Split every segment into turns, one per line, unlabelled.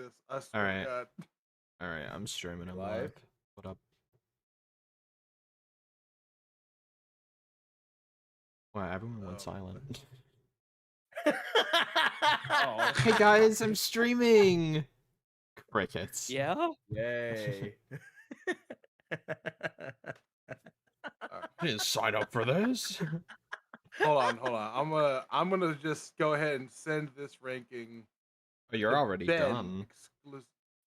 this. I swear to God.
Alright, I'm streaming it
Live?
live. What up? Wow, everyone went silent.
Oh.
Hey guys, I'm streaming! Crickets.
Yeah?
Yay.
I didn't sign up for this.
Hold on. I'm gonna just go ahead and send this ranking.
Oh, you're already
Ben
done.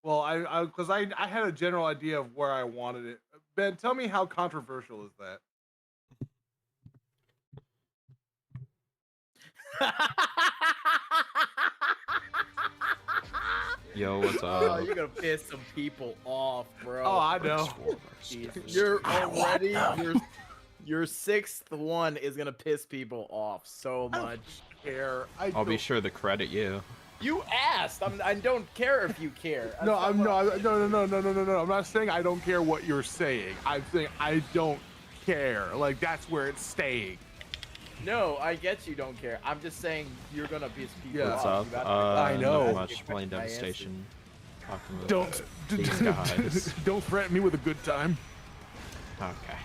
Well, because I had a general idea of where I wanted it. Ben, tell me how controversial is that?
Yo, what's
Oh,
up?
you're gonna piss some people off, bro.
Oh, I know.
You're already your sixth one is gonna piss people off so much.
I'll be sure to credit you.
You asked. I don't care if you care.
No, no. I'm not saying I don't care what you're saying. I'm saying I don't care. Like that's where it's staying.
No, I get you don't care. I'm just saying you're gonna piss people
What's
off.
up?
I know.
Not much playing Devastation. Talking with
Don't
these guys.
don't threaten me with a good time.
Okay.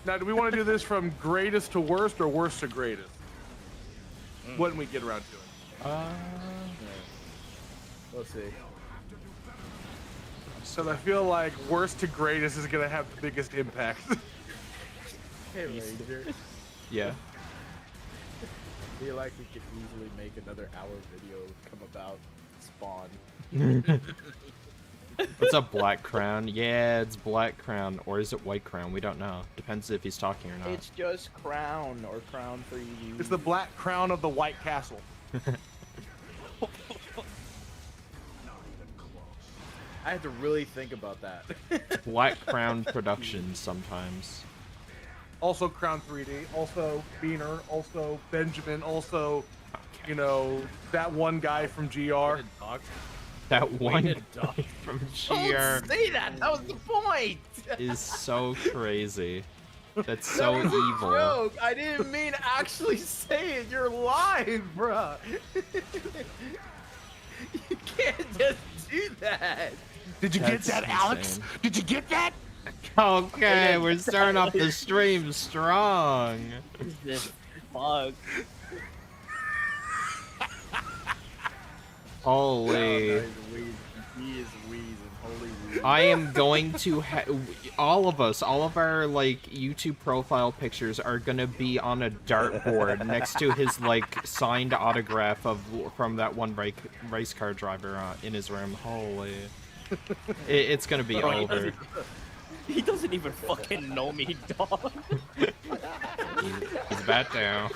Now, do we want to do this from greatest to worst or worst to greatest? When we get around to it.
We'll see.
So I feel like worst to greatest is gonna have the biggest impact.
Hey, Ranger.
Yeah.
I feel like we could easily make another hour video come about. Spawn.
What's up, Black Crown? Yeah, it's Black Crown. Or is it White Crown? We don't know. Depends if he's talking or not.
It's just Crown or Crown for you.
It's the Black Crown of the White Castle.
I had to really think about that.
Black Crown Productions sometimes.
Also Crown 3D, also Beaner, also Benjamin, also, you know, that one guy from GR.
That one guy from GR
Don't say that! That was the point!
is so crazy. That's so
That was a
evil.
joke. I didn't mean actually say it. You're live, bruh. You can't just do that.
Did you
That's
get that, Alex?
insane.
Did you get that?
Okay, we're starting off the stream strong.
This fuck.
Holy.
Oh, no, he is wheezing. Holy wheeze.
I am going to all of us, all of our like YouTube profile pictures are gonna be on a dartboard next to his like signed autograph from that one race car driver in his room. Holy, it's gonna be over.
He doesn't even fucking know me, dog.
He's back down.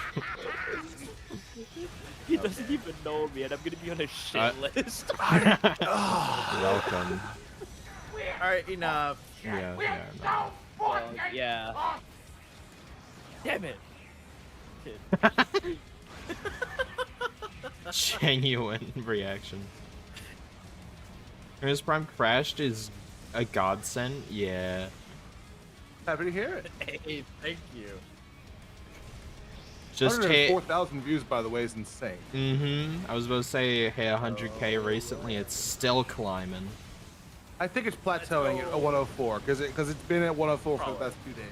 He doesn't even know me, and I'm gonna be on a shit list.
Welcome.
Alright, enough.
Yeah. No.
Yeah. Damn it.
Genuine reaction. His Prime crashed is a godsend. Yeah.
Happy to hear it.
Hey, thank you.
Just hit
4,000 views, by the way, is insane.
I was about to say, hey, 100K recently. It's still climbing.
I think it's plateauing at 104 because it's been at 104 for the past 2 days.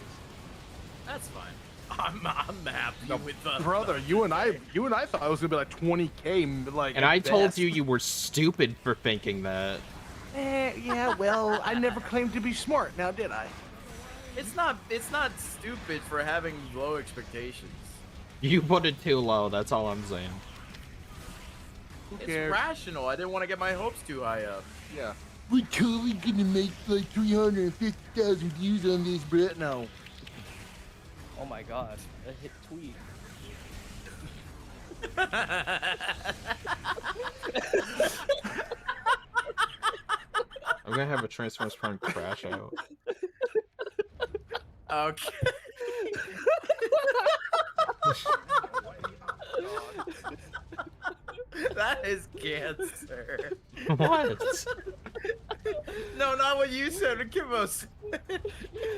That's fine. I'm happy with the
Brother, you and I thought it was gonna be like 20K, like.
And I told you were stupid for thinking that.
Yeah, well, I never claimed to be smart, now did I?
It's not stupid for having low expectations.
You put it too low. That's all I'm saying.
Who
It's
cares?
rational. I didn't want to get my hopes too high up.
Yeah. We're totally gonna make like 350,000 views on this, Brett. No.
Oh my god. I hit tweet.
I'm gonna have a Transformers Prime crash out.
Okay. That is cancer.
What?
No, not what you said. Kimbo said.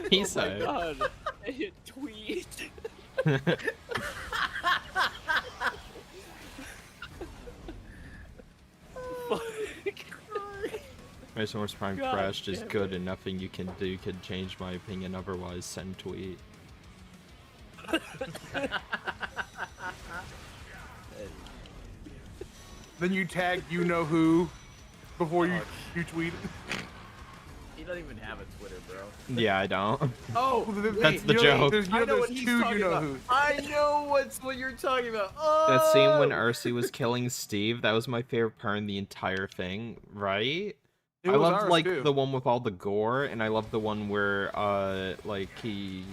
He
Oh my
said.
god. I hit tweet.
Source Prime
God
crashed is
damn
good
it.
and nothing you can do could change my opinion otherwise. Send tweet.
Then you tag you know who before you tweet.
He doesn't even have a Twitter, bro.
Yeah, I don't.
Oh,
That's the joke.
There's,
I know
there's
what he's
two
talking
you know
about.
who.
I know what you're talking about. Oh,
That scene when Ursi was killing Steve, that was my favorite part in the entire thing, right?
It
I
was
loved
ours,
like
too.
the one with all the gore, and I love the one where like he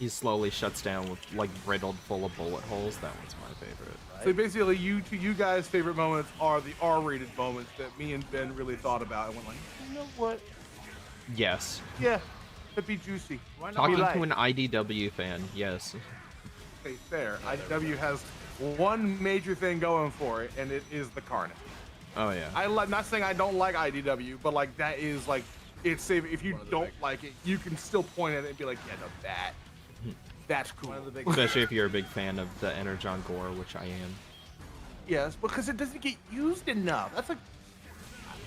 slowly shuts down with like riddled full of bullet holes. That one's my favorite.
So basically, you guys' favorite moments are the R-rated moments that me and Ben really thought about and went like, you know what?
Yes.
Yeah, that'd be juicy. Why not?
Talking
Be
to an IDW fan, yes.
Okay, fair. IDW has one major thing going for it, and it is the carnage.
Oh yeah.
I'm not saying I don't like IDW, but like that is like it's safe. If you don't like it, you can still point at it and be like, yeah, no, that's cool.
One of the big
Especially if you're a big fan of the Energon gore, which I am.
Yes, because it doesn't get used enough. That's like,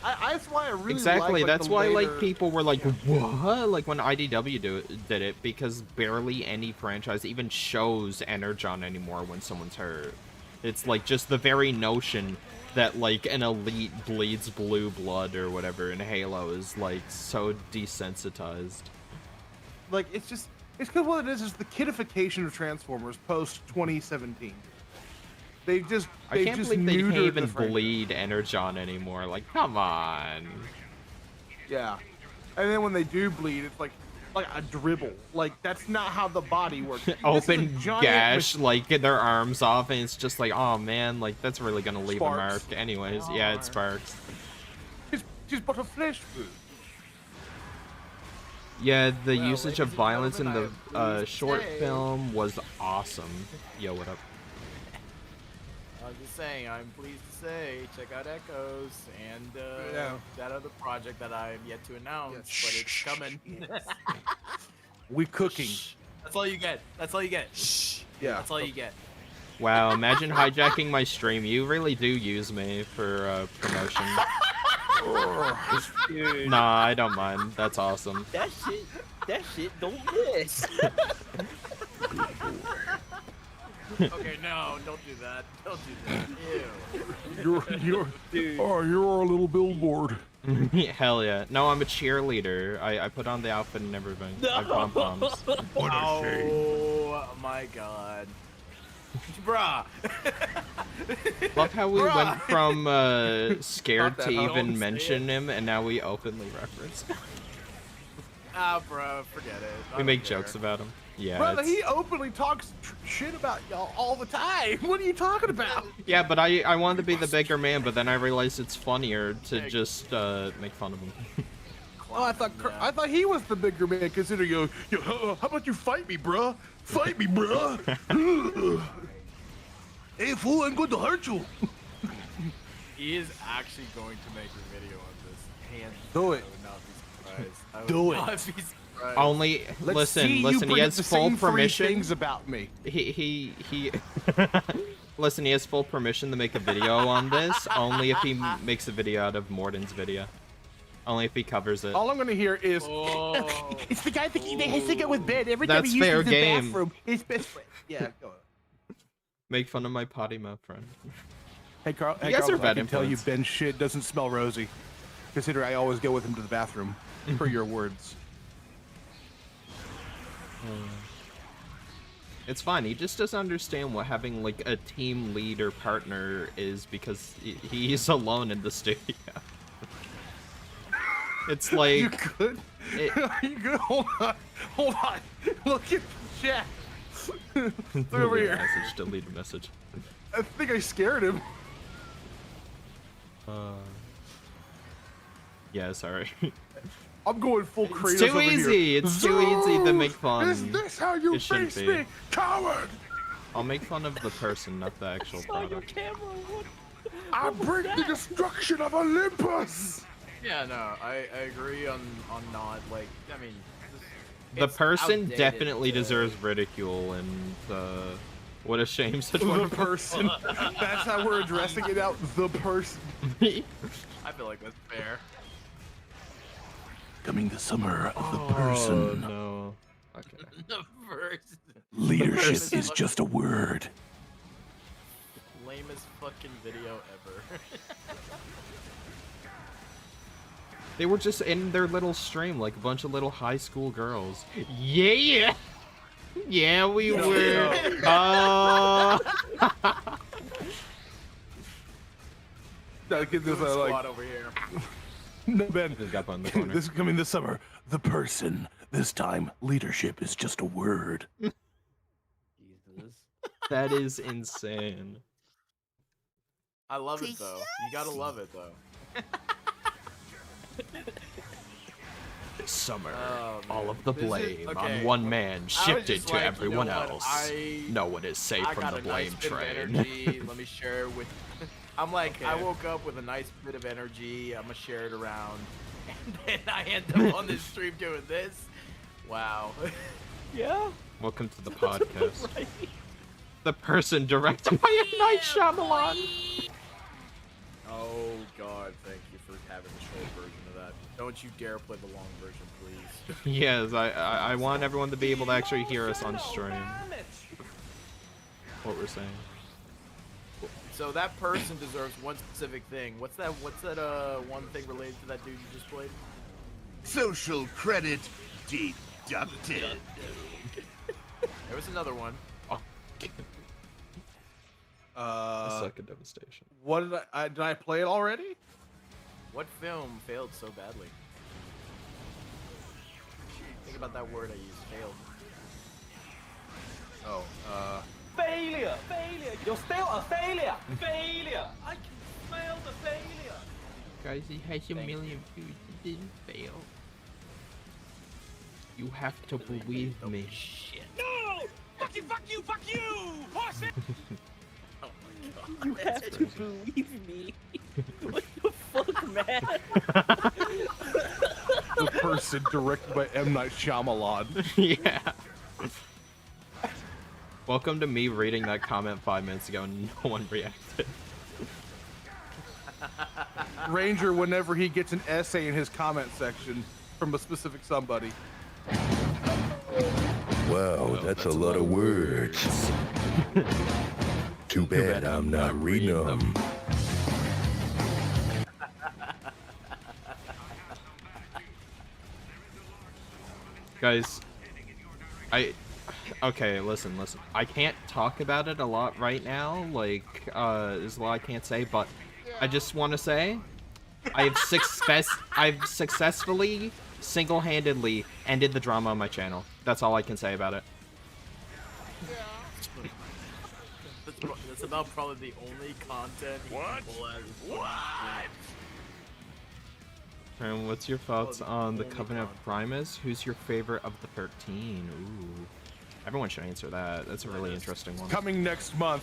that's why I really
Exactly.
like
That's
the
why
later...
like people were like, what? Like when IDW did it, because barely any franchise even shows Energon anymore when someone's hurt. It's like just the very notion that like an elite bleeds blue blood or whatever in Halo is like so desensitized.
Like it's because what it is the kidification of Transformers post 2017. I
can't believe they can't even
franchise.
bleed Energon anymore. Like, come on.
Yeah, and then when they do bleed, it's like a dribble. Like that's not how the body works. This is a
Open
giant
gash, like get their arms off, and it's just like, oh man, like that's really gonna leave
Sparks.
a mark. Anyways, yeah, it sparks.
Just but a flesh food.
Yeah, the
Well,
usage of
ladies and
violence in
gentlemen,
the
I am pleased to
short
say-
film was awesome. Yo, what up?
I was just saying, I'm pleased to say, check out Echoes and
Yeah.
that other project that I am yet to announce, but it's coming.
We cooking.
That's all you get. That's all you get.
Yeah.
That's all you get.
Wow, imagine hijacking my stream. You really do use me for promotion.
Dude,
Nah, I don't mind. That's awesome.
that shit don't miss.
Okay, no, don't do that. Don't do that. Ew.
You're a little billboard.
Hell yeah. No, I'm a cheerleader. I put on the outfit and everything. I pom poms.
Oh my god. Bruh.
Love how we went from scared
Not
to
that hard.
even
Don't say
mention him, and now we openly reference.
Ah, bro, forget it.
We make jokes about him. Yeah.
Brother,
it's-
he openly talks shit about y'all all the time. What are you talking about?
Yeah, but I wanted to be the bigger man, but then I realized it's funnier to just make fun of him.
Oh, I thought he was the bigger man. Considering yo, how about you fight me, bruh? Fight me, bruh. Hey, fool, I'm going to hurt you.
He is actually going to make a video on this. Hands
Do it.
I would not be surprised. I would
Do it.
not be surprised.
Only
Let's see
listen.
you
He
bring up
has
the
full
same three
permission.
things about me.
He listen. He has full permission to make a video on this. Only if he makes a video out of Morden's video. Only if he covers it.
All I'm gonna hear is,
Oh.
it's the guy that he has to go with bed every
That's
time he uses
fair
the
game.
bathroom. His best friend. Yeah, go on.
Make fun of my potty mouth friend.
Hey, Carl.
You
Hey,
guys
Carl,
are
I
bad
can tell you
influence.
Ben shit doesn't smell rosy. Consider I always go with him to the bathroom. Per your words.
It's fine. He just doesn't understand what having like a team lead or partner is because he's alone in the studio. It's
You
like
good?
it-
Are you good? Hold on. Hold on. Look at the chat. Look over
delete a
here.
message. Delete a message.
I think I scared him.
Yeah, sorry.
I'm going full
It's
Kratos
too
over here.
easy. It's too easy to make fun.
Is this how you
It shouldn't
face
be.
me, coward?
I'll make fun of the person, not the actual
On your
product.
camera, what?
I bring the destruction of Olympus.
Yeah, no, I agree on not like. I mean,
The
it's
person
outdated
definitely
to-
deserves ridicule, and What a shame such
The
wonderful.
person. That's how we're addressing it out. The person.
I feel like that's fair.
Coming this summer, the
Oh
person.
no. Okay.
The first
Leadership is just a word.
lamest fucking video ever.
They were just in their little stream like a bunch of little high school girls. Yeah. Yeah, we were.
This
Squad over here.
No, Ben.
Just got put in the corner.
This is coming this summer. The person. This time, leadership is just a word.
Jesus.
That is insane.
I love it though. You gotta love it though.
This summer,
Oh,
all
man.
of the
This is-
blame
okay.
on one man shifted
just
to
like, you
everyone
know what,
else. No one is safe
I
from
got
the
a
blame
nice bit of
train.
energy. Let me share it with. I'm like, I woke up with a nice bit of energy. I'm gonna share it around, and then I end up on this stream doing this. Wow.
Yeah.
Welcome to the podcast.
Right.
The person directed by M. Night Shyamalan.
Oh God, thank you for having the short version of that. Don't you dare play the long version, please.
Yes, I want everyone to be able to actually hear us on stream. What we're saying.
So that person deserves one specific thing. What's that one thing related to that dude you just played?
Social credit deducted.
There was another one.
I suck at devastation.
What did I play it already?
What film failed so badly? Think about that word I used, failed.
Oh,
Failure! Failure! You're still a failure! Failure! I can smell the failure!
Guys, he has a million views. He didn't fail. You have to believe me.
Shit.
No! Fuck you! Fuck you! Fuck you! Horse it!
Oh my God.
You have to believe me. What the fuck, man?
the person directed by M. Night Shyamalan.
Yeah. Welcome to me reading that comment 5 minutes ago and no one reacted.
Ranger, whenever he gets an essay in his comment section from a specific somebody.
Wow, that's a lot of words. Too bad I'm not reading them.
Guys, okay, listen. I can't talk about it a lot right now, like, there's a lot I can't say, but I just want to say, I've successfully, single-handedly ended the drama on my channel. That's all I can say about it.
That's about probably the only content people has. What?
And what's your thoughts
Oh, the
on the
only
Covenant
con.
of Primus? Who's your favorite of the 13? Ooh. Everyone should answer that. That's a really interesting one.
Coming next month.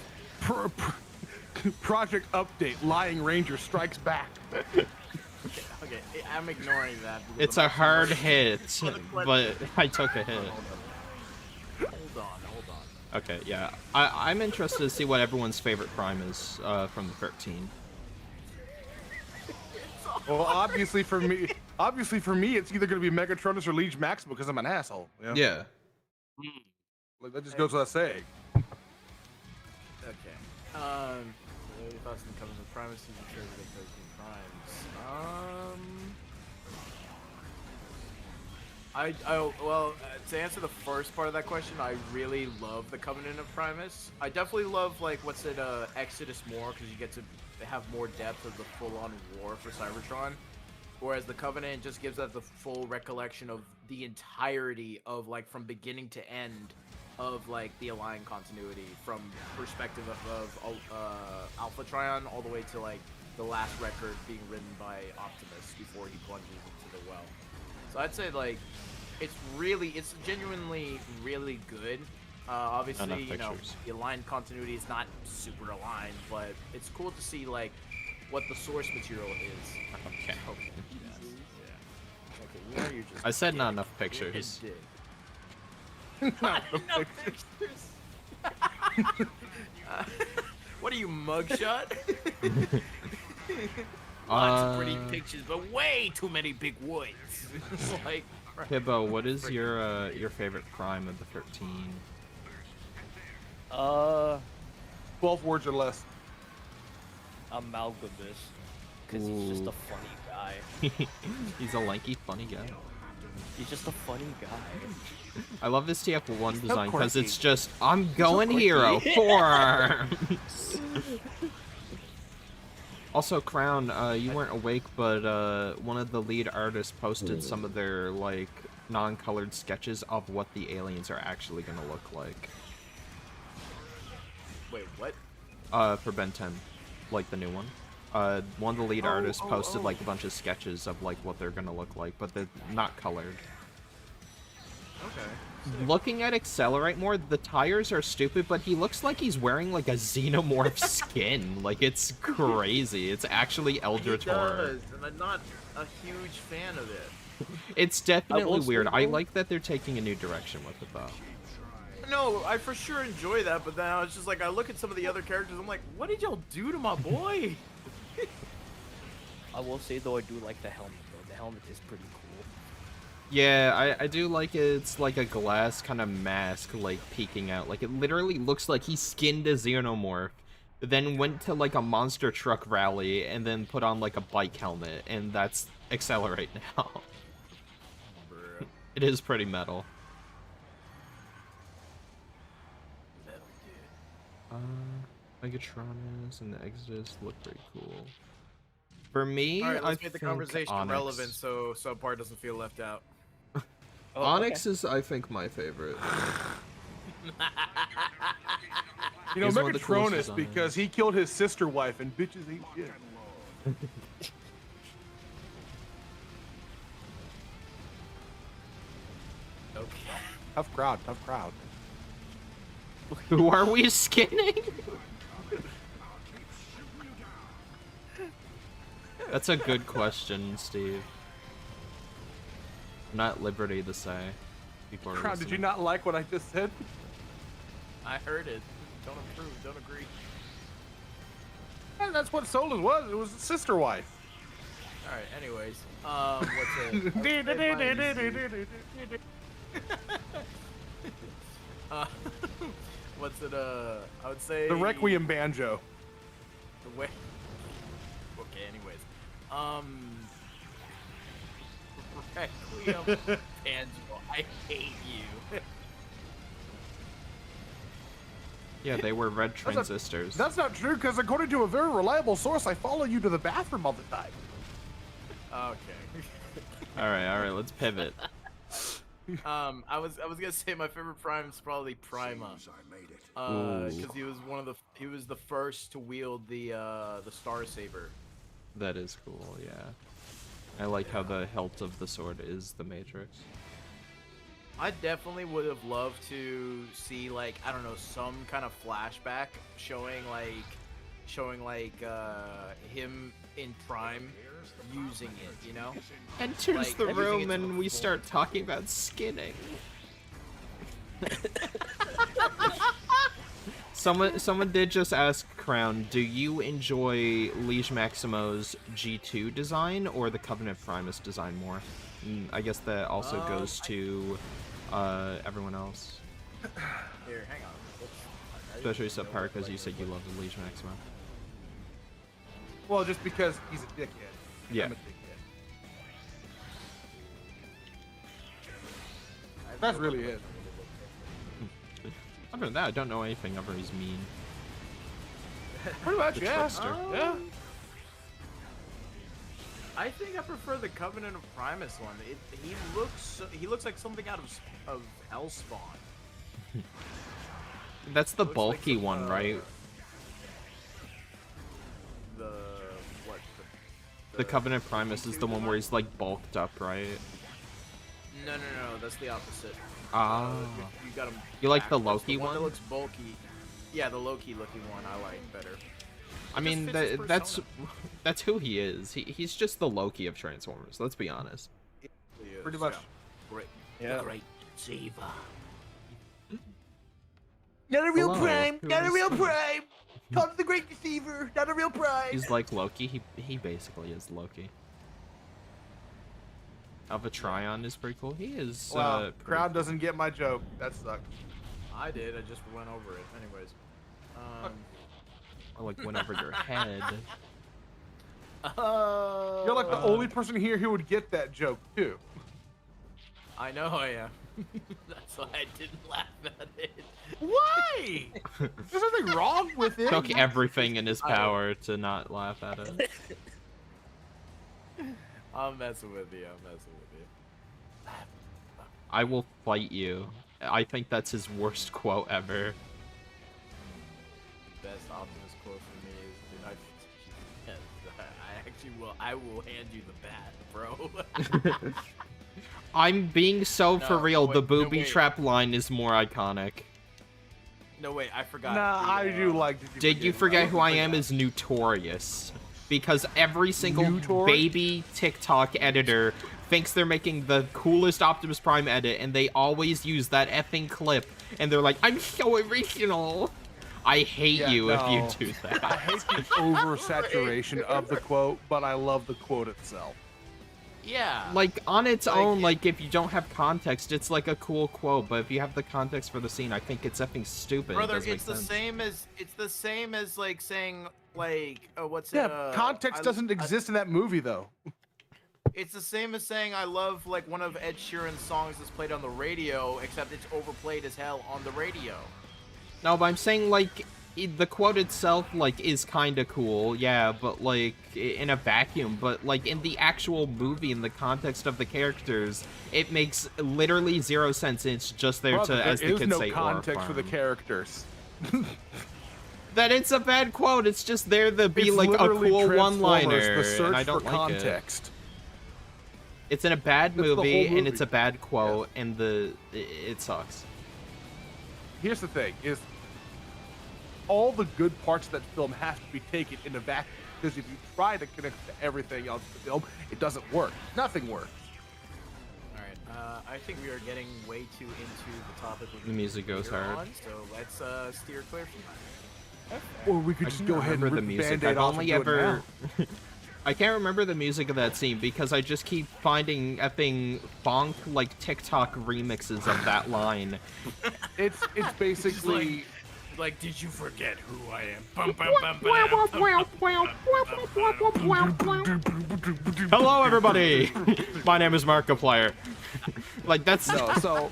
Project update. Lying Ranger strikes back.
Okay, I'm ignoring that. because
It's
I'm
a
actually
hard
not-
hit, but I took a hit.
Hold on.
Okay, yeah. I'm interested to see what everyone's favorite prime is from the 13.
Well, obviously for me, it's either gonna be Megatronus or Liege Maxima because I'm an asshole. You know?
Yeah.
Like, that just goes without saying.
Okay. What are your thoughts on the Covenant of Primus and the Church of the 13 Primes? Well, to answer the first part of that question, I really love the Covenant of Primus. I definitely love, like, what's it, Exodus more, because you get to have more depth of the full-on war for Cybertron. Whereas the Covenant just gives us the full recollection of the entirety of, like, from beginning to end of, like, the Alliance continuity from perspective of Alpha Trion all the way to, like, the last record being written by Optimus before he plunges into the well. So I'd say, like, it's genuinely really good. Obviously,
Enough
you know,
pictures.
the aligned continuity is not super aligned, but it's cool to see, like, what the source material is.
Okay.
Okay. Yes. Yeah. Okay, you know you're just
I said
a
not
dick.
enough
You're a
pictures.
dick.
Not the
Enough
picture.
pictures. What are you, mugshot? Lots of pretty pictures, but way too many big woods. Like,
Hibbo, what is your favorite prime of the 13?
12 words or less.
Amalgamus. Because he's just a funny guy.
He's a lanky, funny guy.
He's just a funny guy.
I love this TF1 design because
quirky.
it's just, I'm going hero, forms! Also, Crown, you weren't awake, but one of the lead artists posted some of their, like, non-colored sketches of what the aliens are actually gonna look like.
wait, what?
For Ben 10, like the new one. One of the lead artists posted like a bunch of sketches of like what they're gonna look like, but they're not colored.
Okay.
Looking at Accelerate more, the tires are stupid, but he looks like he's wearing like a xenomorph skin. Like, it's crazy. It's actually Eldritch
He
Horror.
does, and I'm not a huge fan of it.
It's definitely
say,
weird. I
though-
like that they're taking a new direction with it, though.
No, I for sure enjoy that, but then I was just like, I look at some of the other characters, I'm like, what did y'all do to my boy?
I will say though, I do like the helmet though. The helmet is pretty cool.
Yeah, I do like it. It's like a glass kind of mask, like, peeking out. Like, it literally looks like he skinned a xenomorph, then went to, like, a monster truck rally, and then put on, like, a bike helmet, and that's Accelerate now. It is pretty metal. Megatronus and the Exodus look pretty cool. For me,
All right, let's
I
make the
think
conversation
Onyx.
relevant so subpar doesn't feel left out.
Oh,
Onyx is, I think, my favorite.
You know,
He's one of the coolest
Megatronus,
designs.
because he killed his sister wife and bitches ain't shit.
Okay.
Tough crowd, tough crowd.
Who are we skinning? That's a good question, Steve. I'm not at liberty to say. People are
Crowd, did you
listening.
not like what I just said?
I heard it. Don't approve, don't agree.
And that's what Solas was. It was a sister wife.
Alright, anyways. What's it, I would say...
The Requiem banjo.
The way... Okay, anyways. Requiem banjo. I hate you.
Yeah, they were red transistors.
That's not true, because according to a very reliable source, I follow you to the bathroom all the time.
Okay.
Alright, let's pivot.
I was gonna say my favorite Prime is probably Prima, because he was the first to wield the Star Saber.
That is cool, yeah. I like how the hilt of the sword is the Matrix.
I definitely would have loved to see, like, I don't know, some kind of flashback showing him in Prime using it, you know?
Enters
Like,
the
using
room
it to
and
the
we
full.
start talking about skinning. Someone did just ask Crown, do you enjoy Liege Maximo's G2 design or the Covenant Primus design more? I guess that also goes to everyone else.
Here, hang on.
Especially Subpar, because you said you love the Liege Maximo.
Well, just because he's a dickhead.
Yeah.
I'm a dickhead. That's really it.
Other than that, I don't know anything other he's mean.
Pretty much,
The
yeah.
trickster.
Yeah.
I think I prefer the Covenant of Primus one. He looks like something out of Hellspawn.
That's the
Looks like
bulky
some,
one, right?
The what?
The Covenant Primus is the one where he's like bulked up, right?
No, that's the opposite.
Ah.
You got him.
You like the
backwards.
Loki
one? That
one?
looks bulky. Yeah, the Loki looking one I like better.
I mean,
fits his
that's who he is. He's just the Loki of Transformers. Let's be honest.
Pretty much.
Great.
Yeah.
Great Ziva.
Not a real
Hello,
Prime.
who
Not a
is
real
this?
Prime. Called the Great Deceiver. Not a real Prime.
He's like Loki. He basically is Loki. Alpha Trion is pretty cool. He is.
Wow.
Pretty
Crowd
cool.
doesn't get my joke. That sucks.
I did. I just went over it. Anyways.
Or like went over your head.
You're like the only person here who would get that joke too.
I know I am. That's why I didn't laugh at it.
Why? There's nothing wrong with it.
Took everything in his power to not laugh at it.
I'm messing with you. I'm messing with you.
I will fight you. I think that's his worst quote ever.
The best Optimus quote for me is, I actually will. I will hand you the bat, bro.
I'm being so for
No,
real.
wait,
The
no,
booby
wait.
trap line is more iconic.
No, wait. I forgot.
Nah,
The,
I do like.
Did you forget who I am is notorious. Because every single baby TikTok editor thinks they're making the coolest Optimus Prime edit, and they always use that effing clip, and they're like, I'm so original. I hate you if you do that.
I hate the oversaturation of the quote, but I love the quote itself.
Yeah.
Like, on its own, like, if you don't have context, it's like a cool quote, but if you have the context for the scene, I think it's effing stupid.
Brother,
it doesn't
it's
make
the
sense.
same as like saying like what's
Yeah,
it?
context doesn't exist in that movie though.
It's the same as saying I love like one of Ed Sheeran's songs that's played on the radio, except it's overplayed as hell on the radio.
No, but I'm saying, like, the quote itself, like, is kind of cool, yeah, but, like, in a vacuum, but, like, in the actual movie, in the context of the characters, it makes literally zero sense. It's just there
Brother,
to, as the
there is
kids
no
say,
context for the
farm.
characters.
That it's a bad quote, it's just there to be,
It's
like, a
literally
cool
Transformers,
one-liner,
the search
and I don't
for
like it.
context.
It's in a bad
That's the whole
movie, and
movie.
it's a bad quote, and it sucks.
Here's the thing: is all the good parts of that film have to be taken in a vacuum. Because if you try to connect to everything else in the film, it doesn't work. Nothing works.
All right, I think we are getting way too into the topic.
The music goes
we're
hard.
on, so let's steer clear from that.
Or we could
I
just
can't
go ahead and
remember
rip
the
the
music.
Band-Aid
I've
off
only
and do it
ever.
now.
I can't remember the music of that scene because I just keep finding effing bonk like TikTok remixes of that line.
It's basically.
Like, did you forget who I am? Bum, bum, bum, ba-dum.
Hello, everybody. My name is Markiplier. Like that's
No, so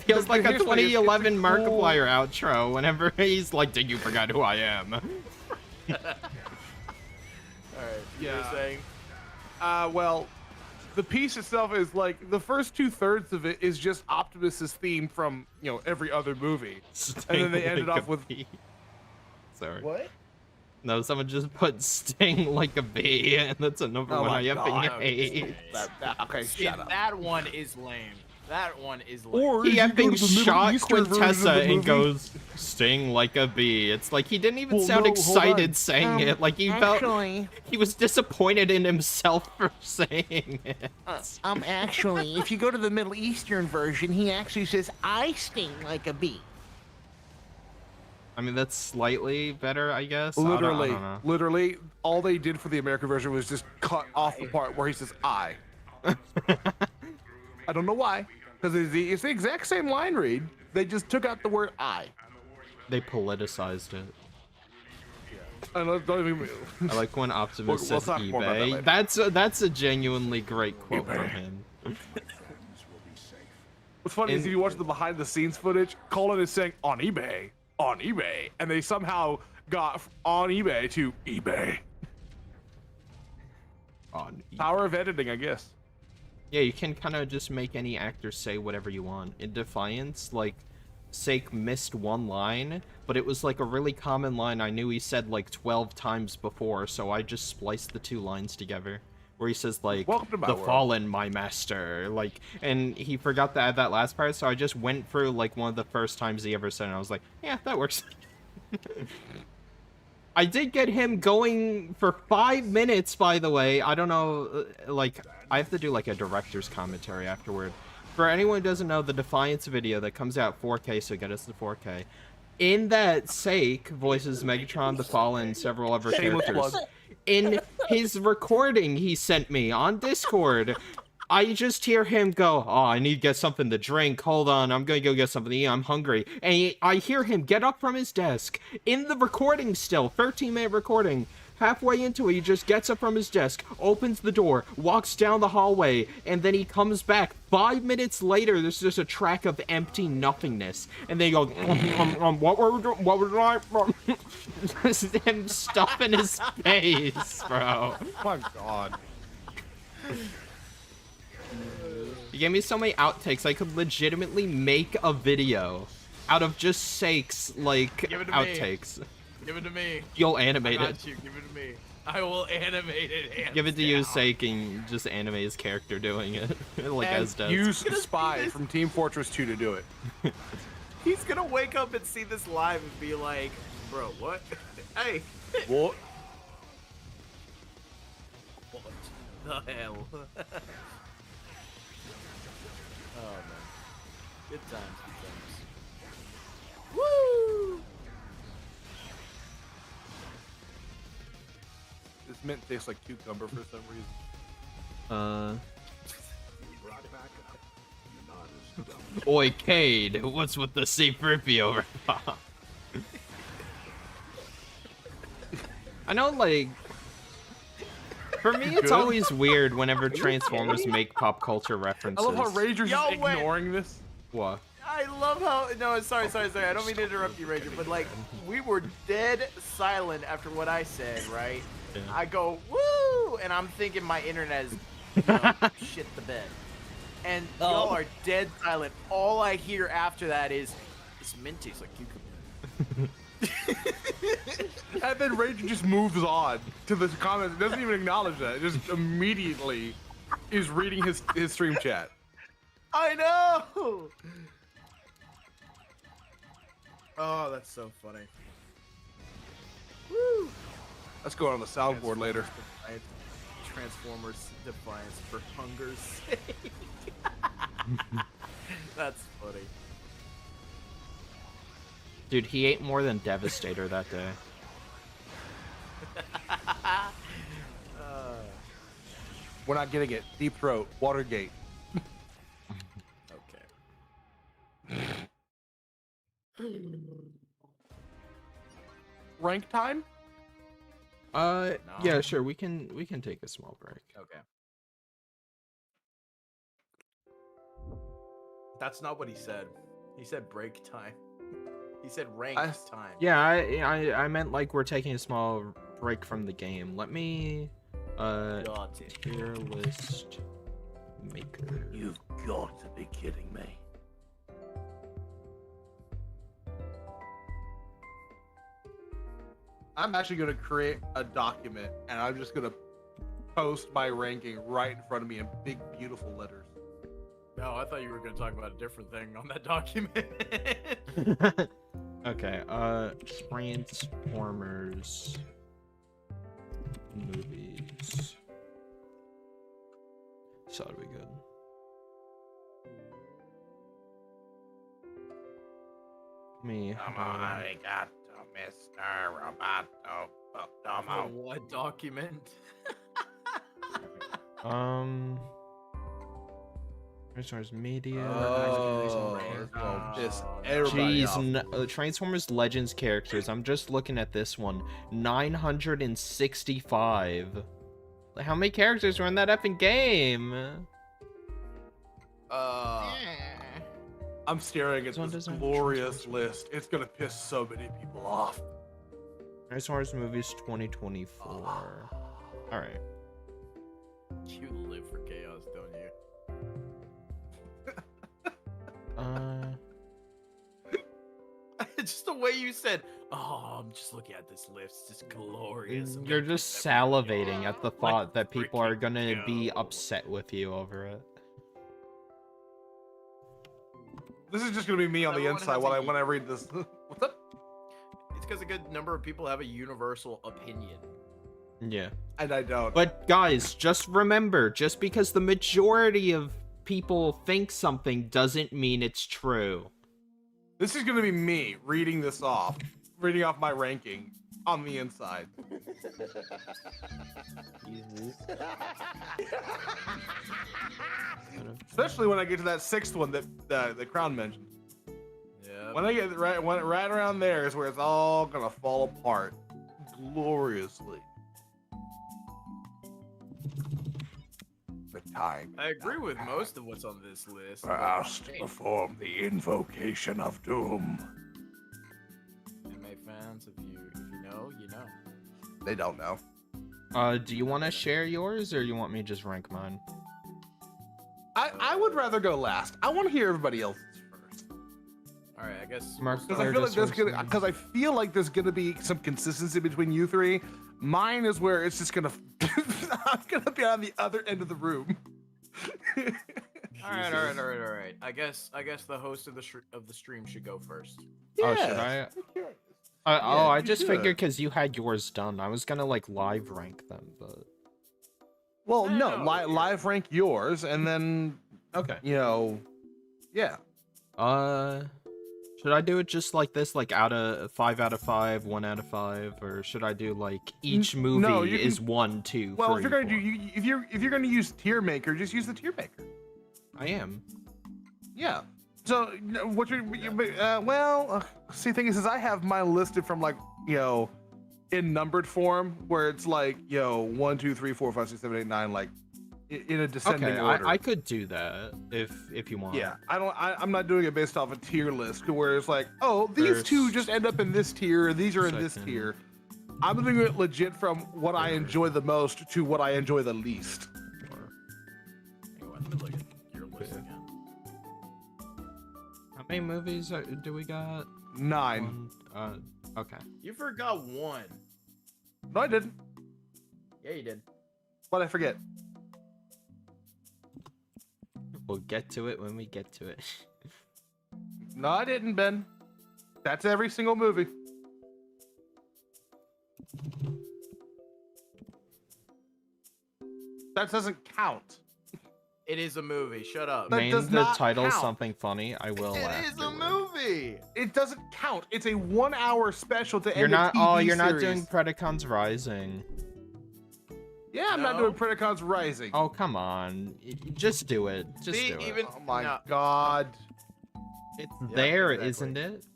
feels like a
here's the thing, it's
2011
a cool-
Markiplier outro. Whenever he's like, "Did you forget who I am?"
All right, you were
Yeah.
saying.
well, the piece itself is like the first 2/3 of it is just Optimus's theme from every other movie, and then they ended
Like
off
a
with
bee. Sorry.
what?
No, someone just put "sting like a bee," and that's a number
Oh
one
my
I
God.
effing hate.
Okay,
See,
shut up.
that one is lame. That one is lame.
Or
He
if you go
effing
to the Middle
shot
Eastern version of
Quintessa
the
and
movie-
goes, "Sting like a bee." It's like he didn't even
Well,
sound
no, hold
excited
on.
saying it. Like he felt he was disappointed in himself for saying it.
Actually, if you go to the Middle Eastern version, he actually says, I sting like a bee.
I mean, that's slightly better, I guess. I
Literally,
don't know.
literally, all they did for the American version was just cut off the part where he says "I." I don't know why, because it's the exact same line read. They just took out the word "I."
They politicized it.
And don't even.
I like when Optimus
We'll
says
talk more about that
eBay.
later.
That's a genuinely great quote from
eBay.
him.
What's funny is if you watch the behind-the-scenes footage, Colin is saying on eBay, and they somehow got on eBay to eBay.
On
Power of editing, I guess.
Yeah, you can kind of just make any actor say whatever you want. In Defiance, like, Sake missed one line, but it was like a really common line I knew he said like 12 times before, so I just spliced the two lines together. Where he says like,
Welcome to my
"The
world."
fallen, my master," like, and he forgot to add that last part, so I just went through like one of the first times he ever said it, and I was like, yeah, that works. I did get him going for 5 minutes, by the way. I don't know, like, I have to do like a director's commentary afterward. For anyone who doesn't know, the Defiance video that comes out 4K, so get us to 4K. in that Sake voices Megatron, the Fallen, and several other
Shameless
characters.
plug.
In his recording he sent me on Discord, I just hear him go, "Oh, I need to get something to drink. Hold on, I'm gonna go get something to eat. I'm hungry." And I hear him get up from his desk in the recording still, 13-minute recording. Halfway into it, he just gets up from his desk, opens the door, walks down the hallway, and then he comes back. 5 minutes later, there's just a track of empty nothingness. And then he goes, what were we doing? What was I? This is him stuffing his face, bro.
Oh my god.
You gave me so many outtakes, I could legitimately make a video out of just Sake's, like,
Give it to me.
outtakes.
Give it to me.
You'll
I
animate it.
got you. Give it to me. I will animate it. Hands
Give it to you,
down.
Sake, and just animate his character doing it, like
And
as does.
use Spy from Team Fortress 2 to do it.
He's gonna wake up and see this live and be like, "Bro, what? Hey,
What?
what the hell?" Oh man, good times, good times. Woo!
This mint tastes like cucumber for some reason.
Oi, Cade, what's with the C-3PO? I know, like, for me, it's
Good.
always weird whenever Transformers make pop culture
I
references.
love how Rager's
Yo,
just
wait.
ignoring this.
What?
I love how no, sorry. I don't mean to interrupt you, Ranger, but like we were dead silent after what I said, right?
Yeah.
I go woo, and I'm thinking my internet is shit the bed, and y'all are dead silent. All I hear after that is this mint tastes like cucumber.
And then Rager just moves on to the comments. Doesn't even acknowledge that. Just immediately is reading his stream chat.
I know. Oh, that's so funny. Woo!
Let's go on the soundboard later.
Transformers Defiance for hunger's sake. That's funny.
Dude, he ate more than Devastator that day.
We're not getting it. Deep Throat, Watergate.
Okay.
Rank time?
Yeah, sure. We can take a small break.
Okay. That's not what he said. He said break time. He said rank time.
Yeah, I meant like we're taking a small break from the game. Let me
Got it.
tier list maker.
You've got to be kidding me.
I'm actually going to create a document, and I'm just going to post my ranking right in front of me in big, beautiful letters.
No, I thought you were going to talk about a different thing on that document.
Okay, Transformers movies. So that'll be good. Me.
Arigato, Mr. Roboto.
What document?
Transformers media. Jeez, Transformers Legends characters. I'm just looking at this one. 965. How many characters were in that effing game?
I'm staring at
This one
this
doesn't have
glorious
Transformers.
list. It's gonna piss so many people off.
Transformers movies 2024. Alright.
You live for chaos, don't you? Just the way you said, "Oh, I'm just looking at this list. It's just glorious." I'm
You're
gonna
just
piss everybody
salivating
off."
at the thought
Like,
that people are
freaking
gonna be
go.
upset with you over it.
This is just gonna be me on the
Everyone
inside
has
when
a-
I read this. What's up?
It's because a good number of people have a universal opinion.
Yeah.
And I don't.
But guys, just remember, just because the majority of people think something doesn't mean it's true.
This is gonna be me reading this off, reading off my ranking on the inside.
Jesus.
Especially when I get to that sixth one that the Crown mentioned.
Yeah.
When I get right around there is where it's all gonna fall apart gloriously. The time.
I agree with most of what's on this list.
Asked to perform the invocation of doom.
Anime fans, if you know, you know.
They don't know.
Do you want to share yours, or you want me to just rank mine?
I would rather go last. I want to hear everybody else's first.
All right, I guess.
Because I feel like there's gonna be some consistency between you three. Mine is where it's just gonna. I'm gonna be on the other end of the room.
All right. I guess the host of the stream should go first.
Oh, should I? I just
should.
figured because you had yours done, I was gonna like live rank them, but
Well, no,
No,
live rank yours, and then
okay.
Yeah.
Should I do it just like this, like 5 out of 5, 1 out of 5, or should I do like each movie
no, you
is
can-
1, 2,
Well,
3,
if you're gonna
4?
do if you're gonna use tier maker, just use the tier maker.
I am.
Yeah. So what see, thing is I have mine listed from like in numbered form where it's like 1, 2, 3, 4, 5, 6, 7, 8, 9 like in a descending
Okay,
order.
I could do that if you want.
Yeah, I'm not doing it based off a tier list where it's like, oh, these two just end up in this tier, these are in this
Second.
tier. I'm doing it legit from what I enjoy the most to what I enjoy the least.
Hang on, let me look at your list again.
How many movies do we got?
9.
Okay.
You forgot one.
No, I didn't.
Yeah, you did.
What I forget?
We'll get to it when we get to it.
No, I didn't, Ben. That's every single movie. That doesn't count.
It is a movie. Shut up.
That
Name
does
the
not
title
count.
something funny. I will laugh.
It is a movie.
It doesn't count. It's a 1-hour special to
You're
end a
not.
TV
Oh, you're not
series.
doing Predacons Rising.
Yeah, I'm not
No.
doing Predacons Rising.
Oh, come on. Just do it. Just
See,
do it.
even
Oh my
no.
god.
It's
Yeah,
there,
exactly.
not it?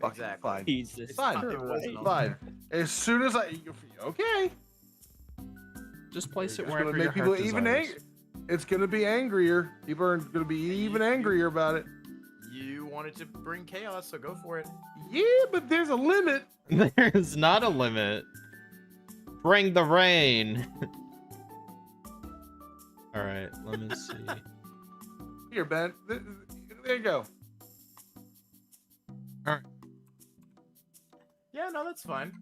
Fucking
Exactly.
Fine.
Jesus.
Fine.
It was
It's
not.
fine. As soon as okay.
Just place it
It's
wherever
gonna
your
make people
heart
even
desires.
angry. It's gonna be angrier. People are gonna be even angrier about it.
You wanted to bring chaos, so go for it.
Yeah, but there's a limit.
There's not a limit. Bring the rain. All right, let me see.
Here, Ben. There you go.
Yeah, no, that's fine.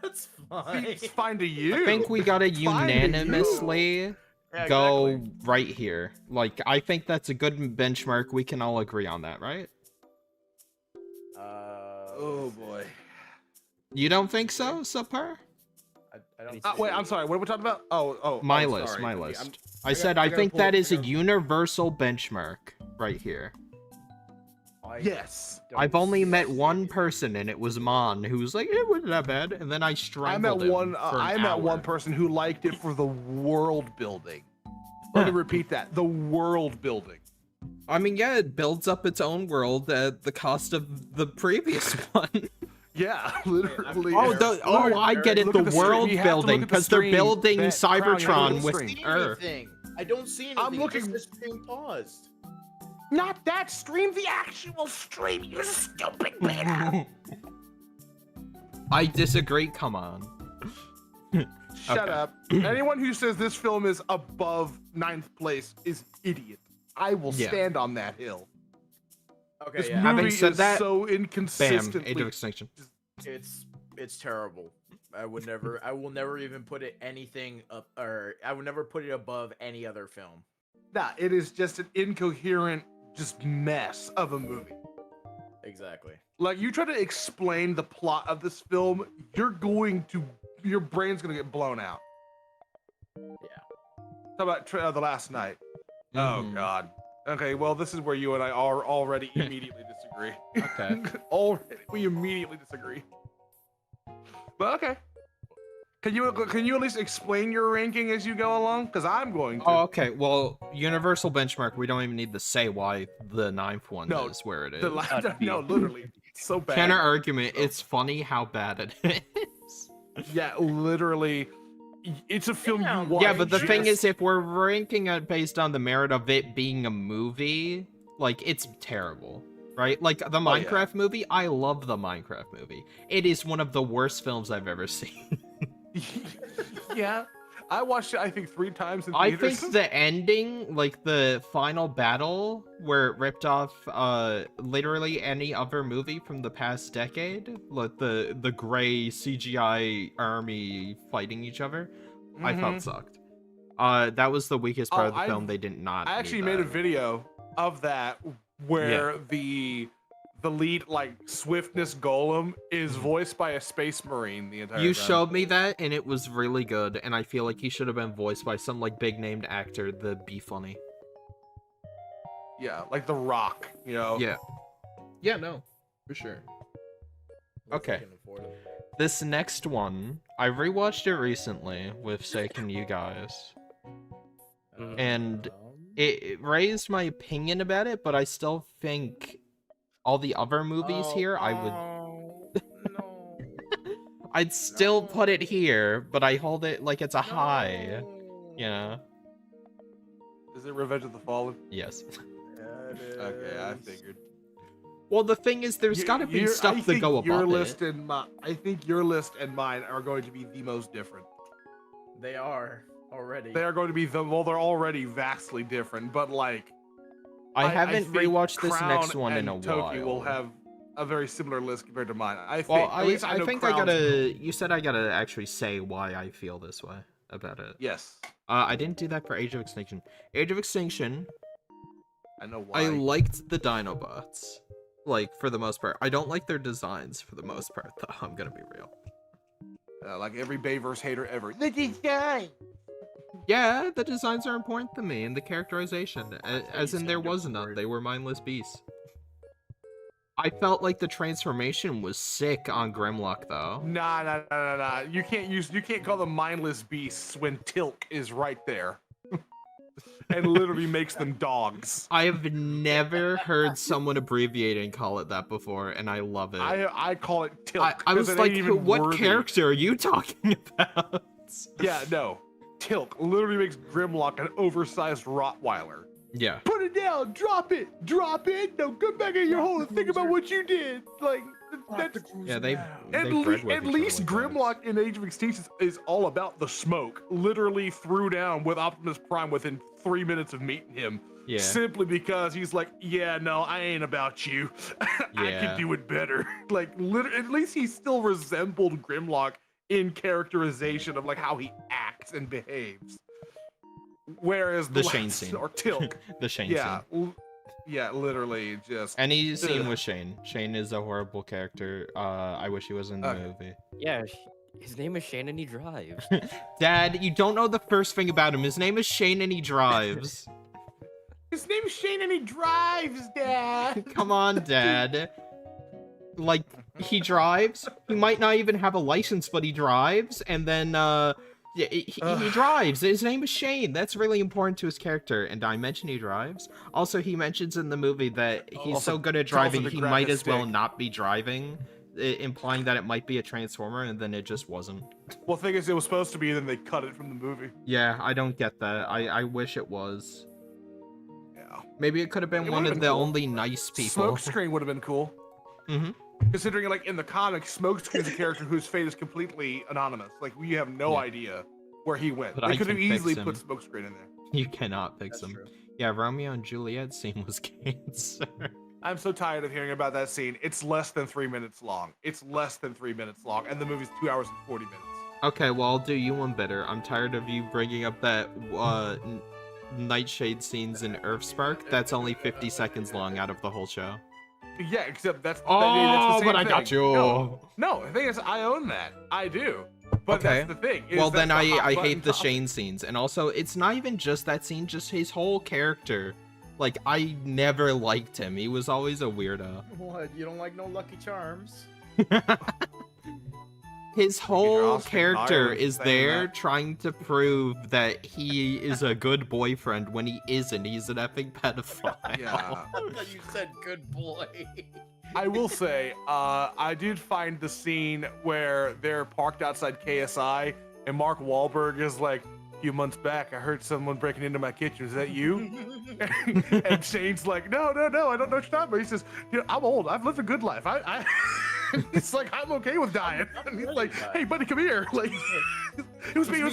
That's
See,
fine.
it's fine to you.
I think we gotta
Fine to you.
unanimously
Yeah,
go
exactly.
right here. Like, I think that's a good benchmark. We can all agree on that, right?
Oh boy.
You don't think so, Subpar?
I don't.
Wait, I'm sorry. What are we talking about?
My
oh,
list,
sorry.
my
Okay,
list.
I
I said
I
I
gotta
think
pull
that
up-
is
I
a
gotta-
universal benchmark right here.
Yes.
I've only met one person, and it was Mon, who was like, "It wasn't that bad," and then I
I
strangled
met
him
one.
for an
I met one
hour.
person who liked it for the world building. Let me repeat that: the world building.
I mean, yeah, it builds up its own world at the cost of the previous one.
Yeah, literally.
I get it.
Look
The
at the stream.
world
You have to look
building,
at the
because they're
stream.
building
Crown, you have to look
Cybertron
at the
with
stream.
see
Earth.
anything. I don't see anything.
I'm looking-
Just the stream paused.
Not that stream, the actual stream, you stupid man.
I disagree. Come on.
Shut
Okay.
up. Anyone who says this film is above 9th place is idiot. I will
Yeah.
stand on that hill.
Okay,
This
yeah.
Having
movie
said
is
that,
so
Bam.
inconsistently.
Age of Extinction.
It's terrible. I will never even put it anything up, or I would never put it above any other film.
Nah, it is just an incoherent, just mess of a movie.
Exactly.
Like, you try to explain the plot of this film, your brain's gonna get blown out.
Yeah.
How about The Last Night? Oh
Mhm.
God. Okay, well, this is where you and I are already immediately disagree. disagree.
Okay.
Already, we immediately disagree. But okay. Can you at least explain your ranking as you go along? Because I'm going to.
Oh, okay. Well, universal benchmark. We don't even need to say why the 9th one
No,
is where it is.
No, literally, it's so bad.
Counter argument. It's funny how bad it is.
Yeah, literally, it's a film you watch.
Yeah, but the thing
just-
is, if we're ranking it based on the merit of it being a movie, like, it's terrible, right? Like, the Minecraft movie, I love the Minecraft movie. It is one of the worst films I've ever seen.
yeah, I watched it, I think, 3 times in
I
theaters.
think the ending, like, the final battle, where it ripped off, literally any other movie from the past decade, like the gray CGI army fighting each other, I felt sucked. That was the weakest part of the film. They did not.
I actually
need
made a
that.
video of that where the lead, like, swiftness golem is voiced by a space marine the entire time.
You showed me that, and it was really good, and I feel like he should have been voiced by some, like, big-named actor to be funny.
Yeah, like The Rock, you know?
Yeah. Yeah, no, for sure. Okay. This next one, I rewatched it recently with Sake and you guys, and it raised my opinion about it, but I still think all the other movies here, I would...
No.
I'd still put it here, but I hold it like it's a high. You know?
Is it Revenge of the Fallen?
Yes.
Okay, I figured.
Well, the thing is, there's gotta be stuff to go
your
above
list
it.
and I think your list and mine are going to be the most different.
They are already.
They are going to be well, they're already vastly different, but like
I haven't
think
rewatched this
Crown
next one in
and
a
Toki
while.
will have a very similar list compared to mine. I think.
Well,
At least I know
think I
Crown's-
gotta. You said I gotta actually say why I feel this way about it.
Yes,
I didn't do that for Age of Extinction. Age of Extinction,
I know why.
I liked the Dinobots, like, for the most part. I don't like their designs for the most part, though. I'm gonna be real.
Like every Bayverse hater ever.
The design.
Yeah, the designs are important to me, and the characterization. As in, there was none. They were mindless beasts. I felt like the transformation was sick on Grimlock, though.
Nah. You can't call them mindless beasts when Tilk is right there. And literally makes them dogs.
I have never heard someone abbreviate and call it that before, and I love it.
I call it Tilk.
I was
'cause it
like,
ain't even
what
worthy.
character are you talking about?
Yeah, no. Tilk literally makes Grimlock an oversized Rottweiler.
Yeah.
Put it down, drop it. No, come back in your hole and think about what you did. Like, that's
Yeah, they
at,
bred
le-
with
at
each
least
other like
Grimlock in Age of Extinction is all about the smoke. Literally threw down with Optimus Prime within 3 minutes of meeting him.
Yeah.
Simply because he's like, yeah, no, I ain't about you. I
Yeah.
can do it better. Like, at least he still resembled Grimlock in characterization of like how he acts and behaves. Whereas
The
last-
Shane scene.
or Tilk,
The Shane
yeah,
scene.
Yeah, literally just.
Any scene
Ugh.
with Shane. Shane is a horrible character. I wish he was in the
Okay.
movie.
Yeah, his name is Shane and he drives.
Dad, you don't know the first thing about him. His name is Shane and he drives.
His name's Shane and he drives, Dad.
Come on, Dad. Like, he drives. He might not even have a license, but he drives. And then, yeah, he drives. His name is Shane. That's really important to his character. And I mentioned he drives. Also, he mentions in the movie that he's
Also,
so good at
it's also
driving,
to
he
grab
might
his
as well
stick.
not be driving, implying that it might be a Transformer, and then it just wasn't.
Well, thing is, it was supposed to be, then they cut it from the movie.
Yeah, I don't get that. I wish it was.
Yeah.
Maybe it could have been
It
one
would've
of
been
the
cool.
only nice people.
Smokescreen would have been cool.
Mm-hmm.
Considering, like, in the comics, Smokescreen is a character whose fate is completely anonymous. Like, we have no
Yeah.
idea where he went.
But
They
I
could have
can fix
easily
him.
put Smokescreen in there.
You cannot fix
That's
them.
true.
Yeah, Romeo and Juliet scene was cancer.
I'm so tired of hearing about that scene. It's less than 3 minutes long. It's less than 3 minutes long, and the movie's 2 hours and 40 minutes.
Okay, well, I'll do you one better. I'm tired of you bringing up that Nightshade scenes in Earthspark. That's only 50 seconds long out of the whole show.
Yeah, except that's
Oh,
that's the same
but I
thing.
got you.
No, the thing is, I own that. I do. But
Okay.
that's the thing. is
Well,
that's
then
the hot
I
button
hate the
topic.
Shane scenes. And also, it's not even just that scene, just his whole character. Like, I never liked him. He was always a weirdo.
What? You don't like no Lucky Charms?
His whole
Austin
character
Byers
is
saying
there
that.
trying to prove that he is a good boyfriend when he isn't. He's an effing pedophile.
Yeah.
I thought you said good boy.
I will say, I did find the scene where they're parked outside KSI and Mark Wahlberg is like, a few months back, I heard someone breaking into my kitchen. Is that you? And Shane's like, no, I don't know what you're talking about. He says, I'm old. I've lived a good life. It's like, I'm okay with dying. And he's like, hey, buddy, come here. Like, it was me.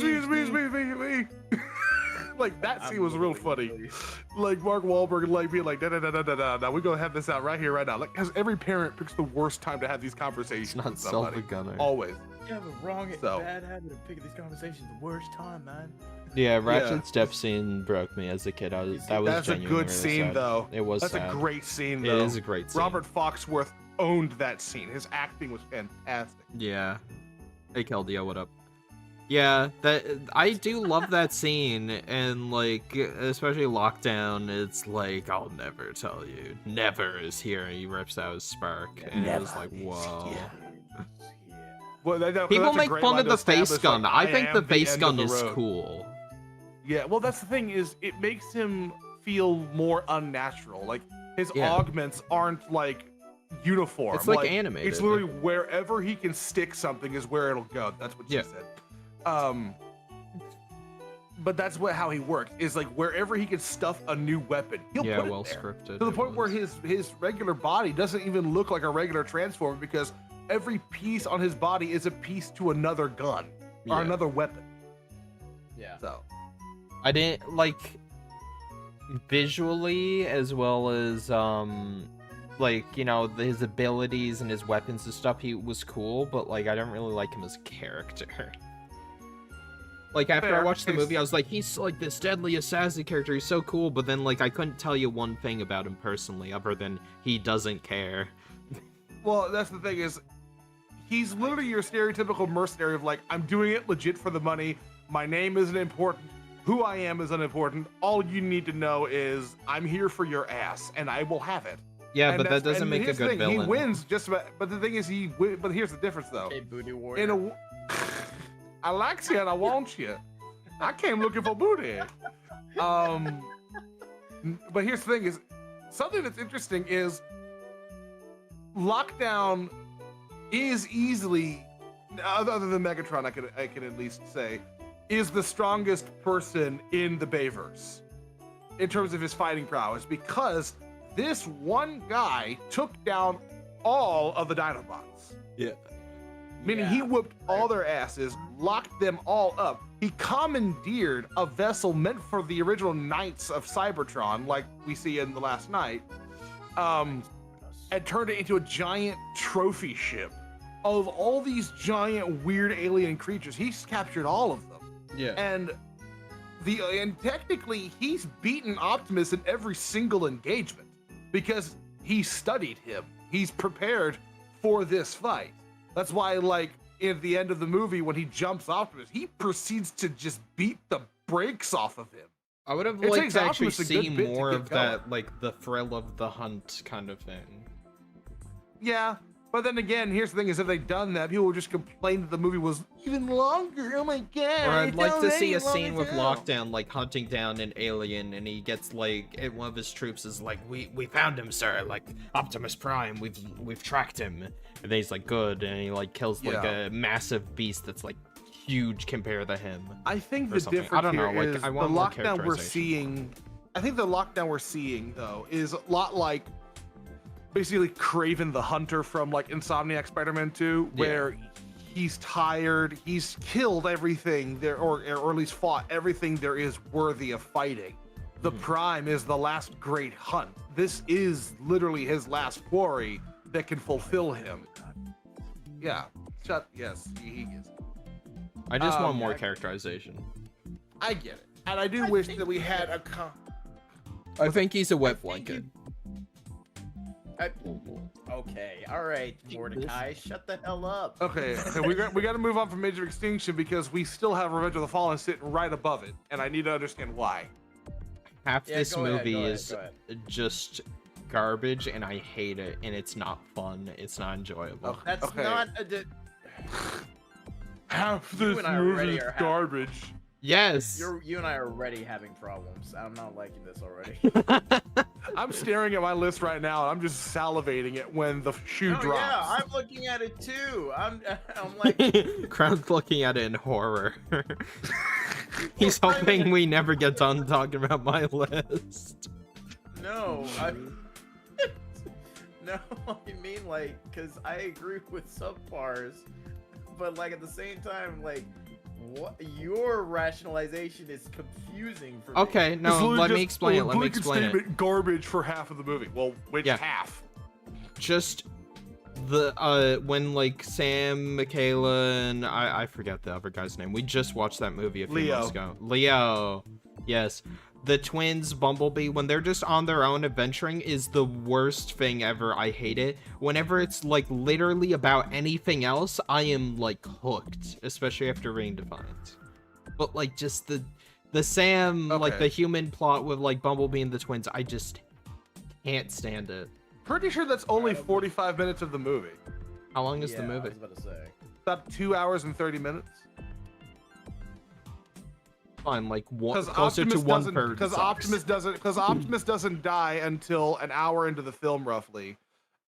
Like, that scene was real funny. Like, Mark Wahlberg, like, being like, da. We're going to have this out right here, right now. Like, because every parent picks the worst time to have these conversations.
It's not
with somebody.
self-gunner.
Always.
You have a wrong,
So-
bad habit of picking these conversations the worst time, man.
Yeah, Ratchet
Yeah.
Step scene broke me as a kid. That was
That's a
genuinely
good
really
scene,
sad.
though.
It was
That's
sad.
a great scene,
It
though.
is a great scene.
Robert Foxworth owned that scene. His acting was fantastic.
Yeah. Hey, Keldio, what up? Yeah, that I do love that scene, and like, especially Lockdown. It's like, I'll never tell you. Never is here. And he rips out his spark, and it was like, whoa.
Well,
People
that's a
make
great
fun
line
of
to
the face
establish,
gun.
like,
I think the
am
face
end
gun
of
is
the road.
cool.
Yeah, well, that's the thing is, it makes him feel more unnatural. Like, his
Yeah.
augments aren't like uniform.
It's like animated.
It's literally wherever he can stick something is where it'll go. That's what she
Yeah.
said. But that's how he works. Is like wherever he can stuff a new weapon, he'll
Yeah,
put it
well
there.
scripted.
To the
it
point where
was.
his regular body doesn't even look like a regular transformer because every piece on his body is a piece to another gun or
Yeah.
another weapon.
Yeah.
So
I didn't like visually as well as like, you know, his abilities and his weapons and stuff. He was cool, but like I don't really like him as a character. Like after I
Fair.
watched the movie, I was like, he's like this deadly assassin character. He's so cool, but then like I couldn't tell you one thing about him personally, other than he doesn't care.
well, that's the thing is, he's literally your stereotypical mercenary of like, I'm doing it legit for the money. My name isn't important. Who I am is unimportant. All you need to know is I'm here for your ass, and I will have it.
Yeah,
And
but that
that's-
doesn't
and
make a
here's the
good
thing,
villain.
He wins just about, but the thing is, but here's the difference though.
Okay, booty warrior.
In a, I like you and I want you. I came looking for booty. But here's the thing: is something that's interesting is Lockdown is easily, other than Megatron, I can at least say, is the strongest person in the Bayverse in terms of his fighting prowess because this one guy took down all of the Dinobots.
Yeah.
Meaning
Yeah.
he whooped all their asses, locked them all up. He commandeered a vessel meant for the original Knights of Cybertron, like we see in The Last Night, and turned it into a giant trophy ship of all these giant weird alien creatures. He's captured all of them.
Yeah.
And technically he's beaten Optimus in every single engagement because he studied him. He's prepared for this fight. That's why, like, at the end of the movie, when he jumps Optimus, he proceeds to just beat the brakes off of him.
I would have
It
liked
takes
to actually
Optimus a good
see
bit to
more
get
of that, like the thrill of the hunt kind of thing.
Yeah, but then again, here's the thing: is if they'd done that, people would just complain that the movie was even longer. Oh my god!
Or I'd like to
it's
see a
already
scene with
longer.
Lockdown, like hunting down an alien, and he gets like, and one of his troops is like, "We found him, sir. Like Optimus Prime. We've tracked him." And then he's like, "Good," and he like kills like
Yeah.
a massive beast that's like huge compared to him.
I think
or
the
something. I
difference
don't know,
here
like,
is
I
the
want more
lockdown we're
characterization.
seeing. I think the lockdown we're seeing though is a lot like basically Kraven the Hunter from like Insomniac Spider-Man 2, where he's tired, he's killed everything there, or at least fought everything there is worthy of fighting. The Prime is the last great hunt. This is literally his last quarry that can fulfill him. Yeah. Yes, he is.
I just want more
yeah.
characterization.
I get it. And I do wish that we had a
I think he's a wet blanket.
Okay, all right, Mordecai, shut the hell up.
Okay, we got to move on from Age of Extinction because we still have Revenge of the Fallen sitting right above it, and I need to understand why.
half
Yeah,
this
go ahead,
movie
go ahead,
is
go ahead.
just garbage, and I hate it, and it's not fun. It's not enjoyable.
That's
Okay.
not
Half
You
this
and I
movie
already
is
are happy.
garbage.
Yes.
you and I are already having problems. I'm not liking this already.
I'm staring at my list right now, and I'm just salivating it when the shoe
Oh
drops.
yeah, I'm looking at it too. I'm like,
Crown's looking at it in horror. He's hoping we never get done talking about my list.
no, no, I mean like, cause I agree with some parts, but like at the same time, like, what your rationalization is confusing for me.
Okay,
It's
no,
literally
let me
just
explain it.
a
Let me
blanket
explain it.
statement, garbage for half of the movie. Well, which
Yeah.
half?
Just the when like Sam, Michaela, and I forget the other guy's name. We just watched that movie a few
Leo.
months ago. Leo. Yes. The twins, Bumblebee, when they're just on their own adventuring is the worst thing ever. I hate it. Whenever it's like literally about anything else, I am like hooked, especially after reading Defiance. But like just the Sam, like
Okay.
the human plot with like Bumblebee and the twins, I just can't stand it.
Pretty sure that's only 45 minutes of the movie.
How long is
Yeah,
the
I
movie?
was about to say.
About 2 hours and 30 minutes.
Fine, like one,
Because
closer to
Optimus
one
doesn't.
third.
Because Optimus doesn't die until an hour into the film, roughly,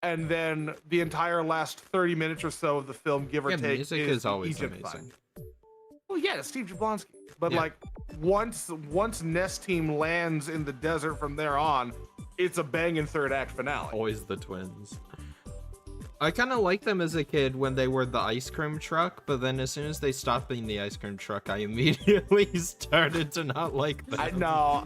and then the entire last 30 minutes or so of the film, give or
Yeah,
take,
music
is
is always
Egypt
amazing.
fight. Well, yeah, Steve Jablonsky. But
Yeah.
like once Ness Team lands in the desert from there on, it's a banging third act finale.
Always the twins. I kind of liked them as a kid when they were the ice cream truck, but then as soon as they stopped being the ice cream truck, I immediately started to not like them.
I know.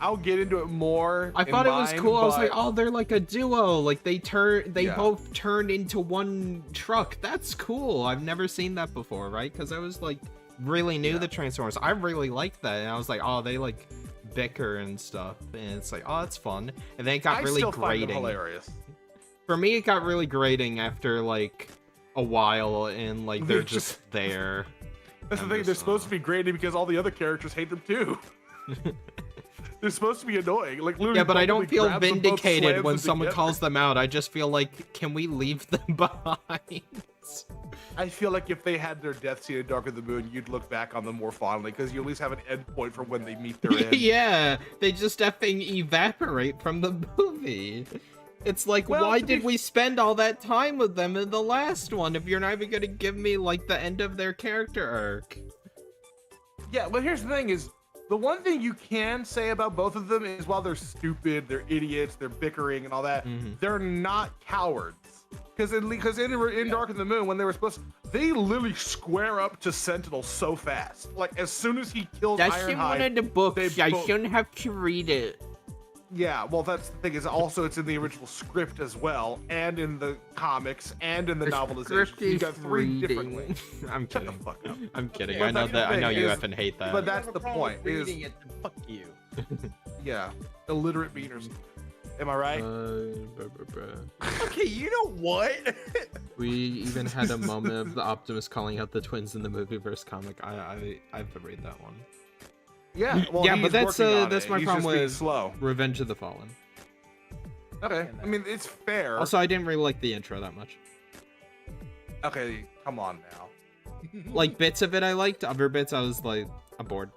I'll get into it more.
I thought it was cool. I was like,
but-
oh, they're like a duo. Like they
Yeah.
both turned into one truck. That's cool. I've never seen that before, right? Because I was like really new to Transformers. I really liked that, and I was like, oh, they like bicker and stuff, and it's like, oh, it's fun. And then it got
I
really
still find them
grating.
hilarious.
For me, it got really grating after like a while, and like they're
They're
just there.
That's the
I'm
thing.
just,
They're supposed to be grating because all the other characters hate them too. They're supposed to be annoying. Like literally.
Yeah, but I don't
Bumblebee
feel
grabs them both,
vindicated
slams
when
them
someone
together.
calls them out. I just feel like, can we leave them behind?
I feel like if they had their death scene in Dark of the Moon, you'd look back on them more fondly because you at least have an end point for when they meet their end.
Yeah, they just effing evaporate from the movie. It's like,
Well,
why
to be
did we spend all that time with them in the last one if you're not even gonna give me like the end of their character arc?
Yeah, but here's the thing: is the one thing you can say about both of them is while they're stupid, they're idiots, they're bickering and all that, they're not cowards. Because in Dark of the Moon, when they were supposed to, they literally square up to Sentinel so fast. Like as soon as he kills Ironhide,
the books.
they both-
shouldn't have to read it.
yeah, well, that's the thing is also it's in the original script as well, and in the comics, and in the novelization. You got three different ways.
I'm
Shut the
kidding.
fuck up.
I'm kidding.
But
I know
that's the
that. I know
thing
you
is-
effing hate that.
but
You
that's
have
the
a problem
point, is-
reading it, then fuck you.
Yeah, illiterate beaners. Am I right?
Okay, you know what?
We even had a moment of the Optimus calling out the twins in the movie versus comic. I have to read that one.
Yeah, well,
Yeah,
he's
but that's,
working on
that's
it.
my
He's
problem
just being
with
slow.
Revenge of the Fallen.
Okay, I mean it's fair.
Also, I didn't really like the intro that much.
Okay, come on now.
Like bits of it I liked, other bits I was like, I'm bored.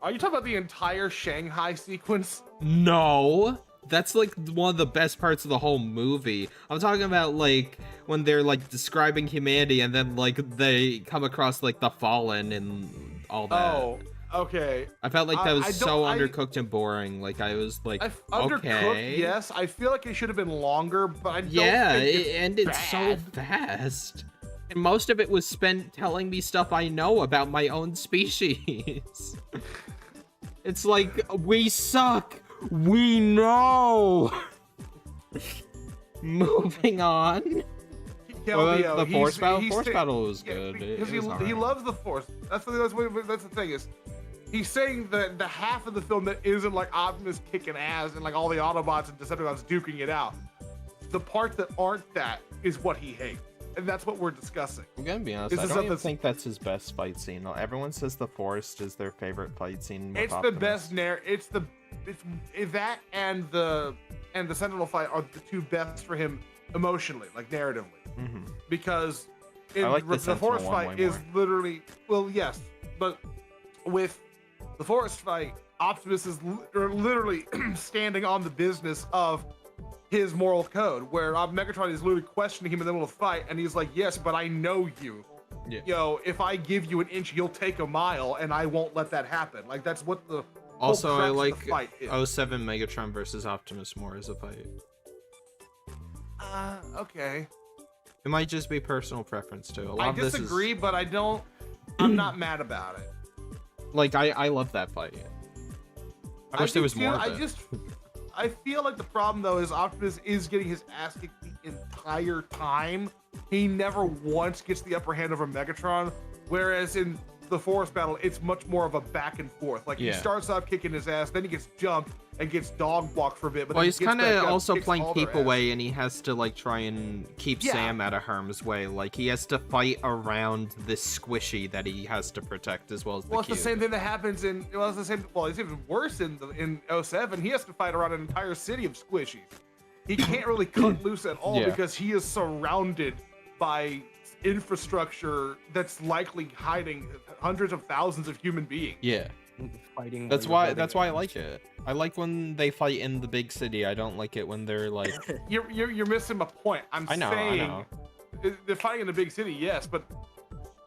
Are you talking about the entire Shanghai sequence?
No, that's like one of the best parts of the whole movie. I'm talking about like when they're like describing humanity and then like they come across like the Fallen and all that.
Oh, okay.
I felt like that was
I
so
don't-
undercooked and boring. Like I was like,
Undercooked,
okay.
yes. I feel like it should have been longer, but I don't
Yeah,
think
it
it's
ended so fast. And most of it was spent telling me stuff I know about my own species. It's like, we suck. We know. Moving on.
Kelvio,
the Force battle?
he's
Force
sa-
battle was
yeah,
good.
because
It
he
was alright.
loves the Force. That's the thing is, he's saying that the half of the film that isn't like Optimus kicking ass and like all the Autobots and Decepticons duking it out, the parts that aren't that is what he hates. and that's what we're discussing.
I'm gonna be honest,
Is
I
this
don't even
something-
think that's his best fight scene. Everyone says the forest is their favorite fight scene. With
It's the
Optimus.
best it's that and the Sentinel fight are the two best for him emotionally, like narratively, because
I like the
the
Sentinel
forest
one
fight
way
is
more.
literally, well, yes, but with the forest fight, Optimus is literally standing on the business of his moral code, where Megatron is literally questioning him in the middle of the fight, and he's like, yes, but I know you.
Yeah.
Yo, if I give you an inch, you'll take a mile, and I won't let that happen. Like, that's what the whole
Also, I
crux of
like
the fight is.
07 Megatron versus Optimus more as a fight.
Okay.
It might just be personal preference too. A lot
I
of this
disagree,
is,
but I'm not mad about it.
like I love that fight. I wish there
do
was
too.
more of it.
I feel like the problem though is Optimus is getting his ass kicked the entire time. He never once gets the upper hand over Megatron, whereas in the forest battle, it's much more of a back and forth. Like he
Yeah.
starts off kicking his ass, then he gets jumped and gets dog walked for a bit. But
Well,
then
he's
he gets
kind
back
of
up,
also
kicks
playing
all their
keep
ass.
away, and he has to like try and keep
Yeah.
Sam out of harm's way. Like he has to fight around this squishy that he has to protect as well as the
Well, it's the
cube.
same thing that happens in. Well, it's the same. Well, it's even worse in 07. He has to fight around an entire city of squishies. He can't really cut loose at all
Yeah.
because he is surrounded by infrastructure that's likely hiding hundreds of thousands of human beings.
Yeah,
Fighting.
that's
while
why.
you're
That's
building
why I like it. I like when they fight in the big city. I don't like it when they're like.
You're missing my point. I'm
I know.
saying they're fighting in a big city, yes, but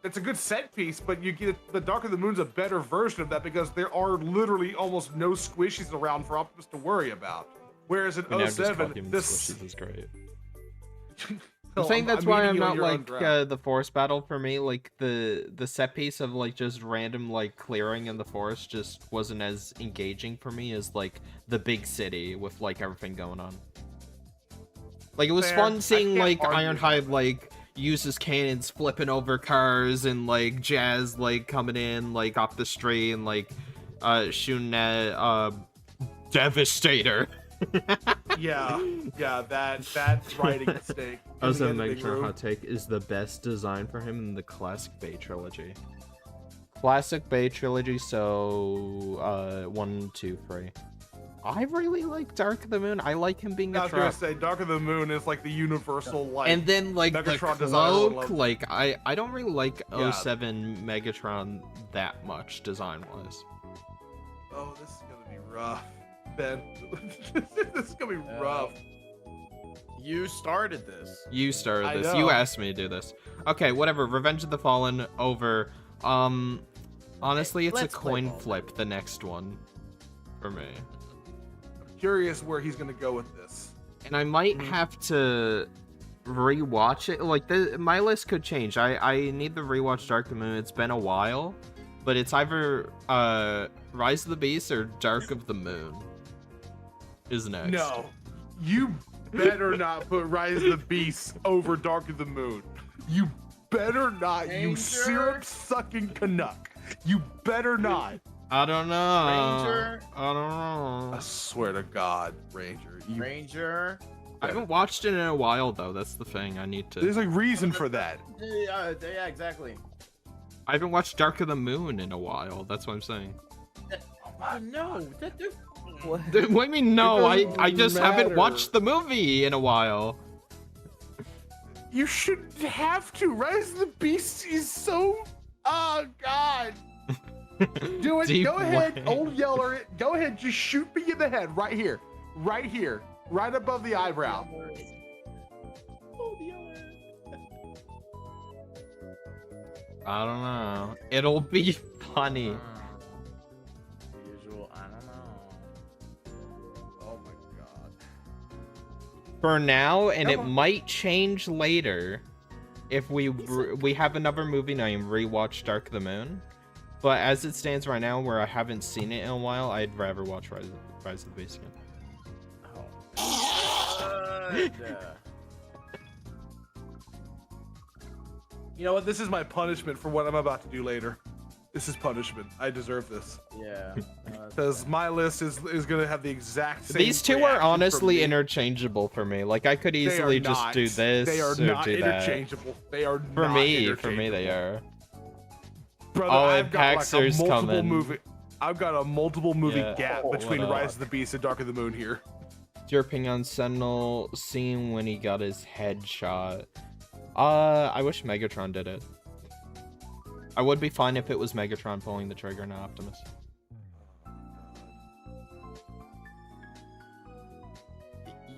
it's a good set piece. But you get the Dark of the Moon's a better version of that because there are literally almost no squishies around for Optimus to worry about. Whereas in
We now just call
07,
him
this
squishies is great.
No,
I'm saying that's why
meeting
I'm
you on
not
your own
like
ground.
the forest battle for me. Like the set piece of like just random like clearing in the forest just wasn't as engaging for me as like the big city with like everything going on. Like it was
Fair.
fun
I
seeing
can't
like
argue
Ironhide like use his cannons flipping over cars and like Jazz like coming in like off the street and like shooting at Devastator.
yeah, that's writing mistake.
Also,
In the ending
Megatron
room.
hot take is the best design for him in the classic Bay trilogy. Classic Bay trilogy, so 1, 2, 3. I really like Dark of the Moon. I like him being
I
a
was gonna
truck.
say Dark of the Moon is like the universal like.
And then like
Megatron
the
design, I
cloak,
love-
like I don't really like
Yeah.
07 Megatron that much design wise.
Oh, this is gonna be rough, Ben. This is gonna be rough.
You started this.
You started
I
this.
know.
You asked me to do this. Okay, whatever. Revenge of the Fallen over. Honestly, it's a
Let's play
coin
ball.
flip. The next one, for me,
Curious where he's gonna go with this.
and I might have to rewatch it. Like my list could change. I need to rewatch Dark of the Moon. It's been a while, but it's either Rise of the Beast or Dark of the Moon. Is next.
No, you better not put Rise of the Beast over Dark of the Moon. You better not, you
Ranger?
syrup sucking Canuck. You better not.
I don't know.
Ranger?
I don't know.
I swear to God, Ranger. You,
Ranger.
I haven't watched it in a while though. That's the thing. I need to.
there's a reason for that.
Yeah, exactly.
I haven't watched Dark of the Moon in a while. That's what I'm saying.
No,
What do you mean no? I
doesn't
just haven't
matter.
watched the movie in a while.
You shouldn't have to. Rise of the Beast is so. Oh God. Do it.
Deep
Go ahead,
way.
old Yeller. It. Go ahead. Just shoot me in the head right here, right above the eyebrow.
I don't know. It'll be funny.
Usual. I don't know.
Oh my God.
For now, and
Come
it
on.
might change later if we have another movie night and rewatch Dark of the Moon. But as it stands right now, where I haven't seen it in a while, I'd rather watch Rise of the Beast again.
You know what? This is my punishment for what I'm about to do later. This is punishment. I deserve this.
Yeah.
Because my list is gonna have the exact same.
These two are
reaction from
honestly
me.
interchangeable for me. Like I could
They are
easily just
not.
do this
They are
or
not
do that.
interchangeable. They are
For
not
me,
interchangeable.
they are.
Brother,
Oh,
I've
and
got like a
Paxer's
multiple
coming.
movie. I've got a multiple movie
Yeah.
gap
Oh,
between
what up?
Rise of the Beast and Dark of the Moon here.
Your opinion on Sentinel scene when he got his head shot? I wish Megatron did it. I would be fine if it was Megatron pulling the trigger, not Optimus.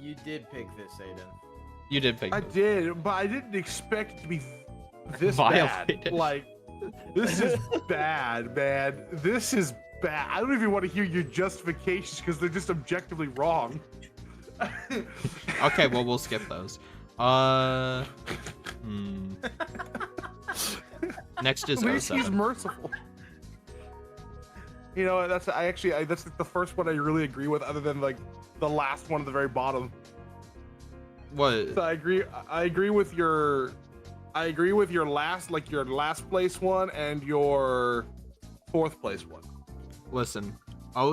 You did pick this, Aiden.
You did pick
I
this.
did, but I didn't expect it to be this
Violated.
bad. Like, this is bad, man. This is bad. I don't even want to hear your justifications because they're just objectively wrong.
Okay, well, we'll skip those. Next is
At least he's
07.
merciful. You know, that's that's the first one I really agree with, other than like the last one at the very bottom.
What?
So I agree with your last place one and your fourth place one.
Listen,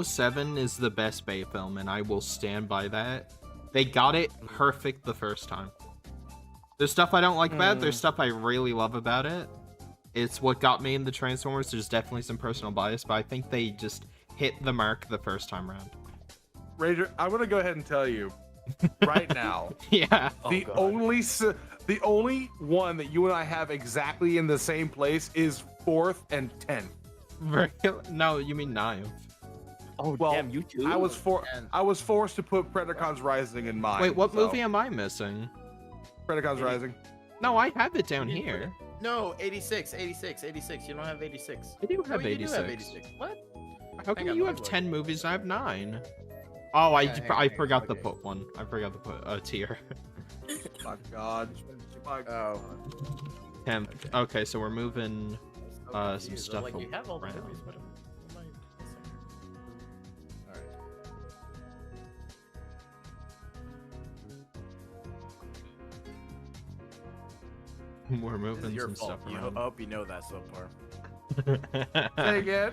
07 is the best Bay film, and I will stand by that. They got it perfect the first time. There's stuff I don't like about it. There's stuff I really love about it. It's what got me into Transformers. There's definitely some personal bias, but I think they just hit the mark the first time around.
Rager, I'm gonna go ahead and tell you right now.
Yeah.
The only one that you and I have exactly in the same place is 4th and 10th.
No, you mean 9th.
Oh,
Well,
damn, you too?
I was forced to put Predacons Rising in mine.
Wait, what
so-
movie am I missing?
Predacons Rising.
No, I have it down here.
No, 86. You don't have 86.
I do have
Oh, you
86.
do have 86. What?
How come
on,
you
let
have
me look.
10 movies and I have 9? Oh, I
hang
I
on,
forgot to
okay.
put one. I forgot to put a tier.
My God. My
Oh.
10th. Okay, so we're moving some
Confused. I'm
stuff
like, you have all the
around.
movies, what am I missing? Alright.
We're
This
moving
is your
some
fault.
stuff
I
around.
hope you know that subpar.
Say again.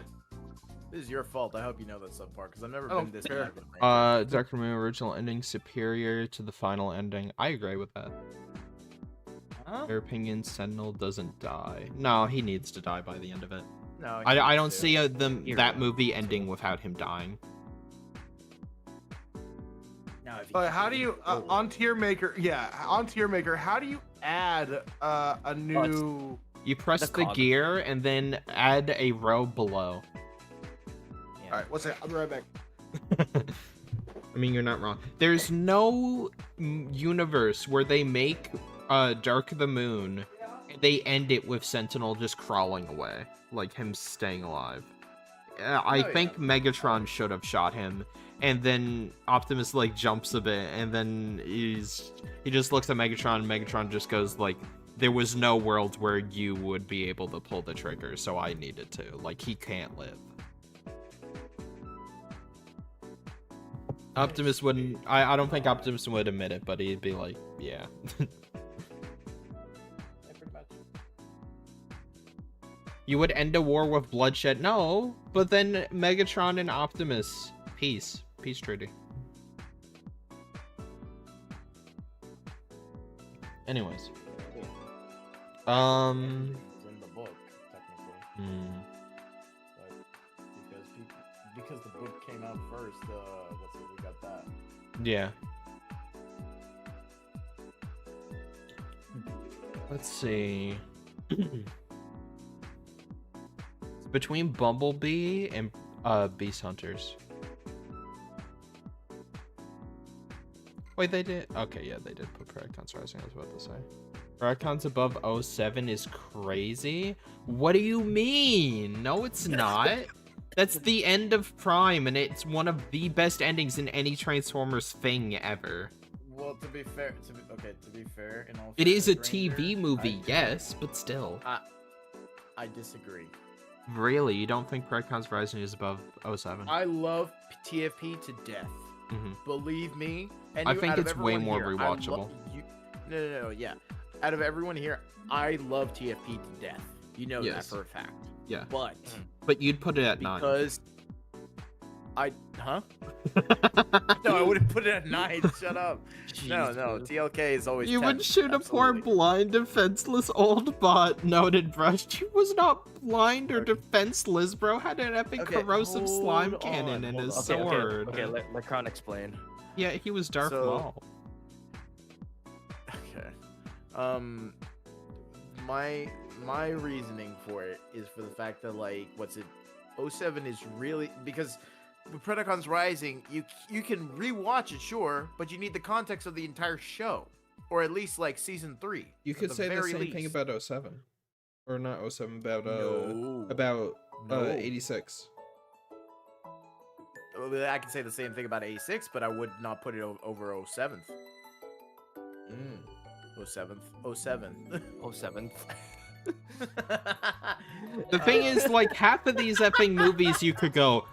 This is your fault. I hope you know that subpar because I've never
I
been
don't
this
care.
mad with my
Dr. Moon original ending superior to the final ending. I agree with that.
Huh?
Your opinion, Sentinel doesn't die. No, he needs to die by the end of it.
No,
I don't see that movie ending without him dying.
No, if
But how do you on tier maker? Yeah, on tier maker. How do you add a new?
You press
The
the
cog.
gear and then add a row below.
All right, what's that? I'll be right back.
I mean, you're not wrong. There's no universe where they make Dark of the Moon and they end it with Sentinel just crawling away, like him staying alive. I think Megatron should have shot him, and then Optimus like jumps a bit, and then he just looks at Megatron, and Megatron just goes like, "There was no world where you would be able to pull the trigger, so I needed to." Like, he can't live. Optimus wouldn't. I don't think Optimus would admit it, but he'd be like, "Yeah." You would end a war with bloodshed. No, but then Megatron and Optimus, peace treaty. Anyways,
It's in the book, technically. But because the book came out first, we got that.
Yeah. Let's see. It's between Bumblebee and Beast Hunters. Wait, they did? Okay, yeah, they did put Predacons Rising, I was about to say. Predacons above 07 is crazy? What do you mean? No, it's not. That's the end of Prime, and it's one of the best endings in any Transformers thing ever.
Well, to be fair, in all
It is a
fairness,
TV
Ranger,
movie, yes, but still.
I disagree.
Really? You don't think Predacons Rising is above 07?
I love TFP to death.
Mhm.
Believe me. And
I
you-
think
out of
it's way
everyone
more
here,
rewatchable.
No, yeah. Out of everyone here, I love TFP to death. You know
Yes.
that for a fact.
Yeah.
But
But you'd put it at 9.
because no, I wouldn't put it at 9. Shut up. No, TLK is always
You
10.
would shoot a poor
Absolutely.
blind, defenseless old bot, noted brush. He was not blind or defenseless, bro. Had an epic
Okay,
corrosive slime
hold
cannon in
on,
his
hold on.
sword.
Okay, let Kron explain.
Yeah, he was Darth
So-
Maul.
Okay. My reasoning for it is for the fact that, like, 07 is really, because with Predacons Rising, you can rewatch it, sure, but you need the context of the entire show, or at least like season 3.
You
at
could say the
very
same thing
least.
about 07. Or not 07, about
No.
86.
Well, I can say the same thing about A6, but I would not put it over 07th. 07th. 07.
07th.
The thing is, like, half of these effing movies you could go,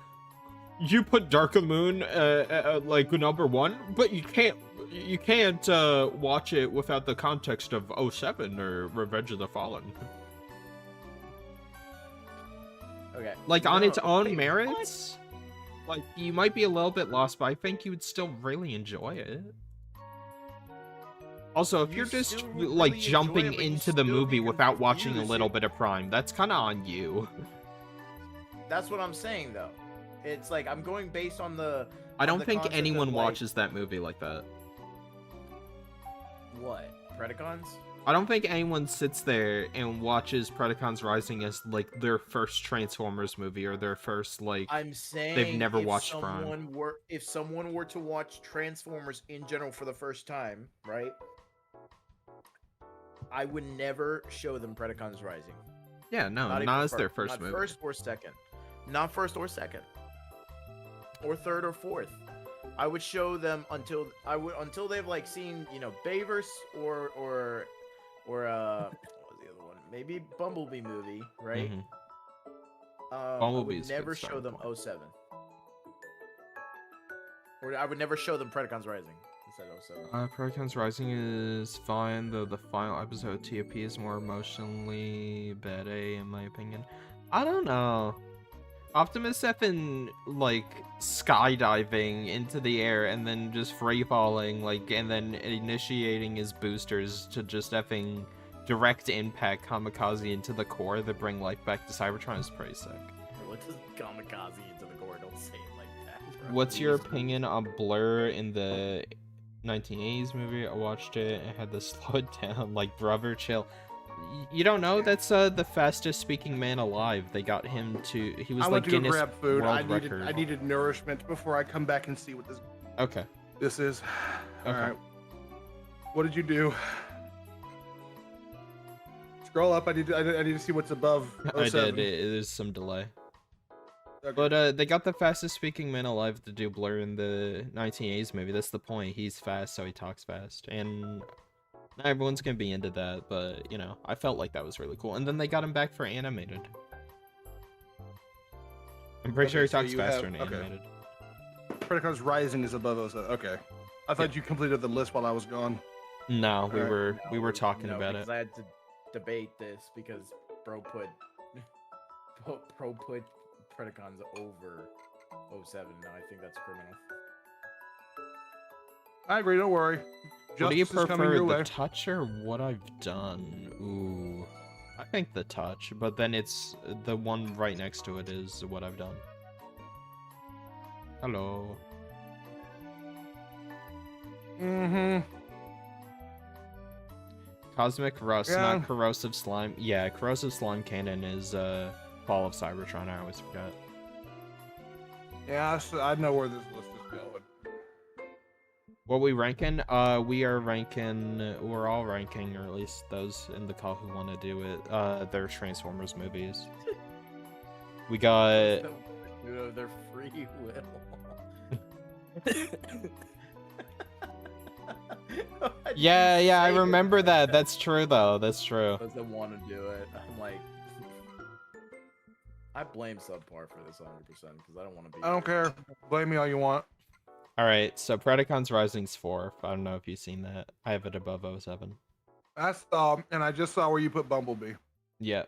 you put Dark of the Moon, like, number 1, but you can't watch it without the context of 07 or Revenge of the Fallen.
Okay.
Like, on
No,
its own
wait,
merits, like, you might be a little bit lost, but I think you would still really enjoy it. Also, if
You
you're just,
still would
like,
really enjoy
jumping
it, but you'd
into the
still be
movie without watching a
confused.
little bit of Prime, that's kind of on you.
That's what I'm saying, though. It's like I'm going based on the.
I
on
don't
the
think
concept of,
anyone
like,
watches that movie like that.
What? Predacons?
I don't think anyone sits there and watches Predacons Rising as, like, their first Transformers movie or their first, like...
I'm saying
never
if
watched Prime.
if someone were to watch Transformers in general for the first time, right? I would never show them Predacons Rising.
Yeah, no,
even
not as their first
not
movie.
First or second. Not first or second. Or third or fourth. I would show them until they've, like, seen, you know, Bayverse or what was the other one? Maybe Bumblebee movie, right?
Mhm.
I
Bumblebee's
would
a
never
good
show
starting
them
point.
07. Or I would never show them Predacons Rising instead of 07.
Predacons Rising is fine, though the final episode of TOP is more emotionally bad, in my opinion. I don't know. Optimus effing, like, skydiving into the air and then just free falling, like, and then initiating his boosters to just effing direct impact Kamikaze into the core that bring life back to Cybertron is pretty sick.
What does Kamikaze into the core? Don't say it like that, bro.
What's your opinion on Blur in the 1980s movie? I watched it and had to slow it down, like, brother, chill. You don't know? That's the fastest speaking man alive. They got him to. He was
I
like
went to go
Guinness
grab food.
World
I
Record.
needed nourishment before I come back and see what
Okay.
this is. All
Okay.
right. What did you do? Scroll up. I need to see what's above.
I
07.
did. There's some delay.
Okay.
But they got the fastest speaking man alive to do Blur in the 1980s movie. That's the point. He's fast, so he talks fast. And not everyone's gonna be into that, but you know, I felt like that was really cool. And then they got him back for animated. I'm pretty
Okay,
sure he
so
talks
you
faster
have-
in
okay.
animated.
Predacons Rising is above 07. Okay. I thought you completed the list while I was gone.
No, we
Alright.
were talking
No,
about
because
it.
I had to debate this because bro put Predacons over 07. Now I think that's criminal.
I agree. Don't worry.
What do you
Justice is coming
prefer,
your
the
way.
touch or what I've done? Ooh, I think the touch, but then it's the one right next to it is what I've done. Hello.
Mm-hmm.
Cosmic Rust,
Yeah.
not Corrosive Slime. Yeah, Corrosive Slime Cannon is Fall of Cybertron, I always forget.
Yeah, I know where this list is going.
What we ranking? We're all ranking, or at least those in the call who want to do it, their Transformers movies. We got...
Their free will.
Yeah, I remember that. That's true, though. That's true.
Doesn't want to do it. I'm like, I blame Subpar for this 100% because I don't want to be.
I don't care. Blame me all you want.
Alright, so Predacons Rising's 4th. I don't know if you've seen that. I have it above 07.
I saw, and I just saw where you put Bumblebee.
Yeah.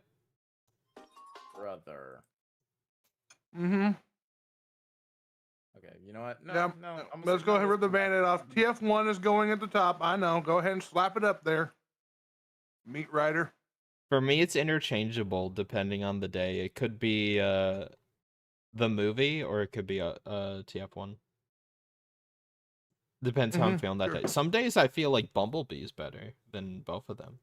brother.
Mm-hmm.
Okay, you know what? No,
Yeah.
no. I'm gonna
Let's
say
go
no,
ahead and rip the
this one.
band-aid off. TF1 is going at the top. I know. Go ahead and slap it up there. Meat Rider.
For me, it's interchangeable depending on the day. It could be the movie, or it could be TF1. Depends how I'm feeling that
Sure.
day. Some days I feel like Bumblebee is better than both of them.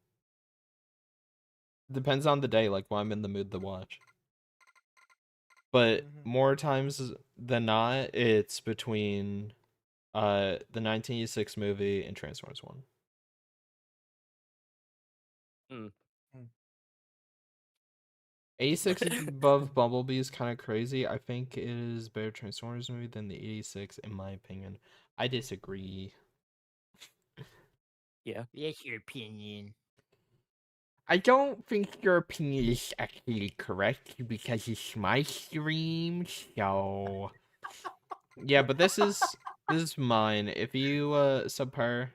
Depends on the day, like when I'm in the mood to watch. But more times than not, it's between the 1986 movie and Transformers 1.
Mm.
86 above Bumblebee is kind of crazy. I think it is better Transformers movie than the 86, in my opinion. I disagree.
Yeah.
That's your opinion.
I don't think your opinion is actually correct because it's my stream, so yeah, but this is mine. If you subpar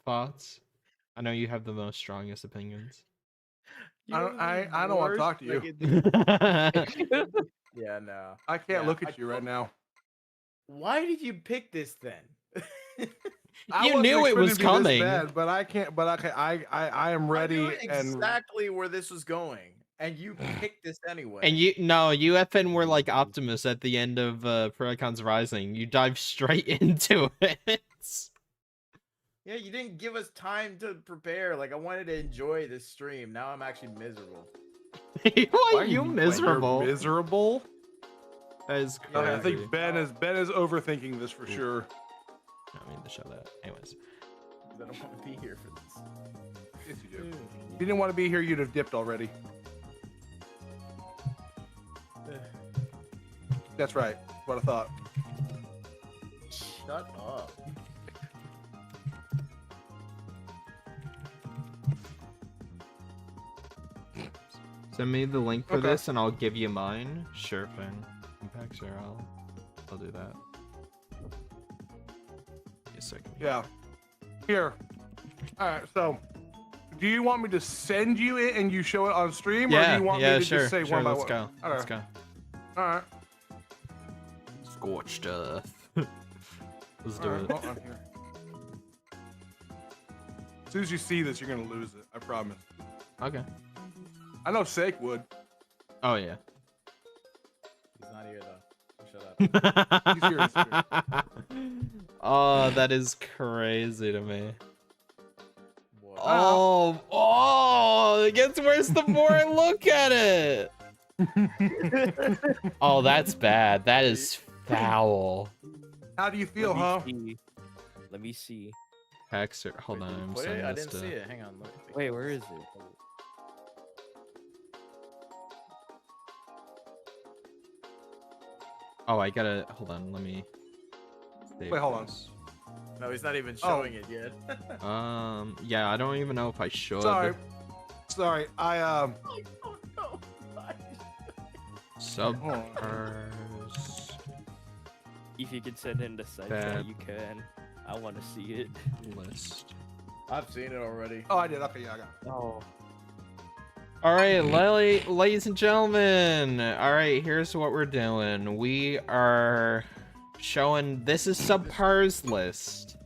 thoughts, I know you have the most strongest opinions.
I don't want to talk to you.
Yeah, no.
I can't
Yeah,
look at you right now.
Why did you pick this then?
I
You
wasn't
knew it
expecting
was
to be this
coming.
bad, but I can't. But I am
I
ready
knew
and
exactly where this was going, and you picked this anyway.
And you FN were like Optimus at the end of Predacons Rising. You dive straight into it.
Yeah, you didn't give us time to prepare. Like, I wanted to enjoy this stream. Now I'm actually miserable.
Why are you
you're
miserable?
miserable.
That is crazy.
Okay, I think Ben is overthinking this for sure.
I mean to show that. Anyways.
I don't want to be here for this.
Yes, you do. If you didn't want to be here, you'd have dipped already. That's right. What I thought.
Shut up.
Send me the link for
Okay.
this and I'll give you mine. Sure thing. Impact zero. I'll do that. A second.
Yeah. Here. All right. So, do you want me to send you it and you show it on stream, or do
Yeah,
you want
yeah,
me to
sure,
just say
sure,
one by
let's
one?
go.
All
Let's
right.
go.
All right.
Scorched earth. Let's do
All right.
it.
Hold on here. As soon as you see this, you're gonna lose it. I promise.
Okay.
I know Sake would.
Oh yeah.
He's not here, though. Shut up.
He's here in spirit.
Oh, that is crazy to me.
What?
Oh, it gets worse the more I look at it. Oh, that's bad. That is foul.
How do you feel, huh?
Let me see.
Hexer, hold
Wait,
on,
did you
I'm
put it?
saying
I
this
didn't
to...
see it. Hang on. Look.
Wait, where is it?
Oh, I gotta, hold on, let me... save
Wait, hold on.
this.
No, he's not even showing it yet.
Yeah, I don't even know if I should.
Sorry. Sorry. I
I don't know.
Subpars
If you could send in the site,
Bad.
you can. I want to see it.
list.
I've seen it already.
Oh, I did. Okay, yeah, I got it.
Oh.
Alright, ladies and gentlemen. Alright, here's what we're doing. We are showing, this is Subpar's list.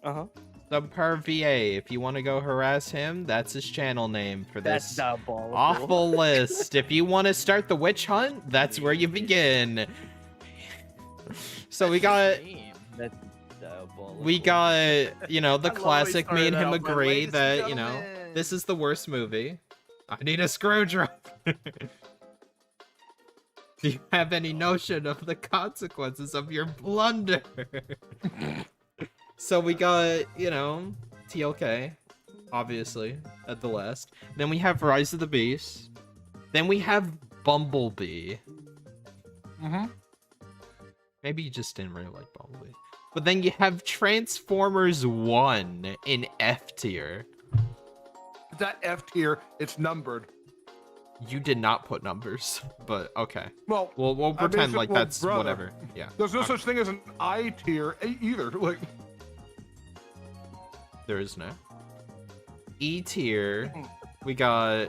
Uh-huh.
Subpar VA. If you want to go harass him, that's his channel name for
That's
this
diabolical.
awful list. If you want to start the witch hunt, that's where you begin. So we got,
That's diabolical.
you know, the
I love how he
classic, me and
started
him
out by,
agree
"Ladies and
that, you know,
gentlemen."
this is the worst movie. I need a screwdriver. Do you have any notion of the consequences of your blunder? So we got, you know, TLK, obviously, at the last. Then we have Rise of the Beast. Then we have Bumblebee.
Mm-hmm.
Maybe you just didn't really like Bumblebee. But then you have Transformers 1 in F tier.
It's not F tier. It's numbered.
You did not put numbers, but okay.
Well,
We'll
I
pretend
basically-
like
well,
that's
brother,
whatever. Yeah.
There's no such thing as an I tier either. Like,
There is no. E tier, we got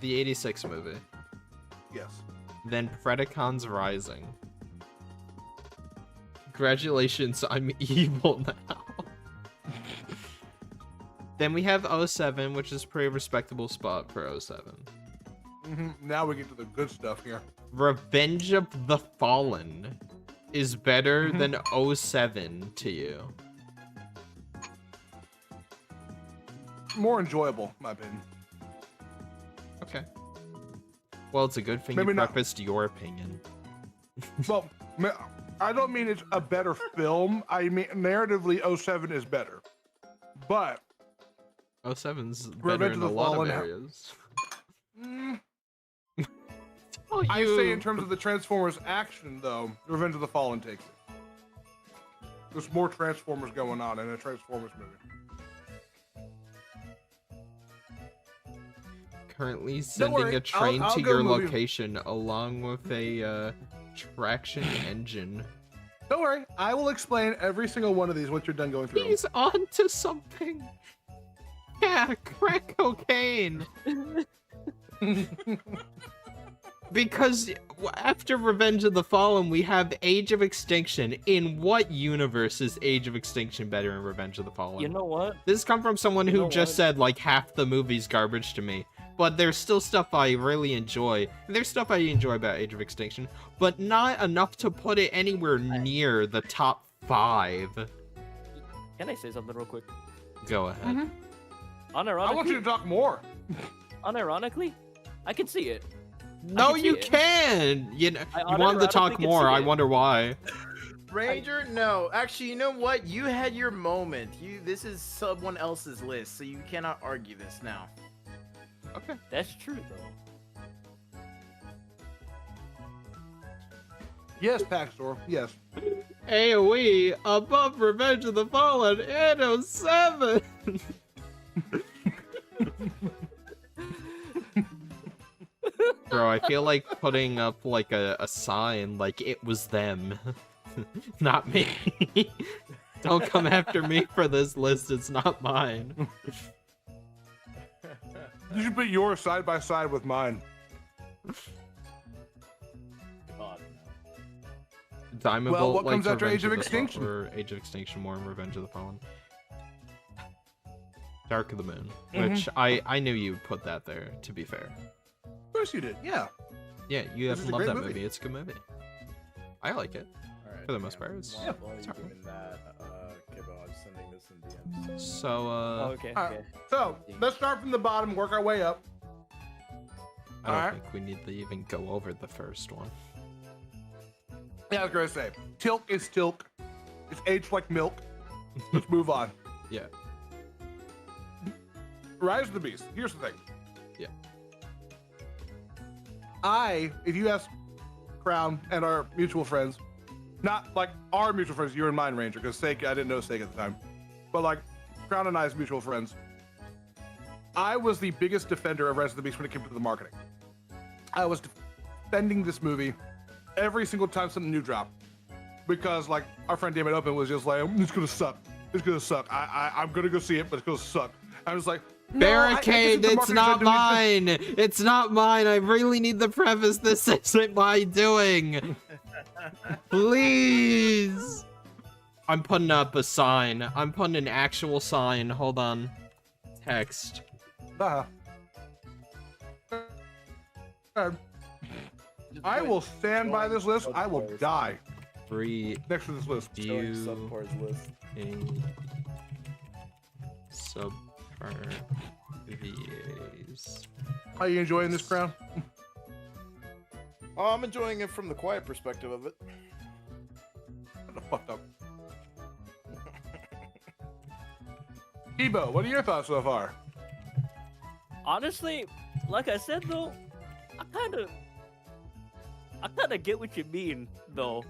The 86 movie.
Yes.
Then Predacons Rising. Congratulations, I'm evil now. Then we have 07, which is a pretty respectable spot for 07.
Now we get to the good stuff here.
Revenge of the Fallen is better than 07 to you.
More enjoyable, in my opinion.
Okay. Well, it's a good thing
Maybe
you
not.
prefaced your opinion.
Well, I don't mean it's a better film. I mean narratively, 07 is better. But
07's better
Revenge
in
of
a
the
lot of
Fallen-
areas.
I say in terms of the Transformers action, though, Revenge of the Fallen takes it. There's more Transformers going on in a Transformers movie.
Currently sending
worry,
a train
I'll
to
go
your
movie.
location along with a traction engine.
Don't worry, I will explain every single one of these once you're done going through them.
He's onto something. Yeah, crack cocaine. Because after Revenge of the Fallen, we have Age of Extinction. In what universe is Age of Extinction better than Revenge of the Fallen?
You know what?
This come from someone who
know
just
what?
said like half the movie's garbage to me. But there's still stuff I really enjoy. There's stuff I enjoy about Age of Extinction, but not enough to put it anywhere near the top 5.
Can I say something real quick?
Go ahead.
Unironically,
I want you to talk more.
unironically, I can see it.
No,
see
you
it.
can. You know,
I
you wanted to
unironically
talk
can
more.
see
I
it.
wonder why.
Ranger, no. Actually, you know what? You had your moment. This is someone else's list, so you cannot argue this now.
Okay.
That's true though.
Yes, Paxtor. Yes.
AoE above Revenge of the Fallen in 07. Bro, I feel like putting up like a sign like it was them. Not me. Don't come after me for this list, it's not mine.
You should put yours side by side with mine.
God,
Diamond
Well,
Bolt
what comes
likes
after
Revenge
Age of
the Fa-
Extinction?
Or Age of Extinction more than Revenge of the Fallen. Dark of the Moon,
Mm-hmm.
which I knew you would put that there, to be fair.
Of course you did. Yeah.
Yeah, you
This
haven't
is a
loved
great
that
movie.
movie. It's a good movie. I like it.
Alright,
For the most part, it's-
While
it's
you're
alright.
doing that, Kibbo, I'm sending this in DMs.
So,
Oh, okay.
All right. So let's start from the bottom, work our way up.
I don't
alright.
think we need to even go over the first one.
Yeah, I was gonna say, Tilk is Tilk. It's aged like milk. Let's move on.
Yeah.
Rise of the Beast. Here's the thing.
Yeah.
If you ask Crown and our mutual friends, not like our mutual friends, you and mine, Ranger, because Sake, I didn't know Sake at the time, but like Crown and I's mutual friends, I was the biggest defender of Rise of the Beast when it came to the marketing. I was defending this movie every single time something new dropped, because like our friend Damon Open was just like, it's gonna suck. It's gonna suck. I'm gonna go see it, but it's gonna suck. I was like, no,
Barricade,
I
it's not mine! It's not mine! I really need the preface. This isn't my doing! Please! I'm putting up a sign. I'm putting an actual sign. Hold on. Text.
I will stand by this list. I will die
Free
next to this list.
Showing
view
subparts list.
VAs.
Are you enjoying this, Crown?
Oh, I'm enjoying it from the quiet perspective of it.
What the fuck up? Ebo, what are your thoughts so far?
Honestly, like I said though, I kind of get what you mean though.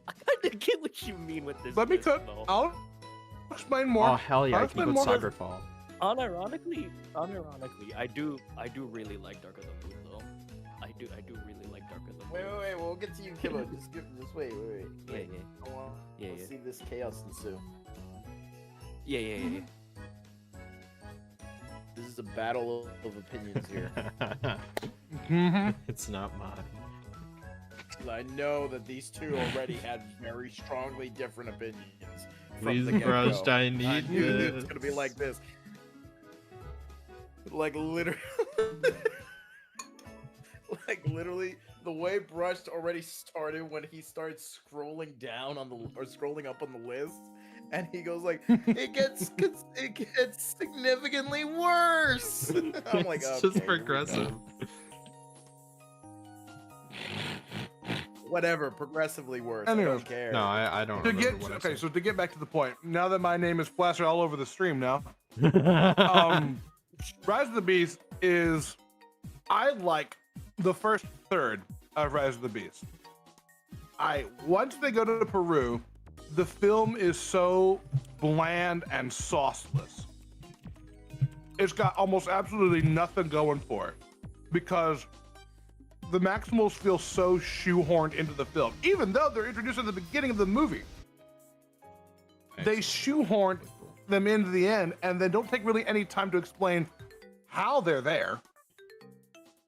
I kind of get what you mean with this.
Let me
list,
cook.
though.
I'll explain more.
Oh hell yeah!
I'll
I can
explain
put
more.
Cyberfall.
Unironically, I do really like Dark of the Moon though. I do really like Dark of the Moon.
Wait, we'll get to you, Kibbo. Just wait.
Yeah.
I want
Yeah,
to
yeah.
see this chaos ensue.
Yeah.
This is a battle of opinions here.
It's not mine.
I know that these two already had very strongly different opinions. From
Please,
the get-go.
Brust, I
I
need
knew
this.
it was gonna be like this. Like literally, literally, the way Brushed already started when he starts scrolling down on the or scrolling up on the list, and he goes like, "It gets significantly worse." I'm like,
It's
okay,
just
here we
progressive.
go. Whatever, progressively worse. I
Anyways.
don't care.
No, I don't
To
remember
get
what I
okay,
said.
so to get back to the point, now that my name is plastered all over the stream now, Rise of the Beast is, I like the first third of Rise of the Beast. Once they go to Peru, the film is so bland and sauceless. It's got almost absolutely nothing going for it because the Maximals feel so shoehorned into the film, even though they're introduced at the beginning of the movie. They shoehorned them into the end and then don't take really any time to explain how they're there.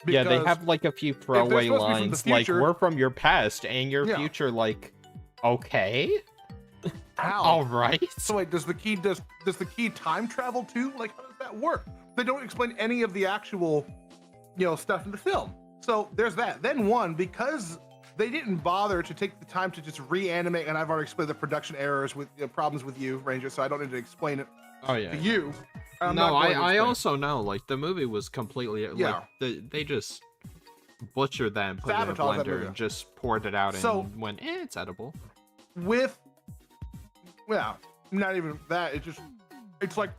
Yeah, they
Because
have like a few
they're
throwaway
supposed to be from the
lines, like
future-
"We're from your past and your
Yeah.
future." Like, okay,
how?
all right.
So wait, does the key time travel too? Like, how does that work? They don't explain any of the actual, stuff in the film. So there's that. Then because they didn't bother to take the time to just reanimate, and I've already explained the production errors with problems with you, Ranger, so I don't need to explain it
Oh yeah.
to you. I'm
No,
not going to
I
explain it.
also know, like, the movie was completely,
Yeah.
like, they just butchered that and put it in a
Sabotage that
blender
movie.
and just poured it out
So-
and went, it's edible.
Not even that. It's like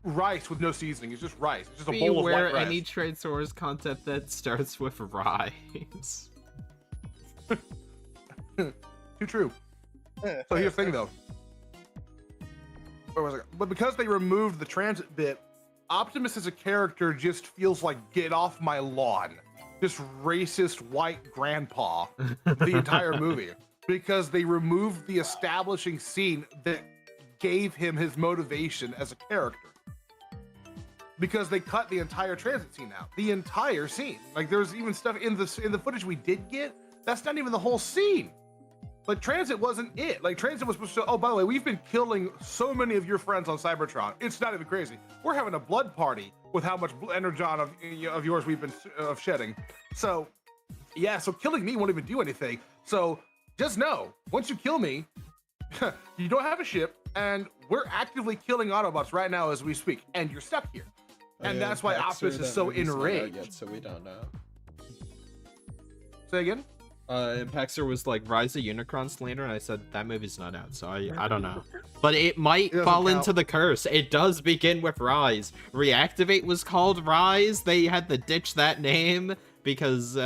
rice with no seasoning. It's just rice. It's just a bowl of
Beware
white rice.
any Trade Wars content that starts with rise.
Too true. So here's the thing, though. Where was I? But because they removed the transit bit, Optimus as a character just feels like get off my lawn. Just racist white grandpa the entire movie. Because they removed the establishing scene that gave him his motivation as a character. Because they cut the entire transit scene out. The entire scene. Like there's even stuff in the footage we did get, that's not even the whole scene. Like transit wasn't it. Like transit was supposed to, oh, by the way, we've been killing so many of your friends on Cybertron. It's not even crazy. We're having a blood party with how much energon of yours we've been shedding. So yeah, so killing me won't even do anything. So just know, once you kill me, you don't have a ship, and we're actively killing Autobots right now as we speak, and you're stuck here. And that's why Optimus is so enraged.
Yet, so we don't know.
Say again?
And Paxter was like, Rise of Unicron slander, and I said, that movie's not out, so I don't know. But it might
It doesn't
fall
count.
into the curse. It does begin with Rise. Reactivate was called Rise. They had to ditch that name because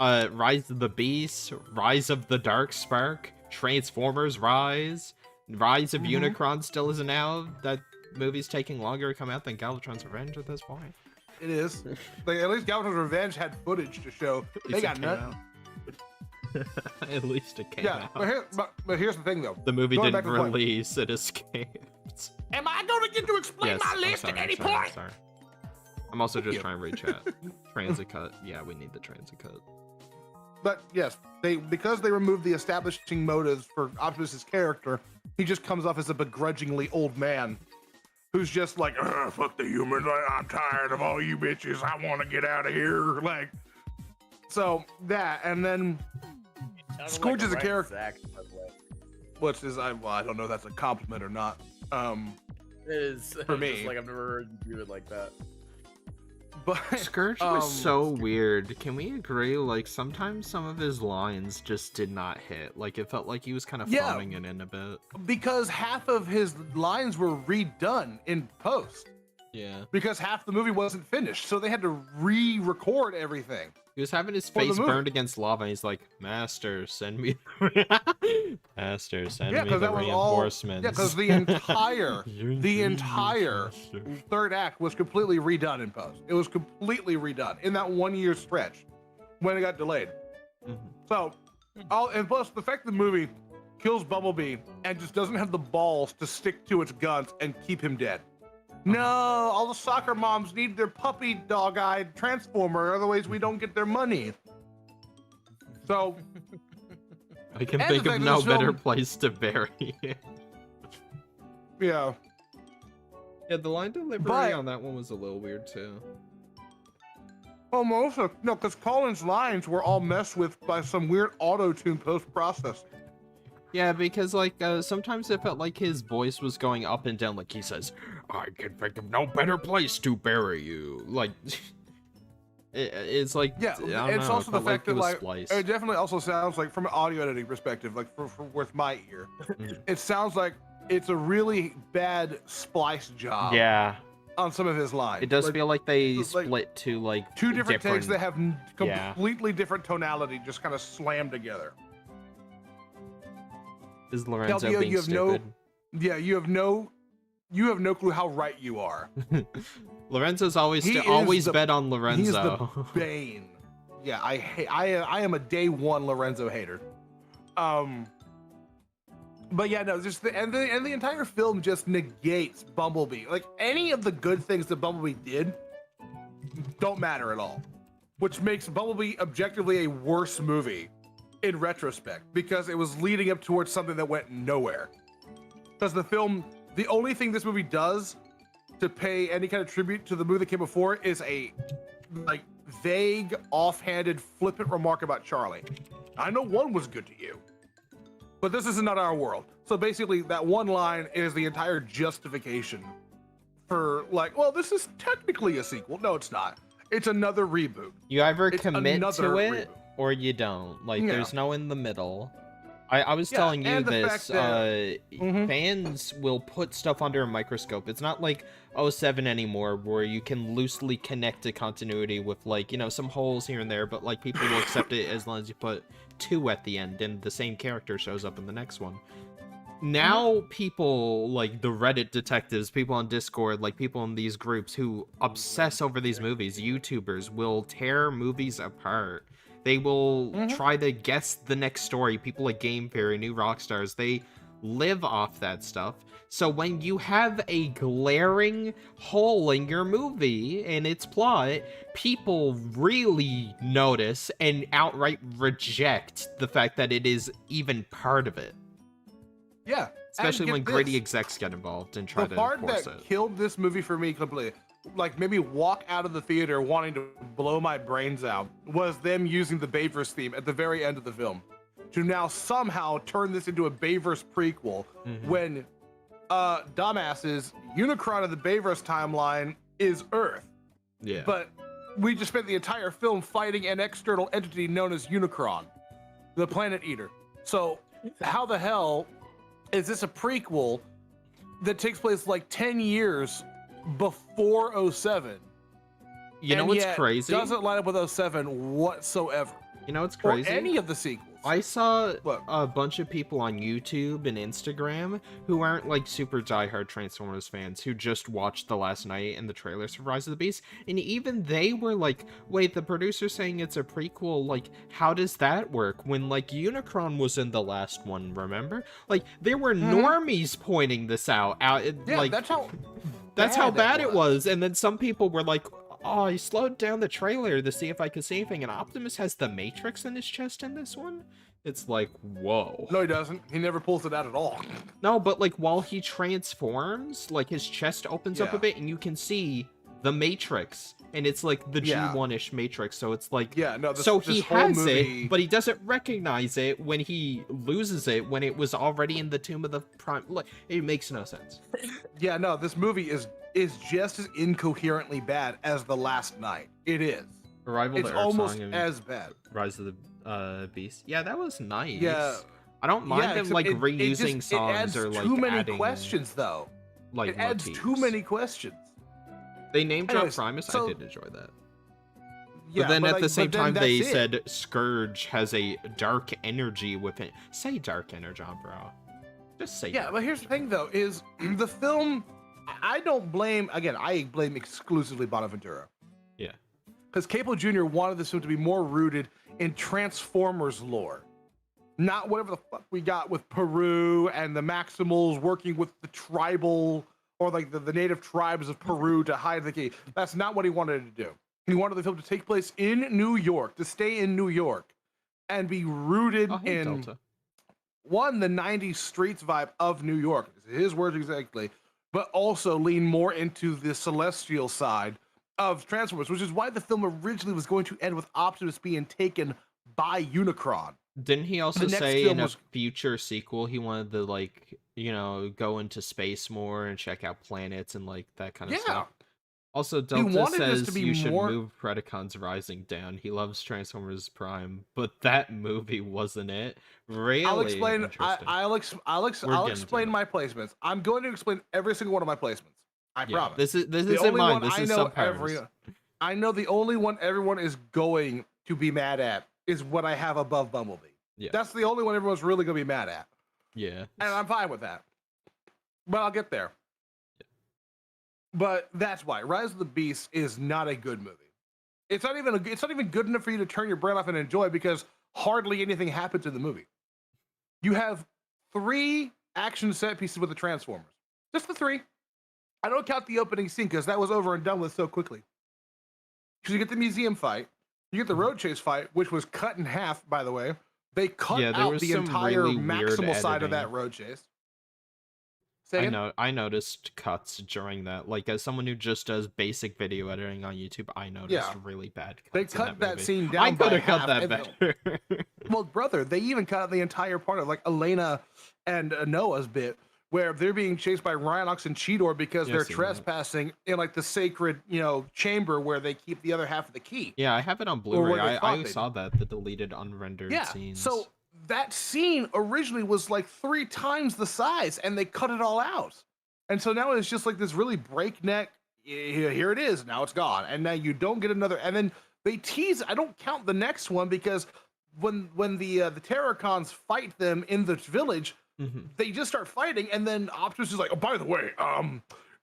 Rise of the Beast, Rise of the Dark Spark, Transformers Rise, Rise of Unicron still isn't out. That movie's taking longer to come out than Galvatron's Revenge at this point.
It is. Like, at least Galvatron's Revenge had footage to show. They got nothing.
At least it came
Yeah,
out.
but here's the thing, though.
The movie
Going
didn't
back to the point.
release, it escaped.
Am I going to get to explain
Yes,
my
I'm
list
sorry,
at any
I'm sorry, I'm
point?
sorry. I'm also just
you.
trying to reach out. Transit cut. Yeah, we need the transit cut.
But yes, because they removed the establishing motives for Optimus's character, he just comes off as a begrudgingly old man who's just like, "Ugh, fuck the humans, I'm tired of all you bitches, I want to get out of here." Like, so that, and then
Sounded
Scourge is a
right
character.
Zach, by the way.
which is, I don't know if that's a compliment or not.
It is
For
I'm
me.
just like I've never heard you do it like that.
But
Scourge was so weird. Can we agree? Like, sometimes some of his lines just did not hit. Like, it felt like he was kind of
Yeah.
phoning it in a bit.
because half of his lines were redone in post
Yeah.
because half the movie wasn't finished, so they had to re-record everything.
He was having his
For the
face
movie.
burned against lava, and he's like, Master, send me Master, send
Yeah,
me
because
the
that was all.
reinforcements.
Yeah, because the entire
You're
the
doing
entire
this, Master.
third act was completely redone in post. It was completely redone in that 1 year stretch when it got delayed.
Mhm.
So, and plus the fact the movie kills Bumblebee and just doesn't have the balls to stick to its guns and keep him dead. No, all the soccer moms need their puppy dog-eyed transformer, otherwise we don't get their money. So
I can
And
think
the
of
fact that
no
this
better
film-
place to bury it.
yeah.
Yeah, the line delivery
But-
on that one was a little weird too.
Almost. No, because Colin's lines were all messed with by some weird auto-tune post-processing.
Yeah, because like sometimes it felt like his voice was going up and down, like he says, "I can think of no better place to bury you." Like it's like
Yeah,
I don't
it's
know,
also
it
the
felt
fact
it
that
was
like
spliced.
it definitely also sounds like from an audio editing perspective, like for with my ear, it sounds like it's a really bad splice job.
Yeah,
On some of his lines,
it does
Like,
feel like they
like,
split to like
two different takes that have
yeah.
completely different tonality, just kind of slammed together.
Is Lorenzo
LBO,
being
you have
stupid?
Yeah, you have no clue how right you are.
Lorenzo's always
He is
always
the-
bet on
He is
Lorenzo.
the bane. Yeah, I am a day one Lorenzo hater. But yeah, no, just the entire film just negates Bumblebee. Like any of the good things that Bumblebee did don't matter at all, which makes Bumblebee objectively a worse movie in retrospect because it was leading up towards something that went nowhere. Because the only thing this movie does to pay any kind of tribute to the movie that came before is a like vague, offhanded, flippant remark about Charlie. I know one was good to you, but this is not our world. So basically, that one line is the entire justification for like, well, this is technically a sequel. No, it's not. It's another reboot.
You either
It's
commit
another
to it
reboot.
or you don't. Like,
Yeah.
there's no in the middle. I was
Yeah,
telling you
and the
this,
fact that-
fans will put stuff under a microscope. It's not like 07 anymore where you can loosely connect to continuity with like, you know, some holes here and there, but like people will accept it as long as you put 2 at the end and the same character shows up in the next one. Now people like the Reddit detectives, people on Discord, like people in these groups who obsess over these movies, YouTubers will tear movies apart. They will try to guess the next story. People like Game Theory, New Rockstars, they live off that stuff. So when you have a glaring hole in your movie and its plot, people really notice and outright reject the fact that it is even part of it.
Yeah.
Especially
and
when
get
gritty
this.
execs get involved and try
The
to
part
force
that
it.
killed this movie for me completely, like maybe walk out of the theater wanting to blow my brains out, was them using the Bayverse theme at the very end of the film to now somehow turn this into a Bayverse prequel when dumbasses Unicron of the Bayverse timeline is Earth,
Yeah.
but we just spent the entire film fighting an external entity known as Unicron, the Planet Eater. So how the hell is this a prequel that takes place like 10 years before 07?
You know
and
what's
yet
crazy?
Doesn't line up with 07 whatsoever.
You know what's
Or
crazy?
any of the sequels.
I saw
What?
a bunch of people on YouTube and Instagram who aren't like super diehard Transformers fans who just watched The Last Night and the trailers for Rise of the Beast, and even they were like, wait, the producer's saying it's a prequel, like, how does that work? When, like, Unicron was in the last one, remember? Like, there were normies pointing this out.
Yeah,
like,
that's
how bad
that
it was. And then some people were like, oh, I slowed down the trailer to see if I could see anything, and Optimus has the Matrix in his chest in this one? It's like, whoa.
No, he doesn't. He never pulls it out at all.
No, but like while he transforms, like his chest opens up a
Yeah.
bit and you can see the Matrix. And it's like the
Yeah.
G1-ish Matrix, so it's like...
Yeah, no,
so
this
he
whole
has
movie...
it, but he doesn't recognize it when he loses it, when it was already in the Tomb of the Prime... Like, it makes no sense.
Yeah, no, this movie is just as incoherently bad as The Last Night. It is.
Arrival
It's
to Earth
almost
song and
as bad.
Rise of the Beast. Yeah, that was nice.
Yeah.
I don't mind them
except
like
it
reusing
just,
songs
it adds
or like
too many
adding
questions, though.
like
It adds too
motifs.
many questions.
They named drop
Anyways,
Primus.
so-
I did enjoy that.
Yeah,
But then at
like,
the same
but then
time, they
that's it.
said Scourge has a dark energy with it. Say dark energy, bro. Just say
Yeah,
dark.
but here's the thing, though, is the film. I don't blame. Again, I blame exclusively Bonaventura.
Yeah.
Because Capo Jr. wanted this film to be more rooted in Transformers lore, not whatever the fuck we got with Peru and the Maximals working with the tribal or like the native tribes of Peru to hide the key. That's not what he wanted to do. He wanted the film to take place in New York, to stay in New York, and be rooted in
Delta.
one, the 90s streets vibe of New York, his words exactly, but also lean more into the celestial side of Transformers, which is why the film originally was going to end with Optimus being taken by Unicron.
Didn't he also
next
say
film
in a
was-
future sequel he wanted to, like, you know, go into space more and check out planets and like that kind of
Yeah.
stuff? Also, Delta
wanted this
says
to be
you should
more-
move Predacons Rising down. He loves Transformers Prime, but that movie wasn't it. Really?
I'll explain.
Interesting.
I'll
We're
explain
getting to
my placements. I'm going to explain every single one of my placements. I
Yeah,
promise.
this
The
isn't
only
mine.
one
This
I
is
know
Subpirates.
I know the only one everyone is going to be mad at is what I have above Bumblebee.
Yeah.
That's the only one everyone's really going to be mad at,
Yeah.
and I'm fine with that. But I'll get there. But that's why Rise of the Beast is not a good movie. It's not even good enough for you to turn your brain off and enjoy, because hardly anything happens in the movie. You have 3 action set pieces with the Transformers. Just the 3. I don't count the opening scene because that was over and done with so quickly. Because you get the museum fight, you get the road chase fight, which was cut in half, by the way. They cut
Yeah, there
out
was
the
some
entire
really weird
maximal side of
editing.
that road chase. Say again?
I noticed cuts during that. Like, as someone who just does basic video editing on YouTube, I noticed really bad cuts.
They
in
cut that
movie.
scene down
I
by
could have cut
half,
that
and-
better.
Well, brother, they even cut out the entire part of like Elena and Noah's bit where they're being chased by Rhinox and Cheetor because
Yeah,
they're
I've seen that.
trespassing in like the sacred, chamber where they keep the other half of the key.
Yeah, I have it on
where
Blu-ray.
they thought
I
they
saw that, the deleted, unrendered
Yeah.
scenes.
So that scene originally was like 3 times the size, and they cut it all out. And so now it's just like this really breakneck. Here it is. Now it's gone, and now you don't get another. And then they tease. I don't count the next one because when the Terracons fight them in the village, they just start fighting, and then Optimus is like, "Oh, by the way,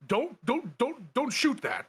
don't shoot that.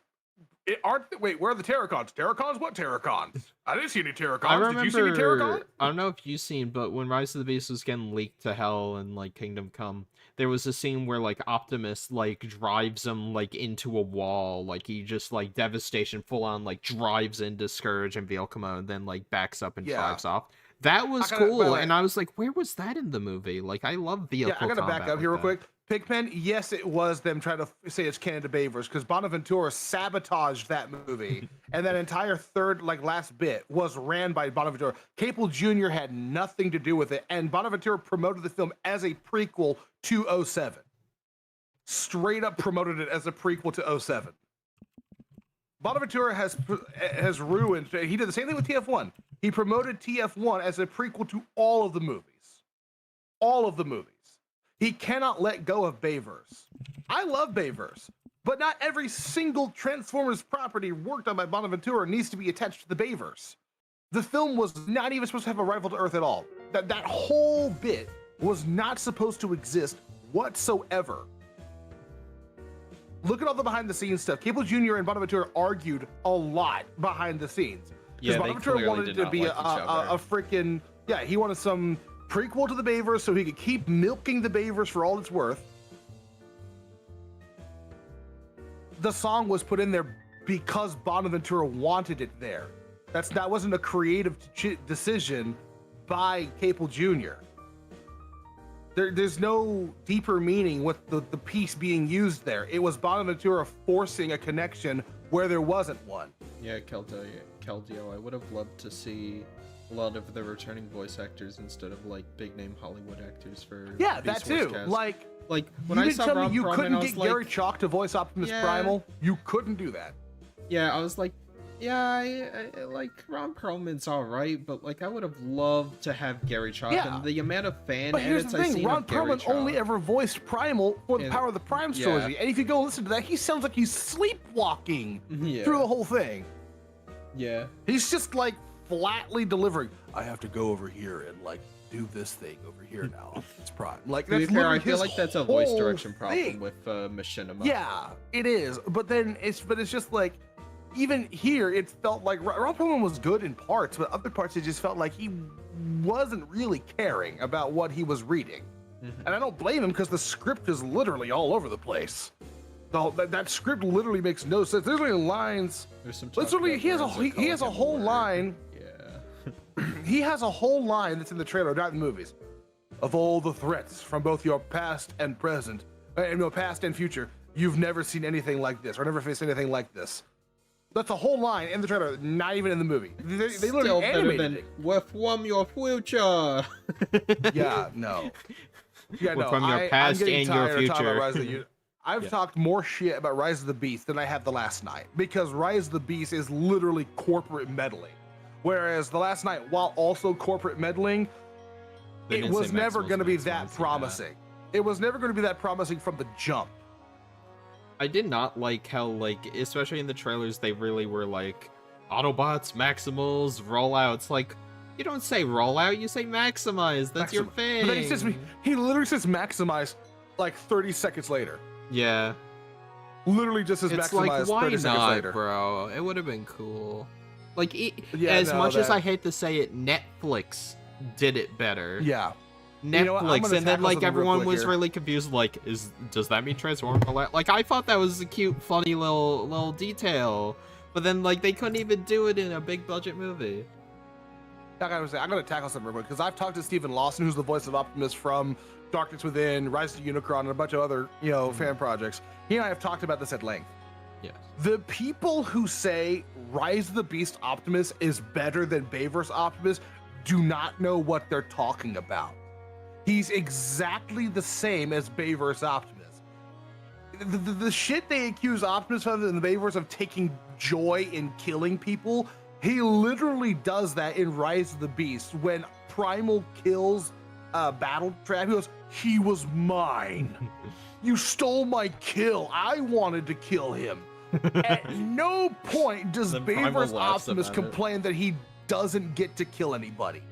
Wait, where are the Terracons? Terracons? What Terracons? I didn't see any Terracons.
I remember,
Did you see any Terracons?
I don't know if you've seen, but when Rise of the Beast was getting leaked to hell and like Kingdom Come, there was a scene where like Optimus like drives him like into a wall, like he just like devastation full on like drives into Scourge and Veilcoma and then like backs up and
Yeah.
drives off. That was
I gotta- by the
cool,
way-
and I was like, where was that in the movie? Like, I love vehicle
Yeah, I gotta back
combat
up here real
like
quick. Pigpen, yes, it was them trying to say it's Canada Bavers because Bonaventura sabotaged that movie, and that entire last bit was ran by Bonaventura. Capel Jr. had nothing to do with it, and Bonaventura promoted the film as a prequel to 07. Straight up promoted it as a prequel to 07. Bonaventura has ruined. He did the same thing with TF1. He promoted TF1 as a prequel to all of the movies. All of the movies. He cannot let go of Bayverse. I love Bayverse, but not every single Transformers property worked on by Bonaventura needs to be attached to the Bayverse. The film was not even supposed to have a rival to Earth at all. That whole bit was not supposed to exist whatsoever. Look at all the behind the scenes stuff. Cable Jr. and Bonaventura argued a lot behind the scenes.
Yeah, they
Bonaventura
clearly
wanted
did
it to
not
be
like each other.
a freaking, he wanted some prequel to the Bayverse so he could keep milking the Bayverse for all it's worth. The song was put in there because Bonaventura wanted it there. That wasn't a creative decision by Capel Jr. There's no deeper meaning with the piece being used there. It was Bonaventura forcing a connection where there wasn't one.
Yeah, Keldeo, I would have loved to see a lot of the returning voice actors instead of like big name Hollywood actors for
Yeah,
Beast
that
Wars
too.
cast.
Like
when
you
I
didn't
saw
tell
Ron
me you
Perlman,
couldn't
I was
get
like,
Gary Chalk to voice Optimus
Yeah.
Primal. You couldn't do that.
yeah, I was like, yeah, I like Ron Perlman's all right, but like I would have loved to have Gary Chalk
Yeah.
and the amount of fan
But here's
edits
the
I've
thing,
seen
Ron
of Gary
Perlman only
Chalk.
ever voiced Primal for the
And-
Power of the Primes
yeah.
trilogy. And if you go listen to that, he sounds like he's sleepwalking
Yeah.
through the whole thing.
Yeah.
He's just like flatly delivering. I have to go over here and like do this thing over here now. It's Prime. Like
To be
that's
fair, I
literally
feel
his
like that's a voice
whole
direction problem
thing.
with Machinima.
Yeah, it is. But then it's just like, even here, it felt like Ron Perlman was good in parts, but other parts it just felt like he wasn't really caring about what he was reading. And I don't blame him because the script is literally all over the place. That script literally makks no sense. There's literally lines.
There's some.
Literally, he has a whole line.
Yeah.
He has a whole line that's in the trailer, not in the movies. Of all the threats from both your past and present, past and future, you've never seen anything like this, or never faced anything like this. That's a whole line in the trailer, not even in the movie. They
Still
literally
better
animated
than
it.
"With from your future."
Yeah, no. Yeah,
Well,
no.
from your
I'm
past
getting
and your
tired of talking about
future.
Rise of the I've talked more shit about Rise of the Beast than I have The Last Night, because Rise of the Beast is literally corporate meddling. Whereas The Last Night, while also corporate meddling,
They
it
didn't say
was never
Maximal's
going to be
Maximal's,
that
yeah.
promising. It was never going to be that promising from the jump.
I did not like how, like, especially in the trailers, they really were like, Autobots, Maximals, rollouts. Like, you don't say rollout, you say maximize. That's your thing.
But then he literally says maximize like 30 seconds later.
Yeah.
Literally just says
It's
maximize
like, why
30 seconds
not,
later.
bro? It would have been cool. Like,
Yeah,
as
no,
much as
that-
I hate to say it, Netflix did it better.
Yeah.
Netflix,
You know what? I'm gonna
and then
tackle
like
something real
everyone
quick
was
here.
really confused. Like, does that mean Transformers? Like, I thought that was a cute, funny little detail, but then like they couldn't even do it in a big budget movie.
I'm gonna tackle something real quick because I've talked to Stephen Lawson, who's the voice of Optimus from Darkness Within, Rise to Unicron, and a bunch of other fan projects. He and I have talked about this at length.
Yes.
The people who say Rise of the Beast Optimus is better than Bayverse Optimus do not know what they're talking about. He's exactly the same as Bayverse Optimus. The shit they accuse Optimus of in the Bayverse of taking joy in killing people, he literally does that in Rise of the Beast. When Primal kills Battle Trap, he goes, "He was mine. You stole my kill. I wanted to kill him." At no point does
Then Primal
Bayverse
laughs
Optimus
about it.
complain that he doesn't get to kill anybody.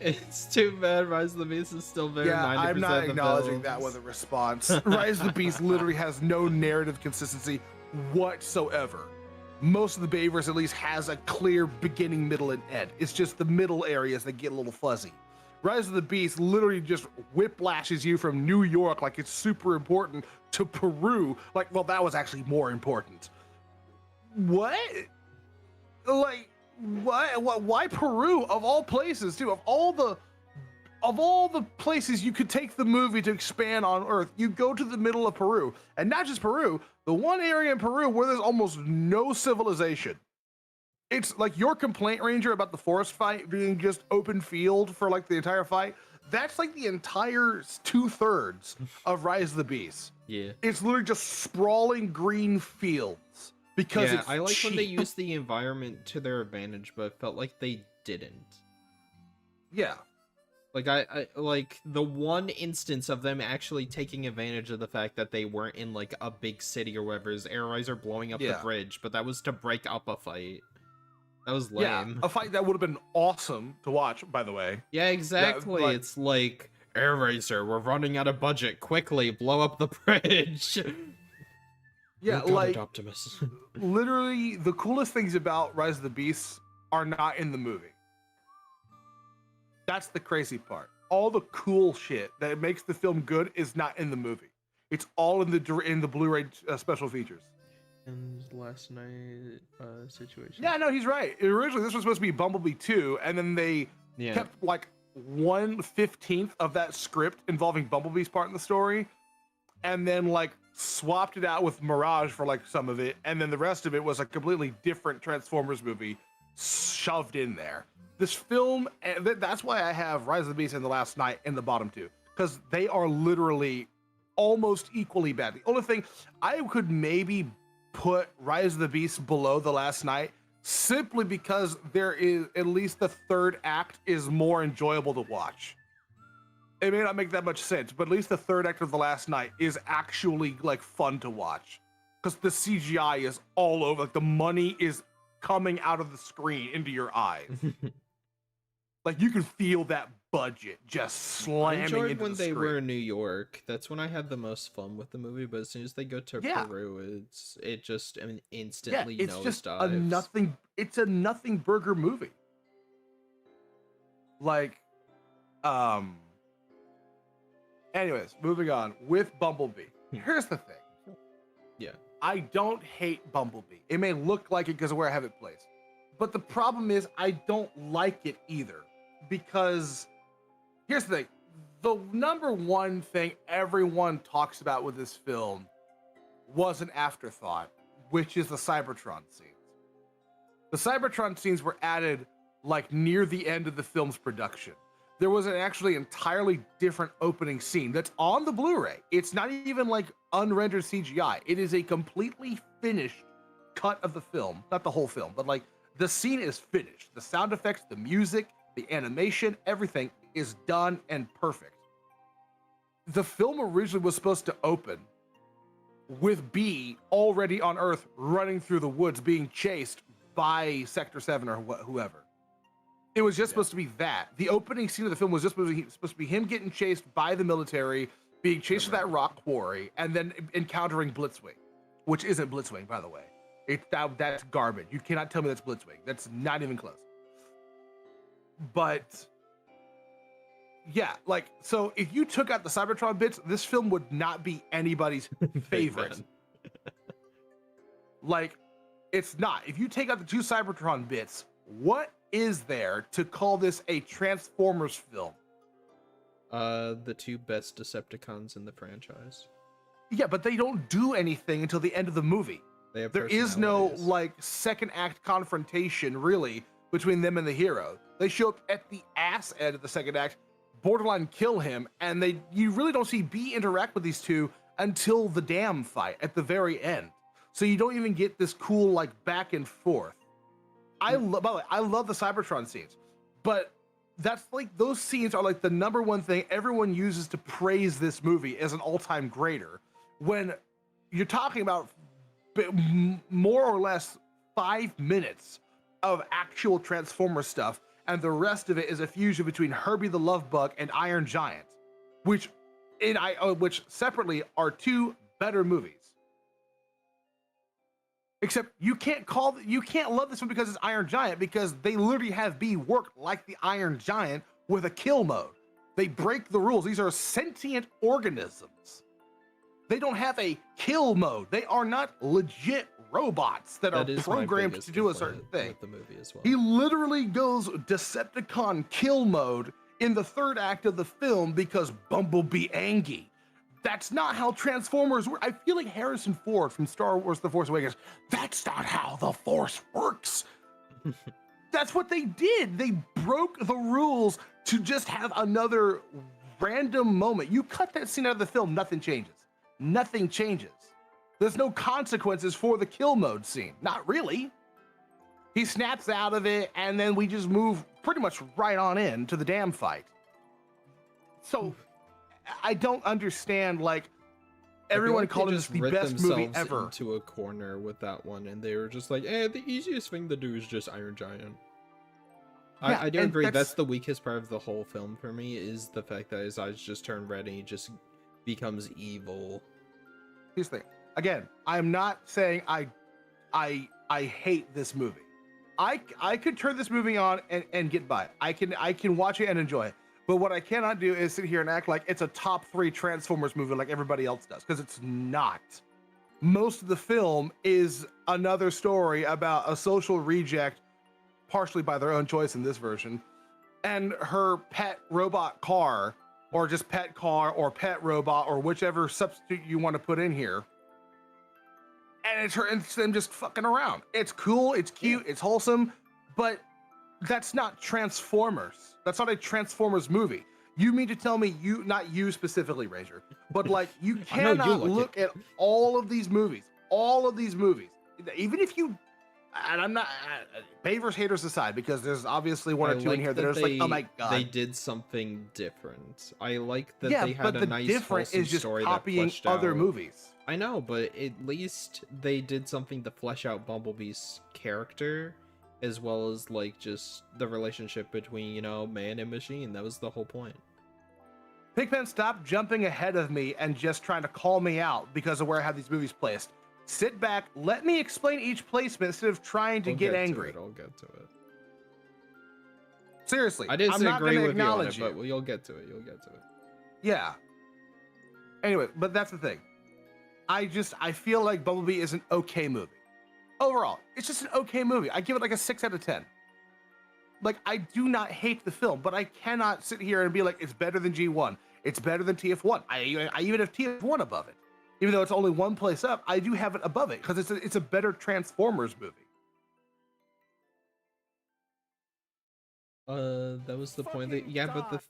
It's too bad Rise of the Beast is still very 90%
I'm not
the
acknowledging that
films.
with a response. Rise of the Beast literally has no narrative consistency whatsoever. Most of the Bayverse at least has a clear beginning, middle, and end. It's just the middle areas that get a little fuzzy. Rise of the Beast literally just whiplashes you from New York like it's super important to Peru. Like, well, that was actually more important. What? Like, what? Why Peru of all places, too? Of all the places you could take the movie to expand on Earth, you go to the middle of Peru, and not just Peru. The one area in Peru where there's almost no civilization. It's like your complaint, Ranger, about the forest fight being just open field for like the entire fight. That's like the entire 2/3 of Rise of the Beast.
Yeah.
It's literally just sprawling green fields because
Yeah,
it's
I like when they
cheap.
use the environment to their advantage, but it felt like they didn't.
Yeah.
Like I like the one instance of them actually taking advantage of the fact that they weren't in like a big city or whatever is Airriser blowing up the
Yeah.
bridge, but that was to break up a fight. That was
Yeah,
lame.
a fight that would have been awesome to watch, by the way.
Yeah, exactly.
like-
It's like Airriser, we're running out of budget. Quickly, blow up the bridge.
Yeah,
You're covered,
like
Optimus.
literally the coolest things about Rise of the Beasts are not in the movie. That's the crazy part. All the cool shit that makes the film good is not in the movie. It's all in the Blu-ray special features.
And last night situation.
Yeah, no, he's right. Originally, this was supposed to be Bumblebee 2, and then they
Yeah.
kept like 1/15 of that script involving Bumblebee's part in the story, and then like swapped it out with Mirage for like some of it, and then the rest of it was a completely different Transformers movie shoved in there. This film, and that's why I have Rise of the Beast and The Last Night in the bottom two, because they are literally almost equally bad. The only thing I could maybe put Rise of the Beast below The Last Night simply because there is at least the third act is more enjoyable to watch. It may not make that much sense, but at least the third act of The Last Night is actually like fun to watch because the CGI is all over. Like the money is coming out of the screen into your eyes. Like you can feel that budget just
I
slamming
enjoyed
into
when
the
they
screen.
were in New York. That's when I had the most fun with the movie. But as soon as they go to
Yeah.
Peru, it just
Yeah,
instantly
it's just a
nosedives.
nothing. It's a nothing burger movie. Like, Anyways, moving on with Bumblebee. Here's the thing.
Yeah.
I don't hate Bumblebee. It may look like it because of where I have it placed. But the problem is I don't like it either. Because here's the thing. The number one thing everyone talks about with this film was an afterthought, which is the Cybertron scenes. The Cybertron scenes were added like near the end of the film's production. There was an actually entirely different opening scene that's on the Blu-ray. It's not even like unrendered CGI. It is a completely finished cut of the film. Not the whole film, but like the scene is finished. The sound effects, the music, the animation, everything is done and perfect. The film originally was supposed to open with B already on Earth running through the woods being chased by Sector 7 or whoever. It was just supposed to be that. The opening scene of the film was just supposed to be him getting chased by the military, being chased to that rock quarry, and then encountering Blitzwing, which isn't Blitzwing, by the way. That's garbage. You cannot tell me that's Blitzwing. That's not even close. But yeah, like, so if you took out the Cybertron bits, this film would not be anybody's favorite. Like, it's not. If you take out the 2 Cybertron bits, what is there to call this a Transformers film?
The 2 best Decepticons in the franchise.
Yeah, but they don't do anything until the end of the movie. There is no like second act confrontation really between them and the hero. They show up at the ass end of the second act, borderline kill him, and you really don't see B interact with these two until the dam fight at the very end. So you don't even get this cool like back and forth. By the way, I love the Cybertron scenes, but that's like those scenes are like the number one thing everyone uses to praise this movie as an all-time greater. When you're talking about more or less 5 minutes of actual Transformer stuff, and the rest of it is a fusion between Herbie the Love Bug and Iron Giant, which separately are 2 better movies. Except you can't love this one because it's Iron Giant, because they literally have B work like the Iron Giant with a kill mode. They break the rules. These are sentient organisms. They don't have a kill mode. They are not legit robots that are programmed to do a certain thing.
The movie as well.
He literally goes Decepticon kill mode in the 3rd act of the film because Bumblebee angry. That's not how Transformers work. I feel like Harrison Ford from Star Wars The Force Awakens. That's not how the Force works. That's what they did. They broke the rules to just have another random moment. You cut that scene out of the film, nothing changes. Nothing changes. There's no consequences for the kill mode scene. Not really. He snaps out of it, and then we just move pretty much right on in to the dam fight. So I don't understand, like, everyone called this the best movie ever.
Into a corner with that one, and they were just like, the easiest thing to do is just Iron Giant.
Yeah,
I do agree. That's the weakest part of the whole film for me, is the fact that his eyes just turn red and he just becomes evil.
Here's the thing. Again, I'm not saying I hate this movie. I could turn this movie on and get by it. I can watch it and enjoy it. But what I cannot do is sit here and act like it's a top 3 Transformers movie like everybody else does, because it's not. Most of the film is another story about a social reject, partially by their own choice in this version, and her pet robot car, or just pet car or pet robot, or whichever substitute you want to put in here. And it's them just fucking around. It's cool, it's cute, it's wholesome, but that's not Transformers. That's not a Transformers movie. You mean to tell me not you specifically, Razor, but like you cannot look at all of these movies, even if you, and I'm not, favors haters aside, because there's obviously one or two in here that are just like, oh my god.
They did something different. I like that
yeah,
they had
but
a
the
nice
difference is just
story
copying
that
other
out.
movies.
I know, but at least they did something to flesh out Bumblebee's character, as well as like just the relationship between, you know, man and machine. That was the whole point.
Pigpen, stop jumping ahead of me and just trying to call me out because of where I have these movies placed. Sit back, let me explain each placement instead of trying to get angry.
I'll get to it.
Seriously,
I didn't
I'm not
agree
going to
with you on
acknowledge
it, but you'll get to it. You'll get to it.
Yeah. Anyway, but that's the thing. I feel like Bumblebee is an okay movie. Overall, it's just an okay movie. I give it like a 6 out of 10. Like, I do not hate the film, but I cannot sit here and be like, it's better than G1. It's better than TF1. I even have TF1 above it. Even though it's only one place up, I do have it above it because it's a better Transformers movie.
That was the point. But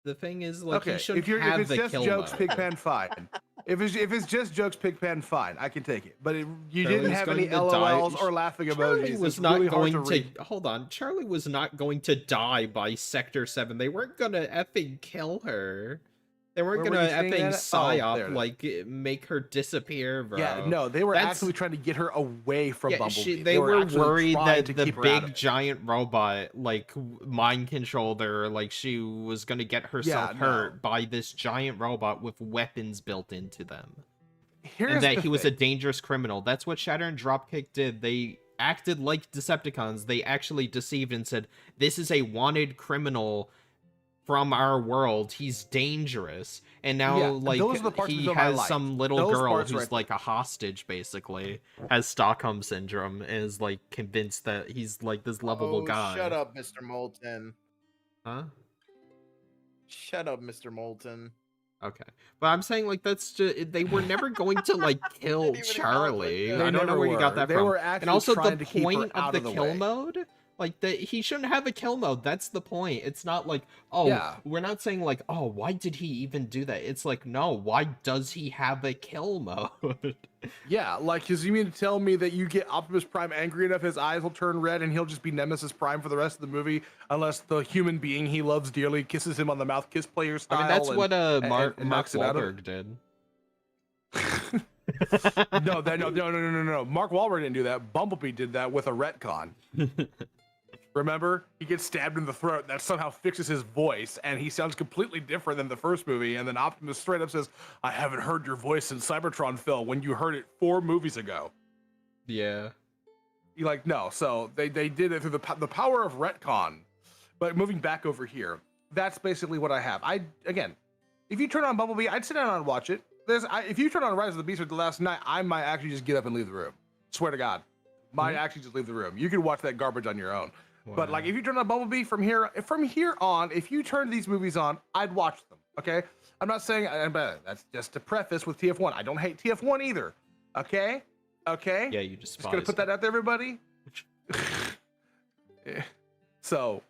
the thing is, like,
Okay,
he shouldn't
if
have
it's
the
just
kill
jokes,
mode.
Pigpen, fine. If it's just jokes, Pigpen, fine. I can take it. But you
Charlie
didn't
was
have
going
any
to die.
LOLs or laughing
Charlie
emojis.
was
It's
not
really
going
hard to read.
hold on. Charlie was not going to die by Sector 7. They weren't gonna effing kill her. They weren't
Where were
gonna
you seeing
effing
that? Oh, there
psyop,
it is.
like, make her disappear, bro.
Yeah, no, they were
That's-
actually trying to get her away from
Yeah,
Bumblebee.
they were
actually
worried
trying
that
to
the
keep her out of
big
it.
giant robot, like, mind controlled her, like, she was gonna get herself hurt by this giant robot with weapons built into them.
Here's
And that
the
he was a
thing.
dangerous criminal. That's what Shatter and Dropkick did. They acted like Decepticons. They actually deceived and said, this is a wanted criminal from our world. He's dangerous. And now,
Yeah,
like,
those are the parts of
he
the film I
has
liked.
some little
Those
girl
parts
who's
right
like a hostage, basically, has Stockholm Syndrome, and is, like, convinced that he's, like, this lovable guy.
Shut up, Mr. Moulton.
Huh?
Shut up, Mr. Moulton.
Okay. But I'm saying, like, that's just, they were never going to, like, kill
Didn't even
Charlie.
acknowledge
I
it.
don't know where you got that
They
from.
were
And
actually
also,
trying
the
to keep her
point
out
of the
of the
kill
way.
mode, like, he shouldn't have a kill mode. That's the point. It's not like, oh,
Yeah.
we're not saying, like, oh, why did he even do that? It's like, no, why does he have a kill mode?
Yeah, like, because you mean to tell me that you get Optimus Prime angry enough, his eyes will turn red, and he'll just be Nemesis Prime for the rest of the movie, unless the human being he loves dearly kisses him on the mouth, kiss player style.
I mean, that's what
and
Mark
knocks him out of
Wahlberg did.
No. Mark Wahlberg didn't do that. Bumblebee did that with a retcon. Remember? He gets stabbed in the throat. That somehow fixes his voice, and he sounds completely different than the first movie. And then Optimus straight up says, I haven't heard your voice since Cybertron fell when you heard it 4 movies ago.
Yeah.
You're like, no. So they did it through the power of retcon. But moving back over here, that's basically what I have. Again, if you turn on Bumblebee, I'd sit down and watch it. If you turn on Rise of the Beast or The Last Night, I might actually just get up and leave the room. Swear to God. Might actually just leave the room. You can watch that garbage on your own. But like, if you turn on Bumblebee from here on, if you turn these movies on, I'd watch them. Okay, I'm not saying that's just a preface with TF1. I don't hate TF1 either. Okay.
Yeah, you
Just
despise
gonna put
it.
that out there, everybody. Yeah. So,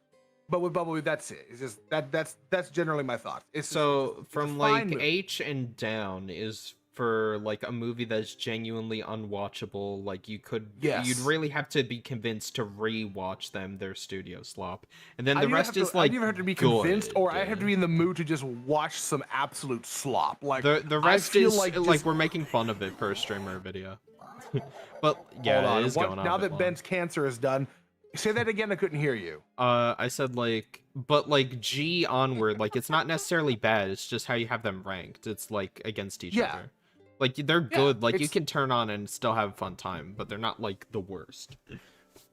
but with Bumblebee, that's it. It's just that's generally my thoughts.
So
it's
from
a fine
like
movie.
H and down is for like a movie that's genuinely unwatchable. Like you'd really have to be convinced to rewatch them, their studio slop, and then the rest is like
I either have to be convinced, or I have to be in the mood to just watch some absolute slop. Like
the
I
rest
feel
is
like,
like
just-
we're making fun of it for a streamer video. But yeah,
Hold on.
it is going on.
Now
a bit
that
long.
Ben's cancer is done, say that again. I couldn't hear you.
I said like, but like G onward, like it's not necessarily bad. It's just how you have them ranked. It's like against each
Yeah.
other. Like they're good. Like you
it's-
can turn on and still have a fun time, but they're not like the worst.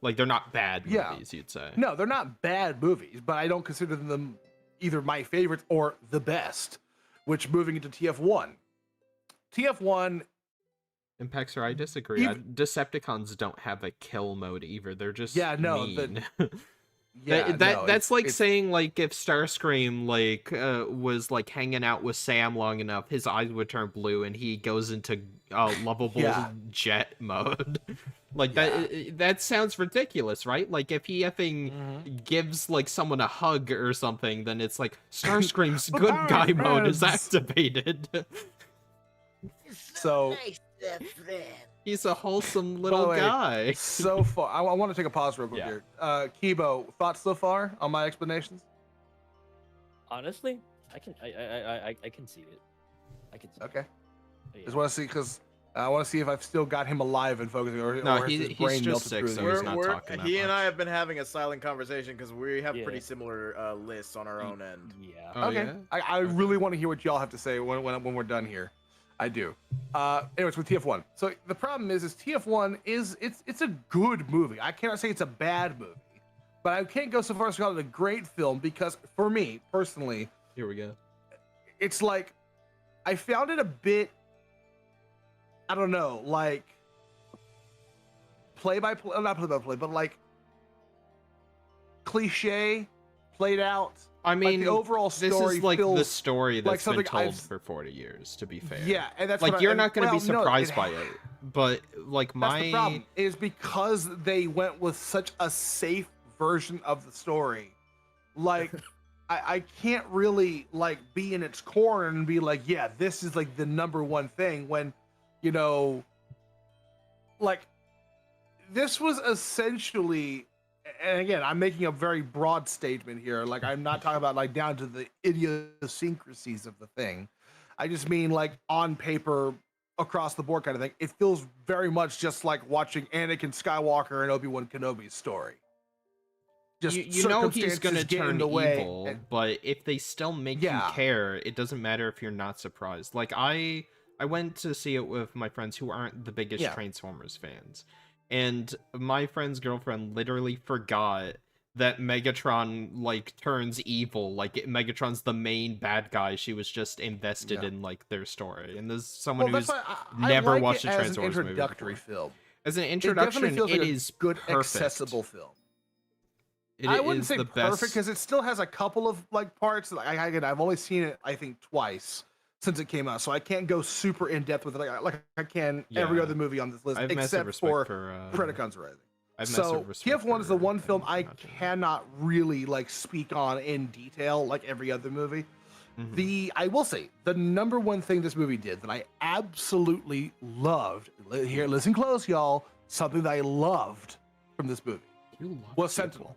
Like they're not bad
Yeah.
movies, you'd say.
No, they're not bad movies, but I don't consider them either my favorites or the best. Which moving into TF1,
Impexor, I disagree.
Even-
Decepticons don't have a kill mode either. They're just mean.
yeah,
That's like saying like if Starscream like was like hanging out with Sam long enough, his eyes would turn blue and he goes into lovable
Yeah.
jet mode. Like that sounds ridiculous, right? Like if he effing gives like someone a hug or something, then it's like Starscream's good
Bye,
guy mode is
friends.
activated.
So
He's a wholesome
by
little
the way,
guy.
so far. I want to take a pause real quick
Yeah.
here. Kibo, thoughts so far on my explanations?
Honestly, I can see it. I can see
Okay.
it. Yeah.
Just want to see because I want to see if I've still got him alive and focusing, or
No,
or has his
he's
brain
just
melted
sick,
through
so
the-
he's not talking that
He and I
much.
have been having a silent conversation because we have
Yeah.
pretty similar lists on our own end.
Yeah.
Oh,
Okay.
yeah?
I really want to hear what y'all have to say when we're done here. I do. Anyways, with TF1. So the problem is TF1 it's a good movie. I cannot say it's a bad movie, but I can't go so far as to call it a great film because for me personally,
Here we go.
it's like I found it a bit I don't know, like play by play, not play by play, but like cliche played out.
I mean,
like the overall story
this is like the
feels
story that's been
something
told
I've-
for 40 years, to be fair.
Yeah, and that's
like
what
you're
and-
not going to
well,
be
no,
surprised by it, but like
That's the problem,
my
is because they went with such a safe version of the story. Like, I can't really like be in its corner and be like, yeah, this is like the number one thing when, you know, like this was essentially, and again, I'm making a very broad statement here. Like, I'm not talking about like down to the idiosyncrasies of the thing. I just mean like on paper, across the board kind of thing. It feels very much just like watching Anakin Skywalker and Obi-Wan Kenobi's story. Just
you know he's
circumstances
going to
get in
turn
the way,
evil,
and-
but if they still make
Yeah.
you care, it doesn't matter if you're not surprised. Like I went to see it with my friends who aren't the biggest
Yeah.
Transformers fans. And my friend's girlfriend literally forgot that Megatron like turns evil. Like Megatron's the main bad guy. She was just invested
Yeah.
in like their story. And there's someone
Well, that's
who's
why I
never
like
watched
it
a
as an
Transformers movie
introductory
before.
film.
As an
It definitely
introduction,
feels like
it
a
is
good,
perfect.
accessible film.
It
I wouldn't
is
say
the
perfect
best.
because it still has a couple of like parts. Like I've only seen it I think twice since it came out, so I can't go super in depth with it like I can every
Yeah.
other movie on this list,
I've massive
except
respect
for
for
Predacon's Rising.
I've
So
massive respect
TF1 is the
for
one film I
Imagine.
cannot really like speak on in detail like every other movie.
Mhm.
I will say the number one thing this movie did that I absolutely loved. Here, listen close, y'all. Something that I loved from this movie
You love
was
TF1.
Sentinel.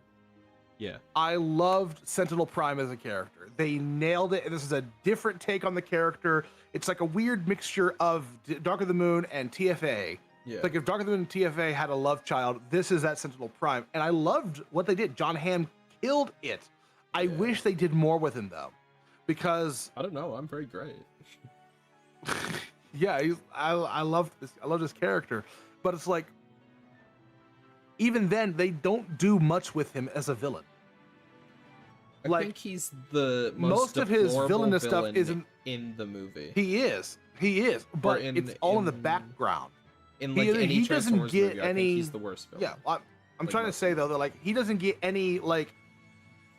Yeah.
I loved Sentinel Prime as a character. They nailed it. And this is a different take on the character. It's like a weird mixture of Dark of the Moon and TFA.
Yeah.
Like if Dark of the Moon and TFA had a love child, this is that Sentinel Prime. And I loved what they did. John Hamm killed it. I wish they did more with him though, because
I don't know. I'm very great.
yeah, I love this. I love this character, but it's like even then they don't do much with him as a villain.
I
Like,
think he's the
most of his
deplorable
villainous stuff
villain
isn't-
in the movie.
He is, but
in-
it's all in the
in-
background.
In like
he
any
doesn't
Transformers
get
movie, I think
any-
he's the worst villain.
Yeah, I'm
Like
trying to
most
say though that like he doesn't get any like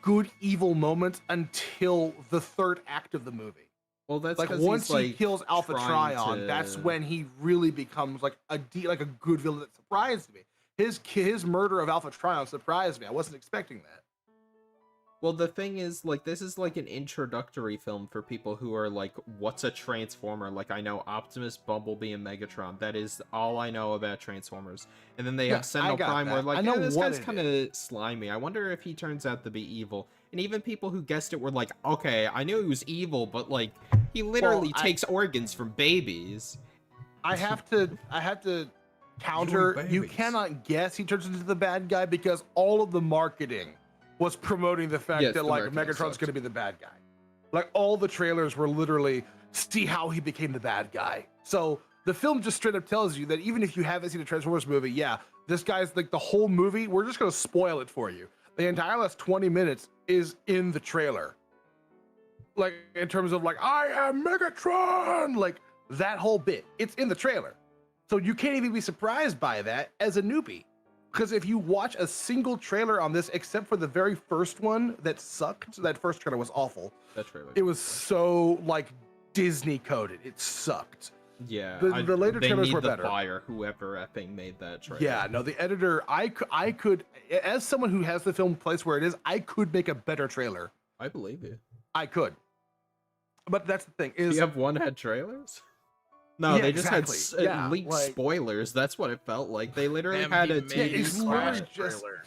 good evil moments until the third act of the movie.
Well, that's
Like
'cause
once
he's,
he
like,
kills Alpha
trying
Trion, that's
to-
when he really becomes like a good villain that surprised me. His murder of Alpha Trion surprised me. I wasn't expecting that.
Well, the thing is, like, this is like an introductory film for people who are like, what's a Transformer? Like, I know Optimus, Bumblebee, and Megatron. That is all I know about Transformers. And then they
Yeah,
have Sentinel
I got
Prime, where
that.
like,
I know
this
what
guy's
it
kind of slimy. I wonder if he turns out to be evil. And even people who guessed it were like, okay, I knew he was evil, but like, he literally takes organs from babies.
I have to counter. You
babies.
cannot guess he turns into the bad guy because all of the marketing was promoting the fact
Yes,
that
the
like
marketing
Megatron's
sucked.
going to be the bad guy. Like all the trailers were literally see how he became the bad guy. So the film just straight up tells you that even if you haven't seen a Transformers movie, yeah, this guy's like the whole movie. We're just going to spoil it for you. The entire last 20 minutes is in the trailer. Like in terms of like I am Megatron, like that whole bit, it's in the trailer. So you can't even be surprised by that as a newbie. Because if you watch a single trailer on this, except for the very first one that sucked, that first trailer was awful.
That trailer.
It was so like Disney coded. It sucked.
Yeah.
The later
they
trailers
need
were
the
better.
Fire, whoever effing made that trailer.
Yeah, no, the editor, I could, as someone who has the film placed where it is, I could make a better trailer.
I believe you.
I could. But that's the thing
Do
is,
you have one-head trailers? No,
Yeah,
they just
exactly.
had
Yeah,
leaked
like-
spoilers. That's what it felt like. They literally
Damn,
had
he
a
made
TV
it's
spot.
literally
Splash
just-
trailer.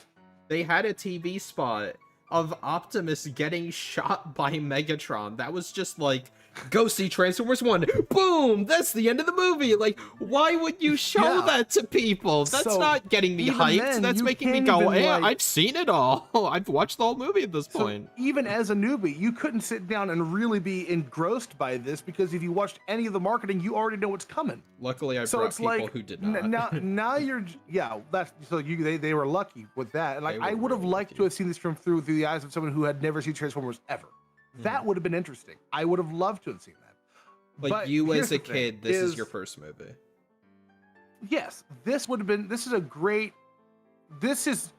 They had a TV spot of Optimus getting shot by Megatron. That was just like, go see Transformers 1. Boom! That's the end of the movie. Like, why would you show
Yeah.
that to people? That's
So,
not getting me
even
hyped.
then,
That's
you
making me
can't
go,
even,
yeah,
like-
I've seen it all. I've watched the whole movie at this
so
point.
even as a newbie, you couldn't sit down and really be engrossed by this because if you watched any of the marketing, you already know what's coming.
Luckily, I
So
brought
it's
people
like
who did not.
now you're that's so they were lucky with that. And like
They
I
were
would have
really
liked
lucky.
to have seen this from through the eyes of someone who had never seen Transformers ever. That would have been interesting. I would have loved to have seen that.
Like,
But
you
here's
as a
the thing,
kid, this is your first movie.
yes, this would have been. This is a great. This is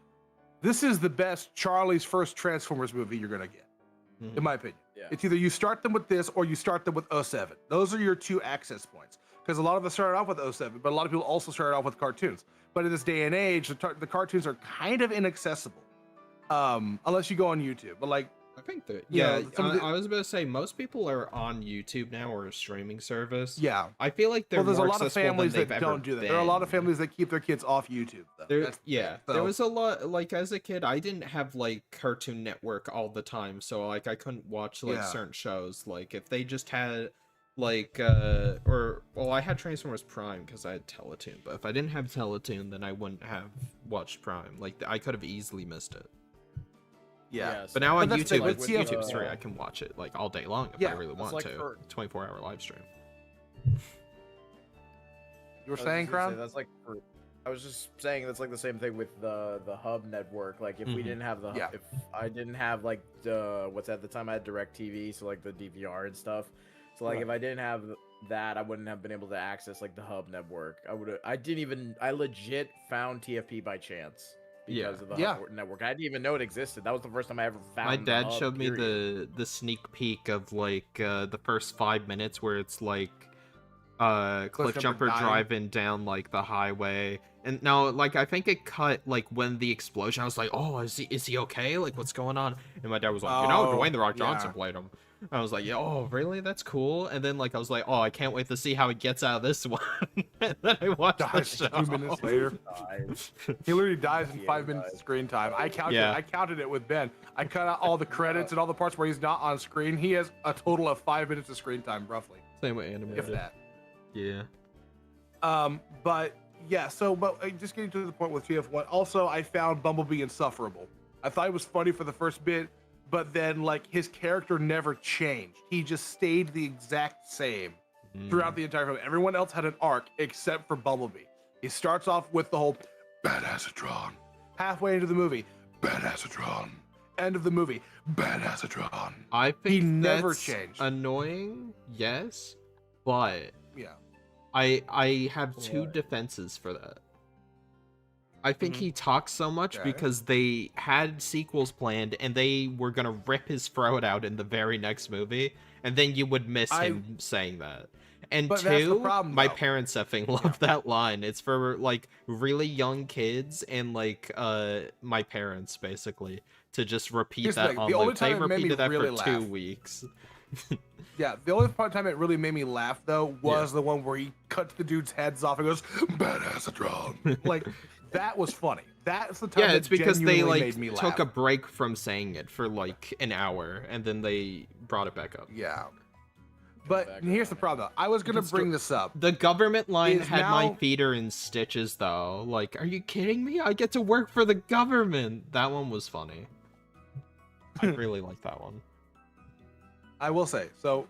the best Charlie's first Transformers movie you're gonna get, in my opinion.
Yeah.
It's either you start them with this or you start them with 07. Those are your two access points. Because a lot of us started off with 07, but a lot of people also started off with cartoons. But in this day and age, the cartoons are kind of inaccessible, unless you go on YouTube. But like,
I think that
Yeah,
I was about to say most people are on YouTube now or a streaming service.
yeah.
I feel like they're
Well, there's a
more
lot of
accessible
families
than
that
they've
don't
ever
do that. There are a lot of
been.
families that keep their kids off YouTube, though.
There,
That's the
yeah,
thing.
there
So-
was a lot. Like as a kid, I didn't have like Cartoon Network all the time, so like I couldn't watch like
Yeah.
certain shows. Like if they just had like I had Transformers Prime because I had Teletoon, but if I didn't have Teletoon, then I wouldn't have watched Prime. Like I could have easily missed it.
Yeah.
But now on
that's the thing,
YouTube,
like,
it's
with,
YouTube's free. I can watch it like all day long if
Yeah,
I really
that's
want
like
to.
for-
24-hour live stream.
You were
I was
saying,
just gonna say,
Crown?
that's like I was just saying that's like the same thing with the hub network. Like if we
Mhm.
didn't have the
Yeah.
if I didn't have like the what's at the time I had DirecTV, so like the DVR and stuff. So like if I didn't have that, I wouldn't have been able to access like the hub network. I legit found TFP by chance
Yeah.
because of the
Yeah.
hub network. I didn't even know it existed. That was the first time I ever found
My
the
dad
hub,
showed me
period.
the sneak peek of like the first 5 minutes where it's like Cliff Jumper
dying.
driving down like the highway, and no, like I think it cut like when the explosion. I was like, oh, is he okay? Like what's going on? And my dad was like,
Oh,
Dwayne the Rock Johnson
yeah.
played him. I was like, yeah, oh really? That's cool. And then like I was like, oh, I can't wait to see how he gets out of this one. And then I watched the
Dies
show.
2 minutes later.
Dies.
He literally dies in
Yeah,
5
he
minutes of
dies.
screen time. I
Yeah.
counted it with Ben. I cut out all the credits and all the parts where he's not on screen. He has a total of 5 minutes of screen time, roughly,
Same with animated.
if that.
Yeah.
But yeah. But just getting to the point with TF1. Also, I found Bumblebee insufferable. I thought it was funny for the first bit, but then like his character never changed. He just stayed the exact same throughout the entire film. Everyone else had an arc except for Bumblebee. He starts off with the whole
Badassatron.
halfway into the movie,
Badassatron.
end of the movie.
Badassatron.
I think
He never
that's
changed.
annoying, yes, but
Yeah.
I have two defenses for that. I think he talks so much
Okay.
because they had sequels planned and they were gonna rip his throat out in the very next movie, and then you would miss him saying that. And
But that's the
two,
problem,
my
though.
parents effing love that line. It's for like really young kids and like my parents basically to just repeat
Here's the
that
thing,
on
the only
loop. They
time it made me
repeated that
really
for 2
laugh-
weeks.
Yeah, the only time it really made me laugh though was the one where he cuts the dude's heads off and goes,
Badassatron.
like that was funny. That's the time.
Yeah,
that
it's because they
genuinely
like
made me
took
laugh.
a break from saying it for like an hour and then they brought it back up.
Yeah. But here's the problem. Though. I was gonna bring this up.
The government line
Is
had my
now-
feeder in stitches though. Like, are you kidding me? I get to work for the government. That one was funny. I really like that one.
I will say so.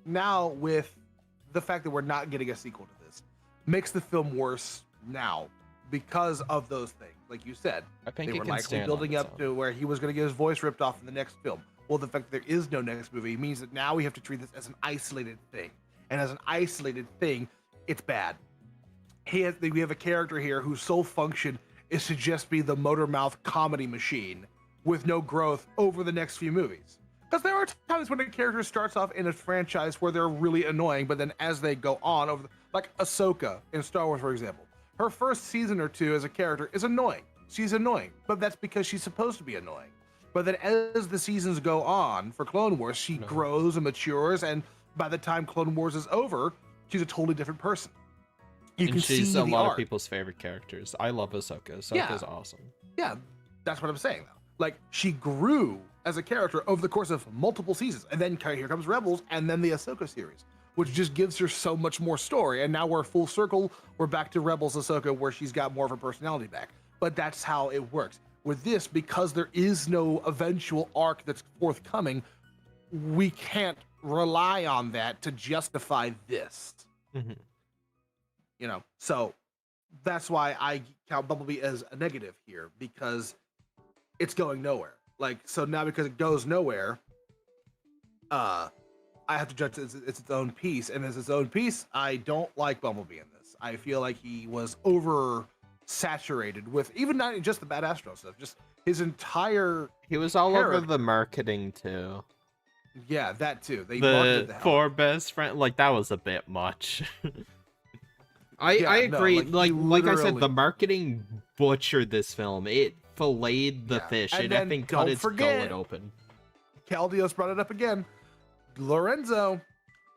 Now with the fact that we're not getting a sequel to this makes the film worse now because of those things. Like you said,
I think
they
it
were
can
likely
stand
building
on its
up
own.
to where he was going to get his voice ripped off in the next film. Well, the fact that there is no next movie means that now we have to treat this as an isolated thing, and as an isolated thing, it's bad. We have a character here whose sole function is to just be the motor mouth comedy machine with no growth over the next few movies. Because there are times when a character starts off in a franchise where they're really annoying, but then as they go on, like Ahsoka in Star Wars, for example, her first season or two as a character is annoying. She's annoying, but that's because she's supposed to be annoying. But then as the seasons go on for Clone Wars, she grows and matures, and by the time Clone Wars is over, she's a totally different person. You
And
can
she's
see
a
the
lot
arc.
of people's favorite characters. I love Ahsoka. Ahsoka's
Yeah.
awesome.
Yeah, that's what I'm saying though. Like she grew as a character over the course of multiple seasons, and then here comes Rebels, and then the Ahsoka series, which just gives her so much more story. And now we're full circle. We're back to Rebels Ahsoka, where she's got more of her personality back. But that's how it works. With this, because there is no eventual arc that's forthcoming, we can't rely on that to justify this.
Mhm.
You know, so that's why I count Bumblebee as a negative here, because it's going nowhere. Like, so now because it goes nowhere, I have to judge it's its own piece, and as its own piece, I don't like Bumblebee in this. I feel like he was over saturated with even not just the Bad Astro stuff, just his entire.
He was all over
character.
the marketing too.
Yeah, that too. They marketed
The
hell.
four best friend, like that was a bit much. I
Yeah,
agree.
no,
like I said,
literally-
the marketing butchered this film. It filleted the
Yeah,
fish.
and
It
then
effing
don't
cut its
forget-
gullet open.
Caldios brought it up again. Lorenzo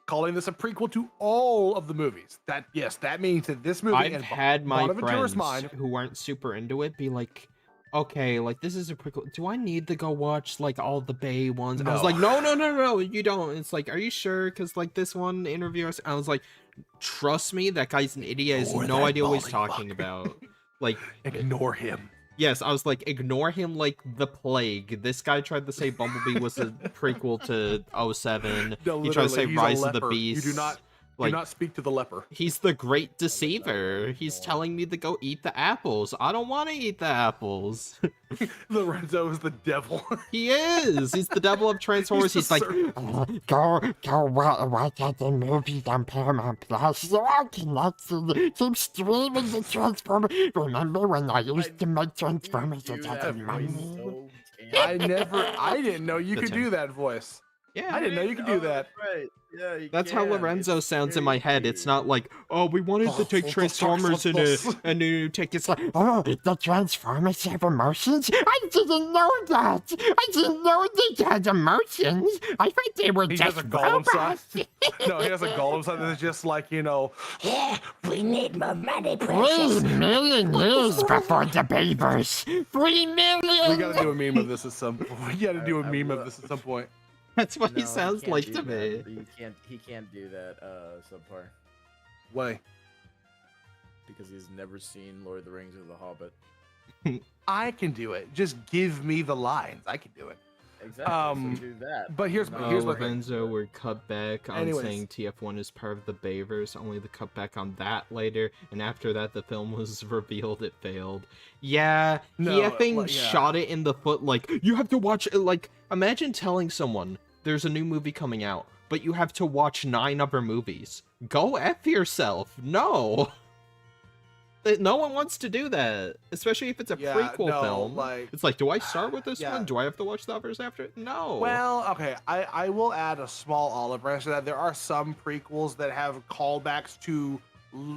calling this a prequel to all of the movies. That means that this movie
I've
and
had my
Bonaventura's
friends
mind.
who aren't super into it be like, okay, like this is a prequel. Do I need to go watch like all the Bay ones? I was
No.
like, no, you don't. It's like, are you sure? Because like this one interview, I was like, trust me, that guy's an idiot. He has
Ignore
no
that
idea what he's
bally
talking
fuck.
about. Like,
Ignore him.
yes, I was like, ignore him like the plague. This guy tried to say Bumblebee was a prequel to 07.
No,
He tried to say
literally, he's a
Rise of the
leper.
Beast.
You do not speak to the leper.
He's the great deceiver. He's telling me to go eat the apples. I don't want to eat the apples.
Lorenzo is the devil.
He is. He's the devil of Transformers.
He's
He's like,
Go watch out the movies on Paramount Plus. They're all connected. Keep streaming the Transformers. Remember when I used to make Transformers
Do
with
that
that
voice
money?
so
I didn't know you
That's
could
him.
do that voice.
yeah.
I didn't know you could do that.
Right. Yeah, you
That's how
can.
Lorenzo
It's
sounds in
very
my head. It's
cute.
not like, oh, we wanted to take Transformers in a new take. It's like,
Oh, the Transformers have emotions? I didn't know that. I didn't know they had emotions. I thought they were
He
just
has a golem
robots.
side. No, he has a golem side that's just like,
Yeah, we need more money, precious. 3 million years before the Beavers. 3 million.
we gotta do a meme of this at some point. We gotta do a meme of this at some point.
that's what he
No,
sounds
can't
like
do
to me.
that. He can't do that subpar
Why?
because he's never seen Lord of the Rings or The Hobbit.
I can do it. Just give me the lines. I can do it.
Exactly. So do that.
But here's
No,
here's my thing.
Lorenzo were cut back on
Anyways.
saying TF1 is part of the Bayverse, only to cut back on that later, and after that the film was revealed it failed. Yeah,
No,
he effing
like, yeah.
shot it in the foot like, you have to watch it, like, imagine telling someone there's a new movie coming out, but you have to watch 9 other movies. Go F yourself. No. No one wants to do that, especially if it's a
Yeah,
prequel
no,
film.
like-
It's like, do I start with this
Yeah.
one? Do I have to watch the others after? No.
Well, okay. I will add a small olive branch to that. There are some prequels that have callbacks to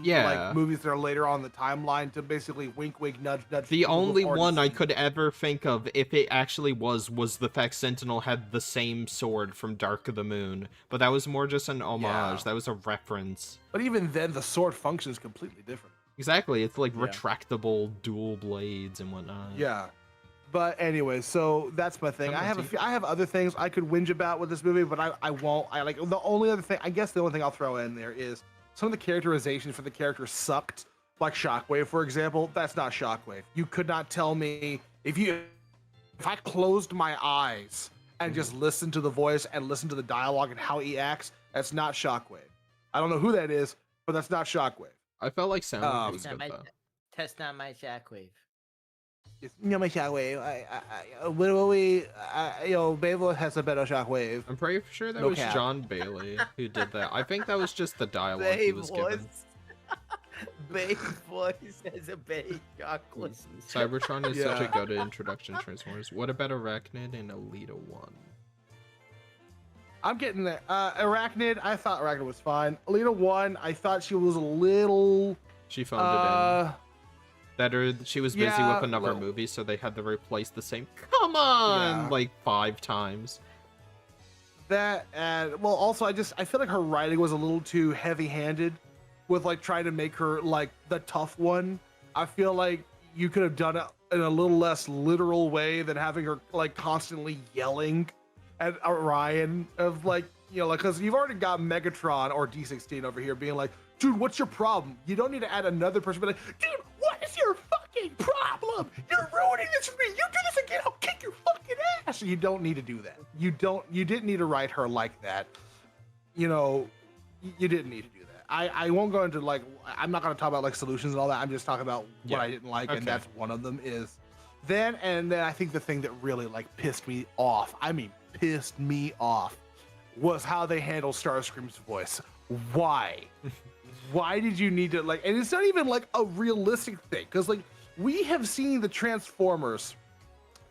Yeah.
like movies that are later on the timeline to basically wink, wink, nudge, nudge.
The
people who've
only
already
one I
seen
could ever think of, if it actually was the fact Sentinel had the same sword from Dark of the Moon. But that was more just an homage.
Yeah.
That was a reference.
But even then, the sword functions completely different.
Exactly. It's like
Yeah.
retractable dual blades and whatnot.
Yeah. But anyway, so that's my thing. I have other things I could whinge about with this movie, but I won't. I like the only other thing. I guess the only thing I'll throw in there is some of the characterization for the characters sucked. Like Shockwave, for example. That's not Shockwave. You could not tell me if I closed my eyes and just listened to the voice and listened to the dialogue and how he acts. That's not Shockwave. I don't know who that is, but that's not Shockwave.
I felt like Sound was
Test
good
not my,
though.
test not my shockwave.
It's not my Shockwave. What will we? Bayville has a better Shockwave.
I'm pretty sure that
No
was
cap.
John Bailey who did that. I think that was just the dialogue he was given.
Babe voice as a babe chocolate.
Cybertron is such a
Yeah.
good introduction to Transformers. What about Arachnid and Alita 1?
I'm getting there. Arachnid, I thought Arachnid was fine. Alita 1, I thought she was a little.
She phoned it in.
Uh,
She was busy
yeah,
with another
well-
movie, so they had to replace the same. Come on,
Yeah.
like 5 times.
that and well, also I feel like her writing was a little too heavy-handed, with like trying to make her like the tough one. I feel like you could have done it in a little less literal way than having her like constantly yelling at Orion of like, like, because you've already got Megatron or D16 over here being like, dude, what's your problem? You don't need to add another person, be like, dude, what is your fucking problem? You're ruining this for me. You do this again, I'll kick your fucking ass. You don't need to do that. You didn't need to write her like that. You didn't need to do that. I won't go into like, I'm not going to talk about like solutions and all that. I'm just talking about what I didn't like,
Okay.
and that's one of them is then I think the thing that really like pissed me off, was how they handled Starscream's voice. Why? why did you need to like? And it's not even like a realistic thing, because like we have seen the Transformers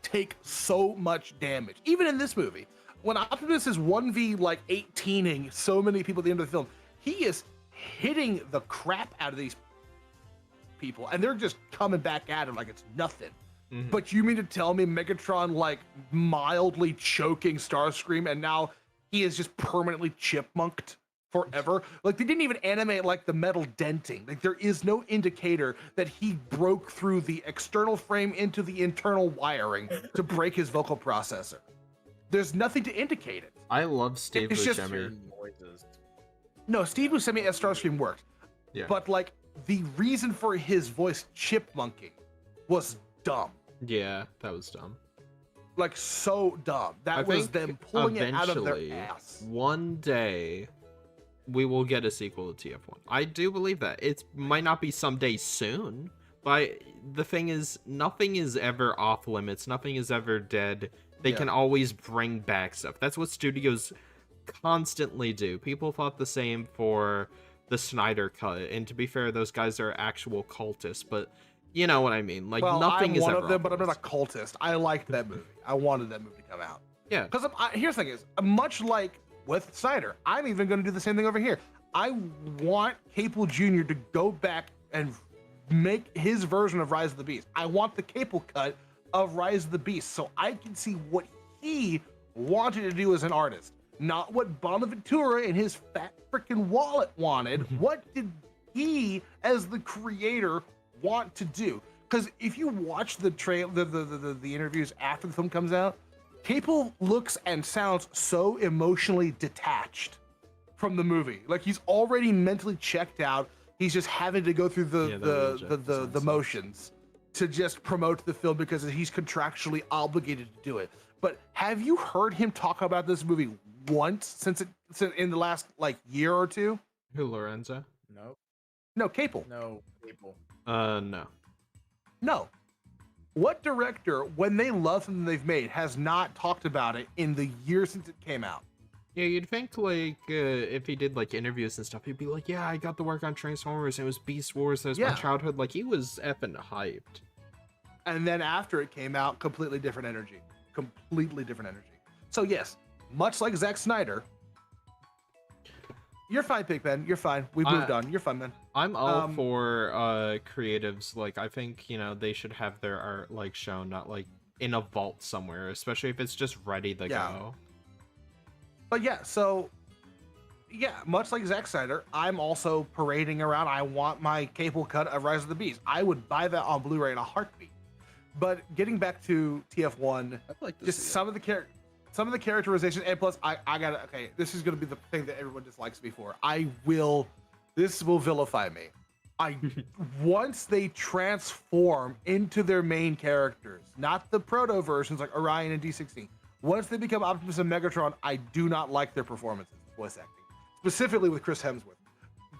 take so much damage, even in this movie. When Optimus is 1v like 18ing so many people at the end of the film, he is hitting the crap out of these people, and they're just coming back at him like it's nothing. But you mean to tell me Megatron like mildly choking Starscream, and now he is just permanently chipmunked forever? Like they didn't even animate like the metal denting. Like there is no indicator that he broke through the external frame into the internal wiring to break his vocal processor. There's nothing to indicate it.
I love Steve
It's just-
Buscemi.
No, Steve Buscemi as Starscream worked.
Yeah.
But like the reason for his voice chipmunking was dumb.
Yeah, that was dumb.
Like so dumb. That
I
was
think
them pulling it out of
eventually,
their ass.
one day, we will get a sequel to TF1. I do believe that. It might not be someday soon, but the thing is, nothing is ever off limits. Nothing is ever dead. They can always bring back stuff. That's what studios constantly do. People thought the same for the Snyder Cut, and to be fair, those guys are actual cultists, but you know what I mean. Like,
Well,
nothing
I'm
is
one
ever
of them,
off
but I'm not a
limits.
cultist. I liked that movie. I wanted that movie to come out.
Yeah.
Because here's the thing is, much like with Snyder, I'm even going to do the same thing over here. I want Cable Jr. to go back and make his version of Rise of the Beast. I want the Cable cut of Rise of the Beast so I can see what he wanted to do as an artist, not what Bonaventura in his fat freaking wallet wanted. What did he, as the creator, want to do? Because if you watch the interviews after the film comes out, Cable looks and sounds so emotionally detached from the movie. Like he's already mentally checked out. He's just having to go through the motions to just promote the film because he's contractually obligated to do it. But have you heard him talk about this movie once since in the last like year or two?
Who, Lorenzo?
No, Cable.
No, people.
No.
No. What director, when they love something they've made, has not talked about it in the year since it came out?
Yeah, you'd think like if he did like interviews and stuff, he'd be like, "Yeah, I got to work on Transformers. And it was Beast Wars. That was my
Yeah.
childhood." Like he was effing hyped.
And then after it came out, completely different energy. Completely different energy. So yes, much like Zack Snyder. You're fine, Pigpen. You're fine. We've moved on. You're fine, man.
I'm all for creatives. Like I think they should have their art like shown, not like in a vault somewhere, especially if it's just ready to go.
But yeah, so yeah, much like Zack Snyder, I'm also parading around. I want my Cable cut of Rise of the Beast. I would buy that on Blu-ray in a heartbeat. But getting back to TF1, just some of the characterization, and plus I gotta, okay, this is gonna be the thing that everyone dislikes me for. This will vilify me. Once they transform into their main characters, not the proto versions like Orion and D16, once they become Optimus and Megatron, I do not like their performances, voice acting, specifically with Chris Hemsworth.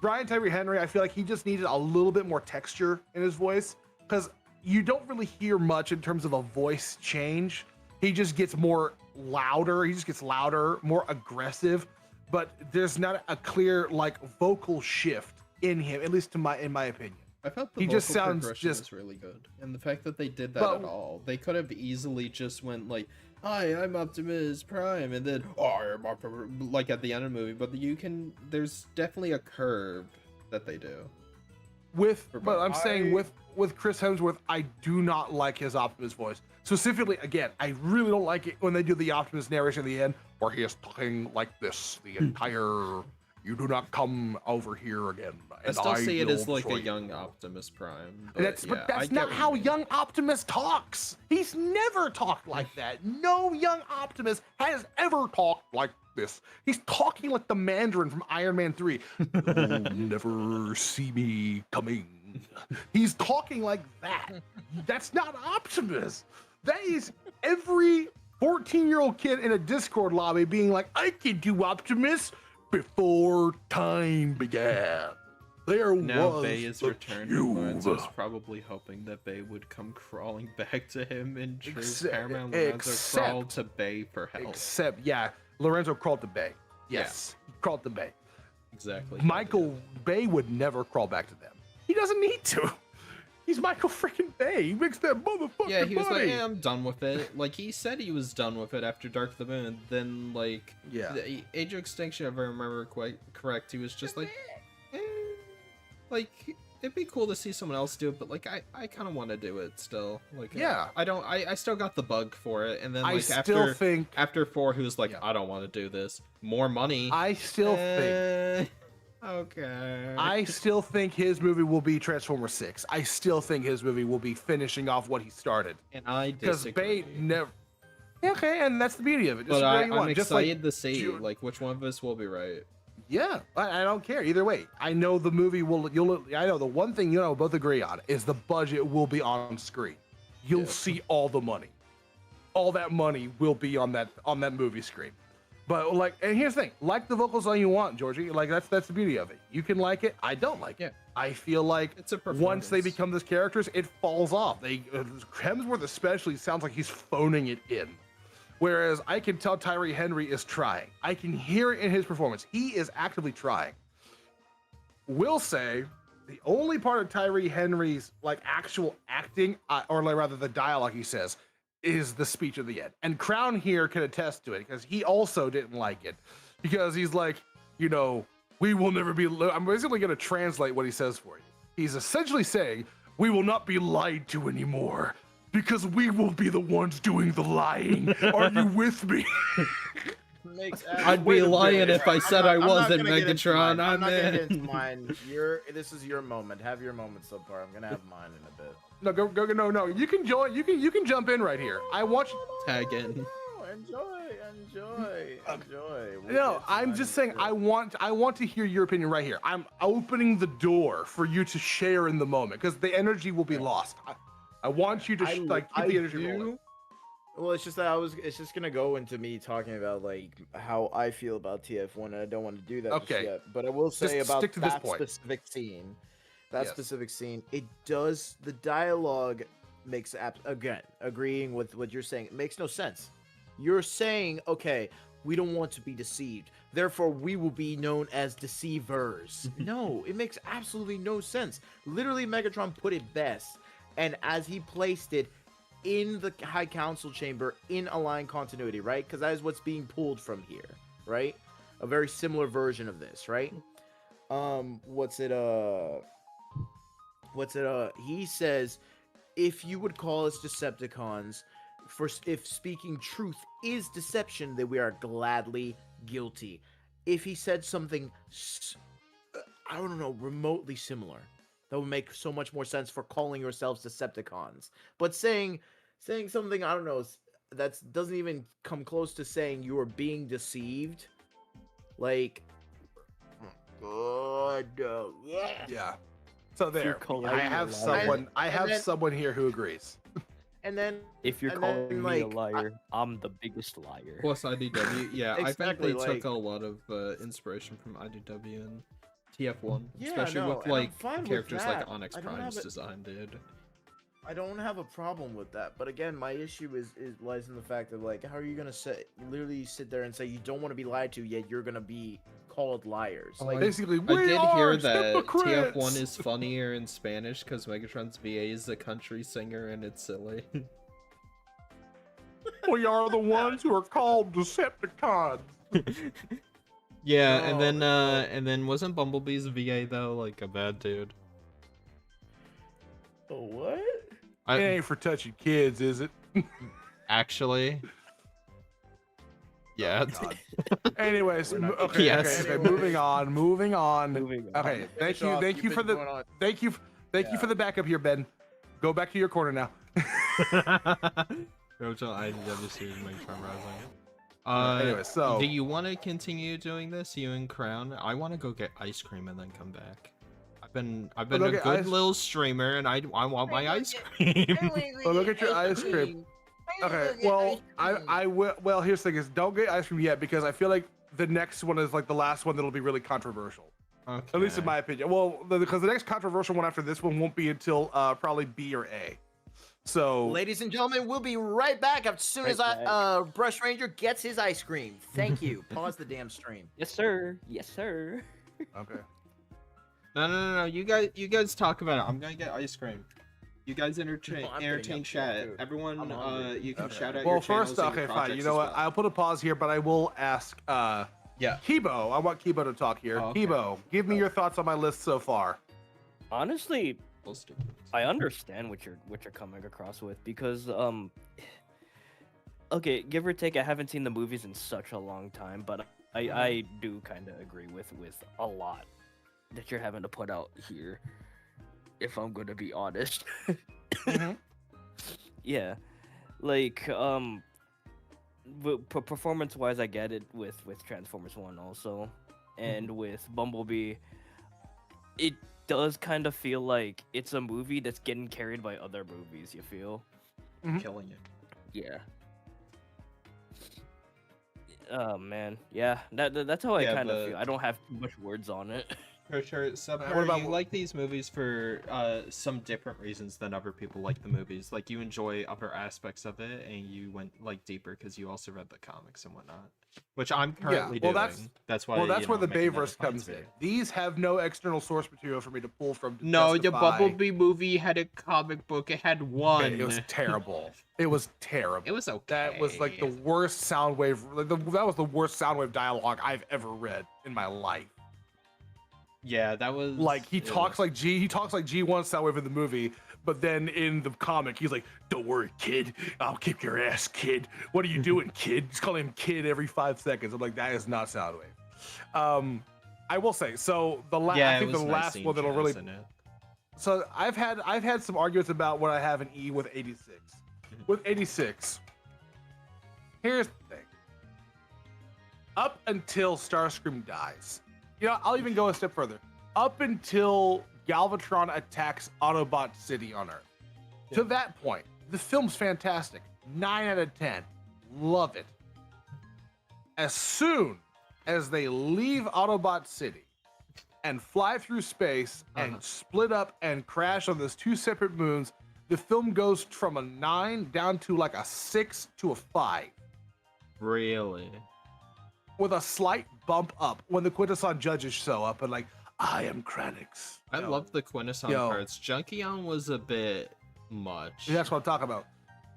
Brian Tyree Henry, I feel like he just needed a little bit more texture in his voice, because you don't really hear much in terms of a voice change. He just gets more louder. He just gets louder, more aggressive, but there's not a clear like vocal shift in him, at least in my opinion.
I felt
he
the
just
vocal
sounds
progression
just
was really good, and the fact that they did that at all, they could have easily just went like, "Hi, I'm Optimus Prime," and then I'm Optimus, like at the end of the movie. But there's definitely a curve that they do.
But I'm saying with Chris Hemsworth, I do not like his Optimus voice. Specifically, again, I really don't like it when they do the Optimus narration at the end, where he is talking like this the entire. You do not come over here again.
I still see it as like
destroy
a
you."
young Optimus Prime.
But that's not how young Optimus talks. He's never talked like that. No young Optimus has ever talked like this. He's talking like the Mandarin from Iron Man 3. You'll never see me coming. He's talking like that. That's not Optimus. That is every 14-year-old kid in a Discord lobby being like, "I can do Optimus before time began. There
Now
was
Bay is
the
returned,
cube."
and Lorenzo's probably hoping that Bay would come crawling back to him in true Paramount. Lorenzo crawled to Bay for help.
Yeah, Lorenzo crawled to Bay. Yes, he crawled to Bay.
Exactly.
Michael Bay would never crawl back to them. He doesn't need to. He's Michael freaking Bay. He makes that motherfucking
Yeah, he was
money.
like, yeah, I'm done with it. Like, he said he was done with it after Dark of the Moon. Then, like,
Yeah.
the Age of Extinction, if I remember quite correct, he was just like, like, it'd be cool to see someone else do it, but, like, I kind of want to do it still. Like,
Yeah.
I still got the bug for it. And then,
I
like,
still think
after 4, he was like, I don't want to do this. More money.
I still think
Okay.
I still think his movie will be Transformers 6. I still think his movie will be finishing off what he started.
And I
Because
disagree.
Bay never. Okay, and that's the beauty of it.
But
Disagree you
I'm
want. Just like,
excited to see, like, which one of us will be right.
yeah, I don't care either way. I know the movie will. I know the one thing both agree on is the budget will be on screen. You'll see all the money. All that money will be on that movie screen. But like, and here's the thing: like the vocals all you want, Georgie. Like that's the beauty of it. You can like it. I don't like it. I feel like
it's a
once they become these characters, it falls off. Hemsworth especially sounds like he's phoning it in. Whereas I can tell Tyree Henry is trying. I can hear it in his performance. He is actively trying. Will say the only part of Tyree Henry's like actual acting, or like, rather the dialogue he says, is the speech at the end. And Crown here can attest to it because he also didn't like it. Because he's like, we will never be, I'm basically going to translate what he says for you. He's essentially saying, we will not be lied to anymore. Because we will be the ones doing the lying. Are you with me?
I'd be lying if I said I wasn't, Megatron.
I'm not gonna get
in.
into mine. This is your moment. Have your moment, subpar. I'm gonna have mine in a bit.
No, go, no. You can join. You can jump in right here. I want you.
Tag in.
Enjoy.
No, I'm just saying. I want to hear your opinion right here. I'm opening the door for you to share in the moment because the energy will be lost. I want you to keep the energy rolling.
Well, it's just that it's just gonna go into me talking about like how I feel about TF1, and I don't want to do that just yet. But I will say
Just
about
stick to this
that
point.
specific scene. That
Yes.
specific scene, the dialogue makes again agreeing with what you're saying. It makes no sense. You're saying, okay, we don't want to be deceived, therefore we will be known as deceivers. No, it makes absolutely no sense. Literally, Megatron put it best, and as he placed it in the High Council chamber in aligned continuity, right? Because that is what's being pulled from here, right? A very similar version of this, right? He says, if you would call us Decepticons, if speaking truth is deception, then we are gladly guilty. If he said something, I don't know, remotely similar, that would make so much more sense for calling yourselves Decepticons. But saying something, I don't know, that doesn't even come close to saying you are being deceived. Like,
Yeah. So there.
calling
I
me
have
a
someone. I
And
have
then-
someone here who agrees.
and then
If you're
and
calling
then,
me a
like,
liar, I'm the biggest liar.
Plus IDW. Yeah,
Exactly,
I think they took
like-
a lot of inspiration from IDW and TF1,
Yeah,
especially
no,
with
and I'm
like
fine with
characters like
that.
Onyx
I don't
Prime's
have it-
design did.
I don't have a problem with that, but again, my issue lies in the fact that like, how are you gonna literally sit there and say you don't want to be lied to, yet you're gonna be called liars?
Like,
Basically,
I
we
did
are
hear that
hypocrites.
TF1 is funnier in Spanish because Megatron's VA is a country singer and it's silly.
We are the ones who are called Decepticons.
Yeah,
No,
and then wasn't Bumblebee's VA though like a bad dude?
What?
It ain't for touching kids, is it?
Actually. Yeah.
Anyways,
We're not
okay,
getting-
Yes.
okay, moving on.
Moving on.
Okay, thank
Finish
you
off.
for
You've been
the
going on-
thank you for the backup here, Ben. Go back to your corner now.
Original IDW series Megatron Rising.
Anyway, so
do you want to continue doing this, you and Crown? I want to go get ice cream and then come back. I've been
go
a
get
good
ice-
little streamer, and I want my ice cream.
well, look at your ice cream. Okay, well, I will. Well, here's the thing: is don't get ice cream yet because I feel like the next one is like the last one that'll be really controversial.
Okay.
At least in my opinion. Well, because the next controversial one after this one won't be until probably B or A. So,
Ladies and gentlemen, we'll be right back as soon as Brush Ranger gets his ice cream. Thank you. Pause the damn stream.
Yes, sir. Yes, sir.
Okay.
No. You guys talk about it. I'm gonna get ice cream. You guys entertain
I'm getting upset,
chat.
too.
Everyone,
I'm hungry.
you can
Okay.
shout out
Well,
your channels
first,
and
okay,
your
fine.
projects
You know
as
what?
well.
I'll put a pause here, but I will ask
Yeah.
Kibo. I want Kibo to talk here.
Oh, okay.
Kibo, give me your thoughts on my list so far.
Honestly,
Let's do
I understand what you're coming across with because okay, give or take, I haven't seen the movies in such a long time, but I do kind of agree with a lot that you're having to put out here. If I'm gonna be honest, yeah, like performance wise, I get it with Transformers 1 also, and with Bumblebee, it does kind of feel like it's a movie that's getting carried by other movies. You feel?
Killing it.
Yeah. Oh man, yeah. That's how I
Yeah,
kind of
but-
feel. I don't have too much words on it.
For sure. Subpar,
What about-
you like these movies for some different reasons than other people like the movies. Like you enjoy other aspects of it, and you went like deeper because you also read the comics and whatnot. Which I'm currently
well,
doing. That's why.
Well, that's
you
where
know,
the
I'm making that
Bayverse comes in.
video.
These have no external source material for me to pull from. To
No, the
justify-
Bumblebee movie had a comic book. It had one.
It was terrible. It was terrible.
It was okay.
That was like the worst sound wave. That was the worst sound wave dialogue I've ever read in my life.
Yeah, that was
Like he
it
talks
was-
like G1 Soundwave in the movie, but then in the comic he's like, "Don't worry, kid. I'll kick your ass, kid. What are you doing, kid?" He's calling him kid every 5 seconds. I'm like, that is not Soundwave. I will say so.
Yeah,
I
it
think
was
the
nice
last
seeing
one that'll
Jazz
really.
in it.
So I've had some arguments about what I have in E with 86. With 86, here's the thing. Up until Starscream dies, you know, I'll even go a step further. Up until Galvatron attacks Autobot City on Earth. To that point, the film's fantastic. 9 out of 10. Love it. As soon as they leave Autobot City and fly through space and split up and crash on those 2 separate moons, the film goes from a 9 down to like a 6 to a 5.
Really?
With a slight bump up when the Quintesson judges show up and like, I am Kranix.
I love the Quintesson
Yo.
parts. Junkion was a bit much.
That's what I'm talking about.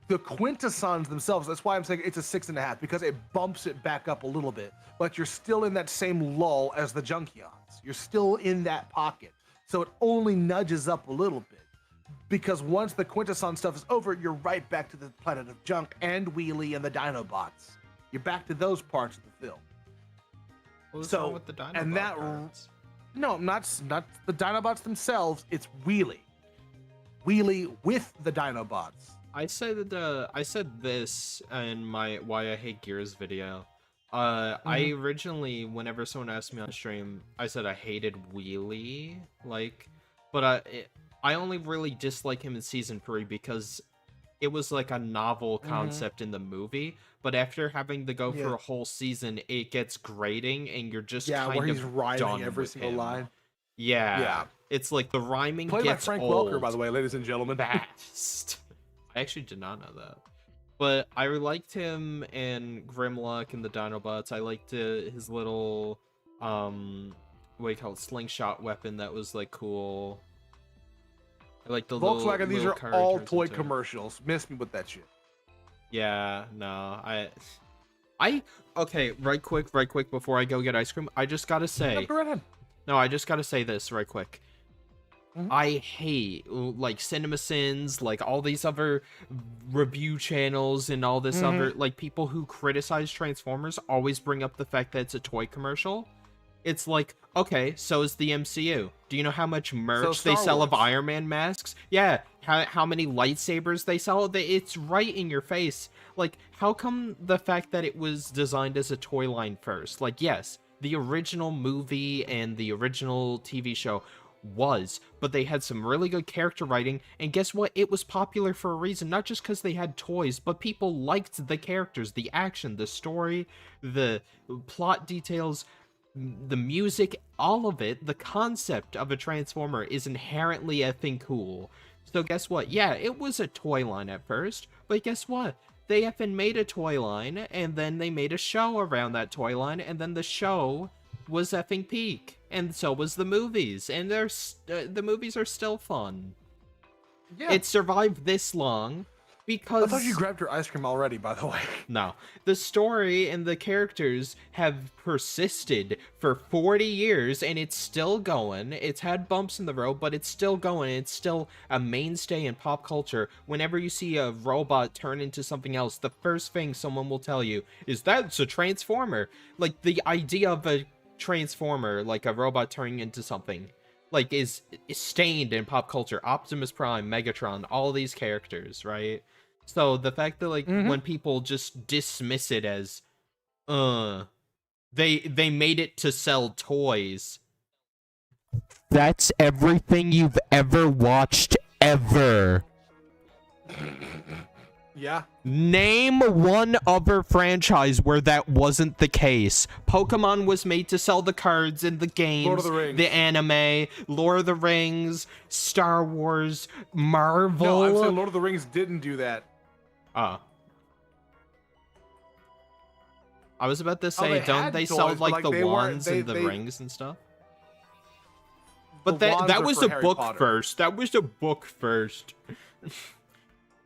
The Quintessons themselves, that's why I'm saying it's a 6.5, because it bumps it back up a little bit, but you're still in that same lull as the Junkions. You're still in that pocket. So it only nudges up a little bit. Because once the Quintesson stuff is over, you're right back to the planet of Junk and Wheelie and the Dinobots. You're back to those parts of the film.
What was
So,
wrong with the Dinobot
and that-
parts?
No, not the Dinobots themselves, it's Wheelie. Wheelie with the Dinobots.
I said this in my Why I Hate Gears video. I originally, whenever someone asked me on stream, I said I hated Wheelie, but I only really dislike him in season 3 because it was like a novel concept in the movie, but after having to go for a whole season, it gets grating and you're just kind
where
of
he's rhyming
done
every
with
single
him.
line.
Yeah, it's like the rhyming
Played by
gets
Frank
old.
Welker, by the way, ladies and gentlemen.
Fast. I actually did not know that. But I liked him and Grimlock and the Dinobots. I liked his little, what do you call it, slingshot weapon that was, like, cool. I like the
Volkswagen, these
little
are
car
all
turns
toy
into-
commercials. Miss me with that shit.
Yeah, no, okay, right quick, before I go get ice cream, I just gotta say,
Go right ahead.
no, I just gotta say this right quick. I hate like CinemaSins, like all these other review channels and all this other like people who criticize Transformers always bring up the fact that it's a toy commercial. It's like, okay, so is the MCU. Do you know how much merch they
Star
sell of
Wars.
Iron Man masks? Yeah, how many lightsabers they sell? It's right in your face. Like, how come the fact that it was designed as a toy line first? Like, yes, the original movie and the original TV show was, but they had some really good character writing, and guess what? It was popular for a reason, not just because they had toys, but people liked the characters, the action, the story, the plot details, the music, all of it. The concept of a Transformer is inherently effing cool. So guess what? Yeah, it was a toy line at first, but guess what? They effing made a toy line, and then they made a show around that toy line, and then the show was effing peak, and so was the movies, and the movies are still fun.
Yeah.
It survived this long because
I thought you grabbed your ice cream already, by the way.
no, the story and the characters have persisted for 40 years, and it's still going. It's had bumps in the road, but it's still going. It's still a mainstay in pop culture. Whenever you see a robot turn into something else, the first thing someone will tell you is that's a transformer. Like, the idea of a transformer, like a robot turning into something, like, is stained in pop culture. Optimus Prime, Megatron, all these characters, right? So the fact that, like, when people just dismiss it as, they made it to sell toys. That's everything you've ever watched, ever.
Yeah.
Name one other franchise where that wasn't the case. Pokemon was made to sell the cards in the games,
Lord of the Rings.
the anime, Lord of the Rings, Star Wars, Marvel.
No, I'm saying Lord of the Rings didn't do that.
I was about to
Oh,
say,
they
don't
had
they
toys,
sell
but,
like
like,
the
they weren't-
wands
they-
and the
they-
rings and stuff? But
The wands
that
are
was
for
a
Harry
book
Potter.
first. That was a book first.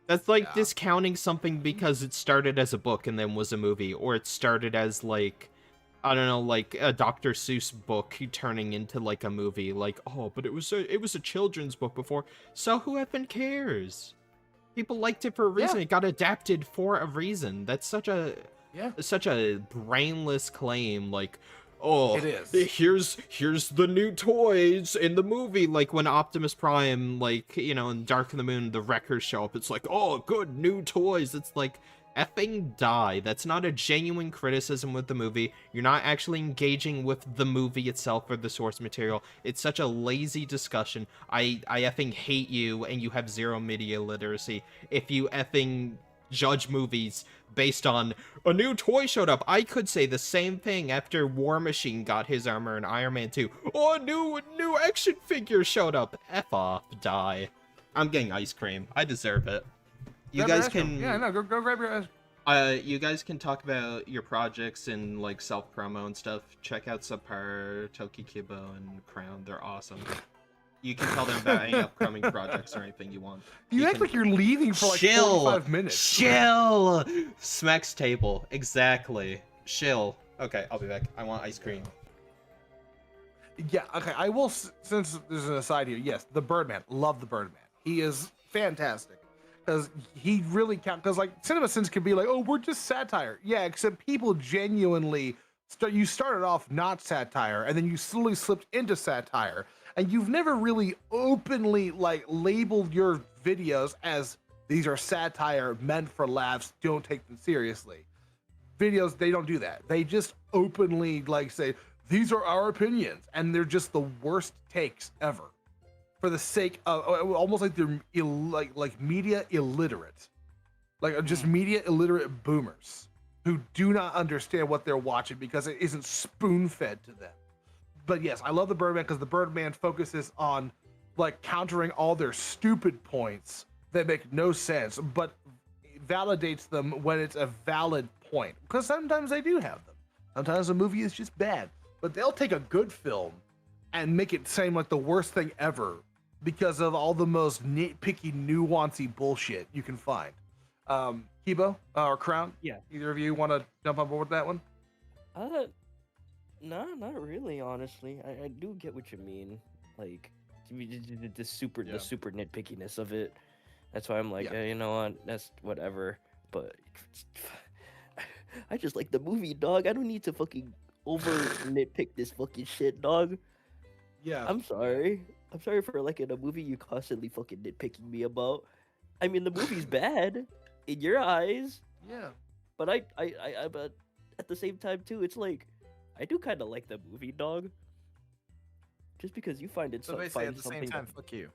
That's like
Yeah.
discounting something because it started as a book and then was a movie, or it started as, like, I don't know, like a Dr. Seuss book turning into like a movie. Like, oh, but it was a children's book before. So who effing cares? People liked it for a reason.
Yeah.
It got adapted for a reason. That's such a brainless claim. Like, oh,
It is.
here's the new toys in the movie. Like when Optimus Prime, like, you know, in Dark of the Moon, the Wreckers show up. It's like, oh, good, new toys. It's like, effing die. That's not a genuine criticism with the movie. You're not actually engaging with the movie itself or the source material. It's such a lazy discussion. I effing hate you, and you have zero media literacy if you effing judge movies based on a new toy showed up. I could say the same thing after War Machine got his armor in Iron Man 2. Oh, a new action figure showed up. F off, die. I'm getting ice cream. I deserve it. You
Grab your
guys
ice cream.
can
Yeah, no, go grab your ice.
you guys can talk about your projects and like self promo and stuff. Check out Subpar, Toki Kibo, and Crown. They're awesome. You can tell them about any upcoming projects or anything you want.
You act
can-
like you're leaving for like 45 minutes.
Chill. Smacks table. Exactly. Chill. Okay, I'll be back. I want ice cream.
Yeah, okay. I will, since there's an aside here, yes, the Birdman. Love the Birdman. He is fantastic. Because he really counts. Because, like, CinemaSins can be like, oh, we're just satire. Yeah, except people genuinely you started off not satire, and then you slowly slipped into satire. And you've never really openly, like, labeled your videos as these are satire meant for laughs. Don't take them seriously. Videos, they don't do that. They just openly, like, say, these are our opinions. And they're just the worst takes ever. For the sake of almost like they're like media illiterate, like just media illiterate boomers who do not understand what they're watching because it isn't spoon fed to them. But yes, I love the Birdman because the Birdman focuses on like countering all their stupid points that make no sense, but validates them when it's a valid point. Because sometimes they do have them. Sometimes a movie is just bad, but they'll take a good film and make it seem like the worst thing ever because of all the most nitpicky, nuancy bullshit you can find. Kibo or Crown?
Yeah.
Either of you want to jump on board with that one?
No, not really. Honestly, I do get what you mean. Like the super nitpickiness of it. That's why I'm like, you know what? That's whatever. But I just like the movie, dog. I don't need to fucking over nitpick this fucking shit, dog.
Yeah.
I'm sorry. I'm sorry for liking a movie you constantly fucking nitpicking me about. I mean, the movie's bad in your eyes.
Yeah.
But but at the same time too, it's like I do kind of like the movie, dog. Just because you find it
So basically, at the same time, fuck you.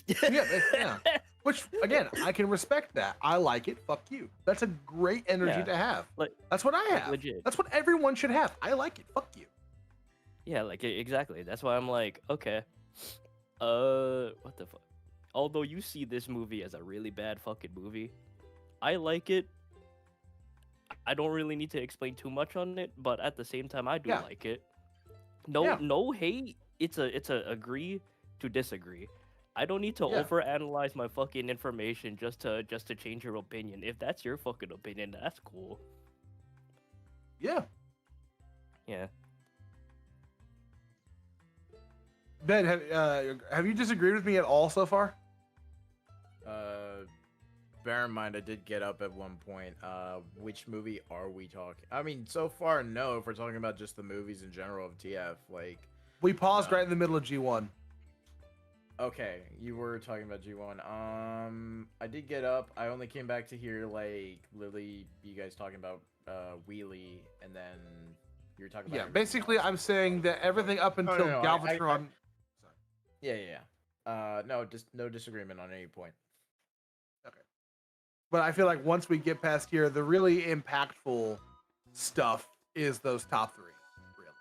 yeah. Which again, I can respect that. I like it. Fuck you. That's a great energy to have.
Like
that's what I have.
legit.
That's what everyone should have. I like it. Fuck you.
Yeah, like exactly. That's why I'm like, okay, what the fuck? Although you see this movie as a really bad fucking movie, I like it. I don't really need to explain too much on it, but at the same time, I do
Yeah.
like it. No,
Yeah.
no hate. It's a agree to disagree. I don't need to
Yeah.
overanalyze my fucking information just to change your opinion. If that's your fucking opinion, that's cool.
Yeah.
Yeah.
Ben, have you disagreed with me at all so far?
Bear in mind, I did get up at one point. Which movie are we talking? I mean, so far, no. If we're talking about just the movies in general of TF, like,
We paused right in the middle of G1.
okay, you were talking about G1. I did get up. I only came back to hear like literally you guys talking about Wheelie, and then you were talking about
Yeah, basically, I'm saying that everything up until
no,
Galvatron.
Yeah. No, just no disagreement on any point.
But I feel like once we get past here, the really impactful stuff is those top three, really.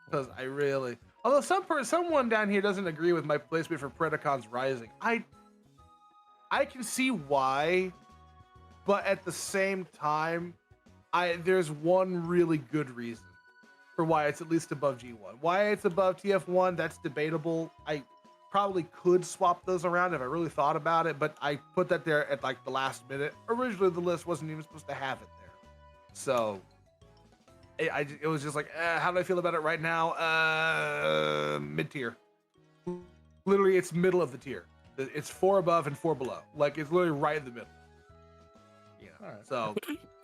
Because I really, although someone down here doesn't agree with my placement for Predacons Rising, I can see why, but at the same time, there's one really good reason for why it's at least above G1. Why it's above TF1, that's debatable. I probably could swap those around if I really thought about it, but I put that there at like the last minute. Originally, the list wasn't even supposed to have it there. So it was just like, how do I feel about it right now? Mid-tier. Literally, it's middle of the tier. It's 4 above and 4 below. Like, it's literally right in the middle. Yeah.
Alright.
So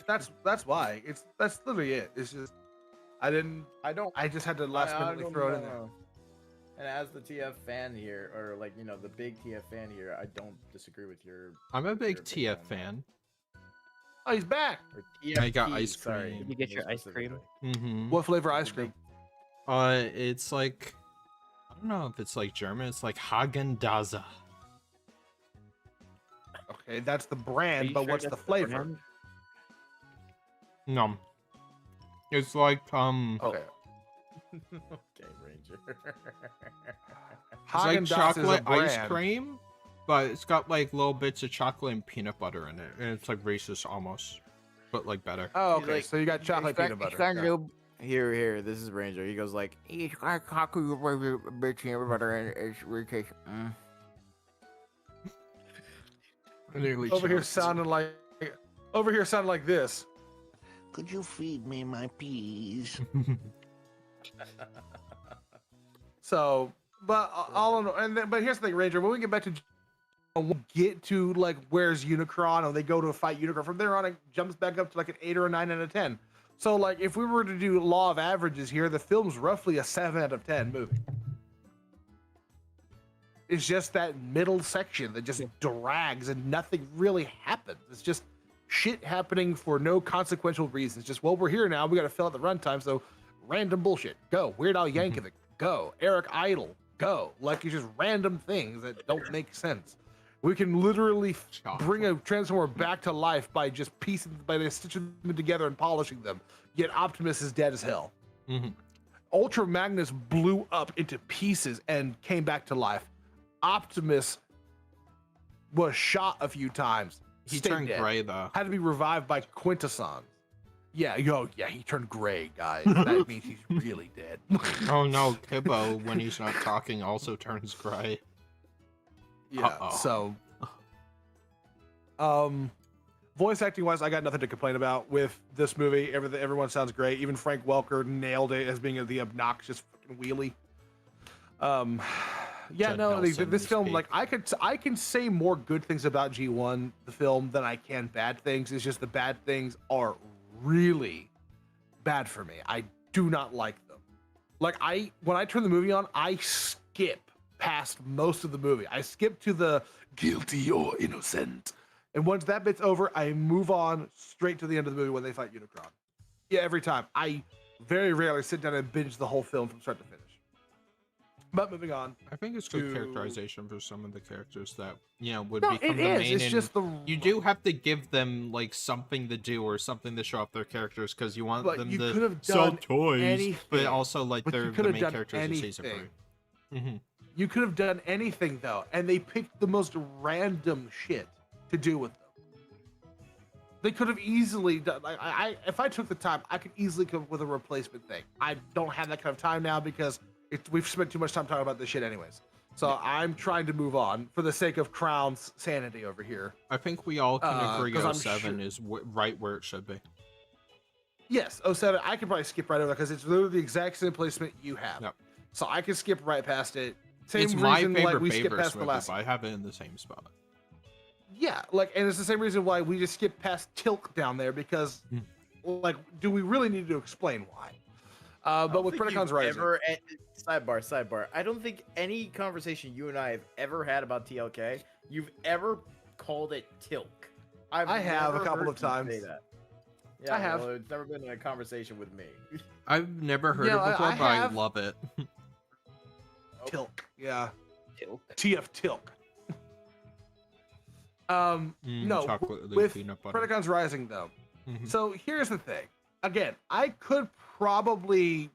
that's why. That's literally it. It's just I just had to last minute throw it in there.
And as the TF fan here, or like, you know, the big TF fan here, I don't disagree with your.
I'm a big
your opinion
TF
on
fan.
Oh, he's back.
that. Or
I got
TFP,
ice
sorry,
cream.
Did you get your
more
ice cream?
specifically.
Mm-hmm.
What flavor ice cream?
It's like, I don't know if it's like German. It's like Hagen-Dazs.
Okay, that's the
Are
brand,
you
but
sure
what's the
that's
flavor?
brand?
No. It's like
Okay.
Okay, Ranger.
It's like
Häagen-Dazs is a
chocolate ice
brand.
cream, but it's got like little bits of chocolate and peanut butter in it, and it's like racist almost, but like better.
Oh,
He's
okay.
like,
So you got chocolate peanut butter. Yeah.
Here, this is Ranger. He goes like,
It's got chocolate with peanut butter and it's really tasty.
Nearly
Over here
choked.
sounding like this.
Could you feed me my peas?
So, but all in all, but here's the thing, Ranger. When we get back to, we'll get to like where's Unicron, and they go to fight Unicron. From there on, it jumps back up to like an 8 or a 9 out of 10. So, like, if we were to do law of averages here, the film's roughly a 7 out of 10 movie. It's just that middle section that just drags and nothing really happens. It's just shit happening for no consequential reasons. Just, well, we're here now. We got to fill out the runtime. So, random bullshit. Go. Weird Al Yankovic. Go. Eric Idle. Go. Like, it's just random things that don't make sense. We can literally bring a Transformer back to life by just stitching them together and polishing them. Yet Optimus is dead as hell. Ultra Magnus blew up into pieces and came back to life. Optimus was shot a few times.
He
stayed
turned
dead.
gray though.
Had to be revived by Quintesson. Yeah, he turned gray, guys. That means he's really dead.
Oh no, Kibbo, when he's not talking, also turns gray.
Yeah.
Uh-oh.
So, voice acting wise, I got nothing to complain about with this movie. Everyone sounds great. Even Frank Welker nailed it as being the obnoxious fucking wheelie. Yeah,
Judd
no,
Nelson
this
to
film,
speak.
like, I can say more good things about G1, the film, than I can bad things. It's just the bad things are really bad for me. I do not like them. Like, when I turn the movie on, I skip past most of the movie. I skip to the guilty or innocent. And once that bit's over, I move on straight to the end of the movie when they fight Unicron. Yeah, every time. I very rarely sit down and binge the whole film from start to finish. But moving on.
I think it's good
to-
characterization for some of the characters that, you know, would
No,
become
it
the
is.
main.
It's
and
just the
you do have to give them like something to do or something to show off their characters because you want
But
them
you could
to
have
sell
done
toys,
anything.
but also like
But you
they're
could
the
have
main
done
characters of season
anything.
3.
You could have done anything though, and they picked the most random shit to do with them. They could have easily done. Like, if I took the time, I could easily come up with a replacement thing. I don't have that kind of time now because we've spent too much time talking about this shit, anyways. So I'm trying to move on for the sake of Crown's sanity over here.
I think we all can agree
'cause I'm
07
sure-
is right where it should be.
Yes, 07. I could probably skip right over that because it's literally the exact same placement you have.
Yep.
So I can skip right past it. Same
It's
reason
my
like
favorite
we skip
Babers
past the
movie,
last.
but I have it in the same spot.
Yeah, like, and it's the same reason why we just skip past Tilk down there because, like, do we really need to explain why? But with Predacon's Rising,
Sidebar. I don't think any conversation you and I have ever had about TLK, you've ever called it Tilk.
I have a
never
couple
heard
of times.
you say that. Yeah,
I have.
Well, it's never been in a conversation with me.
I've never heard
Yeah,
it before,
I
but I
have.
love it.
Tilk, yeah,
Tilk.
TF Tilk. No,
chocolate
with
peanut butter.
Predacon's Rising though.
Mhm.
So here's the thing. Again, I could probably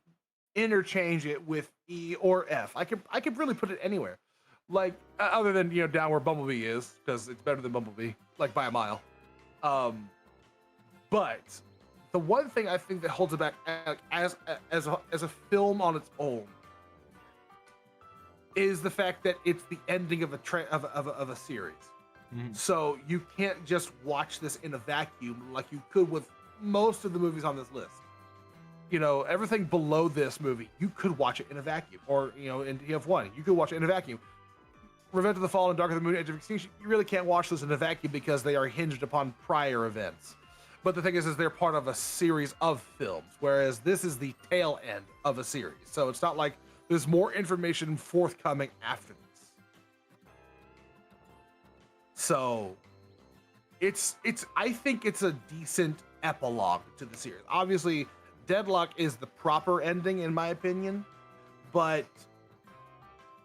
interchange it with E or F. I could really put it anywhere, like other than down where Bumblebee is, because it's better than Bumblebee, like by a mile. But the one thing I think that holds it back as a film on its own is the fact that it's the ending of a series. So you can't just watch this in a vacuum like you could with most of the movies on this list. Everything below this movie, you could watch it in a vacuum, or in TF1, you could watch it in a vacuum. Revenge of the Fallen, Dark of the Moon, Edge of Extinction, you really can't watch those in a vacuum because they are hinged upon prior events. But the thing is they're part of a series of films, whereas this is the tail end of a series. So it's not like there's more information forthcoming after this. So I think it's a decent epilogue to the series. Obviously, Deadlock is the proper ending in my opinion, but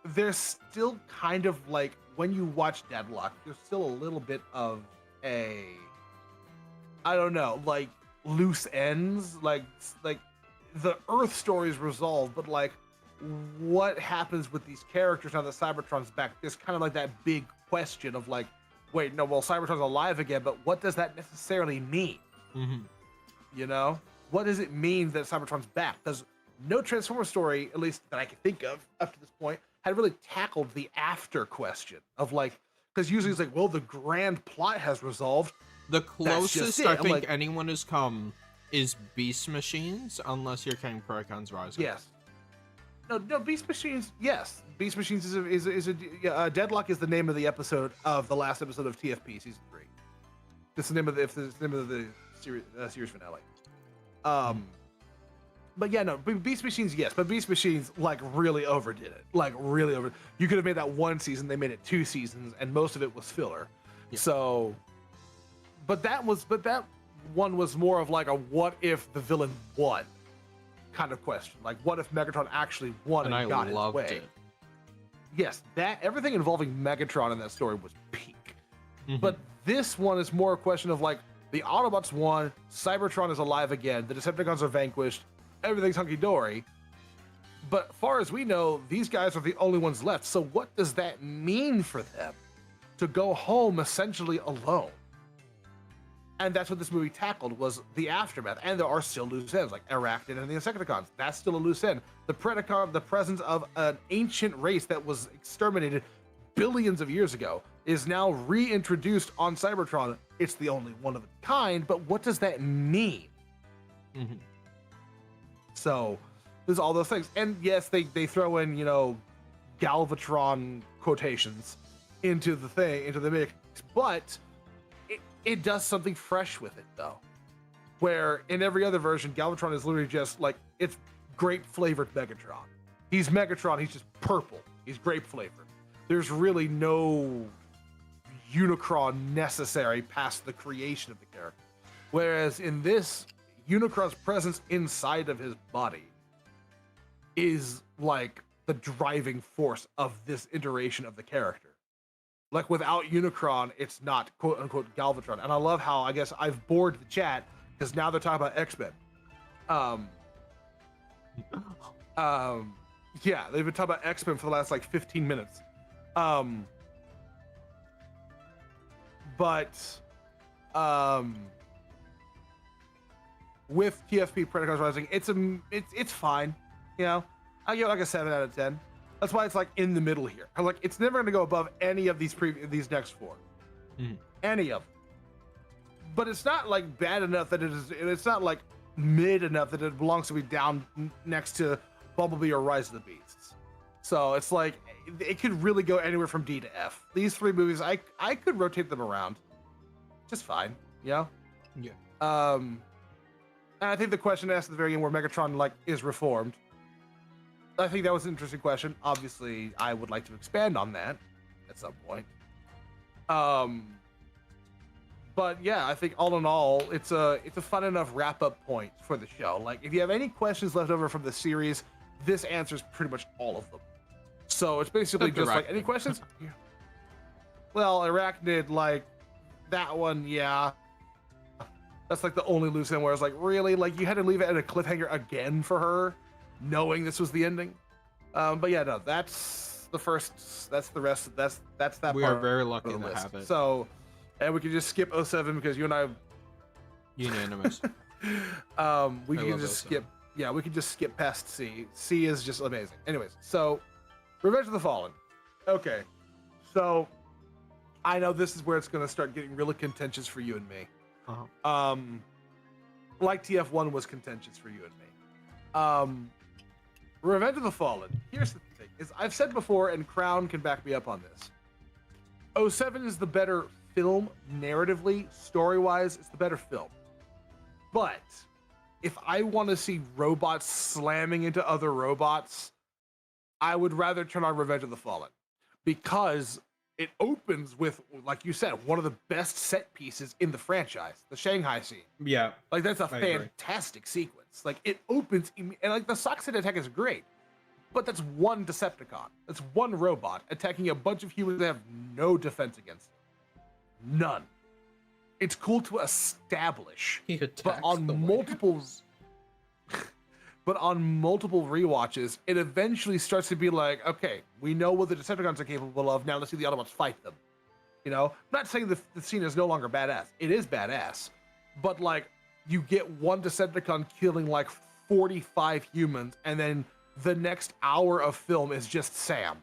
there's still kind of like, when you watch Deadlock, there's still a little bit of a, I don't know, like loose ends, like the Earth story is resolved, but like what happens with these characters now that Cybertron's back? There's kind of like that big question of like, wait, no, well, Cybertron's alive again, but what does that necessarily mean? What does it mean that Cybertron's back? Because no Transformer story, at least that I can think of up to this point, had really tackled the after question of like, because usually it's like, well, the grand plot has resolved.
The
That's just
closest
it.
I
I'm
think
like,
anyone has come is Beast Machines, unless you're counting Predacon's Rising.
yes. No, Beast Machines. Yes, Beast Machines is a Deadlock is the name of the episode of the last episode of TFP season 3. It's the name of the series finale. But yeah, no, Beast Machines, yes, but Beast Machines like really overdid it, like really over. You could have made that one season, they made it 2 seasons, and most of it was filler.
Yeah.
So, but that one was more of like a what if the villain won kind of question. Like, what if Megatron actually won and
I
got his
loved
way?
it.
Yes, everything involving Megatron in that story was peak. But this one is more a question of like, the Autobots won, Cybertron is alive again, the Decepticons are vanquished, everything's hunky-dory. But far as we know, these guys are the only ones left. So what does that mean for them to go home essentially alone? And that's what this movie tackled, was the aftermath. And there are still loose ends, like Arachnid and the Insecticons. That's still a loose end. The Predacon, the presence of an ancient race that was exterminated billions of years ago, is now reintroduced on Cybertron. It's the only one of its kind, but what does that mean? So there's all those things. And yes, they throw in, Galvatron quotations into the mix, but it does something fresh with it though. Where in every other version, Galvatron is literally just like, it's grape flavored Megatron. He's Megatron, he's just purple. He's grape flavored. There's really no Unicron necessary past the creation of the character. Whereas in this, Unicron's presence inside of his body is like the driving force of this iteration of the character. Like, without Unicron, it's not quote unquote Galvatron. And I love how, I guess I've bored the chat because now they're talking about X-Men. Yeah, they've been talking about X-Men for the last like 15 minutes. with TFP Predacons Rising, it's fine. You know, I give it like a 7 out of 10. That's why it's like in the middle here. I'm like, it's never going to go above any of these next 4. Any of them. But it's not like bad enough that it's not like mid enough that it belongs to be down next to Bumblebee or Rise of the Beasts. So it's like it could really go anywhere from D to F. These 3 movies, I could rotate them around just fine, you know?
Yeah.
And I think the question asked at the very end where Megatron like is reformed, I think that was an interesting question. Obviously, I would like to expand on that at some point. But yeah, I think all in all, it's a fun enough wrap-up point for the show. Like, if you have any questions left over from the series, this answers pretty much all of them. So it's basically just like, any questions? Yeah. Well, Arachnid, like, that one, yeah. That's like the only loose end where I was like, really? Like, you had to leave it at a cliffhanger again for her, knowing this was the ending? But yeah, no, that's the rest. That's that
We
part
are very
of
lucky
the
to
list.
have it.
So, and we can just skip 07 because you and I
Unanimous.
we
I
can
love
just
07.
skip. Yeah, we can just skip past C. C is just amazing. Anyways, so Revenge of the Fallen. Okay, so I know this is where it's going to start getting really contentious for you and me. Like TF1 was contentious for you and me. Revenge of the Fallen. Here's the thing: is I've said before, and Crown can back me up on this. 07 is the better film narratively, story-wise. It's the better film. But if I want to see robots slamming into other robots, I would rather turn on Revenge of the Fallen because it opens with, like you said, one of the best set pieces in the franchise, the Shanghai scene.
Yeah.
Like, that's a
I agree.
fantastic sequence. Like, it opens, and like the Soxid attack is great, but that's one Decepticon. That's one robot attacking a bunch of humans that have no defense against them. None. It's cool to establish,
He attacks
but on
the
multiple, but on multiple rewatches, it eventually starts to be like, okay, we know what the Decepticons are capable of. Now let's see the Autobots fight them. You know, I'm not saying the scene is no longer badass. It is badass, but like you get one Decepticon killing like 45 humans, and then the next hour of film is just Sam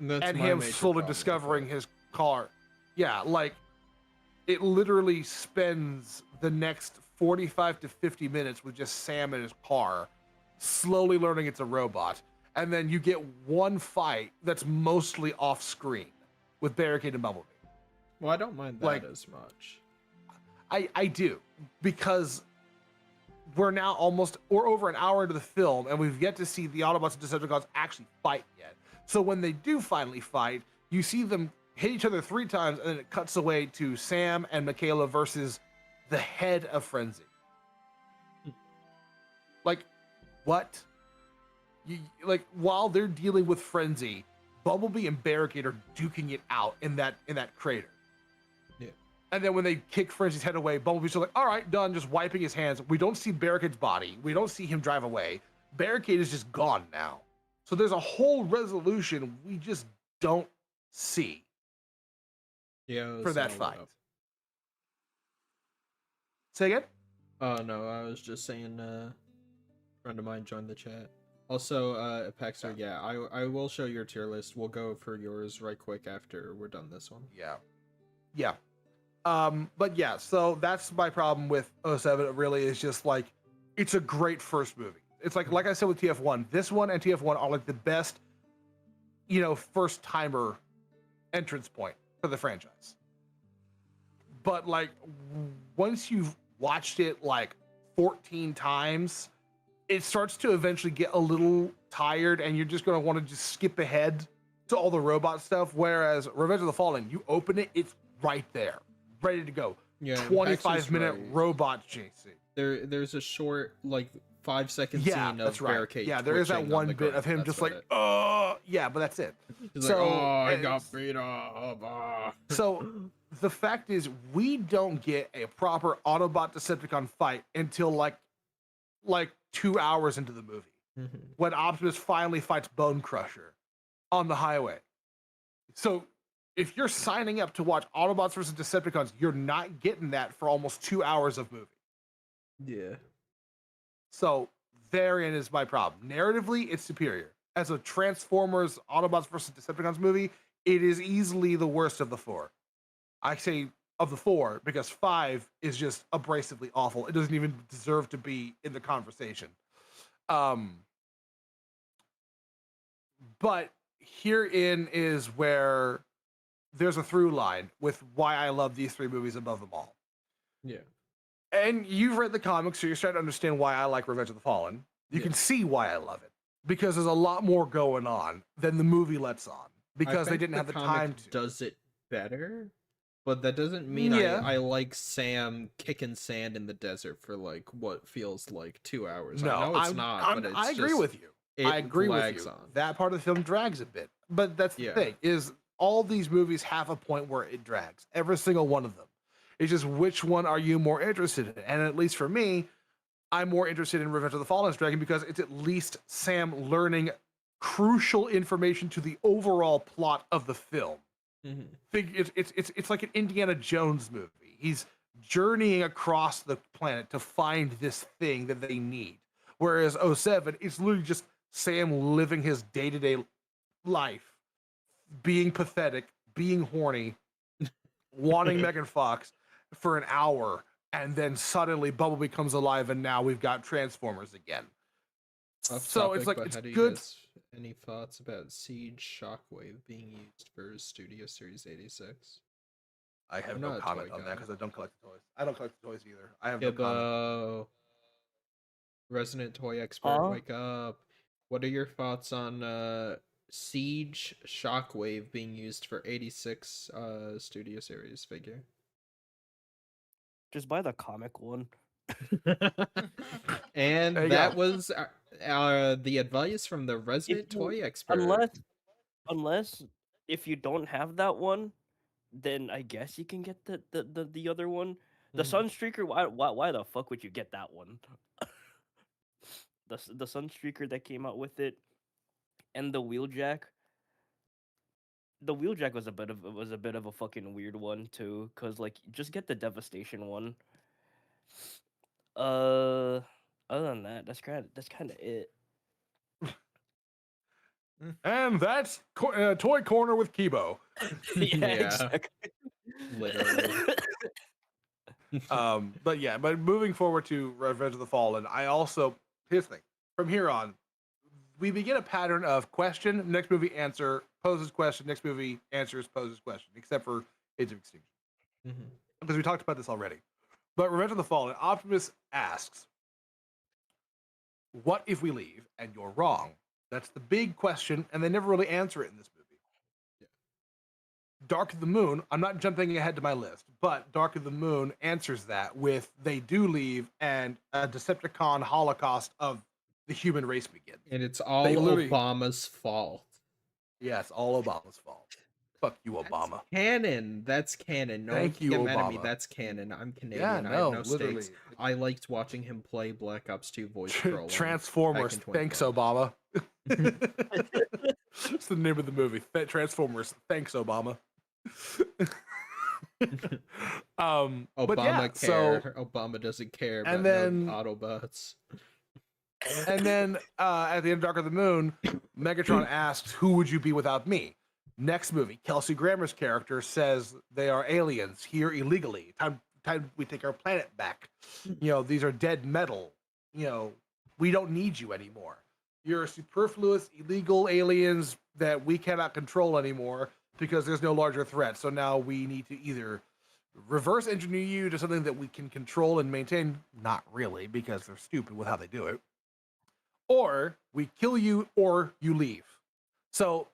That's
and
my
him
major
slowly
problem with
discovering
it.
his car. Yeah, like it literally spends the next 45 to 50 minutes with just Sam in his car, slowly learning it's a robot. And then you get one fight that's mostly off screen with Barricade and Bumblebee.
Well, I don't mind that
like-
as much.
I do, because we're now we're over an hour into the film and we've yet to see the Autobots and Decepticons actually fight yet. So when they do finally fight, you see them hit each other 3 times and then it cuts away to Sam and Michaela versus the head of Frenzy. Like, what? Like, while they're dealing with Frenzy, Bumblebee and Barricade are duking it out in that crater.
Yeah.
And then when they kick Frenzy's head away, Bumblebee's like, all right, done, just wiping his hands. We don't see Barricade's body. We don't see him drive away. Barricade is just gone now. So there's a whole resolution we just don't see
Yeah.
for that fight. Say again?
Oh no, I was just saying. Friend of mine joined the chat. Also, Apexer, yeah, I will show your tier list. We'll go for yours right quick after we're done this one.
Yeah. But yeah, so that's my problem with 07. It really is just like, it's a great first movie. It's like I said with TF1, this one and TF1 are like the best, first timer entrance point for the franchise. But like, once you've watched it like 14 times, it starts to eventually get a little tired and you're just going to want to just skip ahead to all the robot stuff. Whereas Revenge of the Fallen, you open it, it's right there, ready to go.
Yeah,
25-minute
right.
robot chasing.
There's a short, like, 5-second
Yeah,
scene of
that's right.
Barricade.
Yeah, there is that
twitching on
one
the
bit
ground.
of him
That's
just
about
like,
it.
yeah, but that's it.
He's
So,
like, oh, I
and-
got beat up.
So the fact is, we don't get a proper Autobot Decepticon fight until like 2 hours into the movie, when Optimus finally fights Bone Crusher on the highway. So if you're signing up to watch Autobots versus Decepticons, you're not getting that for almost 2 hours of movie.
Yeah.
So therein is my problem. Narratively, it's superior. As a Transformers, Autobots versus Decepticons movie, it is easily the worst of the four. I say of the four because 5 is just abrasively awful. It doesn't even deserve to be in the conversation. But herein is where there's a through line with why I love these three movies above them all.
Yeah.
And you've read the comics, so you're starting to understand why I like Revenge of the Fallen. You can see why I love it because there's a lot more going on than the movie lets on because they didn't have the time to.
Does it better, but that doesn't mean I like Sam kicking sand in the desert for like what feels like 2 hours.
No,
I know it's not, but it's
I agree with you. I agree with you.
On.
That part of the film drags a bit, but that's the thing is all these movies have a point where it drags. Every single one of them. It's just which one are you more interested in? And at least for me, I'm more interested in Revenge of the Fallen Dragon because it's at least Sam learning crucial information to the overall plot of the film. It's like an Indiana Jones movie. He's journeying across the planet to find this thing that they need. Whereas 07, it's literally just Sam living his day-to-day life, being pathetic, being horny, wanting Megan Fox for an hour, and then suddenly Bumblebee comes alive, and now we've got Transformers again. So it's like it's good.
Any thoughts about Siege Shockwave being used for Studio Series 86?
I have no comment on that because I don't collect the toys. I don't collect the toys either. I have no comment.
Resident Toy Expert, wake up. What are your thoughts on Siege Shockwave being used for 86 Studio Series figure?
Just buy the comic one.
And that was the advice from the Resident Toy Expert.
Unless if you don't have that one, then I guess you can get the other one. The Sunstreaker, why the fuck would you get that one? The Sunstreaker that came out with it, and the Wheeljack. The Wheeljack was a bit of a fucking weird one too, cause like just get the Devastation one. Other than that, that's kind of it.
And that's Toy Corner with Kibo.
Exactly.
Literally.
But moving forward to Revenge of the Fallen, here's the thing. From here on, we begin a pattern of question, next movie answer, poses question, next movie answers, poses question, except for Age of Extinction. Because we talked about this already. But Revenge of the Fallen, Optimus asks, what if we leave and you're wrong? That's the big question, and they never really answer it in this movie. Dark of the Moon, I'm not jumping ahead to my list, but Dark of the Moon answers that with they do leave and a Decepticon holocaust of the human race begins.
And it's all Obama's fault.
Yeah, it's all Obama's fault. Fuck you, Obama.
Canon. That's canon. No,
thank you,
Obama.
Obama.
That's canon. I'm Canadian.
Yeah,
I have no
literally.
stakes. I liked watching him play Black Ops 2 voice troll.
Transformers. Thanks, Obama. That's the name of the movie. Transformers. Thanks, Obama.
Obama doesn't care about Autobots.
And then at the end of Dark of the Moon, Megatron asks, who would you be without me? Next movie, Kelsey Grammer's character says they are aliens here illegally. Time we take our planet back. These are dead metal. We don't need you anymore. You're superfluous, illegal aliens that we cannot control anymore because there's no larger threat. So now we need to either reverse engineer you to something that we can control and maintain. Not really, because they're stupid with how they do it. Or we kill you or you leave. So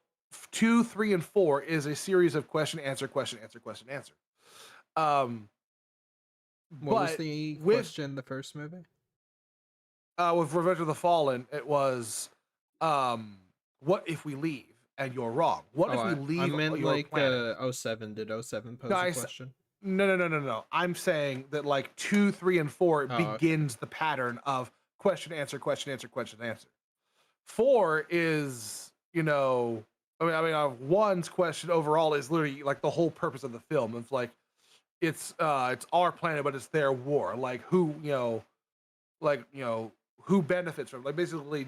2, 3, and 4 is a series of question, answer, question, answer, question, answer.
What was the question in the first movie?
With Revenge of the Fallen, it was, what if we leave and you're wrong? What if we leave?
I meant like
planet?
07. Did 07 pose a question?
No. I'm saying that like 2, 3, and 4 begins the pattern of question, answer, question, answer, question, answer. 4 is, one's question overall is literally like the whole purpose of the film. It's like, it's our planet, but it's their war. Like who like who benefits from it? Like basically,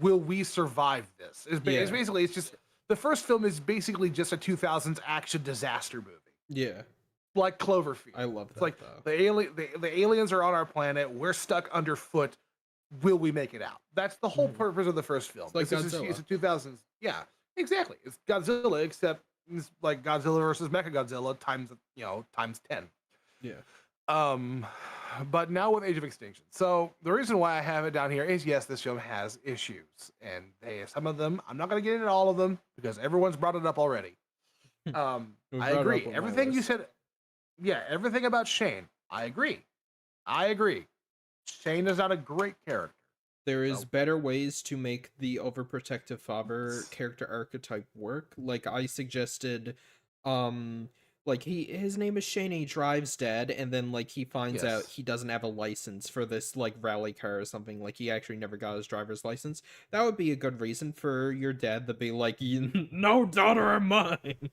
will we survive this? It's basically it's just the first film is basically just a 2000s action disaster movie.
Yeah.
Like Cloverfield.
I love that.
It's like
though.
the aliens are on our planet. We're stuck underfoot. Will we make it out? That's the whole purpose of the first film.
It's like Godzilla.
It's a 2000s. Yeah, exactly. It's Godzilla, except it's like Godzilla versus Mechagodzilla times 10.
Yeah.
But now with Age of Extinction. So the reason why I have it down here is yes, this film has issues, and some of them I'm not going to get into all of them because everyone's brought it up already. I agree. Everything you said. Yeah, everything about Shane, I agree. Shane is not a great character.
There is better ways to make the overprotective father character archetype work. Like I suggested, like his name is Shane, he drives dad, and then like he finds out he doesn't have a license for this like rally car or something. Like he actually never got his driver's license. That would be a good reason for your dad to be like, no daughter of mine.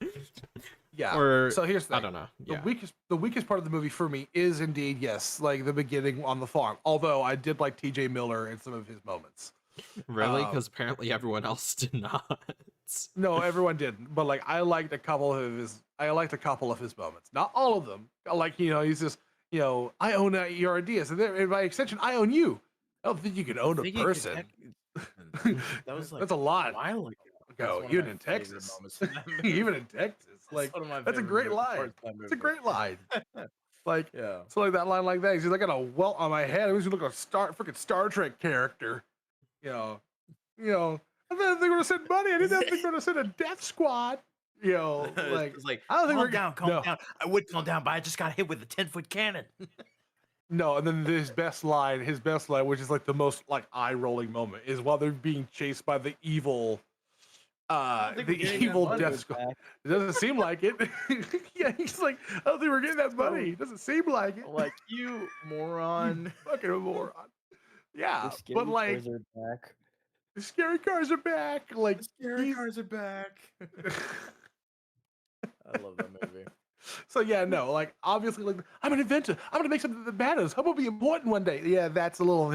Yeah.
Or
so here's the thing.
I don't know. Yeah.
The weakest part of the movie for me is indeed like the beginning on the farm. Although I did like T.J. Miller in some of his moments.
Really? Because apparently everyone else did not.
No, everyone didn't. But like I liked a couple of his moments. Not all of them. Like he's just I own your ideas, and by extension, I own you. I don't think you can own a person.
That was like
That's a lot.
a while
ago. Even in Texas. Even in Texas. Like that's a great line. It's a great line. Like so like that line like that. He's like, I got a welt on my head. It was like a freaking Star Trek character. I thought they were gonna send money. I didn't think they were gonna send a death squad. Like
it's like
I don't think we're
calm down. I would calm down, but I just got hit with a 10-foot cannon.
No, and then his best line, which is like the most like eye-rolling moment, is while they're being chased by the evil death squad. It doesn't seem like it. Yeah, he's like, I don't think we're getting that money. It doesn't seem like it.
Like, you moron.
Fucking moron. Yeah, but like the scary cars are back. Like
the scary cars are back. I love that movie.
So yeah, no, like obviously, like I'm an inventor. I'm gonna make something that matters. I'm gonna be important one day. Yeah, that's a little,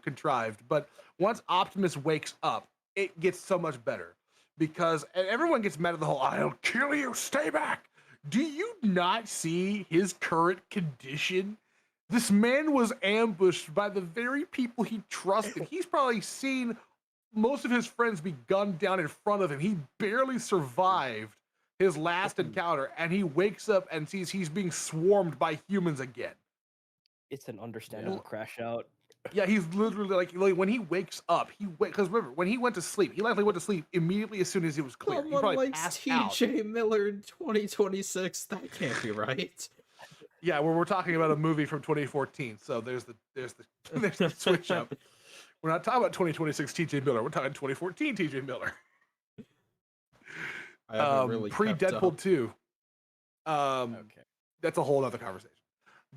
contrived. But once Optimus wakes up, it gets so much better because everyone gets mad at the whole "I'll kill you, stay back." Do you not see his current condition? This man was ambushed by the very people he trusted. He's probably seen most of his friends be gunned down in front of him. He barely survived his last encounter, and he wakes up and sees he's being swarmed by humans again.
It's an understandable crash out.
Yeah, he's literally like when he wakes up, because remember, when he went to sleep, he likely went to sleep immediately as soon as he was clear.
Someone likes T.J. Miller in 2026. That can't be right.
Yeah, we're talking about a movie from 2014, so there's the switch up. We're not talking about 2026 T.J. Miller. We're talking 2014 T.J. Miller.
I haven't really
pre Deadpool 2.
Okay.
That's a whole other conversation.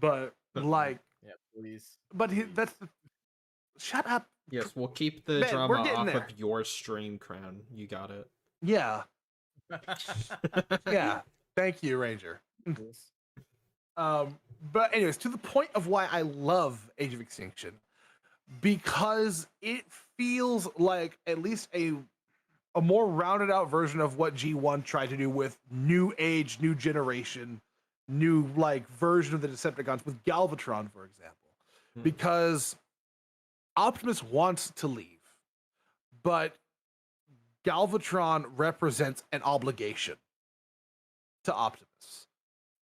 But like,
yeah, please.
But that's the. Shut up.
Yes, we'll keep the drama off of your stream, Crown. You got it.
Yeah. Yeah. Thank you, Ranger. But anyways, to the point of why I love Age of Extinction, because it feels like at least a more rounded out version of what G1 tried to do with new age, new generation, new like version of the Decepticons with Galvatron, for example. Because Optimus wants to leave, but Galvatron represents an obligation to Optimus.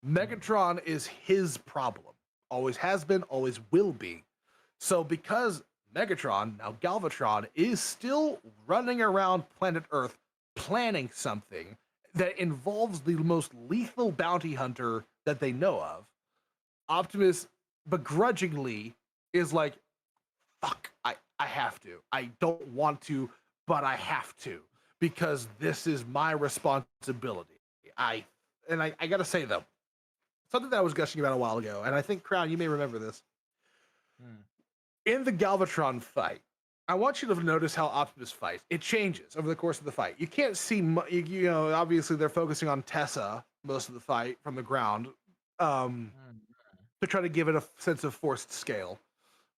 Megatron is his problem. Always has been, always will be. So because Megatron, now Galvatron, is still running around planet Earth planning something that involves the most lethal bounty hunter that they know of, Optimus begrudgingly is like, fuck, I have to. I don't want to, but I have to, because this is my responsibility. I gotta say though, something that I was gushing about a while ago, and I think, Crown, you may remember this. In the Galvatron fight, I want you to notice how Optimus fights. It changes over the course of the fight. You can't see, obviously they're focusing on Tessa most of the fight from the ground. to try to give it a sense of forced scale.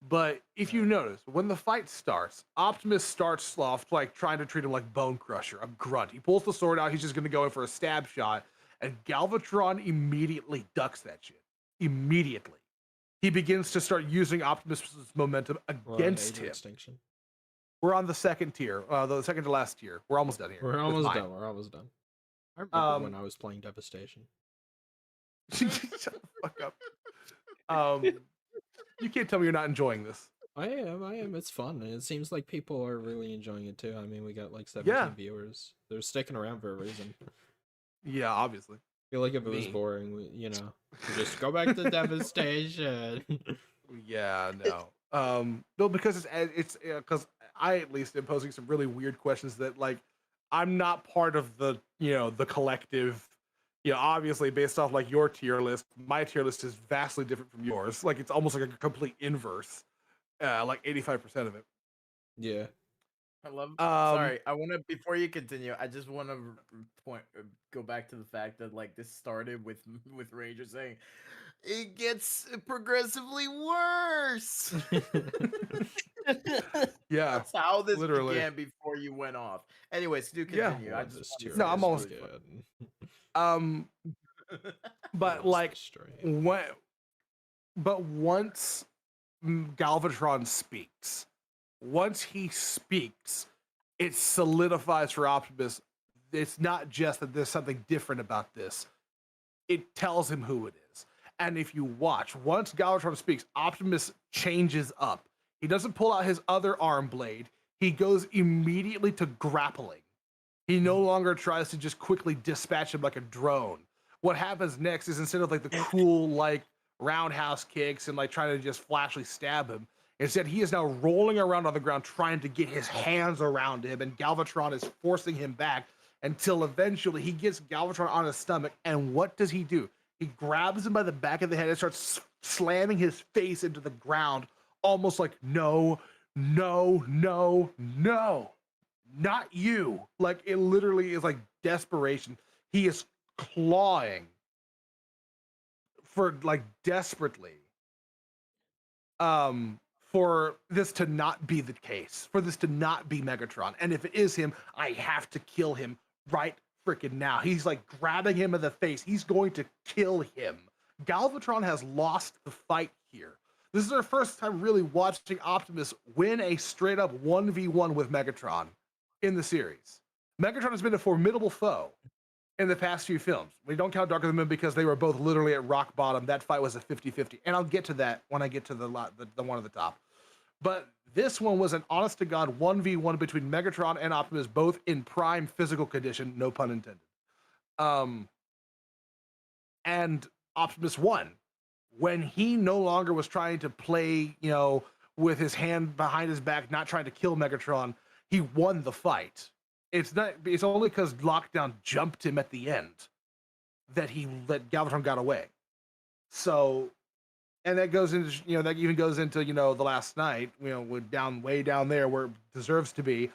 But if you notice, when the fight starts, Optimus starts off like trying to treat him like Bone Crusher, a grunt. He pulls the sword out, he's just gonna go in for a stab shot, and Galvatron immediately ducks that shit. Immediately. He begins to start using Optimus' momentum against him.
Extinction.
We're on the second tier, the second to last tier. We're almost done here.
We're
with
almost
mine.
done. We're almost done. I remember when I was playing Devastation.
Shut the fuck up. You can't tell me you're not enjoying this.
I am. It's fun. And it seems like people are really enjoying it too. I mean, we got like 17 viewers. They're sticking around for a reason.
Yeah, obviously.
I feel like if it was boring, we just go back to Devastation.
Yeah, no. No, because it's because I at least am posing some really weird questions that like I'm not part of the the collective. Obviously based off like your tier list, my tier list is vastly different from yours. Like it's almost like a complete inverse. Like 85% of it.
Yeah.
I love. Sorry, I want to. Before you continue, I just want to go back to the fact that like this started with Ranger saying, "It gets progressively worse."
Yeah,
that's how this
literally
began before you went off. Anyways, do continue.
Yeah.
I just
No, I'm almost. But like once Galvatron speaks, once he speaks, it solidifies for Optimus. It's not just that there's something different about this. It tells him who it is. And if you watch, once Galvatron speaks, Optimus changes up. He doesn't pull out his other arm blade. He goes immediately to grappling. He no longer tries to just quickly dispatch him like a drone. What happens next is instead of like the cool like roundhouse kicks and like trying to just flashily stab him, instead he is now rolling around on the ground trying to get his hands around him, and Galvatron is forcing him back until eventually he gets Galvatron on his stomach. And what does he do? He grabs him by the back of the head and starts slamming his face into the ground, almost like, no, no, no, no, not you. Like it literally is like desperation. He is clawing for like desperately for this to not be the case, for this to not be Megatron. And if it is him, I have to kill him right freaking now. He's like grabbing him in the face. He's going to kill him. Galvatron has lost the fight here. This is our first time really watching Optimus win a straight up 1v1 with Megatron in the series. Megatron has been a formidable foe in the past few films. We don't count Darker Than Moon because they were both literally at rock bottom. That fight was a 50-50. And I'll get to that when I get to the one at the top. But this one was an honest to God 1v1 between Megatron and Optimus, both in prime physical condition, no pun intended. And Optimus won when he no longer was trying to play, with his hand behind his back, not trying to kill Megatron. He won the fight. It's only because Lockdown jumped him at the end that Galvatron got away. So, and that goes into, that even goes into, the last night, way down there where it deserves to be.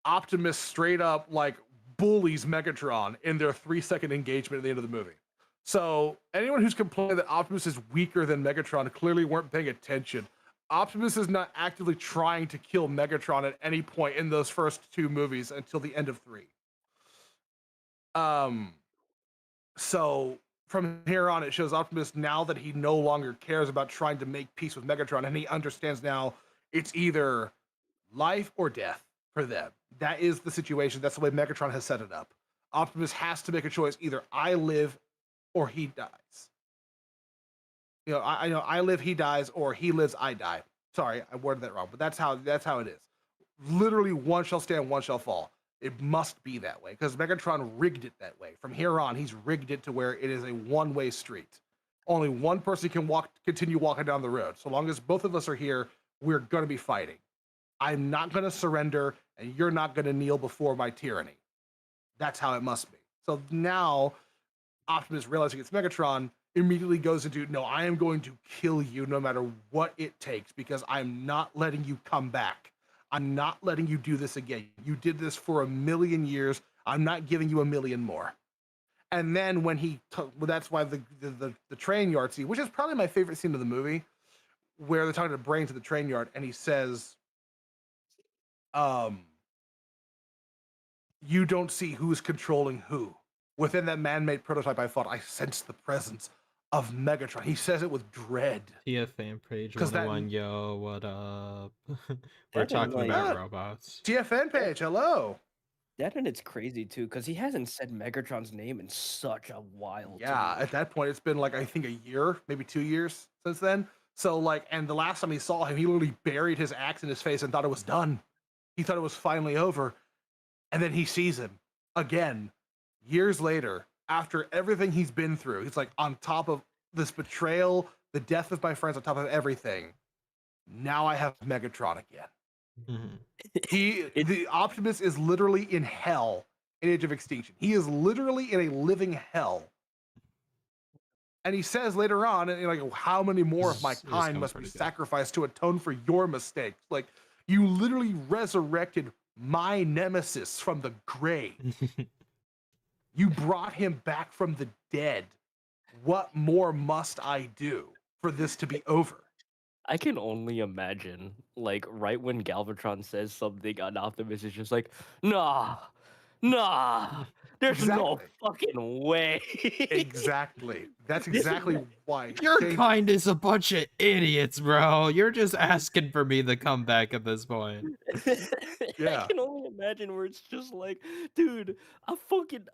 Optimus straight up like bullies Megatron in their 3-second engagement at the end of the movie. So anyone who's complaining that Optimus is weaker than Megatron clearly weren't paying attention. Optimus is not actively trying to kill Megatron at any point in those first 2 movies until the end of 3. So from here on, it shows Optimus now that he no longer cares about trying to make peace with Megatron, and he understands now it's either life or death for them. That is the situation. That's the way Megatron has set it up. Optimus has to make a choice. Either I live or he dies. I live, he dies, or he lives, I die. Sorry, I worded that wrong, but that's how it is. Literally, one shall stand, one shall fall. It must be that way because Megatron rigged it that way. From here on, he's rigged it to where it is a one-way street. Only one person can continue walking down the road. So long as both of us are here, we're going to be fighting. I'm not going to surrender, and you're not going to kneel before my tyranny. That's how it must be. So now, Optimus, realizing it's Megatron, immediately goes into, no, I am going to kill you no matter what it takes because I'm not letting you come back. I'm not letting you do this again. You did this for 1,000,000 years. I'm not giving you 1,000,000 more. And then when well, that's why the train yard scene, which is probably my favorite scene of the movie, where they're talking to Brains at the train yard, and he says, "You don't see who's controlling who. Within that man-made prototype I fought, I sensed the presence of Megatron." He says it with dread.
TF fan page
'Cause that-
101, yo, what up? We're
That and,
talking
like-
about robots.
TFN page, hello.
That and it's crazy too, because he hasn't said Megatron's name in such a while.
Yeah,
too.
at that point, it's been like, I think a year, maybe 2 years since then. So like, and the last time he saw him, he literally buried his axe in his face and thought it was done. He thought it was finally over. And then he sees him again, years later, after everything he's been through. He's like, on top of this betrayal, the death of my friends, on top of everything, now I have Megatron again.
Mhm.
The Optimus is literally in hell in Age of Extinction. He is literally in a living hell. And he says later on, and like, how many more of my
It's
kind
going
must be
pretty good.
sacrificed to atone for your mistakes? Like, you literally resurrected my nemesis from the grave. You brought him back from the dead. What more must I do for this to be over?
I can only imagine, like, right when Galvatron says something, and Optimus is just like, nah, there's no
Exactly.
fucking way.
Exactly. That's exactly why.
Your
Shane-
kind is a bunch of idiots, bro. You're just asking for me to come back at this point.
Yeah.
I can only imagine where it's just like, dude, I fucking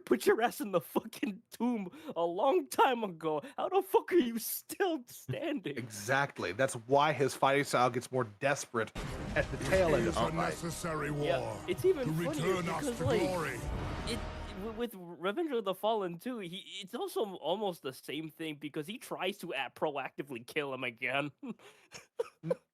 put your ass in the fucking tomb a long time ago. How the fuck are you still standing?
Exactly. That's why his fighting style gets more desperate at the tail end of the fight.
necessary
Yeah, it's even funnier because like with Revenge of the Fallen too, it's also almost the same thing because he tries to proactively kill him again.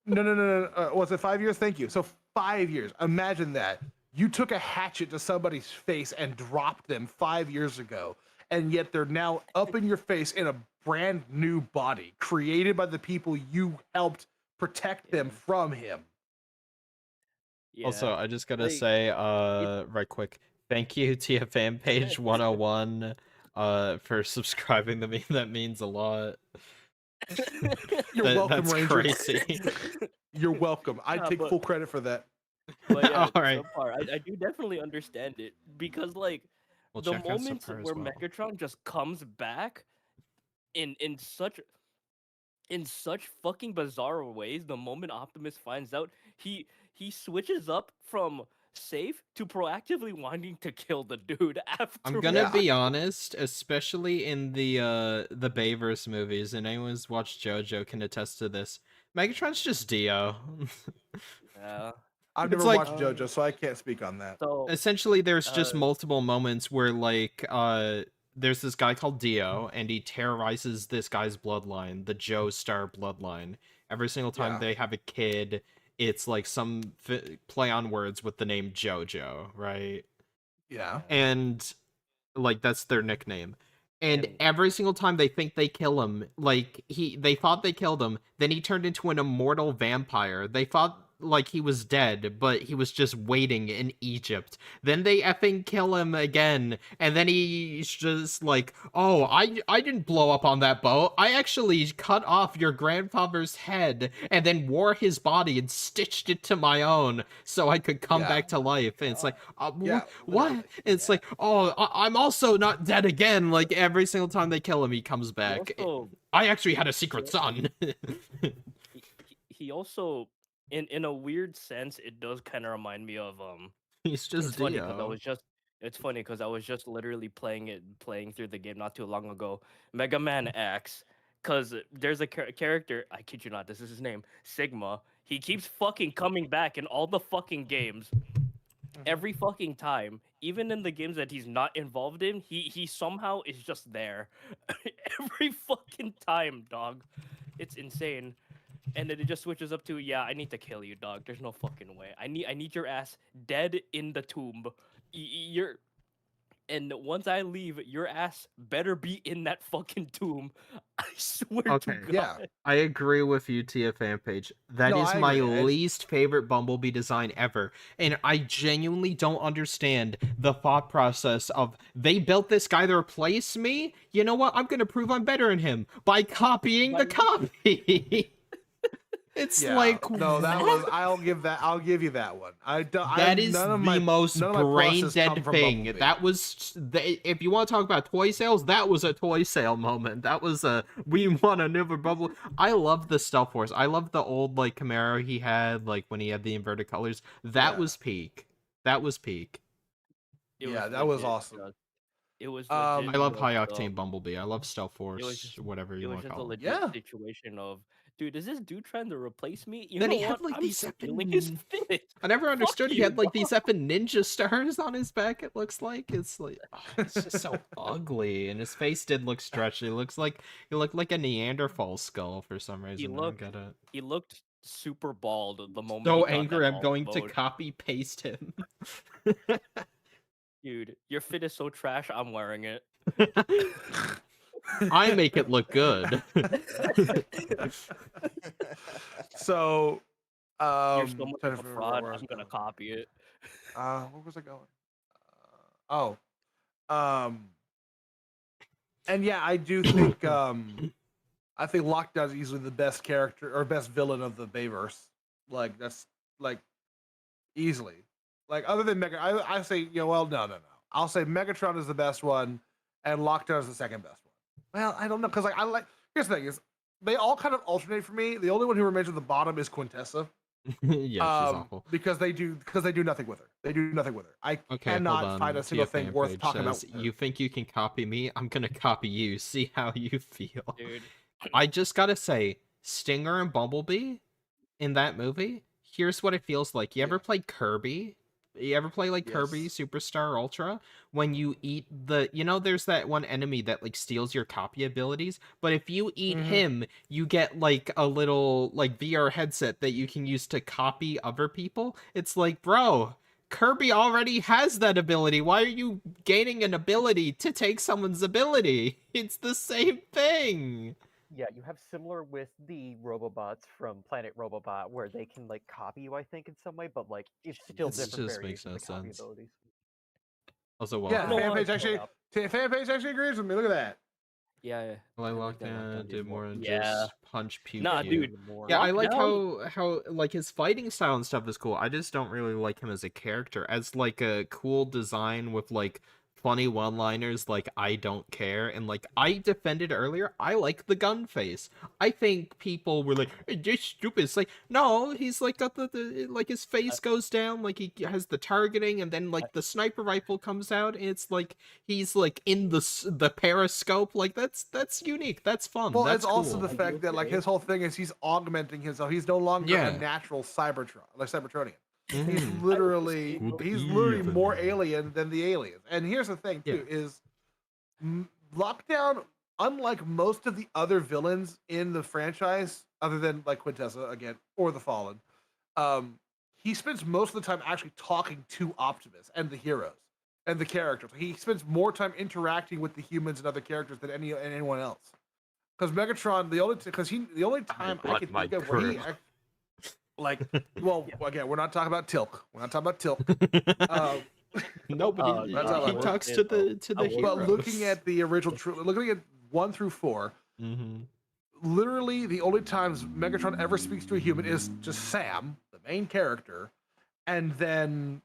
No. Was it 5 years? Thank you. So 5 years. Imagine that. You took a hatchet to somebody's face and dropped them 5 years ago, and yet they're now up in your face in a brand new body created by the people you helped protect them from him.
Yeah.
Also, I just gotta
like,
say, right quick, thank you to your fan page 101, for subscribing to me. That means a lot.
You're welcome,
That's
Ranger.
crazy.
You're welcome. I
Nah,
take
but-
full credit for that.
but yeah,
All right.
so far, I do definitely understand it because like
We'll
the
check out
moments
Super as
where
well.
Megatron just comes back in such fucking bizarre ways, the moment Optimus finds out, he switches up from safe to proactively wanting to kill the dude after.
I'm gonna be honest, especially in the Bayverse movies, and anyone who's watched JoJo can attest to this. Megatron's just Dio.
Yeah.
I've
It's
never
like-
watched JoJo, so I can't speak on that.
So
Essentially, there's just
Uh,
multiple moments where, like, there's this guy called Dio, and he terrorizes this guy's bloodline, the Joe Star bloodline. Every single time
Yeah.
they have a kid, it's like some play on words with the name JoJo, right?
Yeah.
And like that's their nickname. And
And-
every single time they think they kill him, like they thought they killed him, then he turned into an immortal vampire. They thought like he was dead, but he was just waiting in Egypt. Then they effing kill him again, and then he's just like, "Oh, I didn't blow up on that boat. I actually cut off your grandfather's head and then wore his body and stitched it to my own so I could come
Yeah.
back to life." And it's like,
Yeah,
what?
literally.
It's like, "Oh, I'm also not dead again." Like every single time they kill him, he comes back.
also,
I actually had a secret son.
he also in a weird sense it does kind of remind me of
He's just
it's funny 'cause
Dio.
it's funny because I was just literally playing through the game not too long ago, Mega Man X, because there's a character, I kid you not, this is his name, Sigma. He keeps fucking coming back in all the fucking games. Every fucking time, even in the games that he's not involved in, he somehow is just there. Every fucking time, dog. It's insane. And then it just switches up to, yeah, I need to kill you, dog. There's no fucking way. I need your ass dead in the tomb. You're And once I leave, your ass better be in that fucking tomb. I swear
Okay.
to God.
Yeah.
I agree with you, Tia Fanpage. That
No,
is
I
my
agree.
least favorite Bumblebee design ever. And I genuinely don't understand the thought process of they built this guy to replace me. You know what? I'm gonna prove I'm better than him by copying the copy. It's
Yeah.
like
No, that
what?
was. I'll give you that one.
That is
none of
the
my
most
none of my
brain
pluses come
dead
from
thing.
Bumblebee.
That was if you want to talk about toy sales, that was a toy sale moment. That was a we want a new Bumble. I love the Stealth Force. I love the old like Camaro he had, like when he had the inverted colors. That
Yeah.
was peak. That was peak.
Yeah, that was awesome.
It was
Um,
legit.
I love
just,
High Octane Bumblebee. I love Stealth
It was
Force,
just
whatever
it
you
was
want to
just a
call it.
legit
Yeah.
situation of, dude, is this dude trying to replace me? You
Then
know
he had,
what?
like,
I'm
these
stealing his
effing-
finish.
I never understood he
you,
had like
bro.
these effing ninja stars on his back. It looks like it's like it's just so ugly, and his face did look stretchy. He looked like a Neanderthal skull for some reason. I don't get it.
He looked super bald the moment
So
he got
angry,
that
I'm
bald
going to
mode.
copy paste him.
Dude, your fit is so trash. I'm wearing it.
I make it look good.
So,
You're so much
trying
of
to
a
remember
fraud.
where I was
I'm gonna
going.
copy it.
Where was I going? And yeah, I do think I think Lockdown is easily the best character or best villain of the Bayverse. Like that's like easily. Like other than Mega, I say well no. I'll say Megatron is the best one, and Lockdown is the second best one. Well, I don't know because like I like. Here's the thing: is they all kind of alternate for me. The only one who remains at the bottom is Quintessa.
Yeah, she's awful.
Because they do nothing with her. They do nothing with her. I
Okay, hold
cannot
on.
find a single thing worth
Page
talking
says,
about. with her.
You think you can copy me? I'm gonna copy you. See how you feel.
Dude.
I just gotta say, Stinger and Bumblebee in that movie, here's what it feels like. You ever play Kirby? You ever play like Kirby
Yes.
Superstar Ultra? When you eat there's that one enemy that like steals your copy abilities, but if you eat him, you get like a little like VR headset that you can use to copy other people. It's like, bro, Kirby already has that ability. Why are you gaining an ability to take someone's ability? It's the same thing.
Yeah, you have similar with the Robobots from Planet Robobot, where they can like copy you, I think, in some way, but like it's still
This
different
just makes
variations
no
of copy
sense.
abilities.
Also, well,
Yeah,
No,
Fanpage
I-
actually agrees with me. Look at that.
Yeah.
I
I
like
think
that.
needs
Did more than
Yeah.
just punch pew
Nah,
pew.
dude.
Yeah, I like
Lockdown-
how like his fighting style and stuff is cool. I just don't really like him as a character. As like a cool design with like funny one-liners like I don't care and like I defended earlier, I like the gun face. I think people were like, hey, this stupid. It's like, no, he's like got the like his face goes down, like he has the targeting, and then like the sniper rifle comes out, and it's like he's like in the periscope. Like that's unique. That's fun.
Well,
That's
it's also
cool.
the fact that like his whole thing is he's augmenting himself. He's no longer
Yeah.
a natural Cybertronian. He's
Mhm.
literally
Good
more
evening.
alien than the aliens. And here's the thing too is Lockdown, unlike most of the other villains in the franchise, other than like Quintessa again or the Fallen, he spends most of the time actually talking to Optimus and the heroes and the characters. He spends more time interacting with the humans and other characters than anyone else. Because Megatron, the only time I can think of where he like, well, again, we're not talking about Tilk. We're not talking about Tilk.
No, but
that's how
he
it
talks to the heroes.
But looking at the original, looking at 1 through 4, literally the only times Megatron ever speaks to a human is just Sam, the main character, and then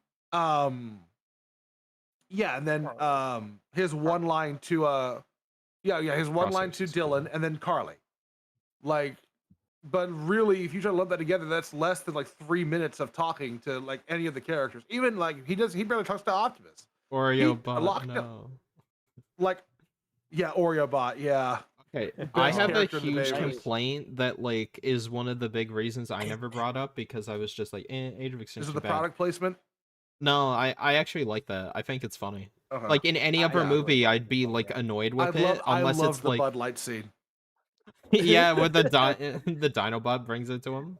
his one line to his one line to Dylan, and then Carly. Like, but really, if you try to lump that together, that's less than like 3 minutes of talking to like any of the characters. Even like he barely talks to Optimus.
Oreo bot,
locked
no.
Like, yeah, Oreo bot, yeah.
Okay,
The
I
best
have a
character in the
huge
Bayverse.
complaint that like is one of the big reasons I never brought up because I was just like, Age of Extinction.
Is it the
bad.
product placement?
No, I actually like that. I think it's funny.
Uh-huh.
Like in any other
Yeah.
movie, I'd be like annoyed with it unless
I love
it's
the
like
Bud Light scene.
yeah, where the the Dinobot brings it to him.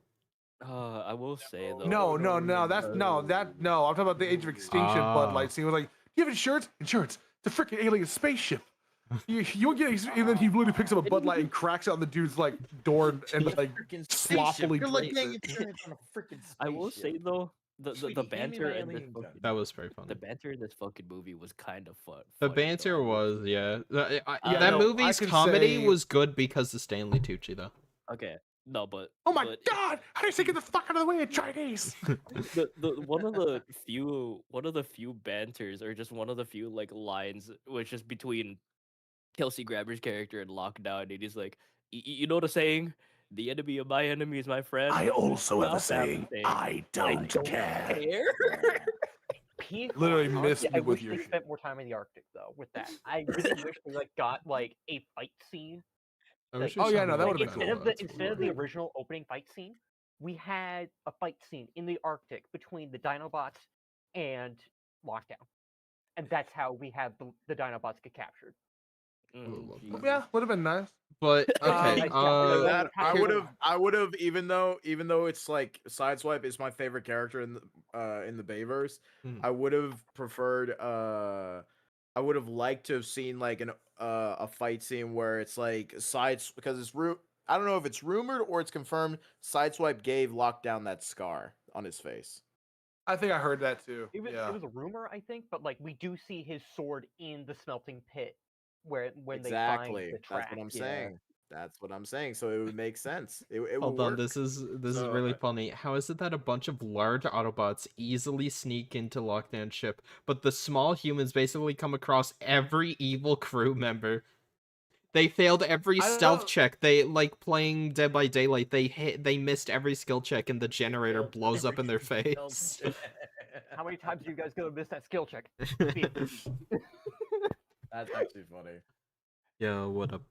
I will say though.
No. I'm talking about the Age of Extinction Bud Light scene. It was like, do you have insurance? Insurance. It's a freaking alien spaceship. You get, and then he literally picks up a Bud Light and cracks it on the dude's like door and like sloppily
You're like
drinks
getting
it.
experience on a freaking spaceship.
I will say though, the
Sweetie, hand me
banter
my
and the
alien gun.
That was very funny.
the banter in this fucking movie was kind of fun.
The
funny,
banter
though.
was, yeah.
Yeah,
That
no,
movie's
I could
comedy
say-
was good because of Stanley Tucci, though.
Okay, no, but
Oh my
but
god! How do you say get the fuck out of the way in Chinese?
the one of the few banters or just one of the few like lines which is between Kelsey Grammer's character and Lockdown, and he's like, you know the saying, the enemy of my enemy is my friend.
I also have a
Not that
saying,
saying,
I don't care.
Literally
missed me
I
with
wish
your
they
shit.
spent more time in the Arctic though. With that, I really wish they like got like a fight scene.
I wish
Like,
Oh, yeah, no, that
like,
would've been
instead
cool.
of the instead of the original opening fight scene, we had a fight scene in the Arctic between the Dinobots and Lockdown, and that's how we have the Dinobots get captured.
Yeah, would have been nice.
But okay,
That I would have even though it's like Sideswipe is my favorite character in the Bayverse, I would have preferred I would have liked to have seen like a fight scene where it's like sides because it's I don't know if it's rumored or it's confirmed Sideswipe gave Lockdown that scar on his face.
I think I heard that too.
It was
Yeah.
a rumor, I think, but like we do see his sword in the smelting pit when
Exactly.
they find the track.
That's what I'm
yeah.
saying. That's what I'm saying. So it would make sense. It
hold
would
on,
work.
this is
So,
really funny. How is it that a bunch of large Autobots easily sneak into Lockdown ship, but the small humans basically come across every evil crew member? They failed every
I don't
stealth
know.
check. They like playing Dead by Daylight. They missed every skill check, and the generator blows up in their face.
How many times are you guys gonna miss that skill check?
That's actually funny.
Yeah, what up?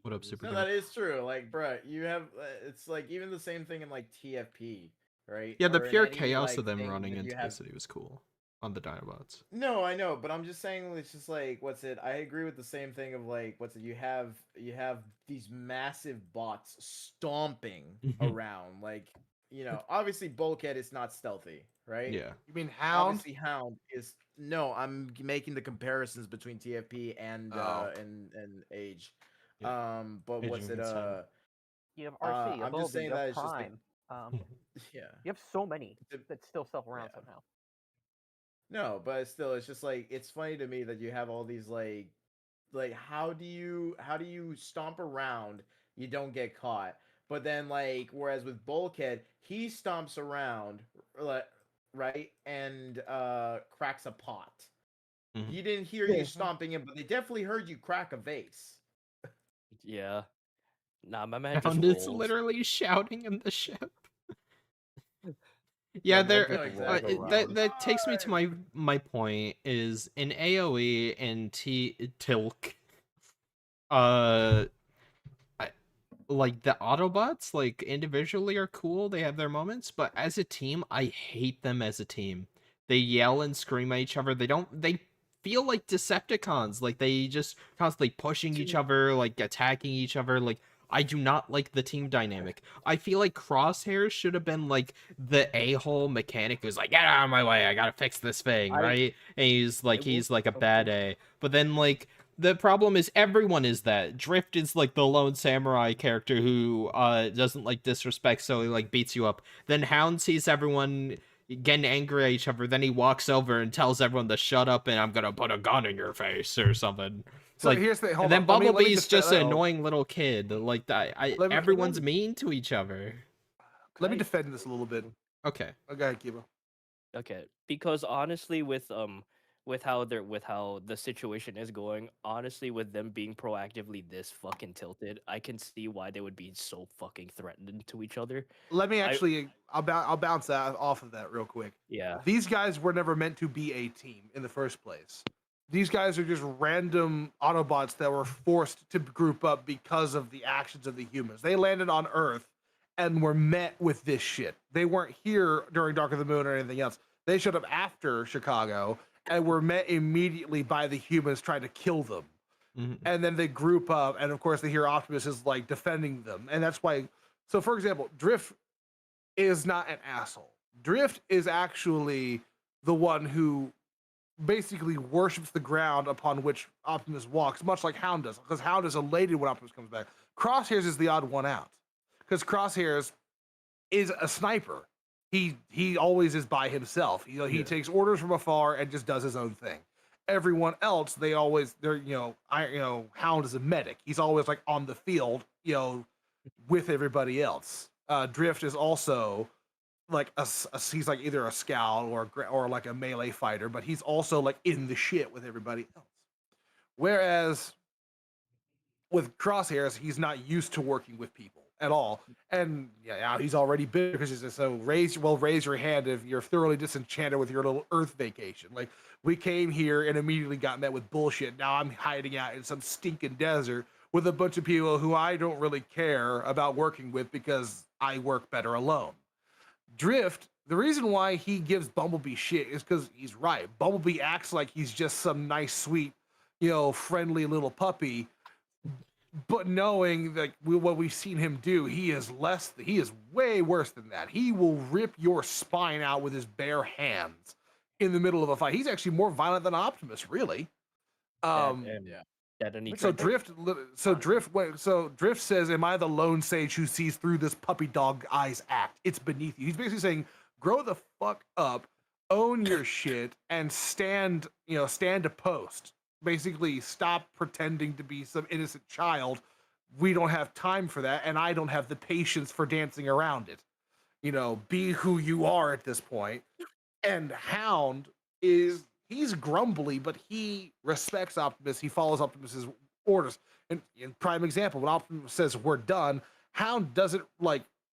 What up, Super?
No,
Guy?
that is true. Like, bruh, you have it's like even the same thing in like TFP, right?
Yeah, the
Or in
pure
any,
chaos
like,
of them
thing
running
that you
into
have-
the city was cool on the Dinobots.
No, I know, but I'm just saying it's just like what's it? I agree with the same thing of like what's it? You have these massive bots stomping around, like obviously Bulkhead is not stealthy, right?
Yeah.
You mean Hound?
Obviously Hound is no. I'm making the comparisons between TFP and and Age.
Yeah.
But
Age
what's
and
it?
Consent.
You have RC,
I'm just saying
you have
that it's just like,
Prime.
yeah.
You have so many that still self around
Yeah.
somehow.
No, but still, it's just like it's funny to me that you have all these like how do you stomp around, you don't get caught, but then like whereas with Bulkhead, he stomps around, right, and cracks a pot.
Mhm.
You didn't hear you stomping it, but they definitely heard you crack a vase.
Yeah. Nah, my man just
Hound is
rolls.
literally shouting in the ship.
My
Yeah,
man
there.
just rolls around.
That takes me to my point is in AOE and Tilk. Like the Autobots, like individually are cool. They have their moments, but as a team, I hate them as a team. They yell and scream at each other. They feel like Decepticons. Like they just constantly pushing each other, like attacking each other. Like I do not like the team dynamic. I feel like Crosshairs should have been like the a-hole mechanic who's like, get out of my way, I gotta fix this thing, right? And he's like a bad A. But then like the problem is everyone is that. Drift is like the lone samurai character who doesn't like disrespect, so he like beats you up. Then Hound sees everyone getting angry at each other, then he walks over and tells everyone to shut up and I'm gonna put a gun in your face or something.
So
Like,
here's the hold
and then
on, let me
Bumblebee's just an
defend-
annoying little kid. Like that,
Let me-
everyone's mean to each other.
Let me defend this a little bit.
Okay.
Okay, Kiba.
Okay, because honestly, with how the situation is going, honestly, with them being proactively this fucking tilted, I can see why they would be so fucking threatened to each other.
Let me actually, I'll bounce that off of that real quick.
Yeah.
These guys were never meant to be a team in the first place. These guys are just random Autobots that were forced to group up because of the actions of the humans. They landed on Earth and were met with this shit. They weren't here during Dark of the Moon or anything else. They showed up after Chicago and were met immediately by the humans trying to kill them. And then they group up, and of course they hear Optimus is like defending them. And that's why, so for example, Drift is not an asshole. Drift is actually the one who basically worships the ground upon which Optimus walks, much like Hound does, because Hound is elated when Optimus comes back. Crosshairs is the odd one out, because Crosshairs is a sniper. He always is by himself. He takes orders from afar and just does his own thing. Everyone else, Hound is a medic. He's always like on the field, with everybody else. Drift is also like he's like either a scout or like a melee fighter, but he's also like in the shit with everybody else. Whereas with Crosshairs, he's not used to working with people at all, and he's already bitter because he's so raise your hand if you're thoroughly disenchanted with your little Earth vacation. Like, we came here and immediately got met with bullshit. Now I'm hiding out in some stinking desert with a bunch of people who I don't really care about working with because I work better alone. Drift, the reason why he gives Bumblebee shit is because he's right. Bumblebee acts like he's just some nice, sweet, friendly little puppy, but knowing that what we've seen him do, he is way worse than that. He will rip your spine out with his bare hands in the middle of a fight. He's actually more violent than Optimus, really. Drift says, "Am I the lone sage who sees through this puppy dog eyes act? It's beneath you." He's basically saying, "Grow the fuck up, own your shit, and stand a post. Basically, stop pretending to be some innocent child. We don't have time for that, and I don't have the patience for dancing around it. Be who you are at this point." And Hound he's grumbly, but he respects Optimus. He follows Optimus's orders. And in prime example, when Optimus says we're done, Hound doesn't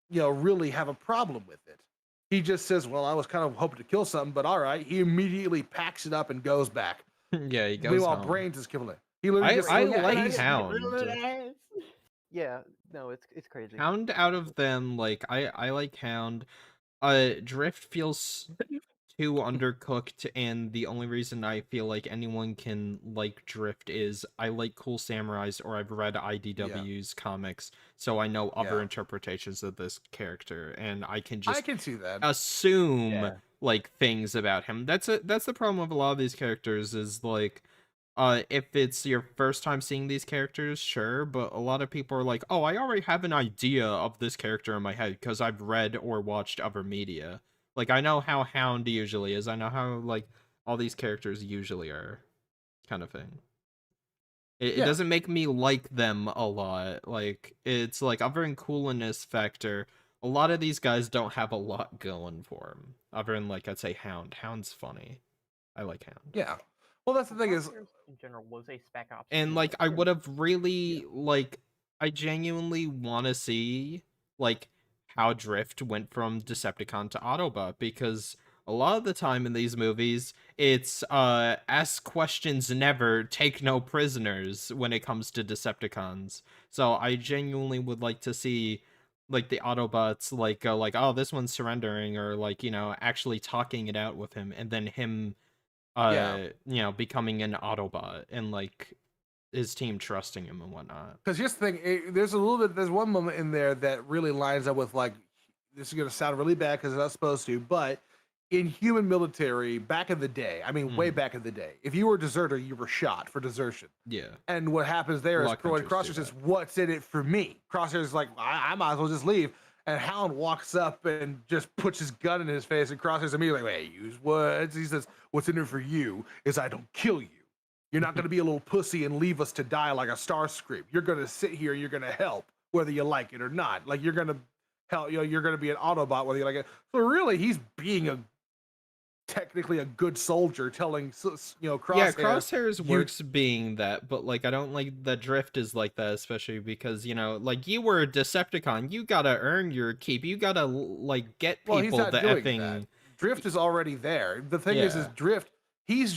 really have a problem with it. He just says, "Well, I was kind of hoping to kill something, but all right." He immediately packs it up and goes back.
Yeah, he goes
Meanwhile,
home.
Brains is killing it.
I like Hound.
Yeah, no, it's crazy.
Hound out of them, like I like Hound. Drift feels too undercooked, and the only reason I feel like anyone can like Drift is I like Cool Samurais, or I've read IDW's comics, so I know other interpretations of this character, and I can
see that.
Assume like things about him. That's the problem with a lot of these characters is like, if it's your first time seeing these characters, sure, but a lot of people are like, "Oh, I already have an idea of this character in my head because I've read or watched other media." Like, I know how Hound usually is. I know how, like, all these characters usually are, kind of thing. It doesn't make me like them a lot. Like, it's like, other than coolness factor, a lot of these guys don't have a lot going for them. Other than, like, I'd say Hound. Hound's funny. I like Hound.
Yeah. Well, that's the thing is,
in general, was a spec ops.
And, like, I would have really, like, I genuinely want to see, like, how Drift went from Decepticon to Autobot, because a lot of the time in these movies, it's ask questions never, take no prisoners when it comes to Decepticons. So I genuinely would like to see, like, the Autobots, like, go like, "Oh, this one's surrendering," or, like, actually talking it out with him, and then him, becoming an Autobot, and, like, his team trusting him and whatnot.
Because here's the thing, there's one moment in there that really lines up with, like, this is going to sound really bad because it's not supposed to, but in human military back in the day, I mean, way back in the day, if you were a deserter, you were shot for desertion.
Yeah.
And what happens there is Crosshair says, "What's in it for me?" Crosshair is like, I might as well just leave. And Hound walks up and just puts his gun in his face, and Crosshair's immediately like, "Wait, use words." He says, "What's in it for you is I don't kill you. You're not going to be a little pussy and leave us to die like a Starscream. You're going to sit here, you're going to help, whether you like it or not. Like, you're going to help, you're going to be an Autobot, whether you like it." So really, he's being technically a good soldier, telling, Crosshair.
Yeah, Crosshair's works being that, but, like, I don't like that Drift is like that, especially because, like, you were a Decepticon, you gotta earn your keep, you gotta, like, get people to effing...
That. Drift is already there. The thing is Drift, he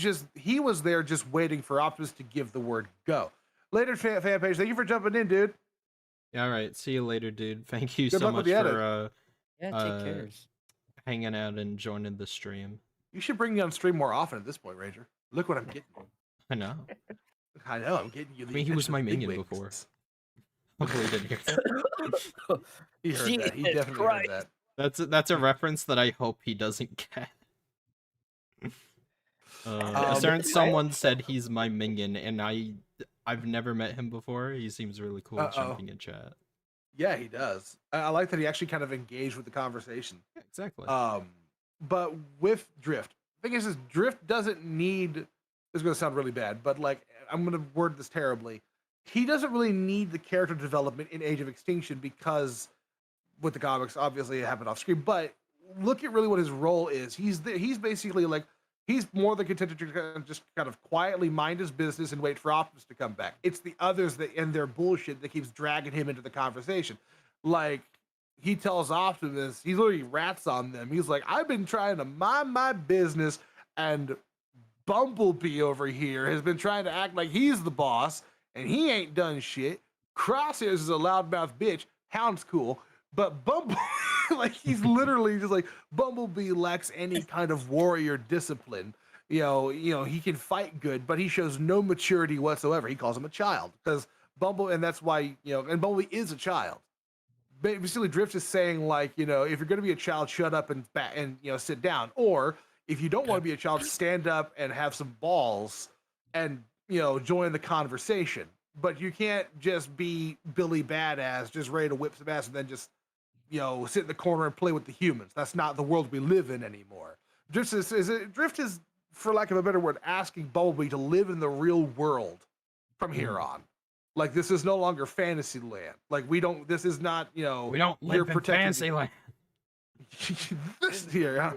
was there just waiting for Optimus to give the word go. Later, fan page, thank you for jumping in, dude.
Yeah, all right, see you later, dude. Thank you so much for
take care.
hanging out and joining the stream.
You should bring me on stream more often at this point, Ranger. Look what I'm getting.
I know.
I'm getting you.
I mean, he was my minion before. Hopefully he didn't hear that.
He heard that. He definitely heard that.
That's a reference that I hope he doesn't get. A certain someone said he's my minion, and I've never met him before. He seems really cool jumping in chat.
Yeah, he does. I like that he actually kind of engaged with the conversation.
Yeah, exactly.
But with Drift, the thing is Drift doesn't need. This is going to sound really bad, but like I'm going to word this terribly. He doesn't really need the character development in Age of Extinction because, with the comics, obviously it happened off screen. But look at really what his role is. He's basically like he's more than content to just kind of quietly mind his business and wait for Optimus to come back. It's the others that and their bullshit that keeps dragging him into the conversation. Like he tells Optimus, he literally rats on them. He's like, I've been trying to mind my business, and Bumblebee over here has been trying to act like he's the boss, and he ain't done shit. Crosshairs is a loudmouth bitch. Hound's cool, but Bumblebee, like he's literally just like Bumblebee lacks any kind of warrior discipline. You know, he can fight good, but he shows no maturity whatsoever. He calls him a child because and that's why and Bumblebee is a child. Basically, Drift is saying like, if you're going to be a child, shut up and sit down, or if you don't want to be a child, stand up and have some balls and join the conversation. But you can't just be Billy Badass, just ready to whip some ass and then just sit in the corner and play with the humans. That's not the world we live in anymore. Drift is, for lack of a better word, asking Bumblebee to live in the real world from here on. Like, this is no longer fantasy land. Like, this is not,
we don't live in fantasy land.
This here.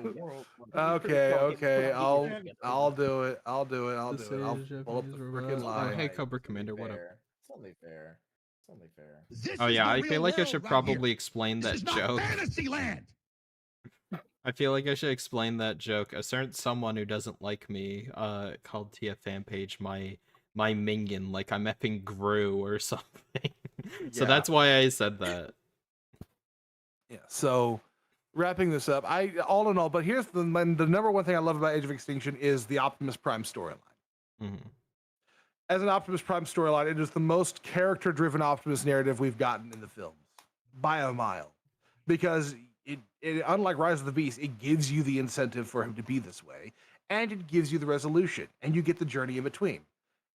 Okay. I'll do it. I'll pull up the freaking line.
Oh, hey, Cobra Commander, what up?
It's only fair.
Oh yeah, I feel like I should probably explain that joke.
Fantasyland.
I feel like I should explain that joke. A certain someone who doesn't like me called TF fan page my minion, like I'm effing Gru or something. So that's why I said that.
Yeah. So wrapping this up, all in all, but here's the number one thing I love about Age of Extinction is the Optimus Prime storyline.
Mm-hmm.
As an Optimus Prime storyline, it is the most character-driven Optimus narrative we've gotten in the films by a mile, because it unlike Rise of the Beast, it gives you the incentive for him to be this way, and it gives you the resolution, and you get the journey in between.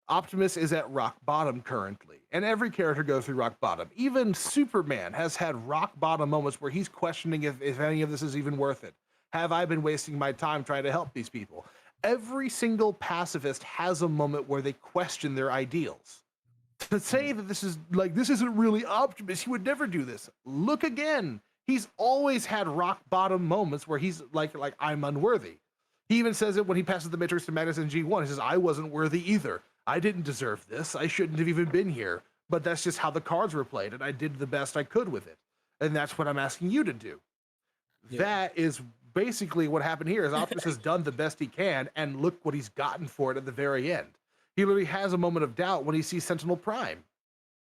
Optimus is at rock bottom currently, and every character goes through rock bottom. Even Superman has had rock bottom moments where he's questioning if any of this is even worth it. Have I been wasting my time trying to help these people? Every single pacifist has a moment where they question their ideals. To say that this isn't really Optimus, he would never do this. Look again. He's always had rock bottom moments where he's like I'm unworthy. He even says it when he passes the Matrix to Magnus in G1. He says, I wasn't worthy either. I didn't deserve this. I shouldn't have even been here. But that's just how the cards were played, and I did the best I could with it. And that's what I'm asking you to do. Yeah. That is basically what happened here, is Optimus has done the best he can, and look what he's gotten for it at the very end. He literally has a moment of doubt when he sees Sentinel Prime.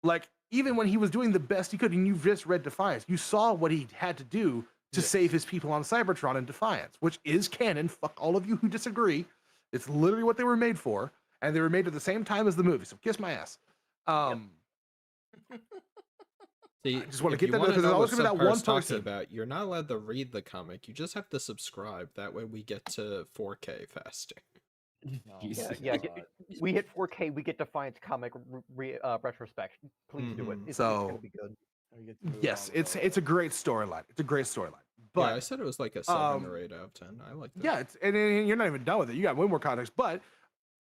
Like, even when he was doing the best he could, and you've just read Defiance, you saw what he had to do to save his people on Cybertron in Defiance, which is canon. Fuck all of you who disagree. It's literally what they were made for. And they were made at the same time as the movie, so kiss my ass.
See,
I just want to get that because there's always going to be that one person.
About, you're not allowed to read the comic. You just have to subscribe. That way we get to 4K faster.
We hit 4K. We get Defiance comic retrospect. Please do it. It's going to be good.
Yes, it's a great storyline. It's a great storyline. But
I said it was like a 7 or 8 out of 10. I like that.
Yeah, and you're not even done with it. You got way more context, but.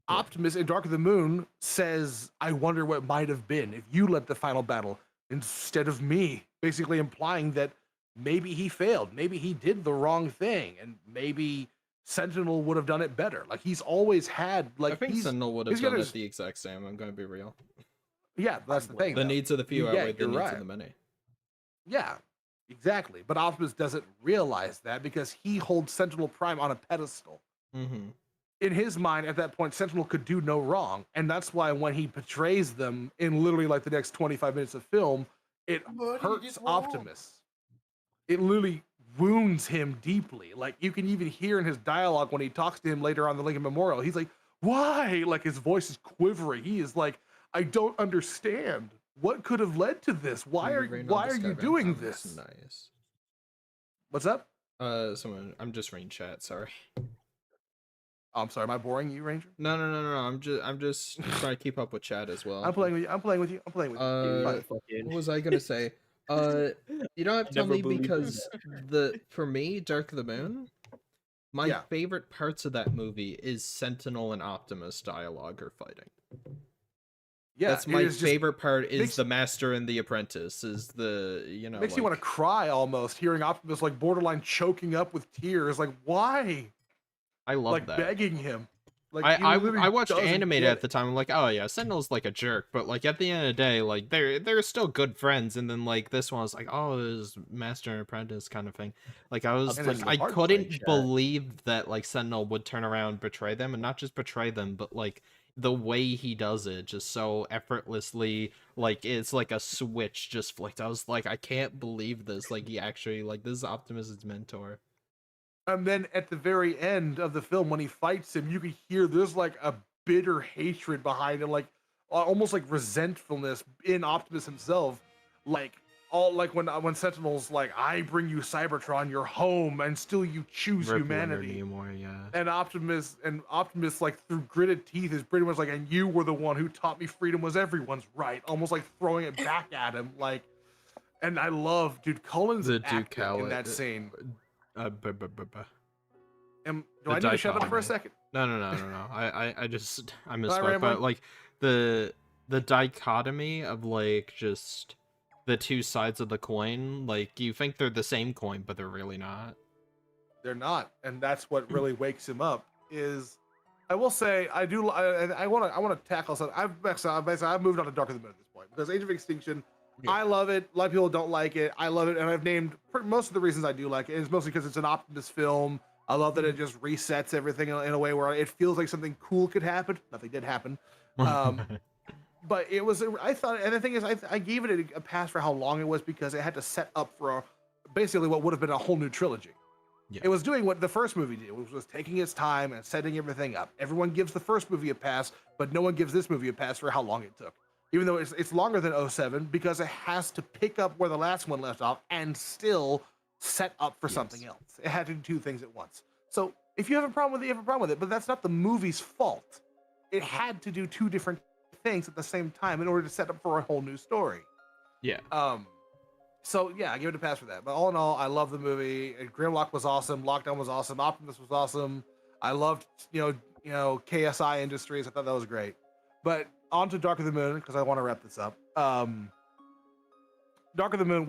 Optimus in Dark of the Moon says, I wonder what might have been if you led the final battle instead of me, basically implying that maybe he failed, maybe he did the wrong thing, and maybe Sentinel would have done it better. Like, he's always had, like,
I think Sentinel would have done it the exact same, I'm going to be real.
Yeah, that's the thing.
The needs of the few outweigh the needs of the many.
Yeah, exactly. But Optimus doesn't realize that because he holds Sentinel Prime on a pedestal.
Mm-hmm.
In his mind, at that point, Sentinel could do no wrong. And that's why when he betrays them in literally like the next 25 minutes of film, it hurts Optimus. It literally wounds him deeply. Like, you can even hear in his dialogue when he talks to him later on the Lincoln Memorial, he's like, why? Like, his voice is quivering. He is like, I don't understand. What could have led to this? Why are you doing this?
Nice.
What's up?
I'm just reading chat, sorry.
Oh, I'm sorry, am I boring you, Ranger?
No. I'm just trying to keep up with chat as well.
I'm playing with you. I'm playing with you. I'm playing with you. Fine.
What was I gonna say? You don't have to tell
Never
me
believed
because for me, Dark of the Moon, my
Yeah.
favorite parts of that movie is Sentinel and Optimus dialogue or fighting.
Yeah,
That's
it
my
is just-
favorite part. Is
makes-
the Master and the Apprentice? Is the
makes you want to cry almost hearing Optimus like borderline choking up with tears. Like, why?
I love
Like
that.
begging him. Like he
I
literally
watched
doesn't
animated
get
at the time. I'm like, oh yeah, Sentinel's like a jerk, but like at the end of the day, like they're still good friends. And then like this one was like, oh, it was Master and Apprentice kind of thing. Like I was
And
like,
it's
I
hard to
couldn't
play, chat.
believe that like Sentinel would turn around and betray them, and not just betray them, but like the way he does it, just so effortlessly, like it's like a switch just flicked. I was like, I can't believe this. Like he actually like this is Optimus's mentor.
And then at the very end of the film, when he fights him, you can hear there's like a bitter hatred behind him, like almost like resentfulness in Optimus himself. Like all like when Sentinel's like, "I bring you Cybertron, your home, and still you choose
Rip Leonard
humanity."
Nimoy, yeah.
And Optimus like through gritted teeth is pretty much like, "And you were the one who taught me freedom was everyone's right," almost like throwing it back at him. Like, and I love dude Cullen's
The
acting in
duality-
that scene. Do
The
I need to shut up for a
dichotomy.
second?
No. I just I misspoke.
rambling?
But like the dichotomy of like just the two sides of the coin. Like you think they're the same coin, but they're really not.
They're not, and that's what really wakes him up. Is I will say I want to tackle something. I've moved on to Dark of the Moon at this point because Age of Extinction.
Yeah.
I love it. A lot of people don't like it. I love it, and I've named most of the reasons I do like it. Is mostly because it's an Optimus film. I love that it just resets everything in a way where it feels like something cool could happen. Nothing did happen. But it was, I thought, and the thing is, I gave it a pass for how long it was because it had to set up for basically what would have been a whole new trilogy.
Yeah.
It was doing what the first movie did, which was taking its time and setting everything up. Everyone gives the first movie a pass, but no one gives this movie a pass for how long it took. Even though it's longer than 07 because it has to pick up where the last one left off and still set up for something else. It had to do two things at once. So if you have a problem with it, you have a problem with it, but that's not the movie's fault. It had to do two different things at the same time in order to set up for a whole new story.
Yeah.
So yeah, I give it a pass for that. But all in all, I love the movie. Grimlock was awesome. Lockdown was awesome. Optimus was awesome. I loved, you know, KSI Industries. I thought that was great. But on to Dark of the Moon, because I want to wrap this up. Dark of the Moon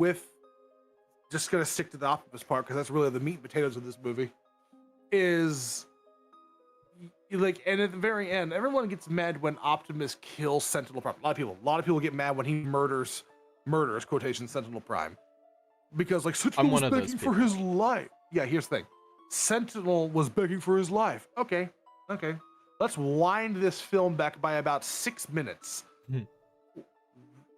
just gonna stick to the Optimus part because that's really the meat and potatoes of this movie. Is like, and at the very end, everyone gets mad when Optimus kills Sentinel Prime. A lot of people get mad when he murders quotation Sentinel Prime, because like Sentinel was
one of those
begging for his life. Yeah, here's the thing, Sentinel was begging for his life. Okay, let's wind this film back by about 6 minutes.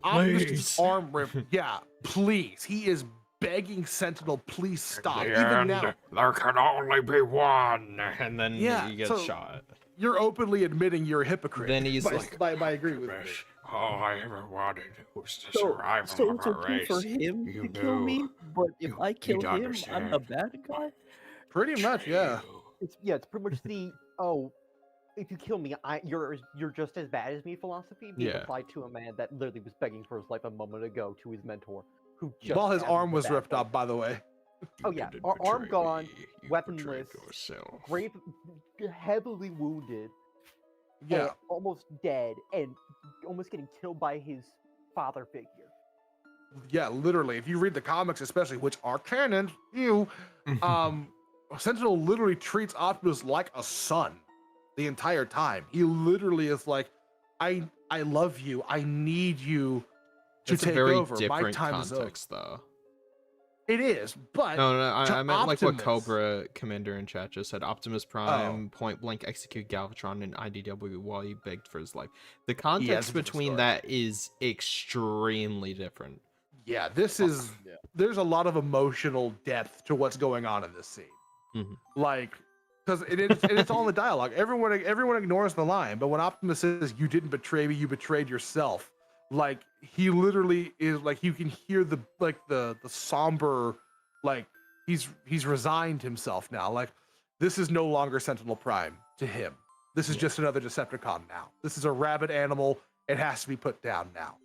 Optimus' arm ripped. Yeah, please. He is begging Sentinel, please stop. Even now,
there can only be one, and then
Yeah,
he gets
so-
shot.
you're openly admitting you're a hypocrite.
Then he's
by agreeing with me.
All I ever wanted was the
So
survival
it's
of our
okay
race.
for him
You
to kill me,
do.
but if I kill
you'd
him, I'm
understand.
the bad guy.
Pretty much, yeah.
It's pretty much the if you kill me, you're just as bad as me philosophy being
Yeah.
applied to a man that literally was begging for his life a moment ago to his mentor, who just
While his
stabbed him
arm
in the
was
back.
ripped off, by the way.
Oh yeah,
didn't
arm
betray
gone,
me, you
weaponless,
betrayed yourself.
heavily wounded,
Yeah.
and almost dead, and almost getting killed by his father figure.
Yeah, literally. If you read the comics, especially, which are canon, Sentinel literally treats Optimus like a son the entire time. He literally is like, I love you. I need you to
It's
take
a very
over. My
different
time is over.
context, though.
It is, but
No,
to
I meant like what
Optimus-
Cobra Commander in chat just said. Optimus Prime point blank execute Galvatron in IDW while he begged for his life. The
it's a
context
different
between
story.
that is extremely different.
Yeah, this is there's a lot of emotional depth to what's going on in this scene.
Mhm.
Like, because it's all in the dialogue. Everyone ignores the line, but when Optimus says, "You didn't betray me, you betrayed yourself," like he literally is like, you can hear the somber, like he's resigned himself now. Like, this is no longer Sentinel Prime. to him. This is just another Decepticon now. This is a rabid animal. It has to be put down now.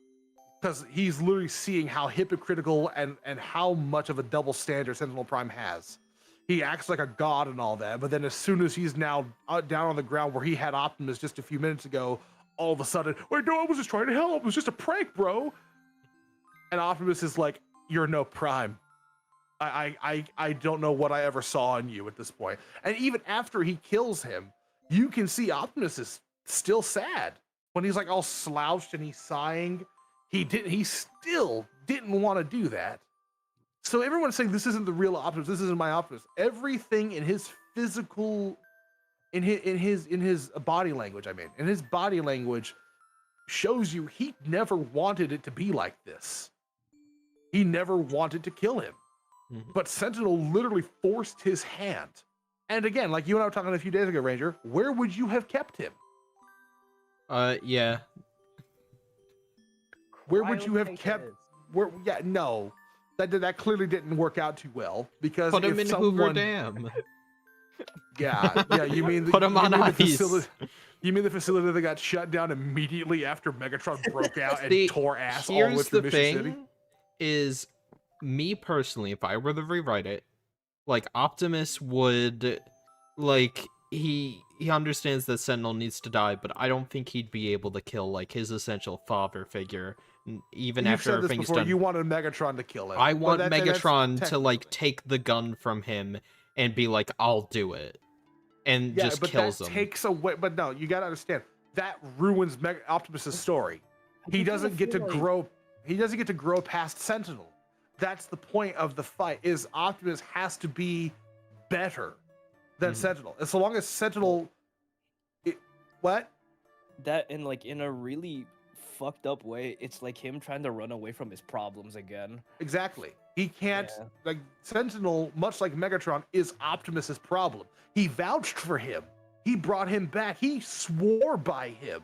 Because he's literally seeing how hypocritical and how much of a double standard Sentinel Prime has. He acts like a god and all that, but then as soon as he's now down on the ground where he had Optimus just a few minutes ago, all of a sudden, wait, no, I was just trying to help. It was just a prank, bro. And Optimus is like, you're no Prime. I don't know what I ever saw in you at this point. And even after he kills him, you can see Optimus is still sad. When he's like all slouched and he's sighing, he still didn't want to do that. So everyone's saying this isn't the real Optimus, this isn't my Optimus. Everything in his physical, in his body language, in his body language shows you he never wanted it to be like this. He never wanted to kill him. But Sentinel literally forced his hand. And again, like you and I were talking a few days ago, Ranger, where would you have kept him?
Yeah.
Where would you have kept? Where? Yeah, no, that clearly didn't work out too well because
put him
if
in Hoover Dam.
Yeah. You mean
put him on ice?
You mean the facility that got shut down immediately after Megatron broke out and tore ass all the way through Mission City?
Is me personally, if I were to rewrite it, like Optimus would, like he understands that Sentinel needs to die, but I don't think he'd be able to kill like his essential father figure, even after everything's done.
You wanted Megatron to kill him.
I want Megatron to like take the gun from him and be like, "I'll do it," and just kills him.
Takes away, but no, you gotta understand that ruins Optimus's story. He doesn't get to grow. He doesn't get to grow past Sentinel. That's the point of the fight. Is Optimus has to be better than Sentinel. And so long as Sentinel, what?
That in a really fucked up way, it's like him trying to run away from his problems again.
Exactly. He can't, like, Sentinel, much like Megatron, is Optimus's problem. He vouched for him. He brought him back. He swore by him.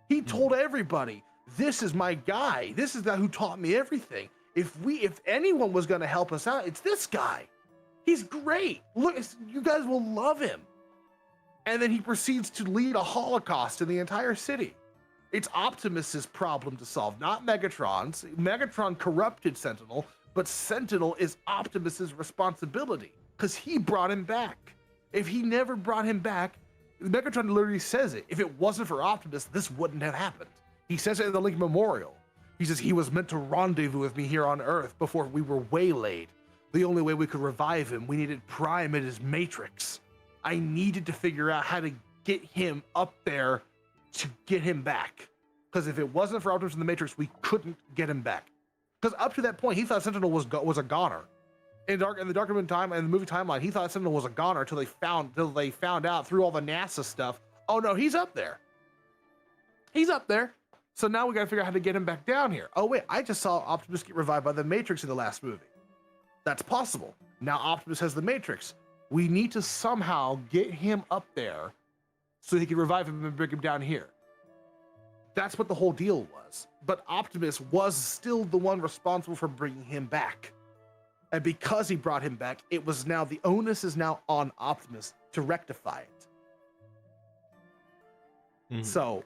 He told everybody, this is my guy. This is the guy who taught me everything. If anyone was going to help us out, it's this guy. He's great. Look, you guys will love him. And then he proceeds to lead a holocaust in the entire city. It's Optimus's problem to solve, not Megatron's. Megatron corrupted Sentinel, but Sentinel is Optimus's responsibility because he brought him back. If he never brought him back, Megatron literally says it. If it wasn't for Optimus, this wouldn't have happened. He says it in the Lincoln Memorial. He says he was meant to rendezvous with me here on Earth before we were waylaid. The only way we could revive him, we needed Prime in his matrix. I needed to figure out how to get him up there to get him back. Because if it wasn't for Optimus in the Matrix, we couldn't get him back. Because up to that point, he thought Sentinel was a goner. In the document time and the movie timeline, he thought Sentinel was a goner until they found out through all the NASA stuff. Oh no, he's up there. He's up there. So now we gotta figure out how to get him back down here. Oh wait, I just saw Optimus get revived by the Matrix in the last movie. That's possible. Now Optimus has the Matrix. We need to somehow get him up there so he can revive him and bring him down here. That's what the whole deal was. But Optimus was still the one responsible for bringing him back. And because he brought him back, it was now, the onus is now on Optimus to rectify it. So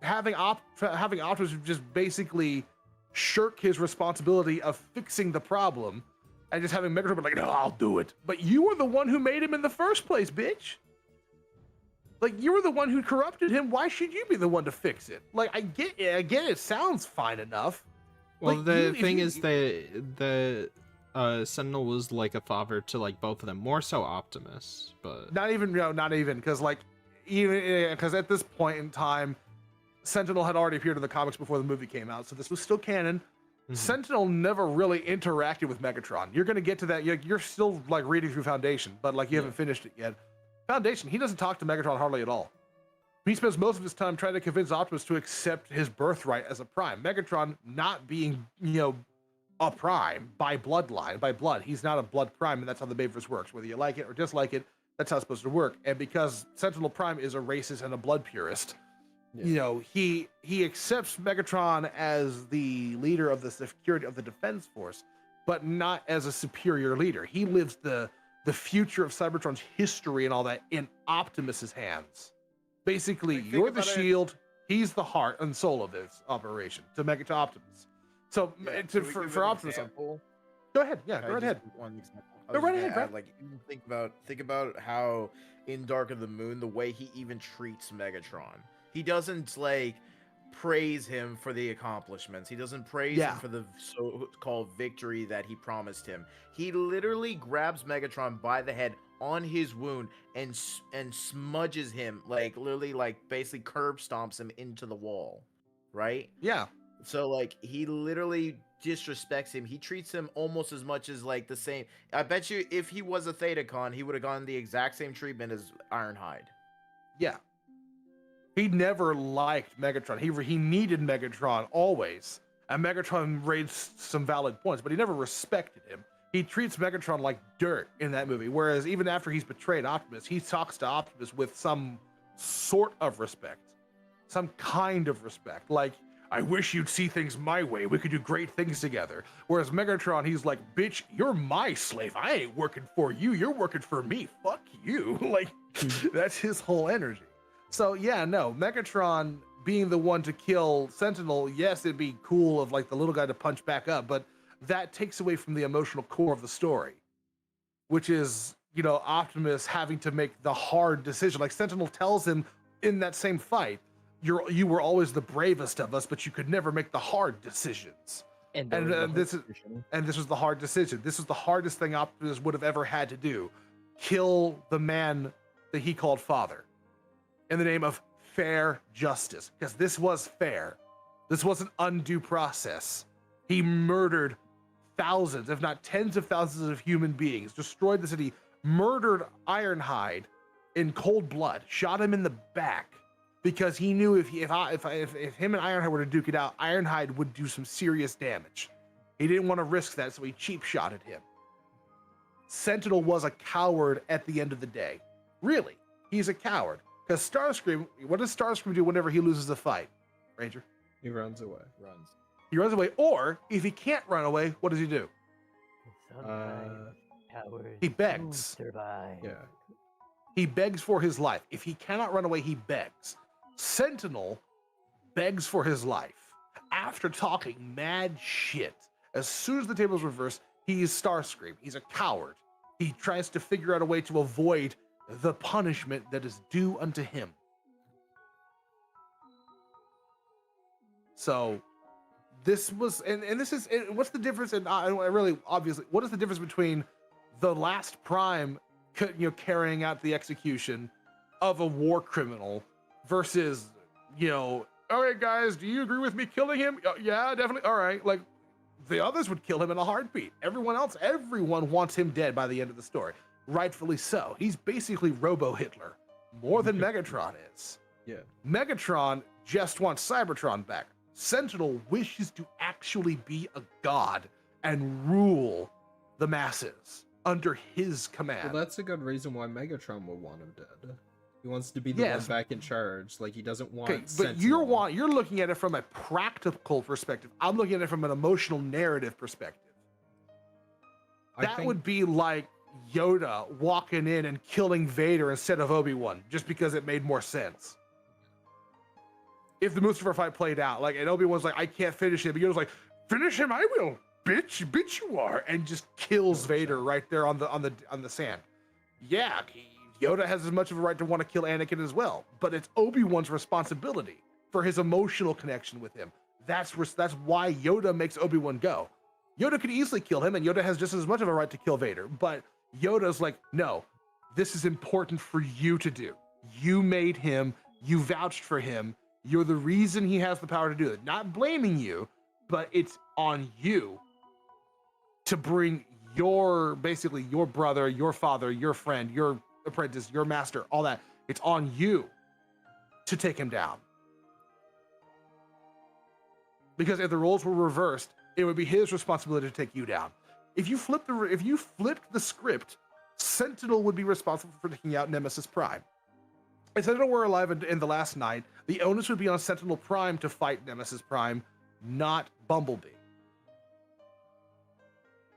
having Optimus just basically shirk his responsibility of fixing the problem and just having Megatron be like, no, I'll do it. But you were the one who made him in the first place, bitch. Like, you were the one who corrupted him. Why should you be the one to fix it? Like, I get it. Again, it sounds fine enough.
Well,
like,
the thing is the Sentinel was like a father to like both of them, more so Optimus, but
not even because like because at this point in time, Sentinel had already appeared in the comics before the movie came out, so this was still canon. Sentinel never really interacted with Megatron. You're gonna get to that. You're still like reading through Foundation, but like you haven't finished it yet. Foundation, he doesn't talk to Megatron hardly at all. He spends most of his time trying to convince Optimus to accept his birthright as a Prime. Megatron not being, a Prime by bloodline, by blood. He's not a blood Prime, and that's how the Bayverse works. Whether you like it or dislike it, that's how it's supposed to work. And because Sentinel Prime is a racist and a blood purist, he accepts Megatron as the leader of the security of the Defense Force, but not as a superior leader. He lives the the future of Cybertron's history and all that in Optimus's hands. Basically,
Like, think
you're the
about it-
shield, he's the heart and soul of this operation to make it to Optimus. So
Yeah,
to,
can we give
for
an
Optimus,
example?
go ahead. Yeah,
Can
go
I
right ahead.
just give one example? I
Go
was
right
just
ahead,
gonna
Brad.
add, like, even think about how in Dark of the Moon, the way he even treats Megatron. He doesn't like praise him for the accomplishments. He doesn't praise
Yeah.
him for the so-called victory that he promised him. He literally grabs Megatron by the head on his wound and smudges him, like literally, like basically curb stomps him into the wall, right?
Yeah.
So like he literally disrespects him. He treats him almost as much as like the same. I bet you if he was a Thetacon, he would have gotten the exact same treatment as Ironhide.
Yeah. He never liked Megatron. He needed Megatron always. And Megatron raised some valid points, but he never respected him. He treats Megatron like dirt in that movie. Whereas even after he's betrayed Optimus, he talks to Optimus with some sort of respect. Some kind of respect. Like, I wish you'd see things my way. We could do great things together. Whereas Megatron, he's like, bitch, you're my slave. I ain't working for you. You're working for me. Fuck you. Like, that's his whole energy. So yeah, no, Megatron being the one to kill Sentinel, yes, it'd be cool of like the little guy to punch back up, but that takes away from the emotional core of the story, which is, you know, Optimus having to make the hard decision. Like Sentinel tells him in that same fight, you were always the bravest of us, but you could never make the hard decisions.
And
This was the hard decision. This was the hardest thing Optimus would have ever had to do. Kill the man that he called father in the name of fair justice, because this was fair. This was an undue process. He murdered thousands, if not tens of thousands of human beings, destroyed the city, murdered Ironhide in cold blood, shot him in the back because he knew if him and Ironhide were to duke it out, Ironhide would do some serious damage. He didn't want to risk that, so he cheap shotted him. Sentinel was a coward at the end of the day. Really, he's a coward. Because Starscream, what does Starscream do whenever he loses a fight, Ranger?
He runs away.
He runs away, or if he can't run away, what does he do? He begs.
Survive.
Yeah.
He begs for his life. If he cannot run away, he begs. Sentinel begs for his life. After talking mad shit, as soon as the table's reversed, he is Starscream. He's a coward. He tries to figure out a way to avoid the punishment that is due unto him. So this was, and this is, what's the difference? And I really, obviously, what is the difference between the last Prime, carrying out the execution of a war criminal versus, all right, guys, do you agree with me killing him? Yeah, definitely. All right. Like, the others would kill him in a heartbeat. Everyone wants him dead by the end of the story. Rightfully so. He's basically Robo-Hitler, more than Megatron is.
Yeah.
Megatron just wants Cybertron back. Sentinel wishes to actually be a god and rule the masses under his command.
Well, that's a good reason why Megatron would want him dead. He wants to be the one back in charge. Like, he doesn't want.
Okay, but
Sentinel.
you're looking at it from a practical perspective. I'm looking at it from an emotional narrative perspective. That would be like Yoda walking in and killing Vader instead of Obi-Wan, just because it made more sense. If the Mustafa fight played out, like, and Obi-Wan's like, I can't finish him, but Yoda's like, finish him, I will, bitch you are, and just kills Vader right there on the sand. Yeah, Yoda has as much of a right to want to kill Anakin as well, but it's Obi-Wan's responsibility for his emotional connection with him. That's why Yoda makes Obi-Wan go. Yoda could easily kill him, and Yoda has just as much of a right to kill Vader, but Yoda's like, no, this is important for you to do. You made him, you vouched for him, you're the reason he has the power to do it. Not blaming you, but it's on you to bring your brother, your father, your friend, your apprentice, your master, all that. It's on you to take him down. Because if the roles were reversed, it would be his responsibility to take you down. If you flipped the script, Sentinel would be responsible for taking out Nemesis Prime. If Sentinel were alive in the last night, the onus would be on Sentinel Prime to fight Nemesis Prime, not Bumblebee.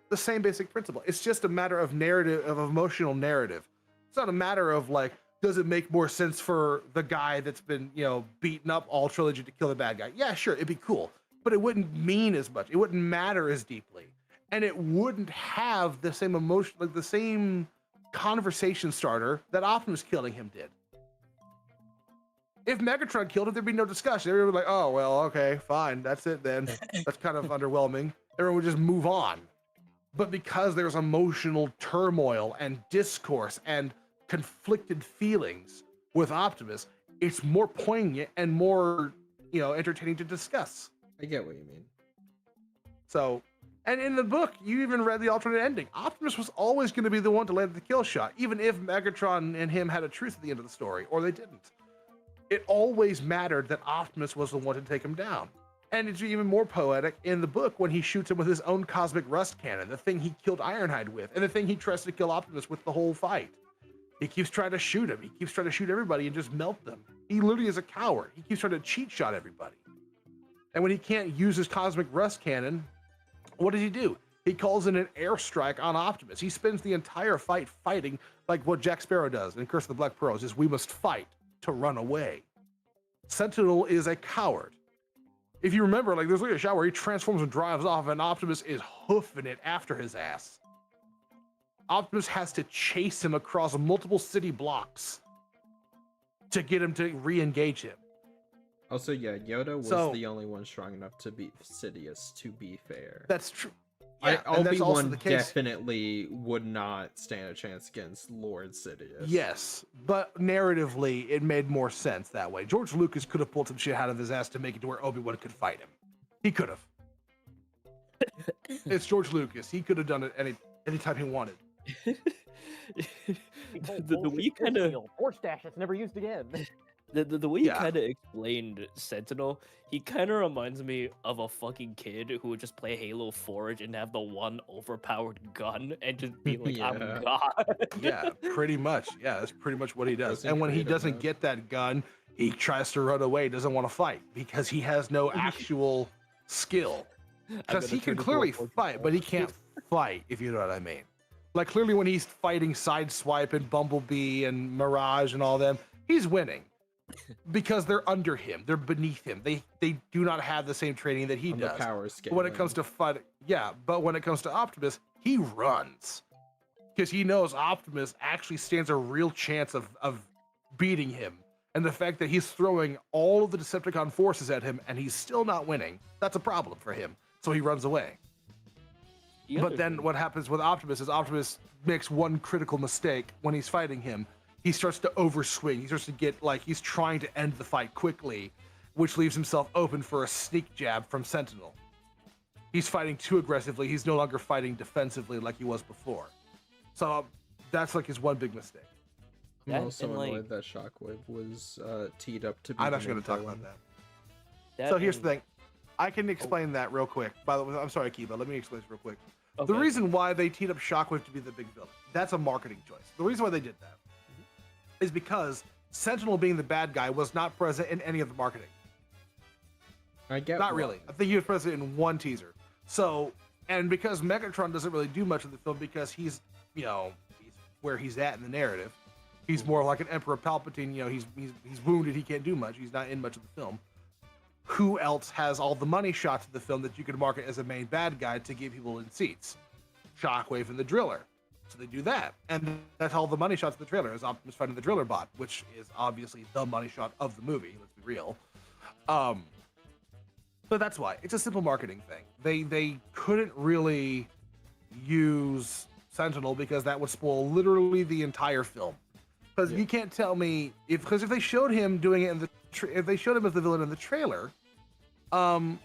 the same basic principle. It's just a matter of narrative, of emotional narrative. It's not a matter of like, does it make more sense for the guy that's been, beaten up all trilogy to kill the bad guy? Yeah, sure, it'd be cool, but it wouldn't mean as much. It wouldn't matter as deeply, and it wouldn't have the same emotion, like the same conversation starter that Optimus killing him did. If Megatron killed him, there'd be no discussion. Everyone would be like, oh, well, okay, fine, that's it then. That's kind of underwhelming. Everyone would just move on. But because there's emotional turmoil and discourse and conflicted feelings with Optimus, it's more poignant and more, entertaining to discuss.
I get what you mean.
So, and in the book, you even read the alternate ending. Optimus was always going to be the one to land the kill shot, even if Megatron and him had a truce at the end of the story, or they didn't. It always mattered that Optimus was the one to take him down. And it's even more poetic in the book when he shoots him with his own cosmic rust cannon, the thing he killed Ironhide with, and the thing he tries to kill Optimus with the whole fight. He keeps trying to shoot him. He keeps trying to shoot everybody and just melt them. He literally is a coward. He keeps trying to cheat shot everybody. And when he can't use his cosmic rust cannon, what does he do? He calls in an airstrike on Optimus. He spends the entire fight fighting like what Jack Sparrow does in Curse of the Black Pearls, is we must fight to run away. Sentinel is a coward. If you remember, like there's like a shot where he transforms and drives off and Optimus is hoofing it after his ass. Optimus has to chase him across multiple city blocks to get him to re-engage him.
Also, yeah, Yoda was the only one strong enough to beat Sidious, to be fair.
That's true. Yeah,
Obi-Wan definitely would not stand a chance against Lord Sidious.
Yes, but narratively, it made more sense that way. George Lucas could have pulled some shit out of his ass to make it to where Obi-Wan could fight him. He could have. It's George Lucas. He could have done it anytime he wanted.
The way you kind of
force dash that's never used again.
The way you kind of explained Sentinel, he kind of reminds me of a fucking kid who would just play Halo Forge and have the one overpowered gun and just be like, I'm God.
Yeah, pretty much. Yeah, that's pretty much what he does. And when he doesn't get that gun, he tries to run away, doesn't want to fight because he has no actual skill. Because he can clearly fight, but he can't fight, if you know what I mean. Like, clearly when he's fighting Sideswipe and Bumblebee and Mirage and all them, he's winning. Because they're under him, they're beneath him. They do not have the same training that he does.
The power scale.
When it comes to fight, but when it comes to Optimus, he runs because he knows Optimus actually stands a real chance of beating him. And the fact that he's throwing all of the Decepticon forces at him and he's still not winning, that's a problem for him. So he runs away. But then what happens with Optimus is Optimus makes one critical mistake when he's fighting him. He starts to overswing. He starts to get like he's trying to end the fight quickly, which leaves himself open for a sneak jab from Sentinel. He's fighting too aggressively. He's no longer fighting defensively like he was before. So that's like his one big mistake.
I'm also annoyed that Shockwave was teed up to be.
I'm actually going to talk about that. So here's the thing. I can explain that real quick. By the way, I'm sorry, Kiba. Let me explain this real quick. Okay. The reason why they teed up Shockwave to be the big villain, that's a marketing choice. The reason why they did that is because Sentinel being the bad guy was not present in any of the marketing.
I get
Not really. I think he was present in one teaser. So, and because Megatron doesn't really do much in the film because he's where he's at in the narrative. He's more like an Emperor Palpatine, he's wounded, he can't do much. He's not in much of the film. Who else has all the money shots of the film that you could market as a main bad guy to get people in seats? Shockwave and the Driller. So they do that. And that's all the money shots of the trailer is Optimus fighting the Driller bot, which is obviously the money shot of the movie, let's be real. But that's why. It's a simple marketing thing. They couldn't really use Sentinel because that would spoil literally the entire film. Because you can't tell me if they showed him doing it in if they showed him as the villain in the trailer, then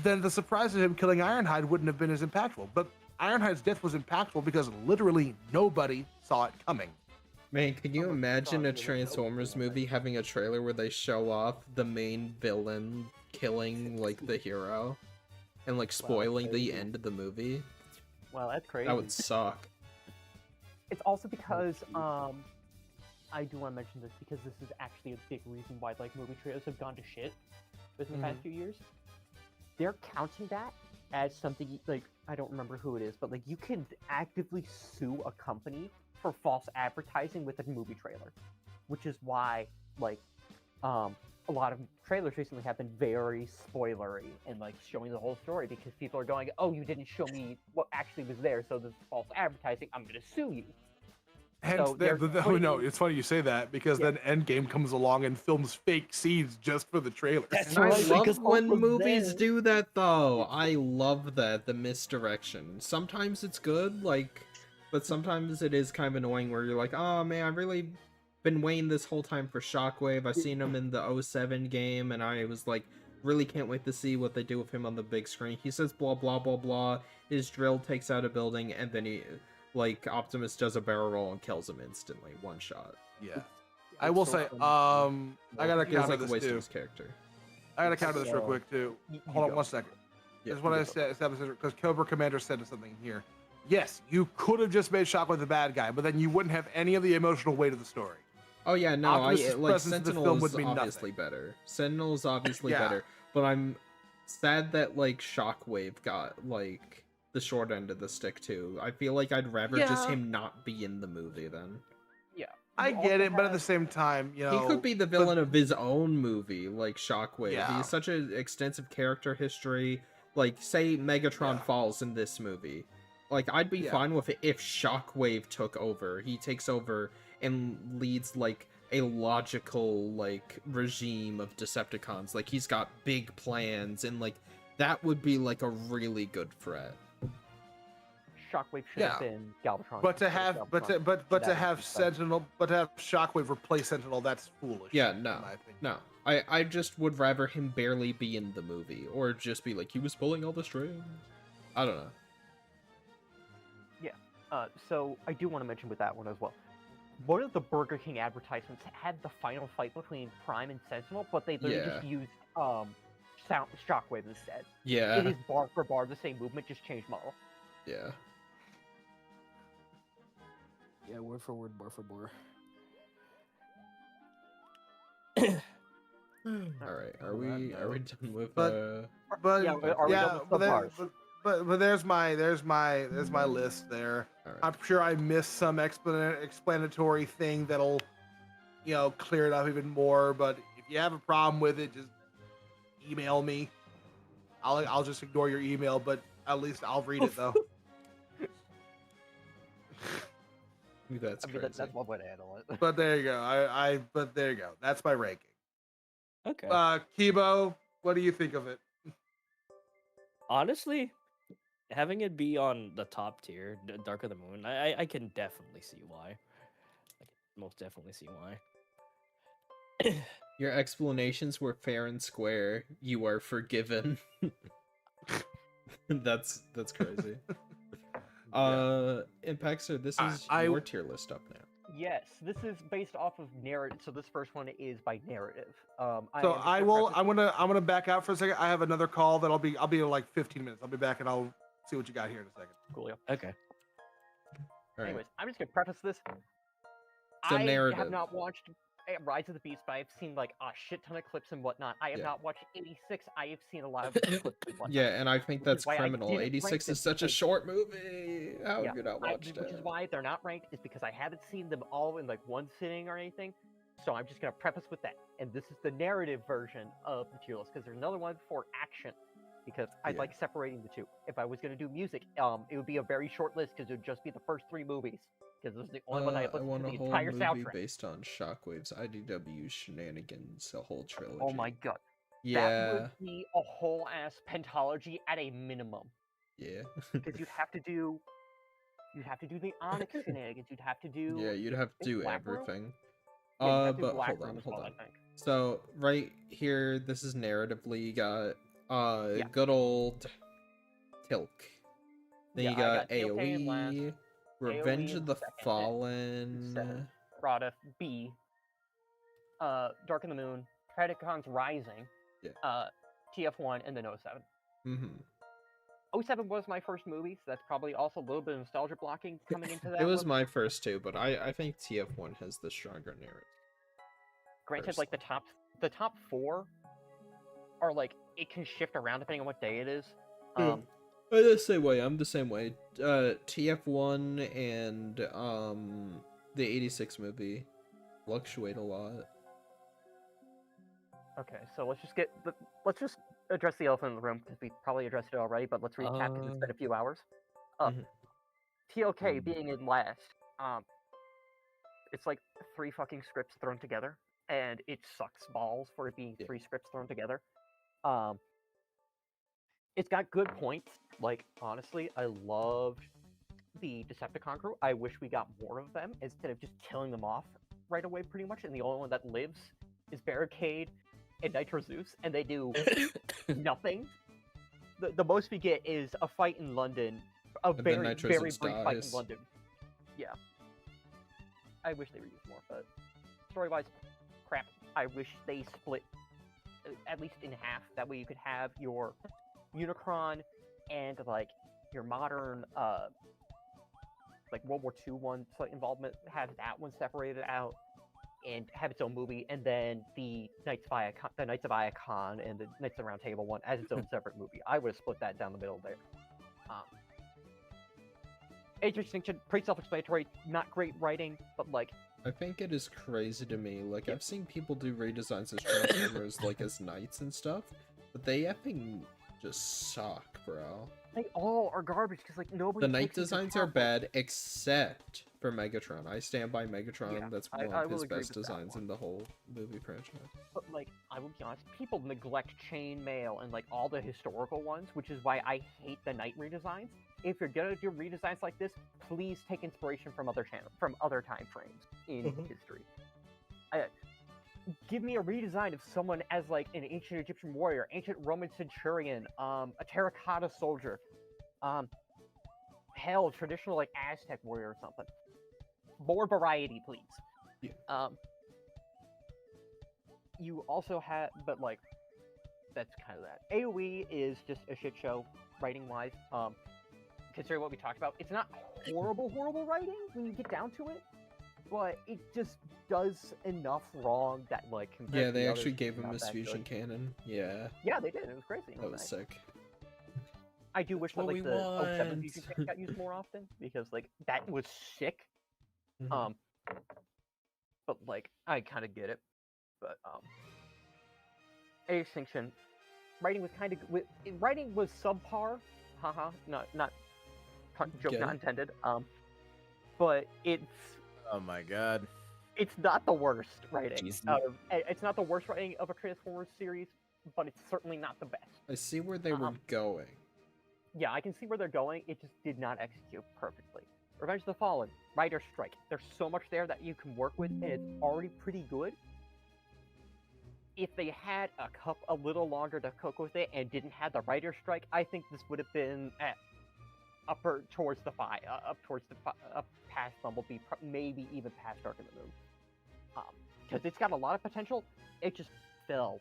the surprise of him killing Ironhide wouldn't have been as impactful. But Ironhide's death was impactful because literally nobody saw it coming.
Man, can you imagine a Transformers movie having a trailer where they show off the main villain killing like the hero and like spoiling the end of the movie?
Well, that's crazy.
That would suck.
It's also because I do want to mention this because this is actually a big reason why like movie trailers have gone to shit within the past few years. They're counting that as something like I don't remember who it is, but like you can actively sue a company for false advertising with a movie trailer, which is why like a lot of trailers recently have been very spoilery and like showing the whole story because people are going, oh, you didn't show me what actually was there, so this is false advertising. I'm gonna sue you.
Hence,
So they're putting
no,
in-
it's funny you say that because
Yeah.
then Endgame comes along and films fake scenes just for the trailer.
That's
And I
right,
love
because
when
Hulk was
movies
there.
do that, though. I love that, the misdirection. Sometimes it's good, like, but sometimes it is kind of annoying where you're like, oh man, I've really been waiting this whole time for Shockwave. I seen him in the '07 game, and I was like, really can't wait to see what they do with him on the big screen. He says blah blah blah blah. His drill takes out a building, and then like Optimus does a barrel roll and kills him instantly, one shot.
Yeah. I will say, I gotta
Feels
counter
like a
this
waste of
too.
his character.
I gotta counter this real
So,
quick too.
you
Hold on
go.
1 second.
Yeah,
This is what I said because Cobra Commander said something here. Yes, you could have just made Shockwave the bad guy, but then you wouldn't have any of the emotional weight of the story.
Oh yeah, no,
Optimus's
like
presence in the
Sentinel
film
is
would mean
obviously
nothing.
better. Sentinel is obviously
Yeah.
better, but I'm sad that like Shockwave got like the short end of the stick too. I feel like I'd rather just
Yeah.
him not be in the movie then.
yeah.
I
You
get
also
it, but at
have-
the same time, you know,
He could be the villain of his own movie, like Shockwave. He
Yeah.
has such an extensive character history. Like, say Megatron
Yeah.
falls in this movie. Like, I'd be
Yeah.
fine with it if Shockwave took over. He takes over and leads, like, a logical, like, regime of Decepticons. Like, he's got big plans, and, like, that would be, like, a really good threat.
Shockwave should
Yeah.
have been Galvatron.
but to
instead of
have, but to,
Galvatron.
but to
That
have
would be fun.
Sentinel, but to have Shockwave replace Sentinel, that's foolish.
Yeah,
in
no.
my opinion.
No. I just would rather him barely be in the movie, or just be like, he was pulling all the strings. I don't know.
So I do want to mention with that one as well. One of the Burger King advertisements had the final fight between Prime and Sentinel, but they literally just used Shockwave instead. It
Yeah,
is bar for bar the same movement, just changed model.
yeah.
Yeah, word for word, bar for bar.
Alright, are we done with
But- But
Yeah, are we done with
but,
the
there-
parts?
but there's my list there.
Alright.
I'm sure I missed some explanatory thing that'll, you know, clear it up even more. But if you have a problem with it, just email me. I'll just ignore your email, but at least I'll read it though.
That's
I mean,
crazy.
that's one way to handle it.
But there you go. But there you go. That's my ranking.
Okay.
Kibo, what do you think of it?
Honestly, having it be on the top tier, Dark of the Moon, I can definitely see why. I can most definitely see why.
Your explanations were fair and square. You are forgiven. That's crazy. Impexer, this is your tier list up now.
Yes, this is based off of narrative. So this first one is by narrative.
So I'm gonna back out for a second. I have another call that I'll be in like 15 minutes. I'll be back and I'll see what you got here in a second.
Cool. Yeah.
Okay.
All right.
Anyways, I'm just gonna preface this.
So
I
narrative.
have not watched Rise of the Beast, but I've seen like a shit ton of clips and whatnot. I have
Yeah.
not watched 86. I have seen a lot of clips and whatnot.
Yeah, and I think
Which
that's
is why I
criminal.
didn't rank
86
this
is such a
because-
short movie. How have
Yeah,
you not watched
which
it?
is why they're not ranked, is because I haven't seen them all in like one sitting or anything. So I'm just gonna preface with that. And this is the narrative version of the tier list because there's another one for action. Because I'd
Yeah.
like separating the two. If I was gonna do music, it would be a very short list because it would just be the first 3 movies. Because this is the only one I
I
listened
want
to
a
the
whole
entire
movie
soundtrack.
based on Shockwave's IDW shenanigans, a whole trilogy.
Oh my god. That
Yeah,
would be a whole ass pentology at a minimum.
yeah.
Because you'd have to do the Onyx shenanigans. You'd have to do
Yeah, you'd have to
think
do
Black Room?
everything.
Yeah, you'd have to do
But
Black
hold
Room
on,
as
hold
well,
on.
I think.
So right here, this is narratively, you got
Yeah.
good old Tilk. Then
Yeah,
you
I
got
got Tilk in last,
AoE, Revenge
AoE
of
in
the
second,
Fallen.
seven. Rada B, Dark in the Moon, Predacons Rising,
Yeah.
TF1, and then 07.
Mm-hmm.
07 was my first movie, so that's probably also a little bit of nostalgia blocking coming into that.
It was
one.
my first too, but I think TF1 has the stronger narrative.
Granted, like the top 4 are like it can shift around depending on what day it is.
Yeah. The same way. I'm the same way. TF1 and the 86 movie fluctuate a lot.
Okay, so let's just address the elephant in the room because we probably addressed it already, but let's recap because it's been a few hours.
Mhm.
TLK being in last, it's like 3 fucking scripts thrown together, and it sucks balls for it being 3 scripts thrown together. It's got good points. Like, honestly, I loved the Decepticon crew. I wish we got more of them instead of just killing them off right away, pretty much. And the only one that lives is Barricade and Nitro Zeus, and they do nothing. The most we get is a fight in London, a
And then
very,
Nitro
very
Zeus
brief fight in
dies.
London. Yeah. I wish they were used more, but story-wise, crap. I wish they split at least in half. That way you could have your Unicron and like your modern like World War II one involvement, have that one separated out and have its own movie, and then the Knights of Iacon and the Knights of the Round Table one as its own separate movie. I would have split that down the middle there. Age of Extinction, pretty self-explanatory, not great writing, but like
I think it is crazy to me. Like, I've seen people do redesigns as Transformers, like as knights and stuff, but they effing just suck, bro.
they all are garbage because like nobody.
The knight
takes into
designs are
account,
bad, except for Megatron. I stand by Megatron.
Yeah,
That's
I
one of
will
his
agree
best
with that
designs
one.
in the whole movie franchise.
But like, I will be honest, people neglect Chainmail and like all the historical ones, which is why I hate the Knight redesigns. If you're gonna do redesigns like this, please take inspiration from other time frames in history. Give me a redesign of someone as like an ancient Egyptian warrior, ancient Roman centurion, a terracotta soldier, hell, traditional like Aztec warrior or something. More variety, please.
Yeah.
You also have, but like, that's kind of that. AOE is just a shit show, writing-wise. Considering what we talked about, it's not horrible writing when you get down to it, but it just does enough wrong that like. compared
Yeah,
to
they
the
actually
others,
gave
it's
him
not
Miss
that
Fusion
good.
Cannon. Yeah,
Yeah, they did. It was crazy.
that was sick.
I do wish that
what
like
we
the 07
want.
Fusion Cannon got used more often because like that was sick.
Mhm.
But like I kind of get it. But Extinction, writing was kind of writing was subpar. Haha, not joke
Get
not
it?
intended. But
Oh my god.
it's not the worst writing.
Jeez.
It's not the worst writing of a Transformers series, but it's certainly not the best.
I see where they were going.
Yeah, I can see where they're going. It just did not execute perfectly. Revenge of the Fallen, Writer's Strike. There's so much there that you can work with, and it's already pretty good. If they had a little longer to cook with it and didn't have the Writer's Strike, I think this would have been at up past Bumblebee, maybe even past Dark of the Moon. Because it's got a lot of potential. It just fell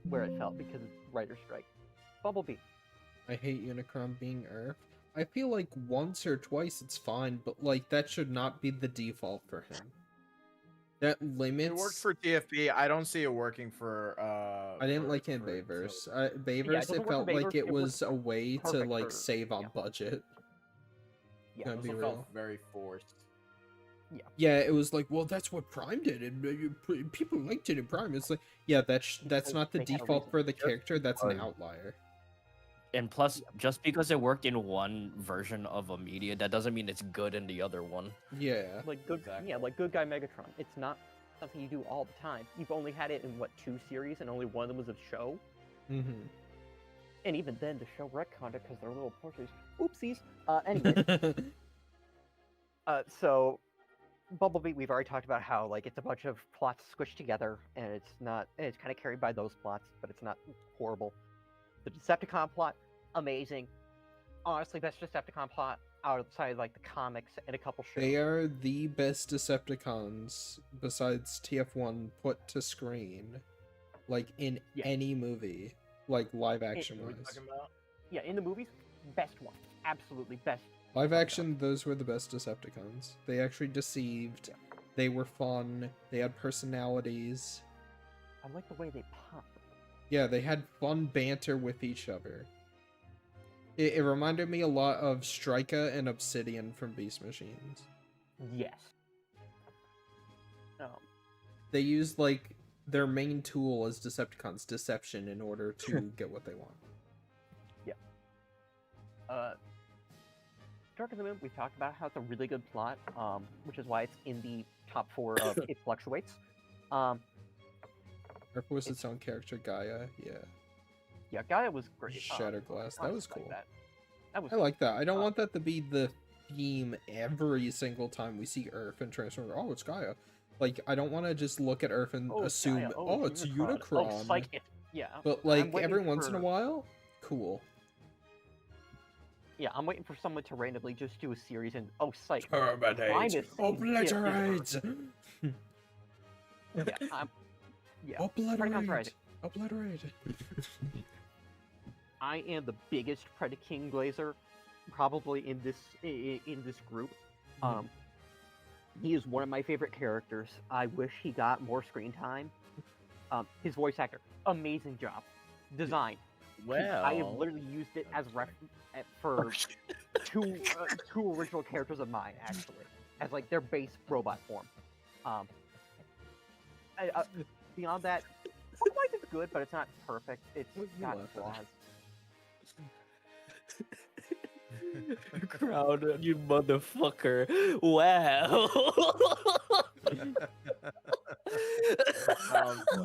where it fell because of Writer's Strike. Bumblebee.
I hate Unicron being Earth. I feel like once or twice it's fine, but like that should not be the default for him. That limits.
It worked for TFP. I don't see it working for.
I didn't like in
for-
Bayverse.
it
Bayverse,
doesn't
it
work for
felt like
Bayverse,
it
it
was
works
a way to
perfect
like
for-
save on budget.
Yeah,
Gonna be
also
real.
felt very forced.
Yeah, it was like, well, that's what Prime did, and people liked it in Prime. It's like, yeah, that's not the
They had a
default
reason.
for the character. That's an
because-
outlier.
And plus, just because it worked in one version of a media, that doesn't mean it's good in the other one.
Yeah.
Like good,
Exactly.
yeah, like Good Guy Megatron. It's not something you do all the time. You've only had it in what 2 series, and only one of them was a show.
Mm-hmm.
And even then, the show retconned it because they're little portions. Oopsies. Anyway, so Bumblebee, we've already talked about how like it's a bunch of plots squished together, and it's not. And it's kind of carried by those plots, but it's not horrible. The Decepticon plot, amazing. Honestly, best Decepticon plot outside like the comics and a couple shows.
They are the best Decepticons besides TF1 put to screen, like in
Yeah.
any movie, like live action
What are we
wise.
talking about?
Yeah, in the movies, best one, absolutely best.
Live action, those were the best Decepticons. They actually deceived. They were fun. They had personalities.
I like the way they pop.
Yeah, they had fun banter with each other. It reminded me a lot of Strika and Obsidian from Beast Machines.
Yes.
They used like their main tool as Decepticons, deception, in order to get what they want.
Dark of the Moon, we talked about how it's a really good plot, which is why it's in the top 4 of It Fluctuates.
Earth was its own character, Gaia. Yeah.
Yeah, Gaia was great.
Shattered Glass. That was cool.
That was
I like that. I don't want that to be the theme every single time we see Earth and Transformer. Oh, it's Gaia. Like, I don't want to just look at Earth and assume,
Gaia.
oh, it's Unicron.
Oh, psych it. Yeah.
But like every once in a while, cool.
Yeah, I'm waiting for someone to randomly just do a series and psych.
Terminate. Obliterate.
Yeah, yeah.
Obliterate. Obliterate.
I am the biggest Predaking glazer, probably in this group. He is one of my favorite characters. I wish he got more screen time. His voice actor, amazing job. Design.
Well,
I have literally used it as for two original characters of mine, actually, as like their base robot form. Beyond that, otherwise it's good, but it's not perfect. It's got flaws.
Crowd, you motherfucker. Wow.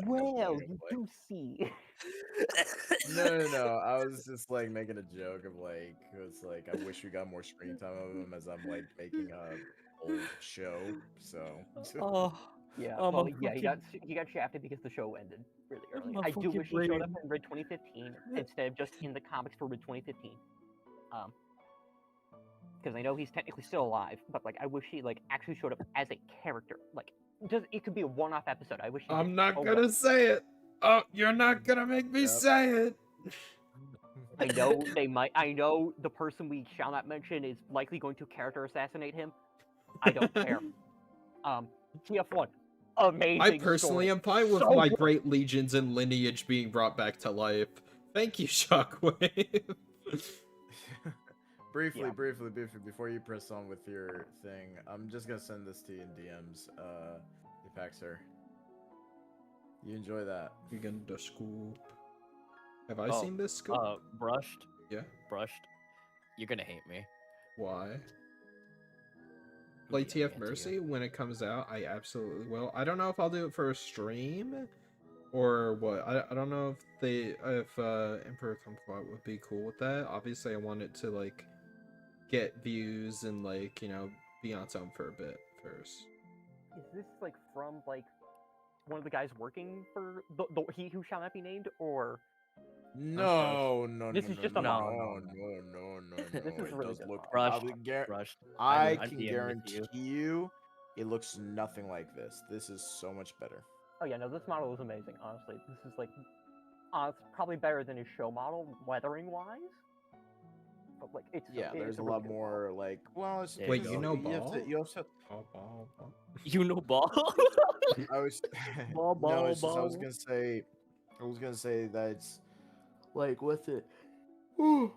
Well, you do see.
No. I was just like making a joke of like, it's like I wish we got more screen time of him as I'm like making a old show. So.
Oh.
Yeah,
Oh,
well,
my
yeah,
fucking-
he got shafted because the show ended really early.
My
I do
fucking
wish he showed up
brain.
in Red 2015 instead of just in the comics for Red 2015. Because I know he's technically still alive, but like I wish he like actually showed up as a character. Like, it could be a one-off episode. I wish.
I'm not gonna say it. Oh, you're not gonna make me say it.
I know they might. I know the person we shall not mention is likely going to character assassinate him. I don't care. TF1, amazing.
I personally
story.
am fine with
So
my
good.
great legions and lineage being brought back to life. Thank you, Shockwave.
Briefly, before you press on with your thing, I'm just gonna send this to you in DMs. Epaxer. You enjoy that?
You're gonna scoop. Have I
Oh,
seen this scoop?
Brushed.
Yeah.
Brushed. You're gonna hate me.
Why? Play
Yeah, yeah,
TF Mercy when it comes out. I absolutely will. I don't know if I'll do it for a stream or what. I don't know if Emperor Kumquat would be cool with that. Obviously, I want it to like get views and like be on its own for a bit first.
Is this like from like one of the guys working for the He Who Shall Not Be Named, or?
No.
This is just a
no.
This is
It
really
does
good.
look.
Brushed.
I
Brushed.
I
I'm
can
DMing
guarantee
with
you, it looks nothing like this. This is so much better.
Oh yeah, no, this model is amazing. Honestly, this is like, it's probably better than his show model, weathering wise. But like,
There's
it's
a
really
lot
good
more like. Well, it's
There
Wait,
you
you
go.
know
you have to.
Ball?
You also.
Ball.
You know ball.
I was.
Ball,
no, it's just,
ball.
I was gonna say that it's like what's it? Ooh,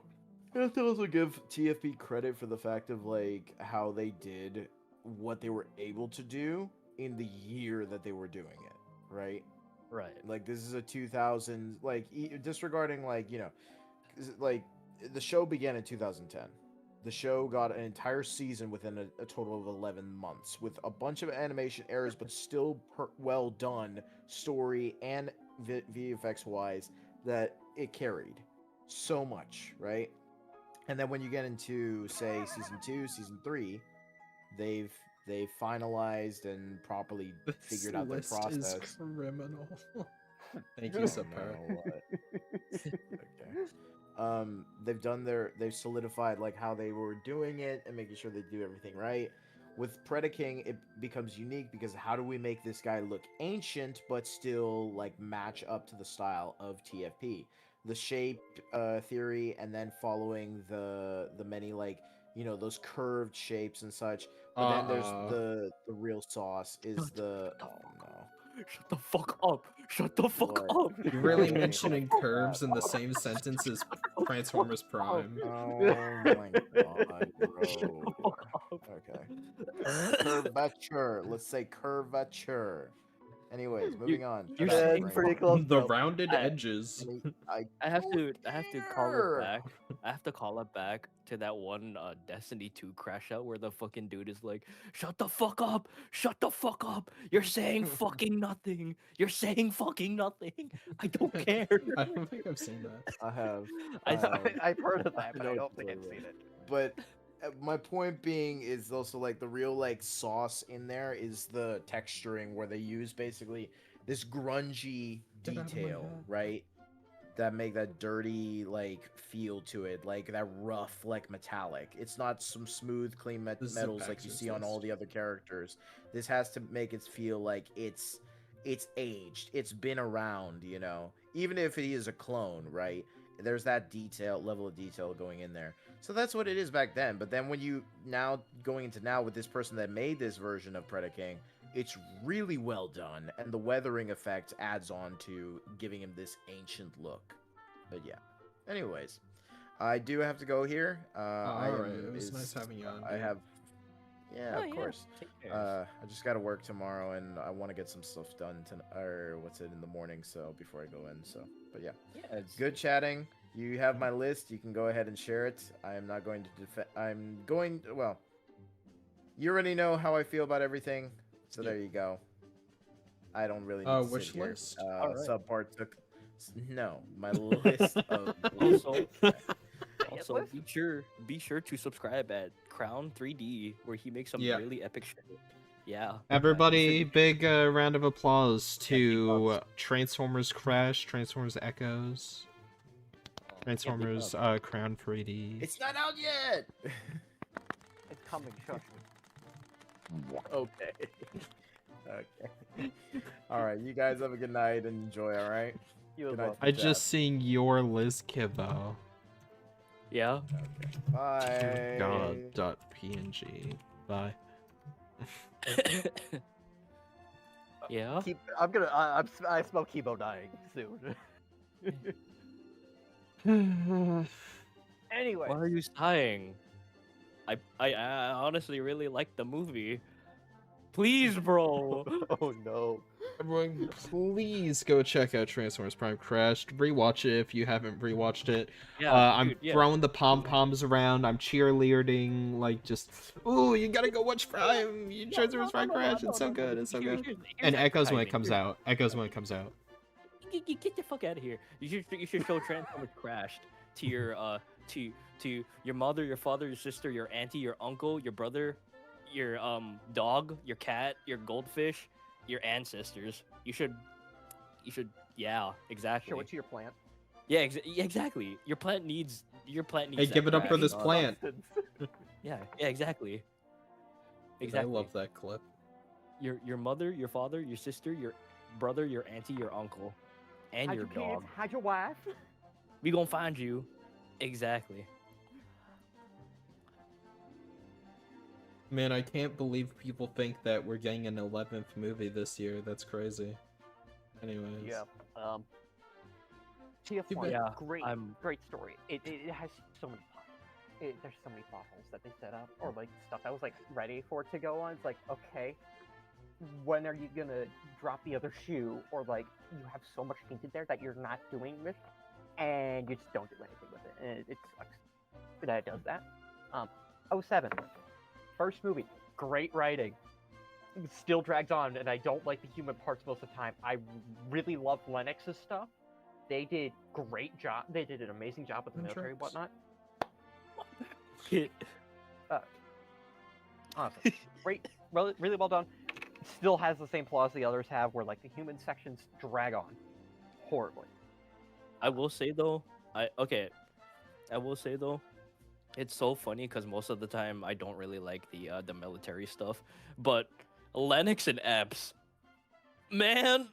I have to also give TFP credit for the fact of like how they did what they were able to do in the year that they were doing it, right?
Right.
Like this is a 2000, like disregarding like like the show began in 2010. The show got an entire season within a total of 11 months with a bunch of animation errors, but still well done story and VFX wise that it carried so much, right? And then when you get into say season 2, season 3, they've finalized and properly figured out their process.
Is criminal. Thank
I
you,
don't
Sapper.
know what. Okay. They've solidified like how they were doing it and making sure they do everything right. With Predaking, it becomes unique because how do we make this guy look ancient but still like match up to the style of TFP? The shape theory, and then following the many like those curved shapes and such. But then there's the real sauce is the oh no.
Shut the fuck up. Shut the fuck
What?
up.
You're really mentioning curves in the same sentence as Transformers Prime.
Oh my god, bro. Okay. Curvature. Let's say curvature. Anyways, moving on.
You're
Fast
saying
brain.
pretty close.
The
though.
rounded
I-
edges.
I
I have to
don't
call
care.
it back. I have to call it back to that one Destiny 2 crash out where the fucking dude is like, "Shut the fuck up! Shut the fuck up! You're saying fucking nothing! You're saying fucking nothing! I don't care!"
I don't think I've seen that.
I have.
I've heard of that, but
know
I
what
don't think
you're
I've
talking
seen it.
But my point being is also like the real like sauce in there is the texturing where they use basically this grungy
Get out of my
detail,
head.
right? That make that dirty like feel to it, like that rough like metallic. It's not some smooth clean
This is a
metals like you see on all
Exorcist.
the other characters. This has to make it feel like it's aged. It's been around, you know. Even if he is a clone, right? There's that level of detail going in there. So that's what it is back then. But then when you now going into now with this person that made this version of Predaking, it's really well done, and the weathering effect adds on to giving him this ancient look. But yeah. Anyways, I do have to go here.
Alright, it was nice having you on.
I
dude.
have. Yeah,
Oh,
of
yeah,
course.
take care.
I just got to work tomorrow, and I want to get some stuff done in the morning. So before I go in. So, but yeah.
Yeah, it's
Good chatting. You have my list. You can go ahead and share it. I am not going to defend. I'm going. Well, you already know how I feel about everything. So there you go. I don't really need to
Wish
sit here.
list?
Alright.
Subpart took. No, my list of.
Also,
Yes,
also
list?
be sure to subscribe at Crown 3D where he makes some
Yeah.
really epic shit. Yeah.
Everybody, big round of applause
big
to
ups.
Transformers Crash, Transformers Echoes, Transformers Crown 3D.
It's not out yet.
It's coming, shush.
Okay. Okay. All right. You guys have a good night and enjoy. All right.
You
Good
as
night.
well.
I just seen your list, Kibbo.
Yeah.
Bye.
God.png. Bye.
Yeah.
I'm gonna. I smell Kibo dying soon. Anyway,
Why are you sighing? I honestly really like the movie. Please, bro.
oh no.
Everyone, please go check out Transformers Prime Crashed. Rewatch it if you haven't rewatched it.
Yeah,
I'm
dude, yeah.
throwing the pom-poms around. I'm cheerleading, like, just, ooh, you gotta go watch Prime. Transformers Prime Crash. It's so good. It's so good. And Echoes when it comes out. Echoes when it comes out.
Get the fuck out of here. You should show Transformers Crashed to your to your mother, your father, your sister, your auntie, your uncle, your brother, your dog, your cat, your goldfish, your ancestors. You should yeah, exactly.
Show it to your plant.
Yeah, exactly. Your plant needs
Hey,
that
give it up for
crash.
this plant.
Yeah, exactly.
I love that clip.
Your mother, your father, your sister, your brother, your auntie, your uncle, and
Hide
your
your
dog.
kids, hide your wife.
We gonna find you. Exactly.
Man, I can't believe people think that we're getting an 11th movie this year. That's crazy. Anyways.
Yeah.
Too
TF1,
bad.
Yeah,
great,
I'm-
great story. It has so many there's so many plot holes that they set up, or like stuff that was like ready for it to go on. It's like, okay, when are you gonna drop the other shoe? Or like you have so much hinted there that you're not doing with, and you just don't do anything with it, and it sucks that it does that. 07, first movie, great writing. It still drags on, and I don't like the human parts most of the time. I really love Lennox's stuff. They did great job. They did an amazing job with the military and whatnot. Awesome. Great, really well done. Still has the same flaws the others have, where like the human sections drag on horribly.
I will say though, it's so funny because most of the time I don't really like the military stuff, but Lennox and Epps, man.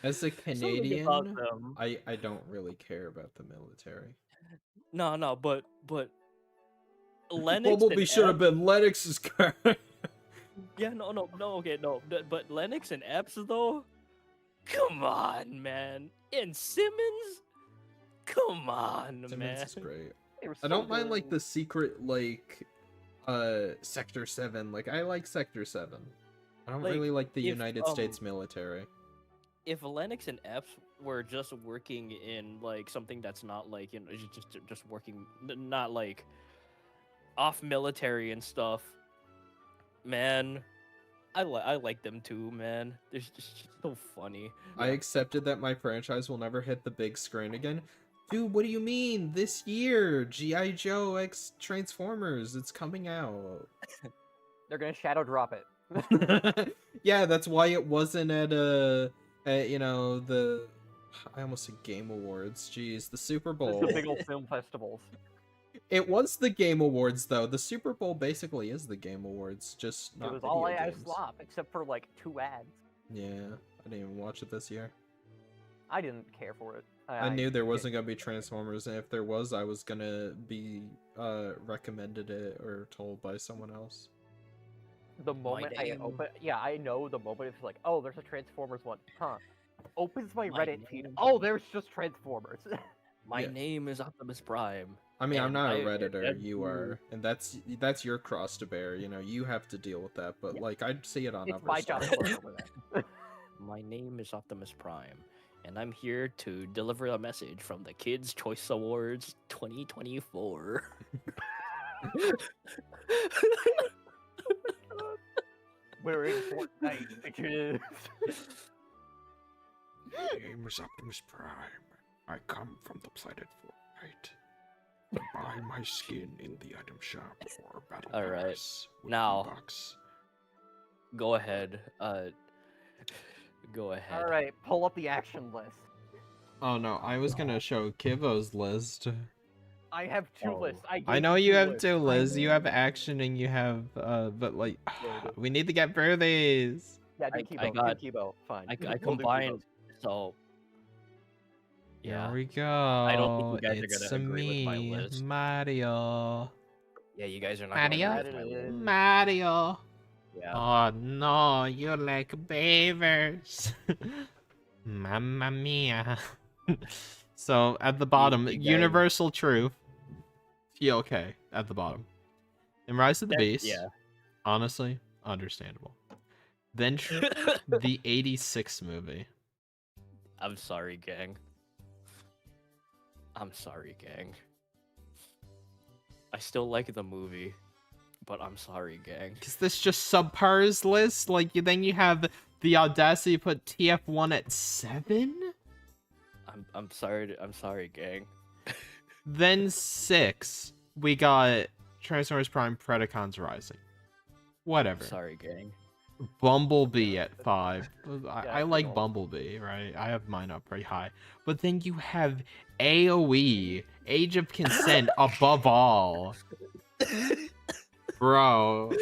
As a
Something
Canadian,
about them.
I don't really care about the military.
No, but Lennox.
Bumblebee
and
should have
Epps-
been Lennox's car.
Yeah, no, okay, no, but Lennox and Epps though, come on, man, and Simmons, Come on,
Timmons
man.
is great.
They were
I
so
don't mind like
good.
the secret like Sector 7. Like I like Sector 7. I don't
Like,
really like the
if,
United States military.
If Lennox and Epps were just working in like something that's not like, you know, just working, not like off military and stuff, man, I like them too, man. They're just so funny.
I accepted that my franchise will never hit the big screen again. Dude, what do you mean? This year, G.I. Joe X Transformers, it's coming out.
They're gonna shadow drop it.
Yeah, that's why it wasn't at you know, the I almost said Game Awards. Jeez, the Super Bowl.
The big old film festivals.
It was the Game Awards though. The Super Bowl basically is the Game Awards, just not
It was
video
all AI
games.
slop, except for like 2 ads.
Yeah, I didn't even watch it this year.
I didn't care for it.
I knew there wasn't gonna be Transformers, and if there was, I was gonna be recommended it or told by someone else.
The moment I
name-
open, yeah, I know the moment it's like, oh, there's a Transformers one, huh? Opens my
My
Reddit feed.
name-
Oh, there's just Transformers.
My
Yeah.
name is Optimus Prime.
I mean, I'm
And
not a
I-
redditor.
and-
You are, and that's your cross to bear. You know, you have to deal with that. But like, I'd see it on
It's
other
my job
stuff.
to work over that.
My name is Optimus Prime, and I'm here to deliver a message from the Kids' Choice Awards 2024.
We're in Fortnite, bitches.
My name is Optimus Prime. I come from the planet Fortnite. To buy my skin in the item shop for battle
All right.
pass with
Now-
V-Bucks.
Go ahead. Go ahead.
All right, pull up the action list.
Oh no, I was gonna show Kivo's list.
I have 2 lists.
I
gave
know you have
lists.
2 lists. You have action and you have but like we need to get through these.
Yeah, do
I
Kibo.
got-
Do Kibo. Fine.
I
We'll do
combined.
Kibo's.
So. Yeah.
Here we go.
I don't think you guys are
It's
gonna agree with my
me,
list.
Mario.
Yeah, you guys are not
Mario?
gonna agree with my list.
Mario.
Yeah.
Oh no, you like beavers. Mamma mia. So at the bottom,
you guys-
universal truth. Yeah, okay, at the bottom. And Rise of the Beast.
Yeah.
Honestly, understandable. Then the 86 movie.
I'm sorry, gang. I'm sorry, gang. I still like the movie, but I'm sorry, gang.
Is this just subpar's list? Like, then you have the audacity to put TF1 at 7?
I'm sorry, gang.
Then 6, we got Transformers Prime Predacons Rising. Whatever.
Sorry, gang.
Bumblebee at 5. I like
cool.
Bumblebee, right? I have mine up pretty high. But then you have AoE, Age of Consent above all. Bro.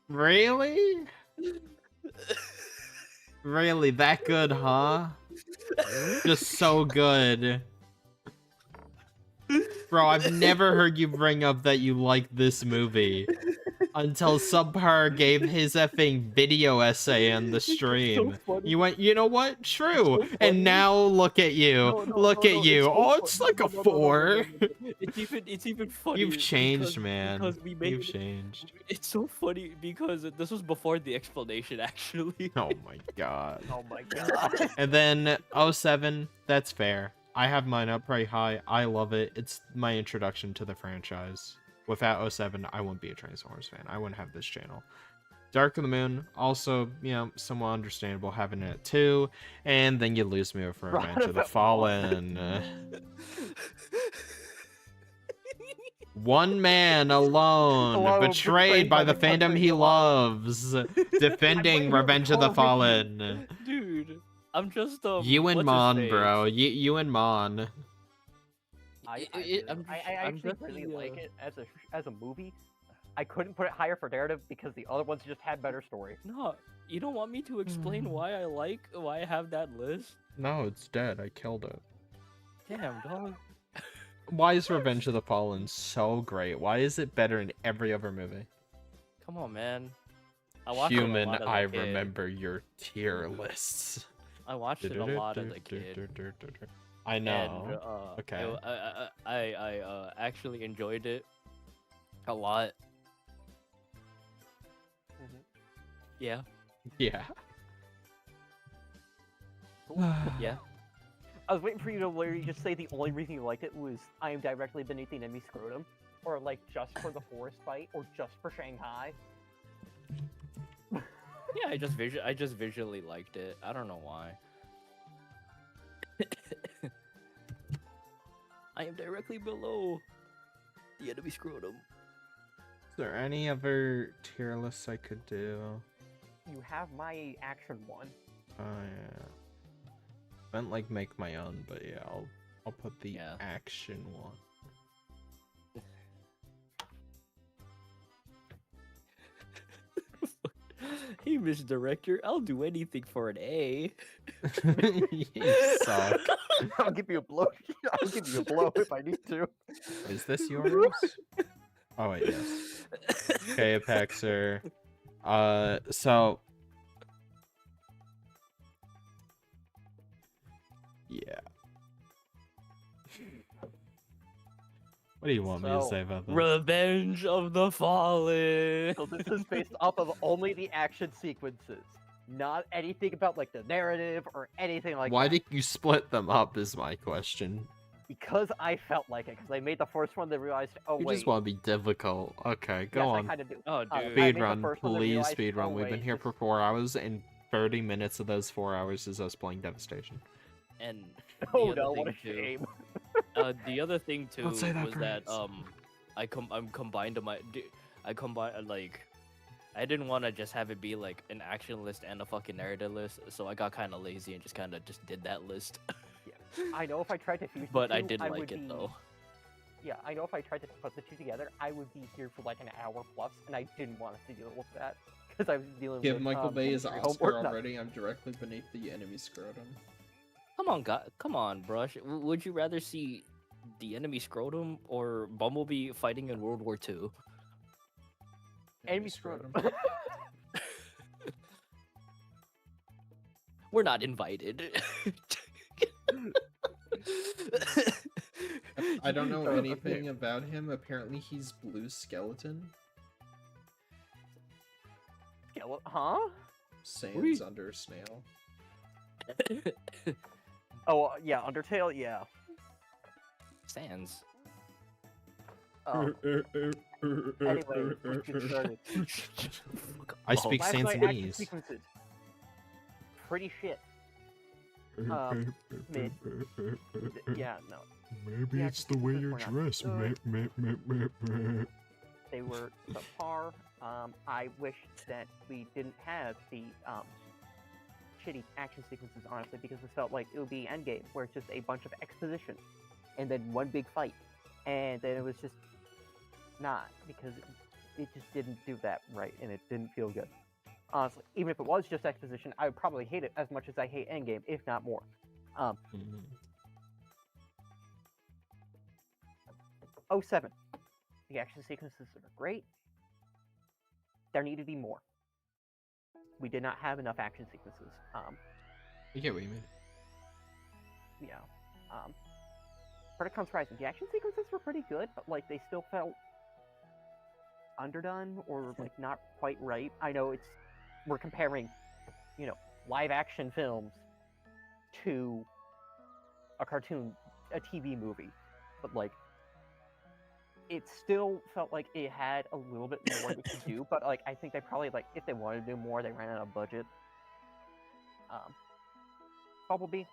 Really? Really? That good, huh? Just so good. Bro, I've never heard you bring up that you like this movie until Subpar gave his effing video essay on the stream. You went, you know what? True. And now look at you. Look at you. Oh, it's like a 4.
It's even funny.
You've changed,
because-
man.
Because we made
You've
it-
changed.
It's so funny because this was before the explanation, actually.
Oh my god.
Oh my god.
And then 07, that's fair. I have mine up pretty high. I love it. It's my introduction to the franchise. Without 07, I wouldn't be a Transformers fan. I wouldn't have this channel. Dark of the Moon, also, you know, somewhat understandable having it at 2. And then you lose me over Revenge of the Fallen. One man alone,
Alone,
betrayed by the fandom he loves, defending Revenge of the Fallen.
Dude, I'm just
You and
what's his
Mon,
face?
bro. You and Mon.
I
I'm
actually
just
really
the,
like it as a movie. I couldn't put it higher for narrative because the other ones just had better story.
No, you don't want me to explain why I have that list?
No, it's dead. I killed it.
Damn, dog.
Why is Revenge of the Fallen so great? Why is it better in every other movie?
Come on, man. I watched it a
Human,
lot as a
I
kid.
remember your tier lists.
I watched it a lot as a kid.
I
And
know. Okay.
I actually enjoyed it a lot. Yeah.
Yeah.
Yeah.
I was waiting for you to literally just say the only reason you liked it was I am directly beneath the enemy scrotum, or like just for the forest fight, or just for Shanghai.
Yeah, I just visually liked it. I don't know why. I am directly below the enemy scrotum.
Is there any other tier lists I could do?
You have my action one.
Oh yeah. I don't like make my own, but yeah, I'll put the action one.
Hey, Miss Director, I'll do anything for an A.
You suck.
I'll give you a blow. I'll give you a blow if I need to.
Is this yours? Oh wait, yes. Okay, Apexer. So yeah. What do you want me to say about that?
Revenge of the Fallen.
So this is based off of only the action sequences, not anything about like the narrative or anything like
Why
that.
did you split them up is my question.
Because I felt like it, because I made the first one, then realized, oh
You
wait.
just want to be difficult. Okay, go
Yes,
on.
I kind of do.
Oh, dude.
I made
Speed
the
run,
first one, then
please
realized,
speed run.
oh,
We've been
wait,
here
this-
for 4 hours, and 30 minutes of those 4 hours is us playing Devastation.
And
Oh
the other
no, what a
thing, too-
shame.
The other thing too
Don't say that
was that
phrase.
I'm combined to my I combined like I didn't want to just have it be like an action list and a fucking narrative list, so I got kind of lazy and just kind of just did that list.
I know if I tried to fuse the
But I
two,
did
would
like it
be-
though.
Yeah, I know if I tried to put the two together, I would be here for like an hour plus, and I didn't want to deal with that because I was dealing
Give
with
Michael Bay his
chemistry
Oscar
homework.
already. I'm directly beneath the enemy scrotum.
Come on, Brush. Would you rather see the enemy scrotum or Bumblebee fighting in World War II?
Enemy scrotum.
We're not invited.
I don't know anything about him. Apparently, he's Blue Skeleton.
Huh?
Sans under snail.
Oh yeah, Undertale. Yeah.
Sans.
Anyway, let's get started.
I speak
Last night, action
Sansanese.
sequences. Pretty shit. Mid. Yeah, no.
Maybe
Yeah,
it's the way you're
sequences were not
dressed.
They were subpar. I wish that we didn't have the shitty action sequences, honestly, because it felt like it would be Endgame, where it's just a bunch of exposition, and then one big fight, and then it was just not, because it just didn't do that right, and it didn't feel good. Honestly, even if it was just exposition, I would probably hate it as much as I hate Endgame, if not more. 07. The action sequences are great. There needed to be more. We did not have enough action sequences.
I get what you mean.
Yeah. Predacons Rising. The action sequences were pretty good, but like they still felt underdone or like not quite right. I know we're comparing, live action films to a cartoon, a TV movie, but like it still felt like it had a little bit more they could do, but like I think they probably like if they wanted to do more, they ran out of budget. Bumblebee,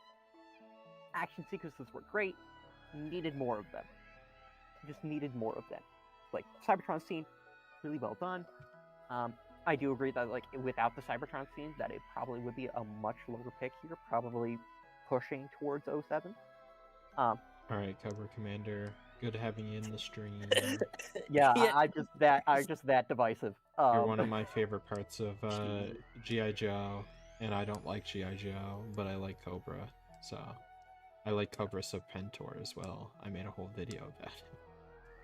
action sequences were great, needed more of them. Just needed more of them. Like Cybertron scene, really well done. I do agree that like without the Cybertron scene, that it probably would be a much lower pick here, probably pushing towards 07.
Alright, Cobra Commander. Good having you in the stream.
Yeah, I'm just that divisive.
You're one of my favorite parts of G.I. Joe, and I don't like G.I. Joe, but I like Cobra, so I like Cobra Serpentor as well. I made a whole video about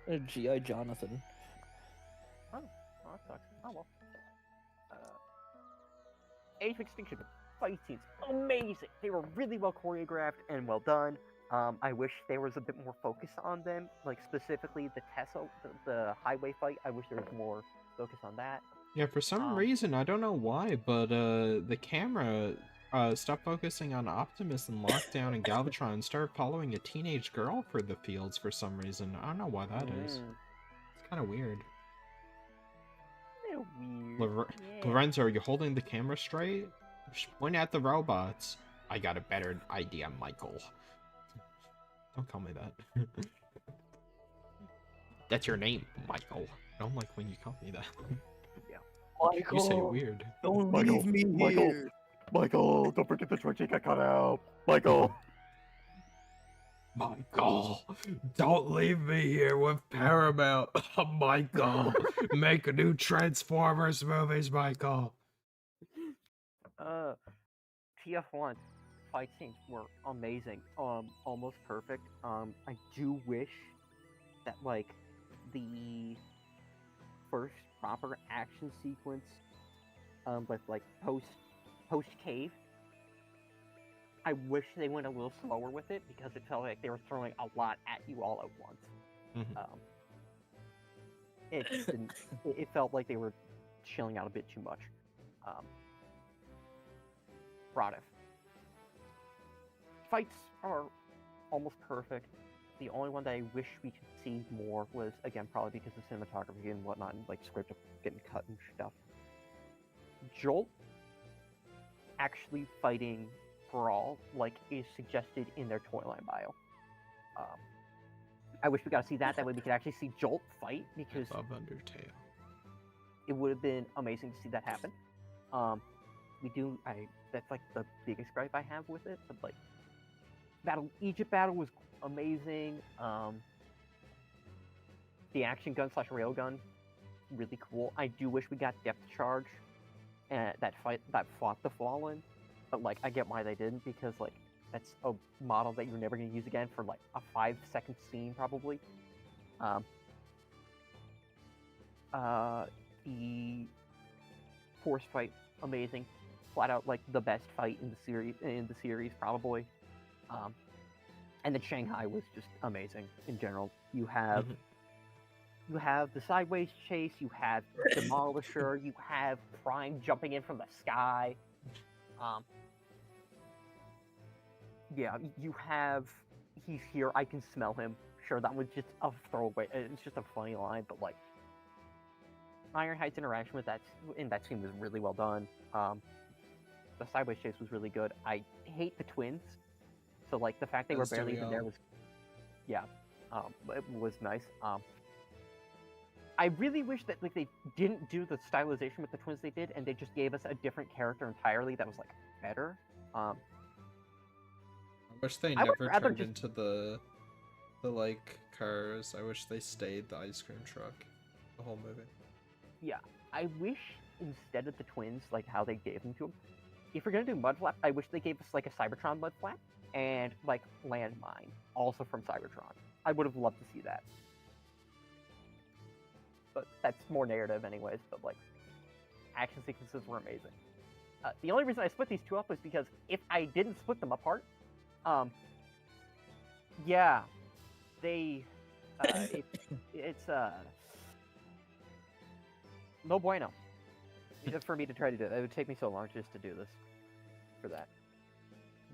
it.
G.I. Jonathan.
Oh, that sucks. Oh well. Age of Extinction. fight scenes, amazing. They were really well choreographed and well done. I wish there was a bit more focus on them, like specifically the Tesla, the highway fight. I wish there was more focus on that.
Yeah, for some reason, I don't know why, but the camera stopped focusing on Optimus and Lockdown and Galvatron and started following a teenage girl for the fields for some reason. I don't know why that is. It's kind of weird.
Weird.
Lorenzo, are you holding the camera straight? Just point at the robots. I got a better idea, Michael. Don't call me that. That's your name, Michael. I don't like when you call me that.
Michael,
You say it weird.
Don't leave me here.
Michael, don't forget the trick got cut out. Michael.
Michael, don't leave me here with Paramount. Michael, make a new Transformers movies, Michael.
TF1 fight scenes were amazing. Almost perfect. I do wish that like the first proper action sequence, with like post cave. I wish they went a little slower with it because it felt like they were throwing a lot at you all at once. It just didn't. It felt like they were chilling out a bit too much. Radif. Fights are almost perfect. The only one that I wish we could see more was, again, probably because of cinematography and whatnot, and like script getting cut and stuff. Jolt actually fighting Brawl like is suggested in their Toyline bio. I wish we got to see that. That way we could actually see Jolt fight because
Love Undertale.
it would have been amazing to see that happen. That's like the biggest gripe I have with it. But like, Egypt battle was amazing. The action gun / railgun, really cool. I do wish we got depth charge, and that fought the Fallen. But like, I get why they didn't, because like that's a model that you're never going to use again for like a 5-second scene probably. The force fight, amazing, flat out like the best fight in the series probably. And the Shanghai was just amazing in general. You have the sideways chase, you have Demolisher, you have Prime jumping in from the sky. Yeah, you have he's here, I can smell him. Sure, that was just a throwaway. It's just a funny line, but like Ironhide's interaction with that in that scene was really well done. The sideways chase was really good. I hate the twins, so like the fact they were barely even there was, it was nice. I really wish that like they didn't do the stylization with the twins they did, and they just gave us a different character entirely that was like better.
I wish they never turned into the like cars. I wish they stayed the ice cream truck the whole movie.
Yeah, I wish instead of the twins, like how they gave them to them, if you're gonna do Mudflap, I wish they gave us like a Cybertron Mudflap and like Landmine, also from Cybertron. I would have loved to see that. But that's more narrative anyways, but like, action sequences were amazing. The only reason I split these two up was because if I didn't split them apart, yeah, they, it's no bueno. For me to try to do it, it would take me so long just to do this, for that.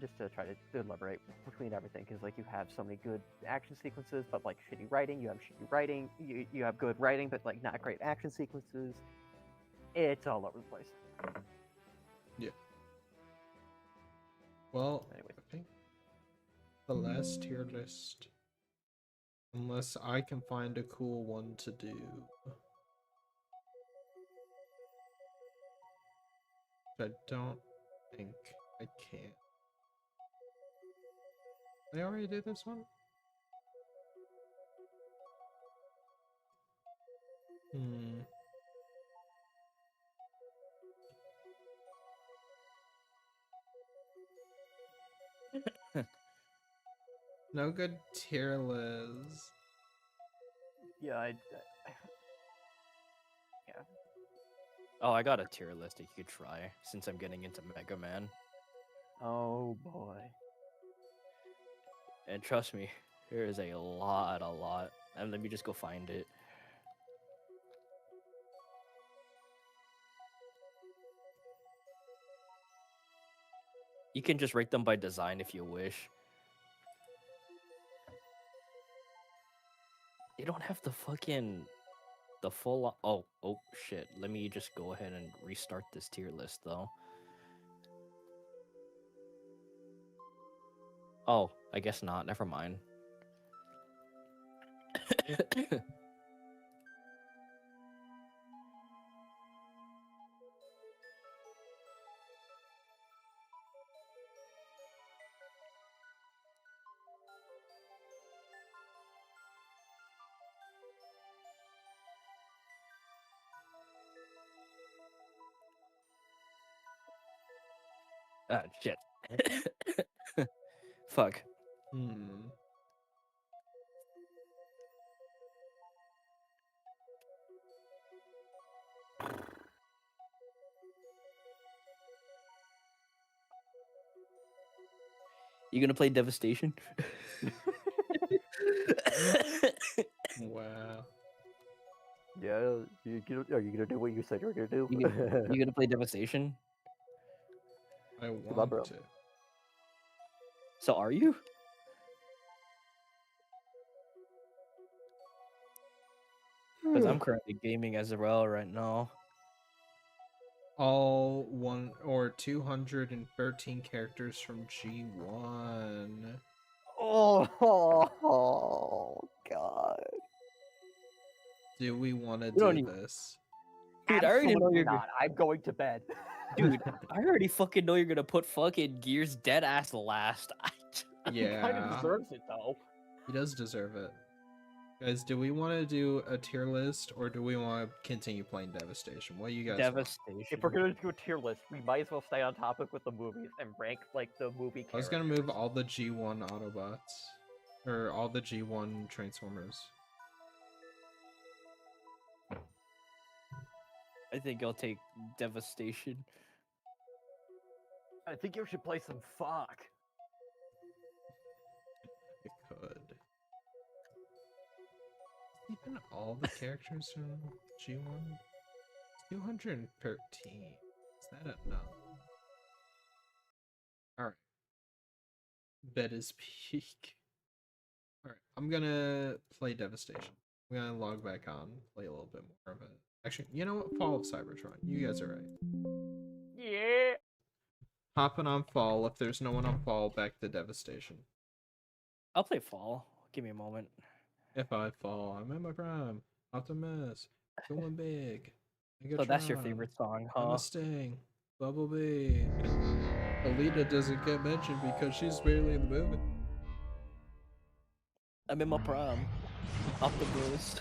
Just to try to deliberate between everything, because like you have so many good action sequences, but like shitty writing. You have shitty writing. You have good writing, but like not great action sequences. It's all over the place.
Yeah. Well,
anyways.
I think the last tier list, unless I can find a cool one to do. I don't think I can. Did I already do this one? No good tier list.
Yeah,
Oh, I got a tier list that you could try since I'm getting into Mega Man.
Oh boy.
And trust me, there is a lot. And let me just go find it. You can just rate them by design if you wish. They don't have the full. Oh shit. Let me just go ahead and restart this tier list though. Oh, I guess not. Never mind. Ah, shit. Fuck.
Hmm.
You gonna play Devastation?
Wow.
Yeah, are you gonna do what you said you were gonna do?
You gonna play Devastation?
I
on,
want
bro.
to.
So are you? Because I'm currently gaming as well right now.
All 213 characters from G1.
Oh god.
Do we want to
We don't
do
even-
this?
Dude, I already know
Absolutely
you're
not. I'm going to bed.
Dude, I already fucking know you're gonna put fucking Gears dead ass last.
He kind of
Yeah,
deserves it though.
he does deserve it. Guys, do we want to do a tier list or do we want to continue playing Devastation? What do you guys want?
Devastation.
If we're gonna do a tier list, we might as well stay on topic with the movies and rank like the movie characters.
I was gonna move all the G1 Autobots. Or all the G1 Transformers.
I think I'll take Devastation.
I think you should play some fuck.
It could. Even all the characters from G1? 213. Is that enough? Alright. Bet is peak. Alright, I'm gonna play Devastation. I'm gonna log back on, play a little bit more of it. Actually, you know what? Fall of Cybertron. You guys are right.
Yeah.
Hopping on Fall. If there's no one on Fall, back to Devastation.
I'll play Fall. Give me a moment.
If I fall, I'm in my prime. Optimus. Going big.
So that's your
Megatron,
favorite song,
I'm
huh?
a Sting. Bumblebee. Alita doesn't get mentioned because she's barely in the movie.
I'm in my prime. Optimus.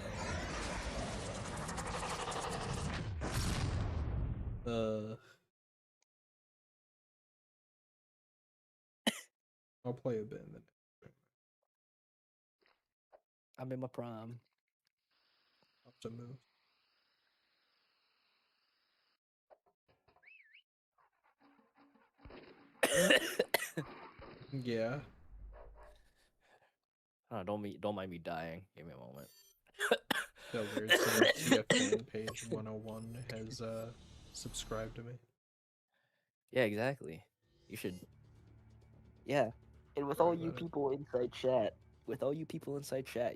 I'll play a bit in the
I'm in my prime.
Optimus. Yeah.
Oh, don't mind me dying. Give me a moment.
That weird TF fan page 101 has subscribed to me.
Yeah, exactly. You should. Yeah, and with all you people inside chat,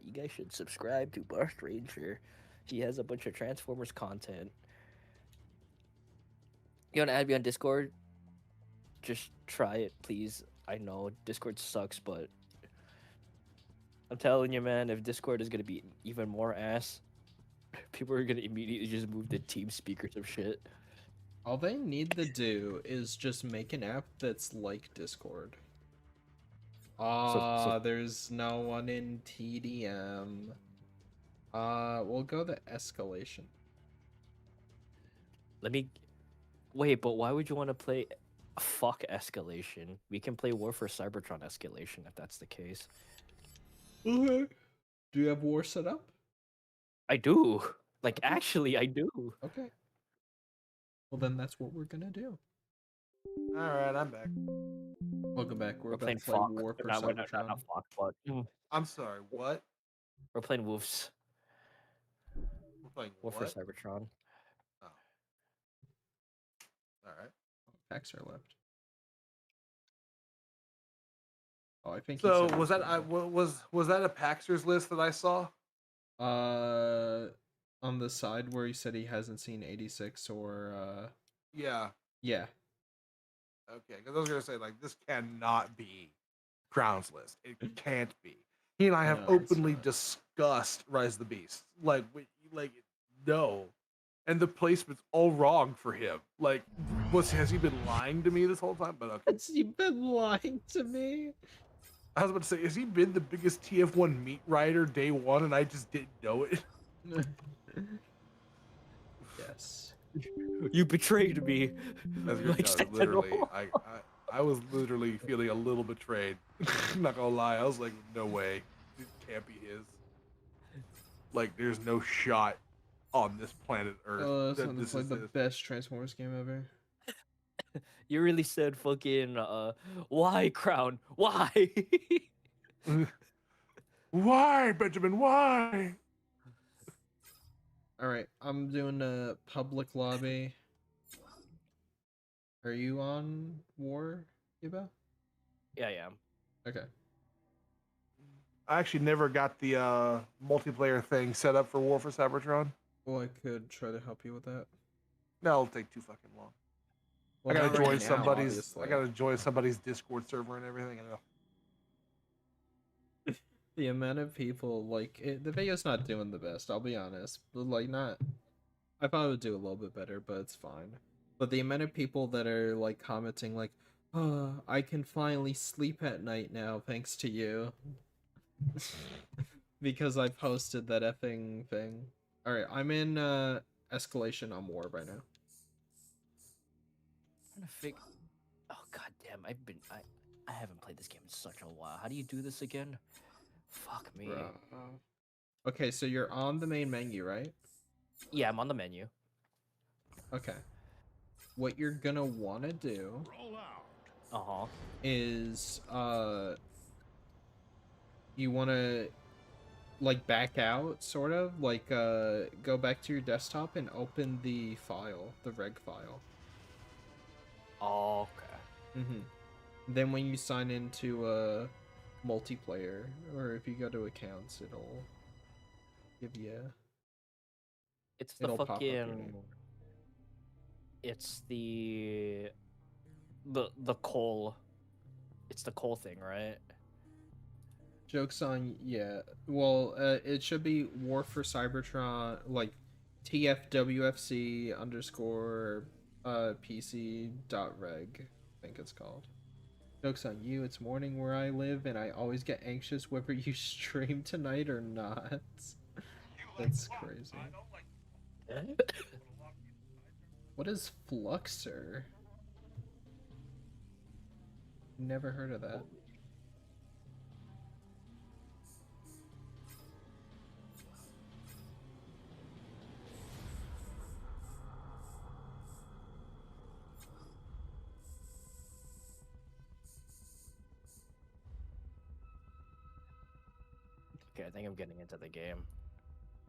you guys should subscribe to Bar Stranger. He has a bunch of Transformers content. You want to add me on Discord? Just try it, please. I know Discord sucks, but I'm telling you, man, if Discord is gonna be even more ass, people are gonna immediately just move to TeamSpeak or some shit.
All they need to do is just make an app that's like Discord. There's no one in TDM. We'll go the escalation.
Let me wait, but why would you want to play fuck escalation? We can play War for Cybertron escalation if that's the case.
Okay. Do you have war set up?
I do. Like, actually, I do.
Okay. Well, then that's what we're gonna do.
All right, I'm back.
Welcome back. We're
We're
about
playing
to play
Flock.
War for
Not,
Cybertron.
not Flock, but
I'm sorry. What?
we're playing Wolves.
We're playing
War for
what?
Cybertron.
Oh. All right.
Packs are left. Oh, I think. he
So
said
was that was that a Paxer's list that I saw?
On the side where he said he hasn't seen 86 or
Yeah.
yeah.
Okay, because I was gonna say like this cannot be Crown's list. It can't be. He and I have
No, it's
openly
not.
discussed Rise of the Beast. Like, no, and the placement's all wrong for him. Like, has he been lying to me this whole time? But okay.
Has he been lying to me?
I was about to say, has he been the biggest TF1 meat rider day one, and I just didn't know it?
Yes.
You betrayed me.
As you're
Like
no,
Sentinel.
literally, I was literally feeling a little betrayed. I'm not gonna lie, I was like, no way, it can't be his. Like, there's no shot on this planet Earth
Oh,
that
this
this
like
is
the
his.
best Transformers game ever.
You really said fucking why Crown? Why?
Why, Benjamin? Why?
All right, I'm doing a public lobby. Are you on War, Yuba?
Yeah, yeah.
Okay.
I actually never got the multiplayer thing set up for War for Cybertron.
Well, I could try to help you with that.
That'll take too fucking long.
Well,
I
not
gotta
right
join
now,
somebody's.
obviously.
I gotta join somebody's Discord server and everything. I know.
The amount of people the video's not doing the best. I'll be honest, but not. I thought it would do a little bit better, but it's fine. But the amount of people that are like commenting like, "Oh, I can finally sleep at night now thanks to you," because I posted that effing thing. All right, I'm in escalation on War right now.
I'm trying to figure. Oh god damn! I haven't played this game in such a while. How do you do this again? Fuck me.
Okay, so you're on the main menu, right?
Yeah, I'm on the menu.
Okay. What you're gonna want to do is you want to back out, sort of go back to your desktop and open the file, the reg file.
Okay.
Then when you sign into multiplayer, or if you go to accounts, it'll give you.
It's the
It'll pop up your
fucking.
name.
It's the coal. It's the coal thing, right?
Joke's on, yeah. Well, it should be War for Cybertron, TFWFC underscore PC dot reg, I think it's called. Joke's on you, it's morning where I live, and I always get anxious whether you stream tonight or not. That's crazy. What is Fluxer? Never heard of that.
Okay, I think I'm getting into the game.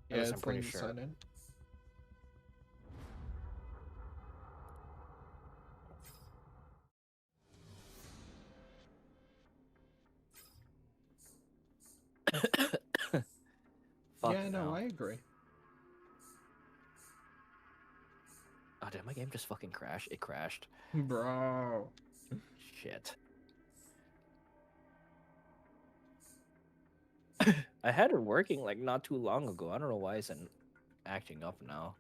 Yeah,
At least
it's
I'm pretty
letting you
sure.
sign in.
Fuck
Yeah, no,
no.
I agree.
Oh, did my game just fucking crash? It crashed.
Bro.
Shit. I had it working not too long ago. I don't know why it's acting up now.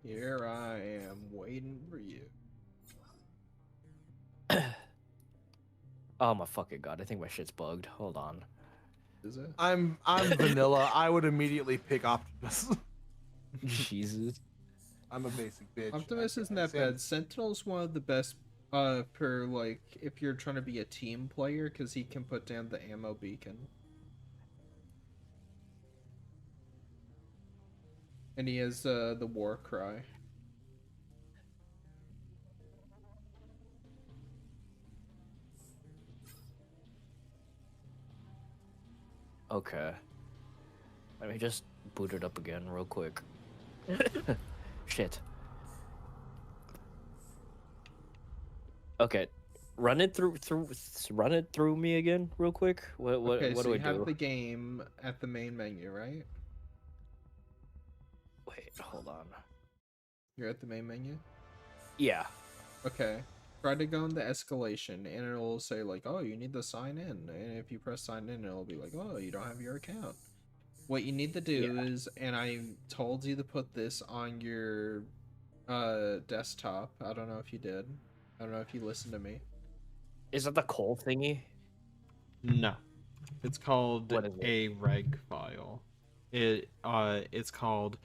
Here I am waiting for you.
Oh my fucking god! I think my shit's bugged. Hold on.
Is it?
I'm vanilla. I would immediately pick Optimus.
Jesus.
I'm a basic bitch.
Optimus isn't that bad. Sentinel's one of the best for if you're trying to be a team player, because he can put down the ammo beacon. And he has the war cry.
Okay. Let me just boot it up again real quick. Shit. Okay. Run it through me again real quick. What
Okay,
what
so
do I
you have
do?
the game at the main menu, right?
Wait, hold on.
You're at the main menu?
Yeah.
Okay. Try to go into escalation and it'll say like, oh, you need to sign in. And if you press sign in, it'll be like, oh, you don't have your account. What you need to do is, and I told you to put this on your desktop. I don't know if you did. I don't know if you listened to me.
Is that the coal thingy?
No. It's called
What is it?
a reg file. It's called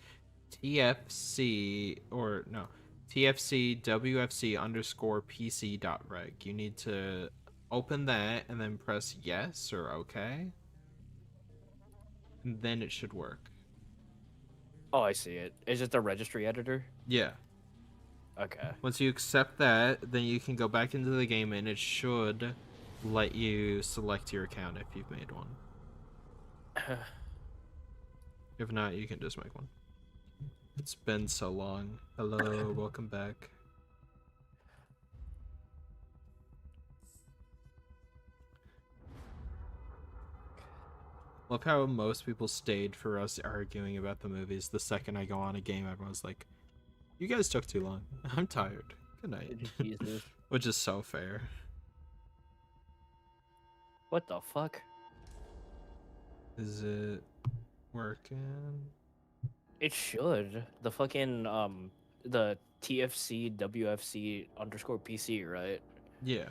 TFC or no TFC WFC underscore PC dot reg. You need to open that and then press yes or okay. And then it should work.
Oh, I see it. Is it the registry editor?
Yeah.
Okay.
Once you accept that, then you can go back into the game and it should let you select your account if you've made one. If not, you can just make one. It's been so long. Hello, welcome back. Love how most people stayed for us arguing about the movies. The second I go on a game, everyone's like, you guys took too long. I'm tired. Good night.
Jesus.
Which is so fair.
What the fuck?
Is it working?
It should. The fucking the TFC WFC underscore PC, right?
Yeah.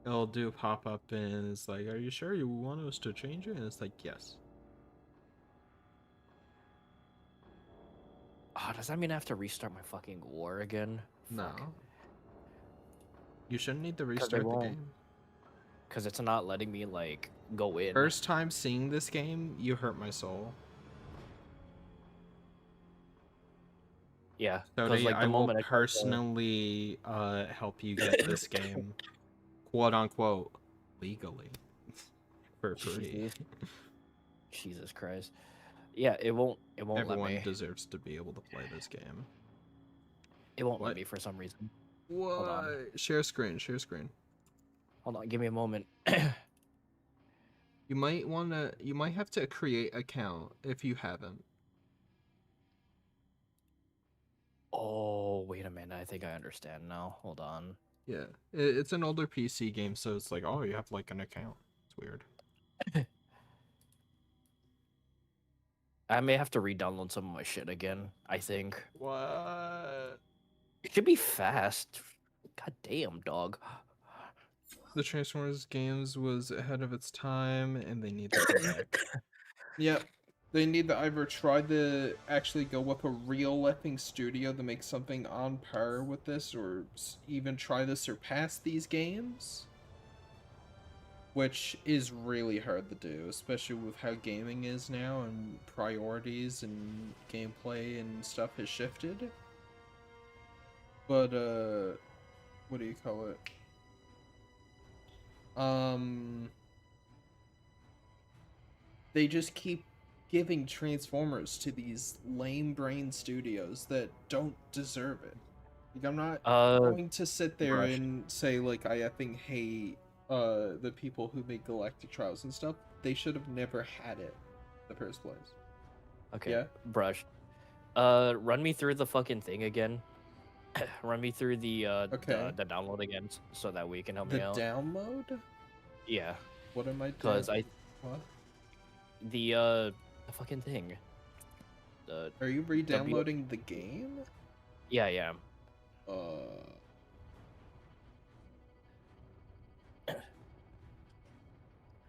It'll do a pop-up and it's like, are you sure you want us to change it? And it's like, yes.
Oh, does that mean I have to restart my fucking war again?
No.
Fuck.
You shouldn't need to restart the game.
Because it's not letting me, like, go in.
First time seeing this game, you hurt my soul.
Yeah.
So
Because, like,
I
the
will
moment I
personally help you get this game, quote unquote, legally, for free.
Jesus Christ. Yeah, it won't let
Everyone
me.
deserves to be able to play this game.
It won't
What?
let me for some reason.
What?
Hold on.
Share screen, share screen.
Hold on, give me a moment.
You might have to create an account if you haven't.
Oh, wait a minute. I think I understand now. Hold on.
Yeah, it's an older PC game, so it's like, oh, you have like an account. It's weird.
I may have to re-download some of my shit again, I think.
What?
It should be fast. God damn, dog.
The Transformers games was ahead of its time, and they need to go back.
Yep. They need to either try to actually go with a real effing studio to make something on par with this, or even try to surpass these games. Which is really hard to do, especially with how gaming is now and priorities and gameplay and stuff has shifted. But, what do you call it? They just keep giving Transformers to these lame brain studios that don't deserve it. Like, I'm not going to sit there and say, like, I effing hate the people who make Galactic Trials and stuff. They should have never had it in the first place.
Okay,
Yeah?
Brush. Run me through the fucking thing again. Run me through the the download again, so that we can help me out.
The download?
Yeah.
What am I doing?
Because
What?
The fucking thing.
Are you re-downloading the game?
Yeah, I am.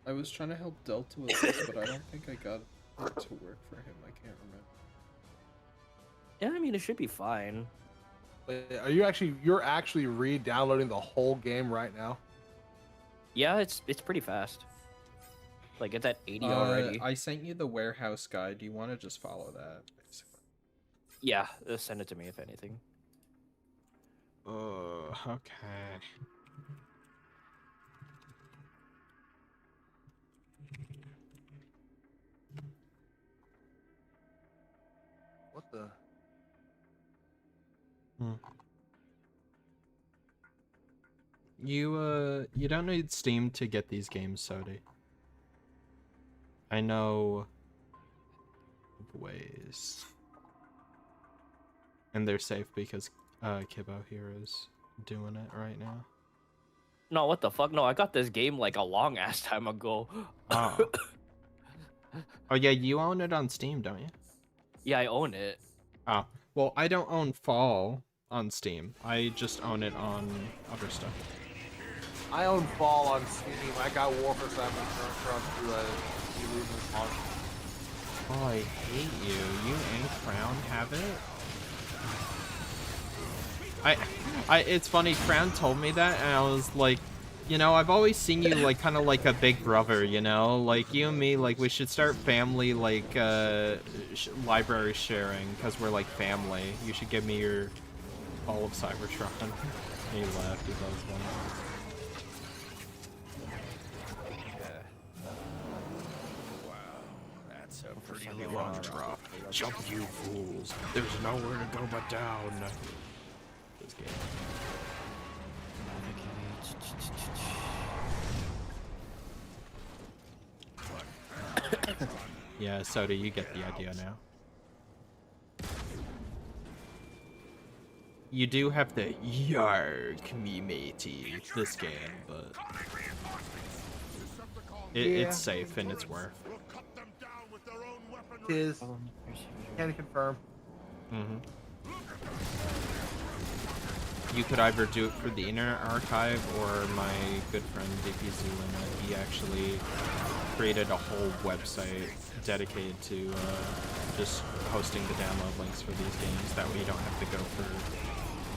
I was trying to help Delta with this, but I don't think I got it to work for him. I can't remember.
Yeah, I mean, it should be fine.
Are you actually? You're actually re-downloading the whole game right now?
Yeah, it's pretty fast. Like it's at 80 already.
I sent you the warehouse guide. Do you want to just follow that?
Yeah, send it to me if anything.
Okay.
What the?
You don't need Steam to get these games, Sodi. I know ways. And they're safe because Kibbo here is doing it right now.
No, what the fuck? No, I got this game like a long ass time ago.
Oh. Oh yeah, you own it on Steam, don't you?
Yeah, I own it.
Oh. Well, I don't own Fall on Steam. I just own it on other stuff.
I own Fall on Steam. I got Warfare 7 through a
Oh, I hate you. You and Crown have it? It's funny, Crown told me that, and I was like, you know, I've always seen you like kind of like a big brother, you know? Like, you and me, like, we should start family, like, library sharing, because we're like family. You should give me your All of Cybertron. And he left, he loves one. Pretty long drop. Jump, you fools. There's nowhere to go but down. This game. Yeah, Soda, you get the idea now. You do have to yark me matey this game, but it's safe and it's worth.
Is can confirm.
You could either do it for the Internet Archive or my good friend DP Zulina. He actually created a whole website dedicated to just hosting the download links for these games. That way you don't have to go for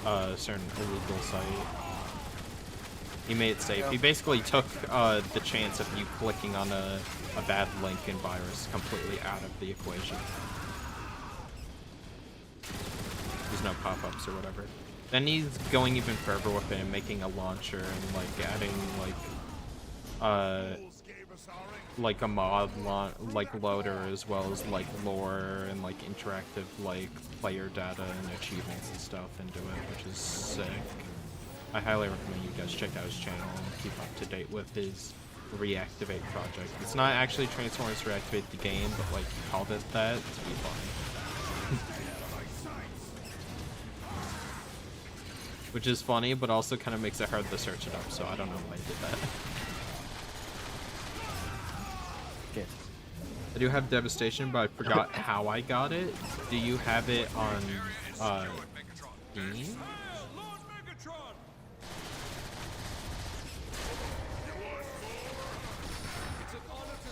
a certain illegal site. He made it safe.
Yeah.
He basically took the chance of you clicking on a bad link and virus completely out of the equation. There's no pop-ups or whatever. Then he's going even further with it and making a launcher and like adding like a mod loader as well as like lore and like interactive like player data and achievements and stuff into it, which is sick. I highly recommend you guys check out his channel and keep up to date with his Reactivate project. It's not actually Transformers Reactivate the game, but like he called it that to be funny. Which is funny, but also kind of makes it hard to search it up, so I don't know why I did that.
Shit.
I do have Devastation, but I forgot how I got it. Do you have it on Steam?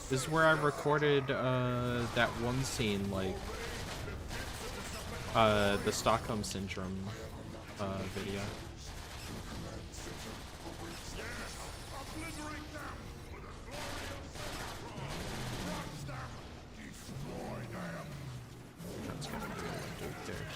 This is where I recorded that one scene, like the Stockholm Syndrome video. That's gonna be a Duke there,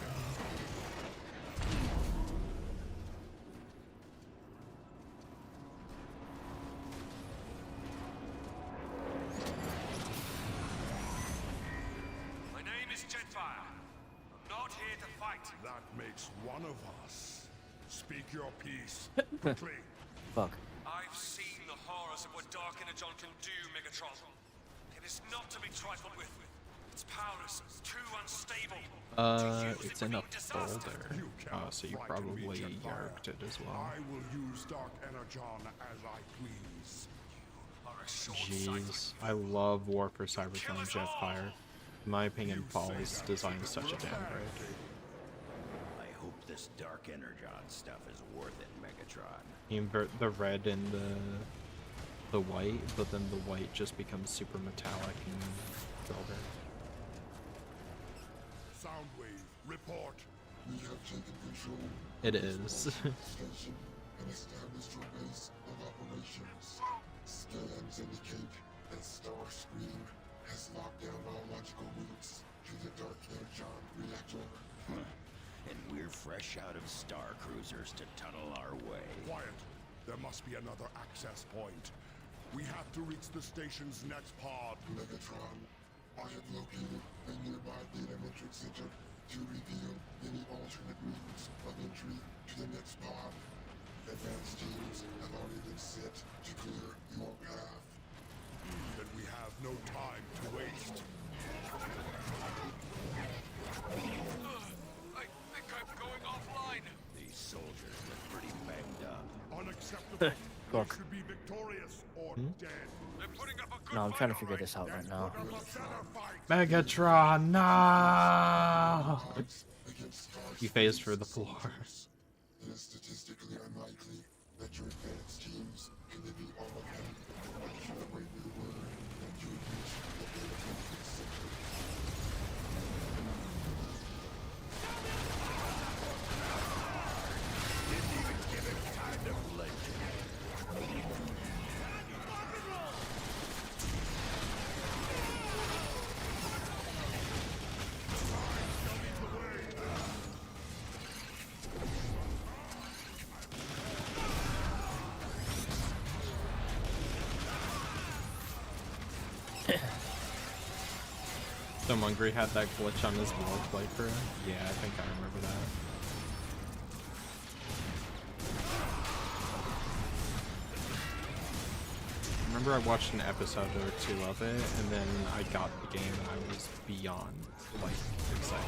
My name is Jetfire. I'm not here to fight. That makes one of us. Speak your piece, quickly.
Fuck.
I've seen the horrors of what Dark Energon can do, Megatron. It is not to be trifled with. Its power is too unstable.
It's in a folder. Oh, so you probably yarked it as well.
I will use Dark Energon as I please. You are a
Jeez, I love War for Cybertron Jetfire. In my opinion, Paul's design is such a damn great.
I hope this Dark Energon stuff is worth it, Megatron.
You invert the red and the white, but then the white just becomes super metallic and silver.
Soundwave, report.
We have taken control.
It is.
Station and established your base of operations. Scans indicate that Star
rush out of star cruisers to tunnel our way.
Quiet. There must be another access point. We have to reach the station's next pod.
Megatron, I have located a nearby data matrix center to reveal any alternate routes of entry to the next pod. Advanced teams have already been set to clear your path.
Then we have no time to waste.
I think I'm going offline.
These soldiers look pretty banged up.
Unacceptable.
Gork.
They should be victorious or dead.
They're putting up a good
No, I'm trying to
fight,
figure
all
this out right now.
Megatron, no! You phased for the floor.
It is statistically unlikely that your advanced teams can defeat all of them. If you await your word, that you would reach the data matrix center.
Didn't even give him time to blink.
So Mungry had that glitch on his world playthrough? Yeah, I think I remember that. Remember I watched an episode or two of it, and then I got the game and I was beyond, like, excited.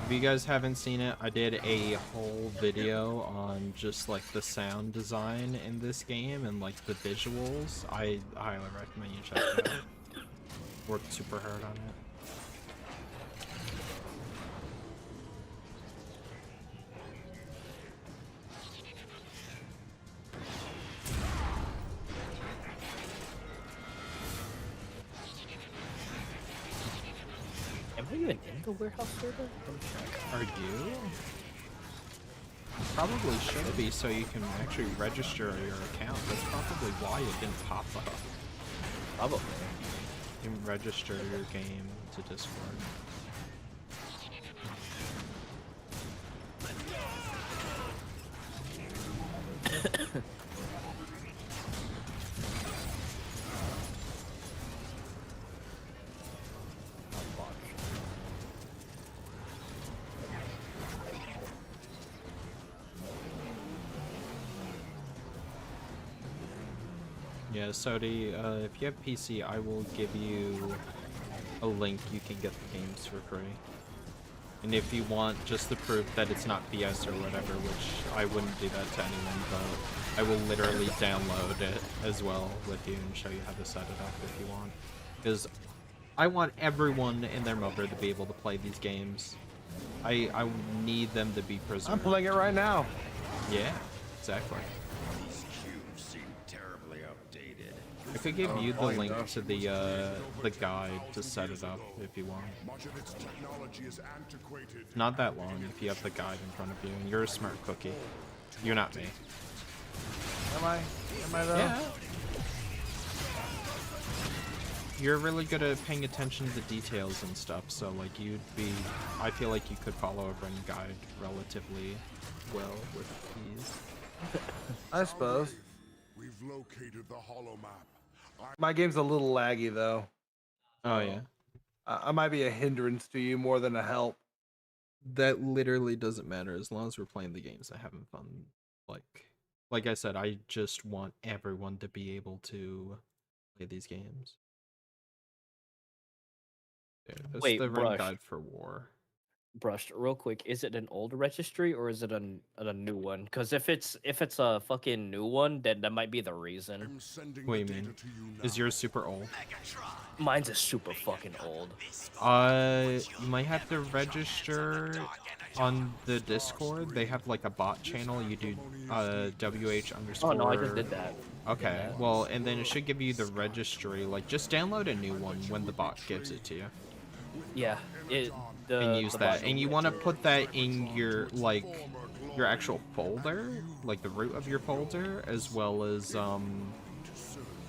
If you guys haven't seen it, I did a whole video on just like the sound design in this game and like the visuals. I highly recommend you check it out. Worked super hard on it.
Am I even in the warehouse server? Let me check.
Are you? Probably should be, so you can actually register your account. That's probably why it didn't pop up.
Probably.
You can register your game to Discord. Yeah, Sodi, if you have PC, I will give you a link. You can get the games for free. And if you want just the proof that it's not BS or whatever, which I wouldn't do that to anyone, but I will literally download it as well with you and show you how to set it up if you want. Because I want everyone and their mother to be able to play these games. I need them to be preserved.
I'm playing it right now.
Yeah, exactly.
These cubes seem terribly outdated.
I could give you the link to the guide to set it up if you want.
Much of its technology is antiquated.
Not that long if you have the guide in front of you and you're a smart cookie. You're not me.
Am I? Am I though?
Yeah. You're really good at paying attention to the details and stuff, so like you'd be, I feel like you could follow a running guide relatively well with ease.
I suppose.
We've located the hollow map.
My game's a little laggy though.
Oh yeah.
I might be a hindrance to you more than a help.
That literally doesn't matter as long as we're playing the games and having fun. Like I said, I just want everyone to be able to play these games. Yeah, that's
Wait,
the run
Brush.
guide for war.
Brushed real quick. Is it an old registry or is it a new one? Because if it's a fucking new one, then that might be the reason.
What do you mean? Is yours super old?
Mine's is super fucking old.
You might have to register on the Discord. They have like a bot channel. You do WH_.
Oh no, I just did that.
Okay, well, and then it should give you the registry. Like, just download a new one when the bot gives it to you.
Yeah,
And use that. And you want to put that in your, like, your actual folder, like the root of your folder, as well as,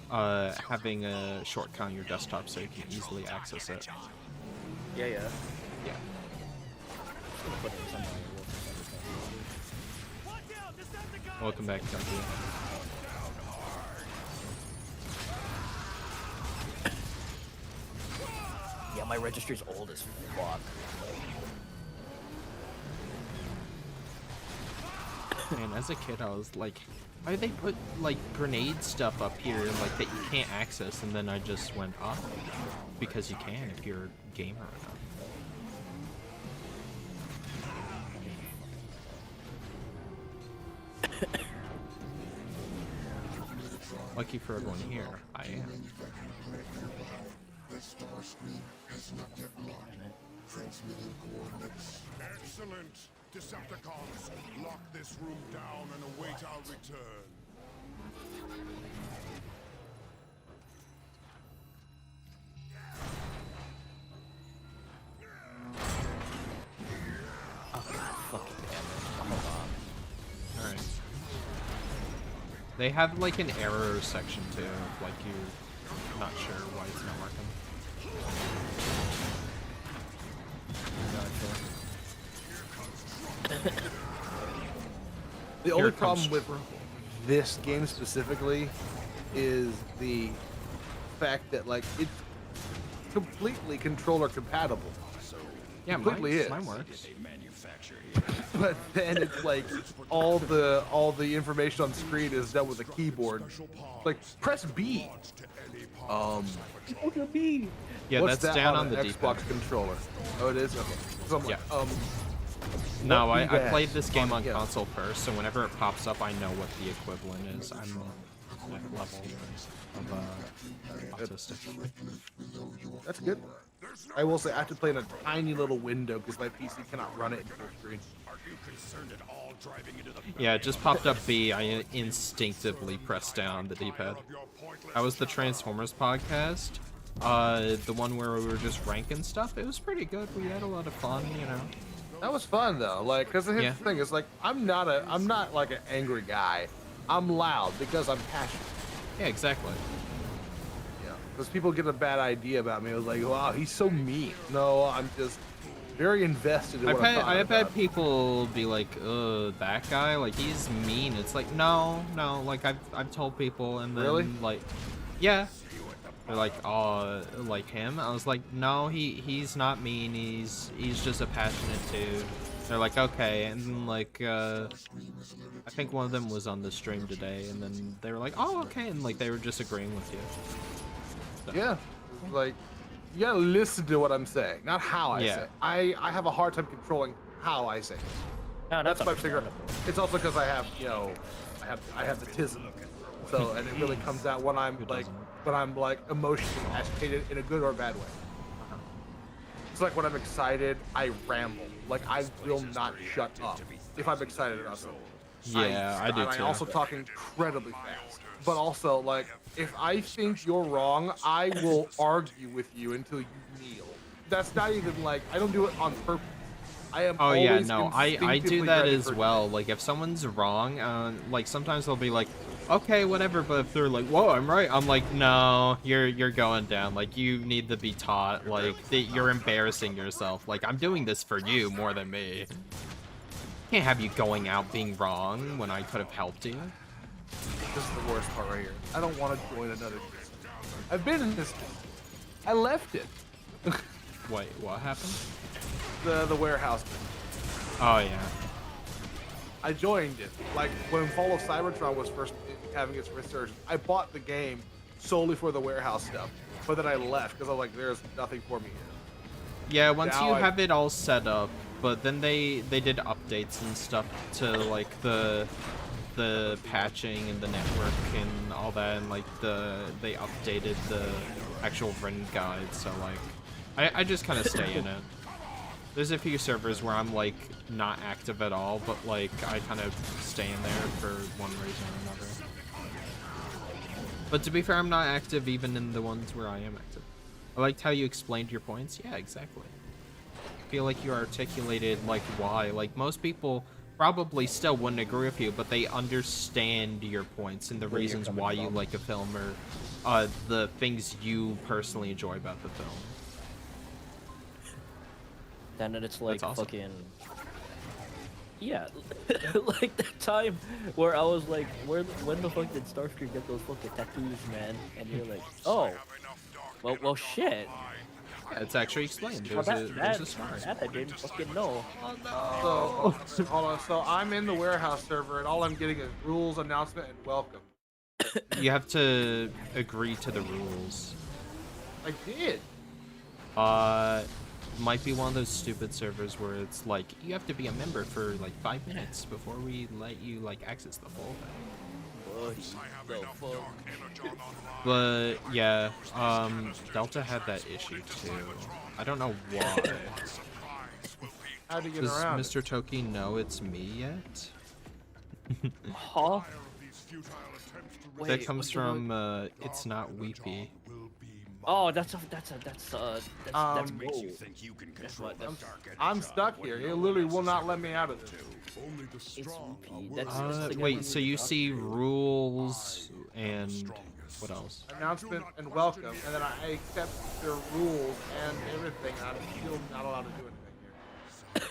having a shortcut on your desktop so you can easily access it.
Yeah.
Yeah.
Put it somewhere.
Welcome back, Junkie.
Yeah, my registry's old as fuck.
Man, as a kid, I was like, why do they put like grenade stuff up here like that you can't access? And then I just went, oh, because you can if you're a gamer enough. Lucky for everyone here, I am.
That star screen has not yet locked. Transmitting coordinates.
Excellent! Decepticons, lock this room down and await our return.
Alright. They have like an error section too, if like you're not sure why it's not working.
The only problem with this game specifically is the fact that like it's completely controller compatible.
Yeah,
completely
mine works.
But then it's like all the information on screen is done with a keyboard. Like press B.
B.
Yeah,
what's
that's
that
down
on
on the
an
D-pad.
Xbox controller. Oh, it is. Okay. So I'm like,
No,
what
I
D-pad
played this game on
yeah.
console first, so whenever it pops up, I know what the equivalent is. I'm that level of autistic.
That's good. I will say I have to play in a tiny little window because my PC cannot run it in full screen.
Yeah, it just popped up B. I instinctively pressed down the D-pad. That was the Transformers podcast. The one where we were just ranking stuff. It was pretty good. We had a lot of fun, you know.
That was fun though, like, cause here's
Yeah.
the thing, it's like I'm not like an angry guy. I'm loud because I'm passionate.
Yeah, exactly.
Yeah, because people get a bad idea about me. I was like, wow, he's so mean. No, I'm just very invested in what I'm talking
I've had
about.
people be like, that guy, like he's mean. It's like, no, like I've told people, and then
Really?
like, yeah. They're like, oh, like him? I was like, no, he's not mean. He's just a passionate dude. They're like, okay, and then like, I think one of them was on the stream today, and then they were like, oh, okay, and like they were just agreeing with you. So.
Yeah, like you gotta listen to what I'm saying, not how I
Yeah.
say. I have a hard time controlling how I say it.
No,
That's my figure. It's also because I have, you know, I have the tism. So, and it really comes out when I'm like emotionally agitated in a good or bad way. It's like when I'm excited, I ramble. Like I will not shut up if I'm excited about something.
Yeah, I do
and
too.
I also talk incredibly fast. But also, like, if I think you're wrong, I will argue with you until you kneel. That's not even like I don't do it on purpose. I am
Oh yeah,
always
no, I do
instinctively
that
ready
as
for
well. Like if someone's wrong, like sometimes they'll be like, okay, whatever, but if they're like, whoa, I'm right, I'm like, no, you're going down. Like you need to be taught. Like you're embarrassing yourself. Like I'm doing this for you more than me. Can't have you going out being wrong when I could have helped you.
This is the worst part right here. I don't want to join another Discord. I've been in this. I left it.
Wait, what happened?
The warehouse.
Oh yeah.
I joined it. Like when Fall of Cybertron was first having its resurgence, I bought the game solely for the warehouse stuff. But then I left because I was like, there's nothing for me here.
Yeah, once
Now
you
I-
have it all set up, but then they did updates and stuff to like the patching and the network and all that, and like they updated the actual run guide, so like I just kind of stay in it. There's a few servers where I'm like not active at all, but like I kind of stay in there for one reason or another. But to be fair, I'm not active even in the ones where I am active. I liked how you explained your points. Yeah, exactly. I feel like you articulated like why. Like most people probably still wouldn't agree with you, but they understand your points and the reasons why you like a film or the things you personally enjoy about the film.
Then it's like
awesome.
fucking. Yeah, like that time where I was like, when the fuck did Starscream get those fucking tattoos, man? And you're like, oh, well, shit.
Yeah, it's actually explained.
Well,
There's a star.
that I didn't fucking know.
So, hold on. So I'm in the warehouse server, and all I'm getting is rules, announcement, and welcome.
You have to agree to the rules.
I did.
Might be one of those stupid servers where it's like you have to be a member for like 5 minutes before we let you like access the full thing. But yeah, Delta had that issue too. I don't know why.
How to get
Does
around
Mr. Toki know it's me yet?
Huh?
That comes from It's Not Weepy.
Oh, that's Whoa.
I'm stuck here. It literally will not let me out of this.
Wait, so you see rules and what else?
Announcement and welcome, and then I accept their rules and everything. I'm still not allowed to do anything here.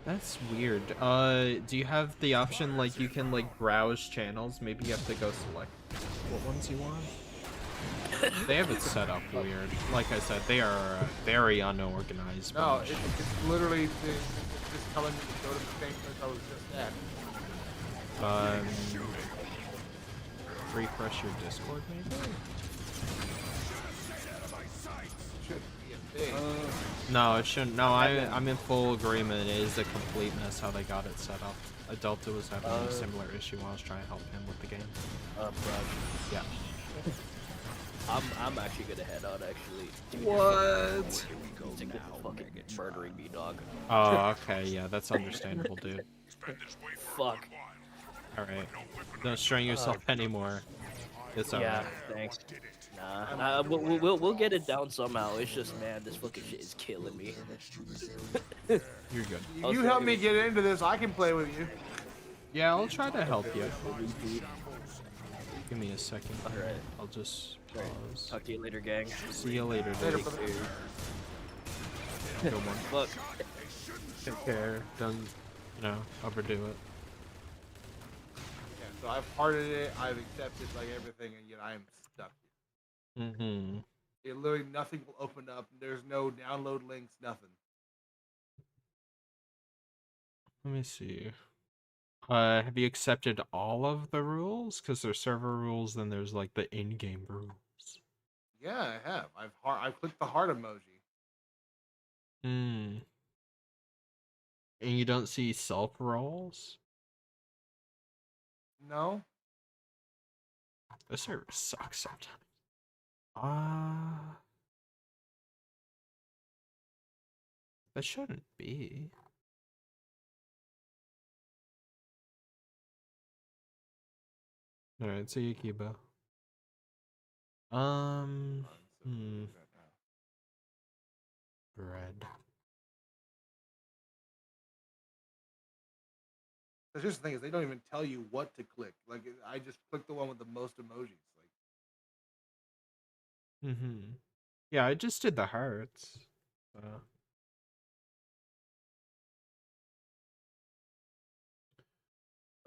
That's weird. Do you have the option like you can like browse channels? Maybe you have to go select what ones you want. They have it set up weird. Like I said, they are very unorganized.
No, it's literally just telling me to go to the same place I was just at.
Refresh your Discord, maybe?
Should be a thing.
No, it shouldn't. No, I'm in full agreement. It is a complete mess how they got it set up. Delta was having a similar issue while I was trying to help him with the game.
Bro.
Yeah.
I'm actually gonna head out actually.
What?
He's fucking murdering me, dog.
Oh, okay, yeah, that's understandable, dude.
Fuck.
Alright. Don't strain yourself anymore. It's alright.
Yeah, thanks. Nah, we'll get it down somehow. It's just, man, this fucking shit is killing me.
You're good.
You help me get into this, I can play with you.
Yeah, I'll try to help you. Give me a second.
Alright.
I'll just pause.
Talk to you later, gang.
See you later,
Later,
dude.
brother.
Good one.
Look.
Take care. Don't, overdo it.
Yeah, so I've hearted it, I've accepted like everything, and yet I am stuck here.
Mm-hmm.
It literally nothing will open up. There's no download links, nothing.
Let me see. Have you accepted all of the rules? Because there's server rules, then there's like the in-game rules.
Yeah, I have. I've clicked the heart emoji.
Hmm. And you don't see self roles?
No.
The server sucks sometimes. That shouldn't be. Alright, see you, Kiba. Bread.
That's just the thing is they don't even tell you what to click. Like I just clicked the one with the most emojis. Like.
Yeah, I just did the hearts.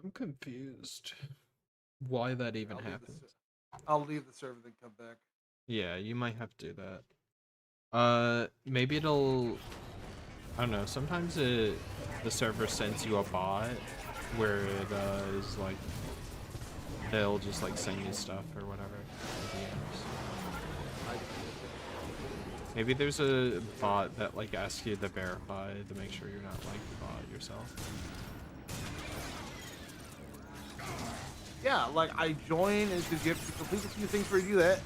I'm confused. Why that even happens.
I'll leave the server then come back.
Yeah, you might have to do that. Maybe it'll... I don't know, sometimes the server sends you a bot where it is like... They'll just like send you stuff or whatever. Maybe there's a bot that like asks you to verify to make sure you're not like the bot yourself.
Yeah, like I join and to complete a few things for you to do that.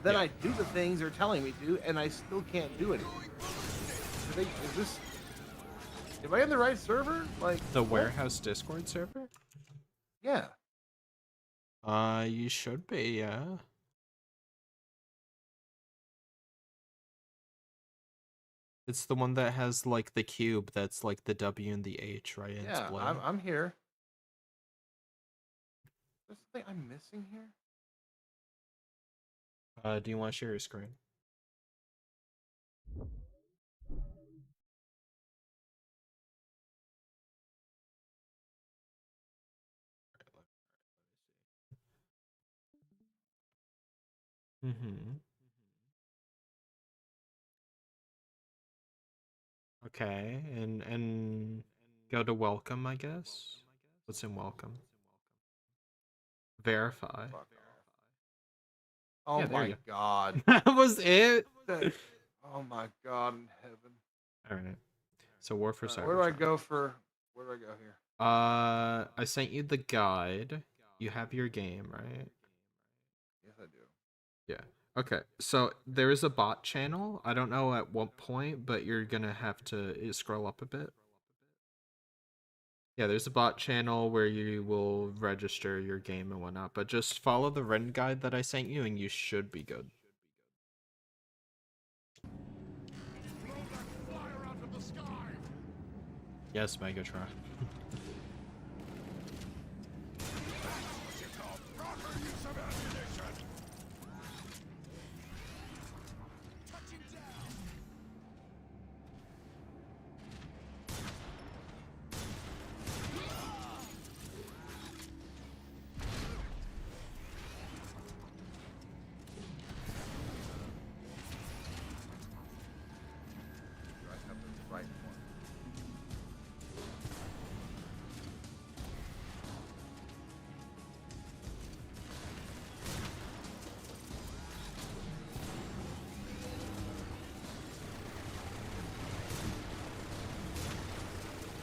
Then I do the things they're telling me to, and I still can't do anything. Is this? Am I in the right server? Like
the warehouse Discord server?
Yeah.
You should be, yeah. It's the one that has like the cube that's like the W and the H, right?
Yeah, I'm here. There's something I'm missing here.
Do you want to share your screen? Mm-hmm. Okay, and go to welcome, I guess. What's in welcome? Verify.
Oh
Yeah, there
my
you go.
god.
That was it.
Oh my god in heaven.
All right. So War for Cybertron.
Where do I go here?
I sent you the guide. You have your game, right?
Yes, I do.
Yeah. Okay. So there is a bot channel. I don't know at what point, but you're gonna have to scroll up a bit. Yeah, there's a bot channel where you will register your game and whatnot, but just follow the run guide that I sent you and you should be good. Yes, Megatron.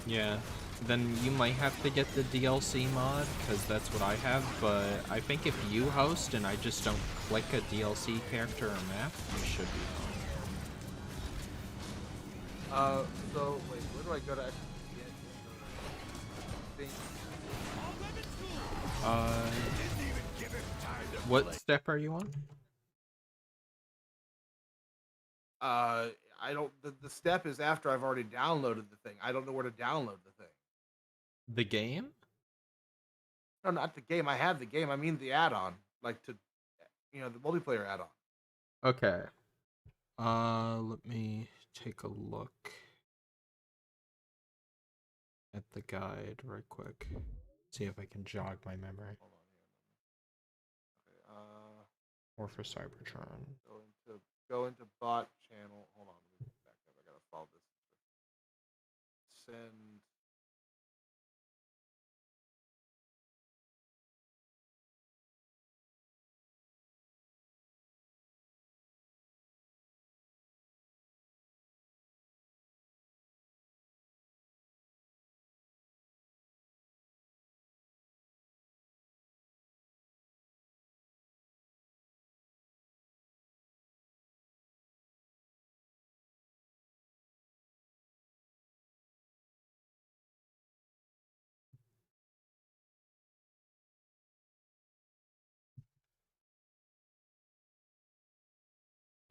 Yeah, then you might have to get the DLC mod, because that's what I have, but I think if you host and I just don't click a DLC character or map, you should be fine.
So, wait, where do I go to actually get
What step are you on?
I don't, the step is after I've already downloaded the thing. I don't know where to download the thing.
The game?
No, not the game. I have the game. I mean the add-on. Like the multiplayer add-on.
Okay. Let me take a look at the guide right quick. See if I can jog my memory.
Hold on here. Okay,
Or for Cybertron.
go into bot channel. Hold on, let me back up. I gotta follow this. Send.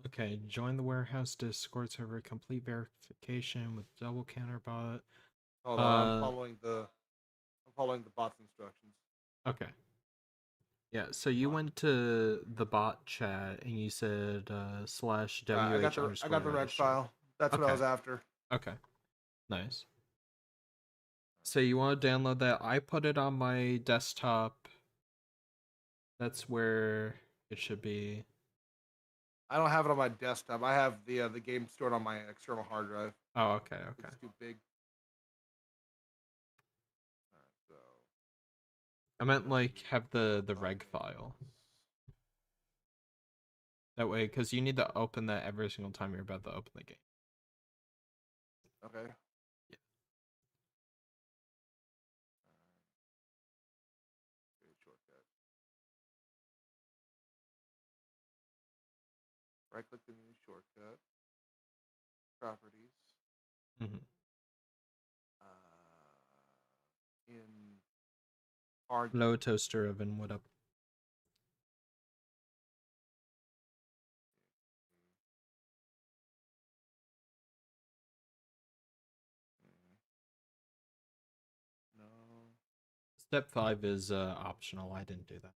Okay, join the warehouse Discord server, complete verification with double counterbot.
Hold on, I'm following the bot's instructions.
Okay. Yeah, so you went to the bot chat and you said slash WH
I got the reg
register.
file. That's what I
Okay.
was after.
Okay. Nice. So you want to download that? I put it on my desktop. That's where it should be.
I don't have it on my desktop. I have the game stored on my external hard drive.
Oh, okay, okay.
It's too big.
I meant like have the reg file. That way, because you need to open that every single time you're about to open the game.
Okay.
Yeah.
Shortcut. Right click the new shortcut. Properties.
Mm-hmm.
In hard.
Hello, Toaster Oven. What up?
No.
Step 5 is optional. I didn't do that.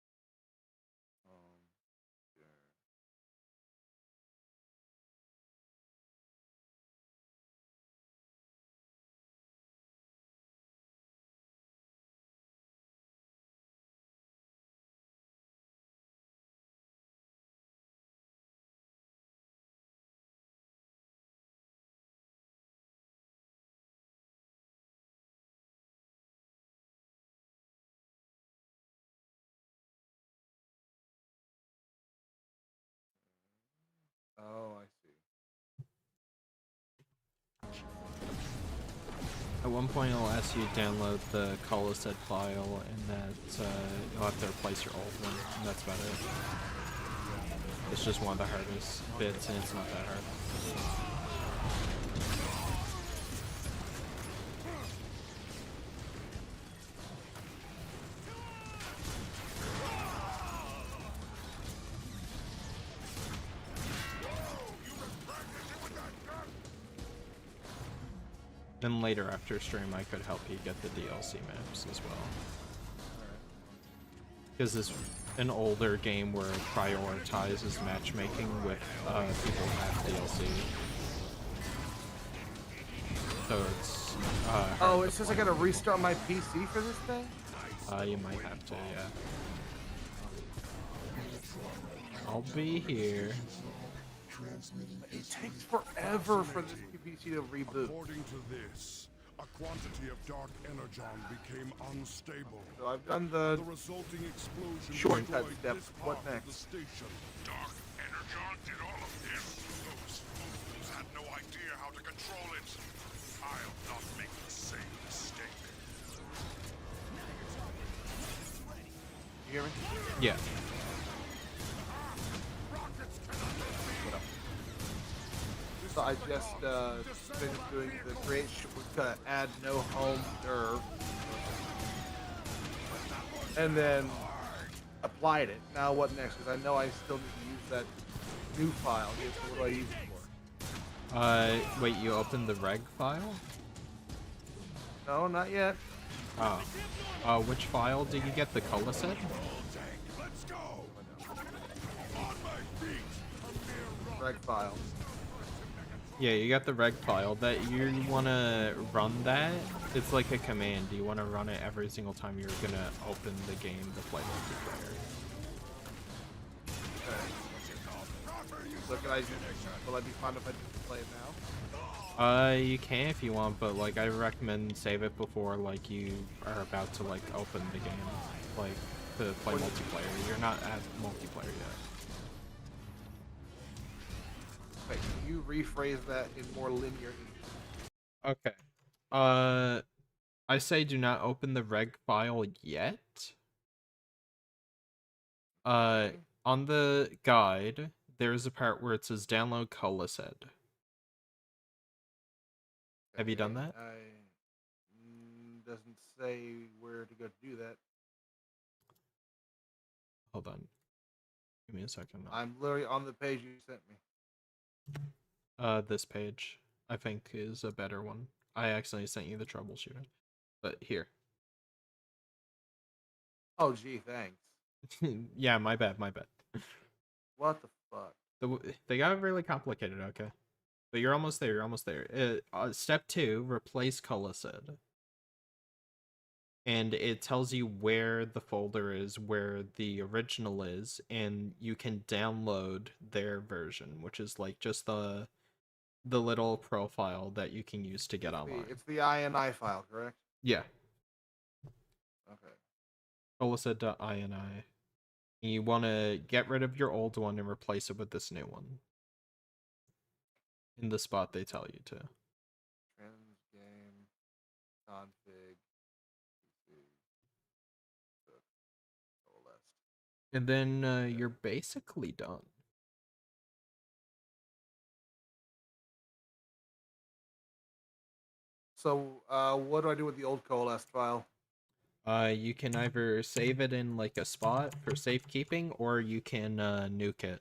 At one point, it'll ask you to download the Coloset file, and that you'll have to replace your old one, and that's about it. It's just one of the hardest bits, and it's not that hard. Then later after stream, I could help you get the DLC maps as well. Because it's an older game where it prioritizes matchmaking with people who have DLC. So it's
oh, it says I gotta restart my PC for this thing?
You might have to, yeah. I'll be here.
It takes forever for this PC to reboot.
According to this, a quantity of dark energon became unstable.
So I've done the
resulting explosion
shortcut
destroyed
step.
this
What
part of
next?
the station. Dark energon did all of this. Those fools had no idea how to control it. I'll not make the same mistake.
You hear me?
Yeah.
So I just finished doing the create add no home nerve, and then applied it. Now what next? Because I know I still need to use that new file. Okay, so what do I use it for?
Wait, you opened the reg file?
No, not yet.
Oh. Which file did you get? The Coloset?
Let's go. On my feet.
Reg file.
Yeah, you got the reg file. That you wanna run that? It's like a command. You wanna run it every single time you're gonna open the game to play multiplayer.
So can I just, will I be fine if I just play it now?
You can if you want, but like I recommend save it before like you are about to like open the game, like to play multiplayer. You're not at multiplayer yet.
Wait, can you rephrase that in more linear?
Okay. I say do not open the reg file yet. On the guide, there's a part where it says download Coloset. Have you done that?
Doesn't say where to go to do that.
Hold on. Give me a second.
I'm literally on the page you sent me.
This page, I think, is a better one. I accidentally sent you the troubleshooter. But here.
Oh, gee, thanks.
Yeah, my bad, my bad.
What the fuck?
They got really complicated, okay. But you're almost there, you're almost there. Step 2, replace Coloset. And it tells you where the folder is, where the original is, and you can download their version, which is like just the little profile that you can use to get online.
It's the INI file, correct?
Yeah.
Okay.
Coloset.ini. You want to get rid of your old one and replace it with this new one. In the spot they tell you to.
Trans game config.
And then you're basically done.
So, what do I do with the old coalesced file?
You can either save it in like a spot for safekeeping, or you can nuke it.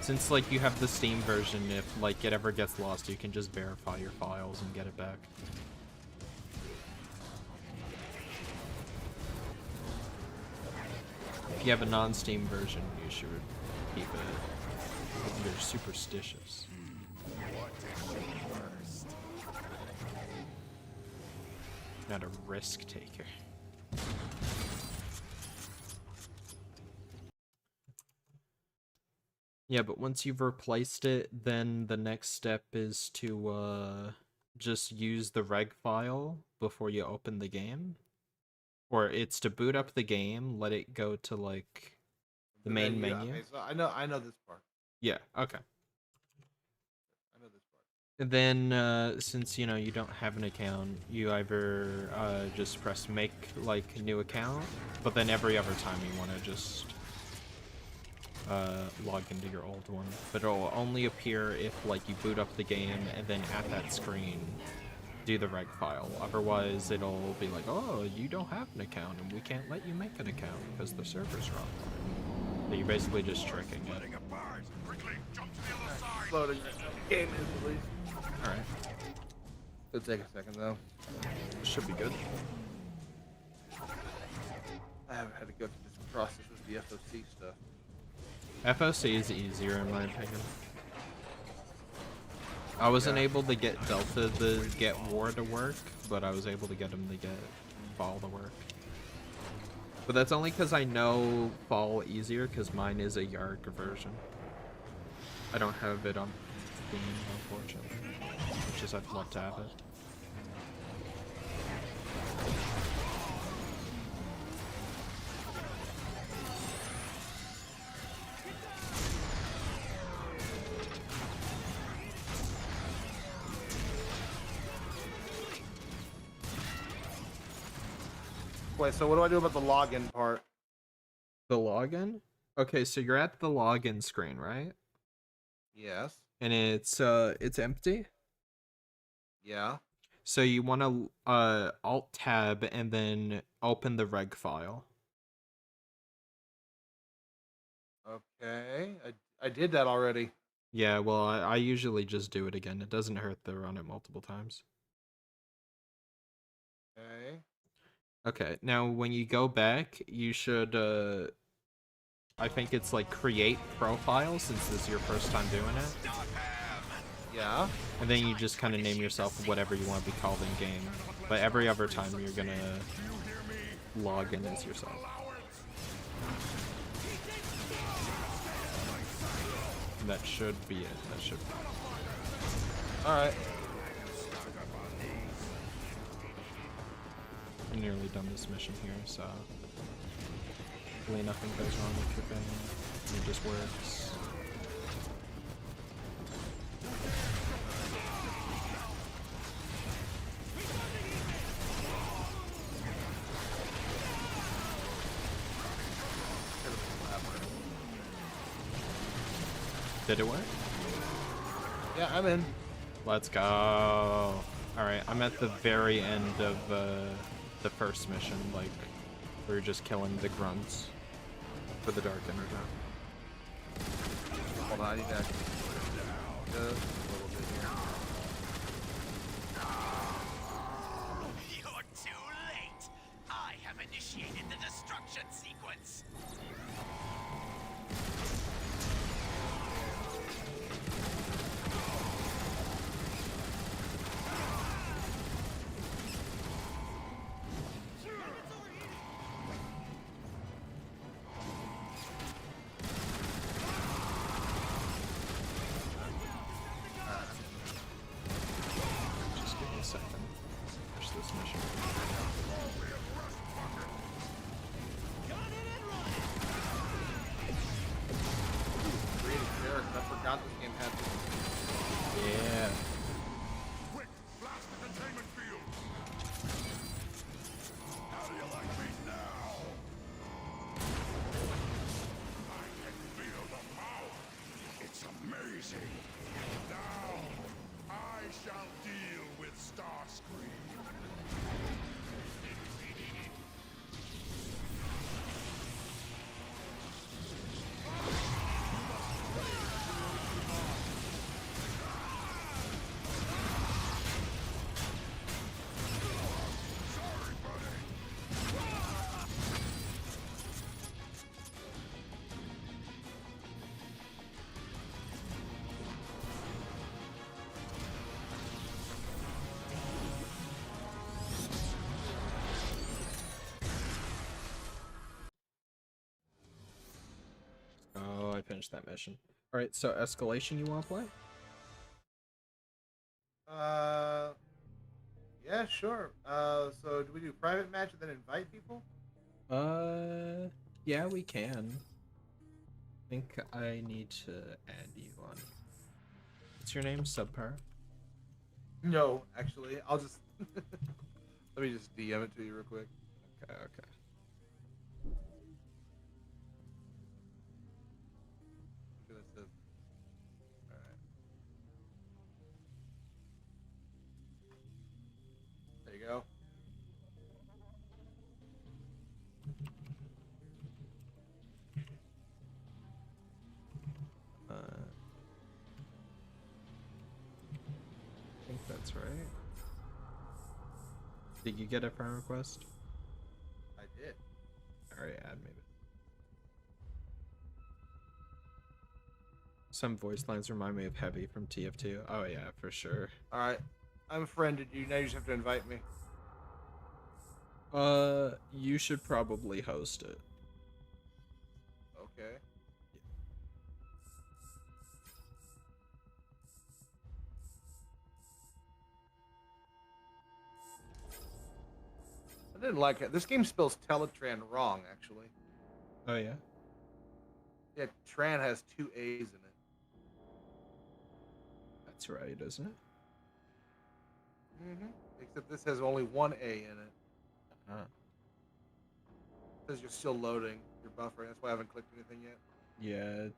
Since like you have the Steam version, if like it ever gets lost, you can just verify your files and get it back. If you have a non-Steam version, you should keep it. You're superstitious. Not a risk taker. Yeah, but once you've replaced it, then the next step is to just use the reg file before you open the game. Or it's to boot up the game, let it go to like the main menu.
Okay, so I know this part.
Yeah, okay.
I know this part.
And then, since, you know, you don't have an account, you either, just press make, like, new account, but then every other time you want to just, log into your old one. But it'll only appear if, like, you boot up the game, and then at that screen, do the reg file. Otherwise, it'll be like, oh, you don't have an account, and we can't let you make an account, because the servers are offline. So you're basically just tricking it.
Loading game is please.
Alright.
It'll take a second though.
Should be good.
I haven't had to go through this process with the FOC stuff.
FOC is easier in my opinion. I wasn't able to get Delta to get War to work, but I was able to get him to get Fall to work. But that's only because I know Fall easier, because mine is a Yarg version. I don't have it on Steam, unfortunately. Which is I'd love to have it.
Wait, so what do I do about the login part?
The login? Okay, so you're at the login screen, right?
Yes.
And it's empty?
Yeah.
So you want to alt tab and then open the reg file.
Okay. I did that already.
Yeah, well, I usually just do it again. It doesn't hurt to run it multiple times.
Okay.
Okay, now when you go back, you should, I think it's like create profile, since this is your first time doing it.
Yeah.
And then you just kind of name yourself whatever you want to be called in game. But every other time you're gonna log in as yourself. And that should be it. That should be it.
Alright.
I'm nearly done this mission here, so hopefully nothing goes wrong with your thing. It just works. Did it work?
Yeah, I'm in.
Let's go. Alright, I'm at the very end of the first mission, like, we're just killing the grunts for the Dark Energon.
Hold on, I need to actually just a little bit here.
You're too late. I have initiated the destruction sequence.
Just give me a second. Finish this mission.
Creative character. I forgot this game had this.
Yeah.
Quick, blast the containment field. How do you like me now? I can feel the power. It's amazing. Now, I shall deal with Starscream.
Oh, I finished that mission. Alright, so escalation you want to play?
Yeah, sure. So do we do private match and then invite people?
Yeah, we can. I think I need to add you on. What's your name? Subpar?
No, actually, I'll just let me just DM it to you real quick.
Okay, okay.
Alright. There you go.
I think that's right. Did you get a friend request?
I did.
Alright, add me. Some voice lines remind me of Heavy from TF2. Oh yeah, for sure.
Alright. I'm friended you. Now you just have to invite me.
You should probably host it.
Okay. I didn't like it. This game spells Teletran wrong, actually.
Oh yeah?
Yeah, Tran has 2 A's in it.
That's right, isn't it?
Mm-hmm. Except this has only 1 A in it.
Uh-huh.
It says you're still loading. You're buffering. That's why I haven't clicked anything yet.
Yeah,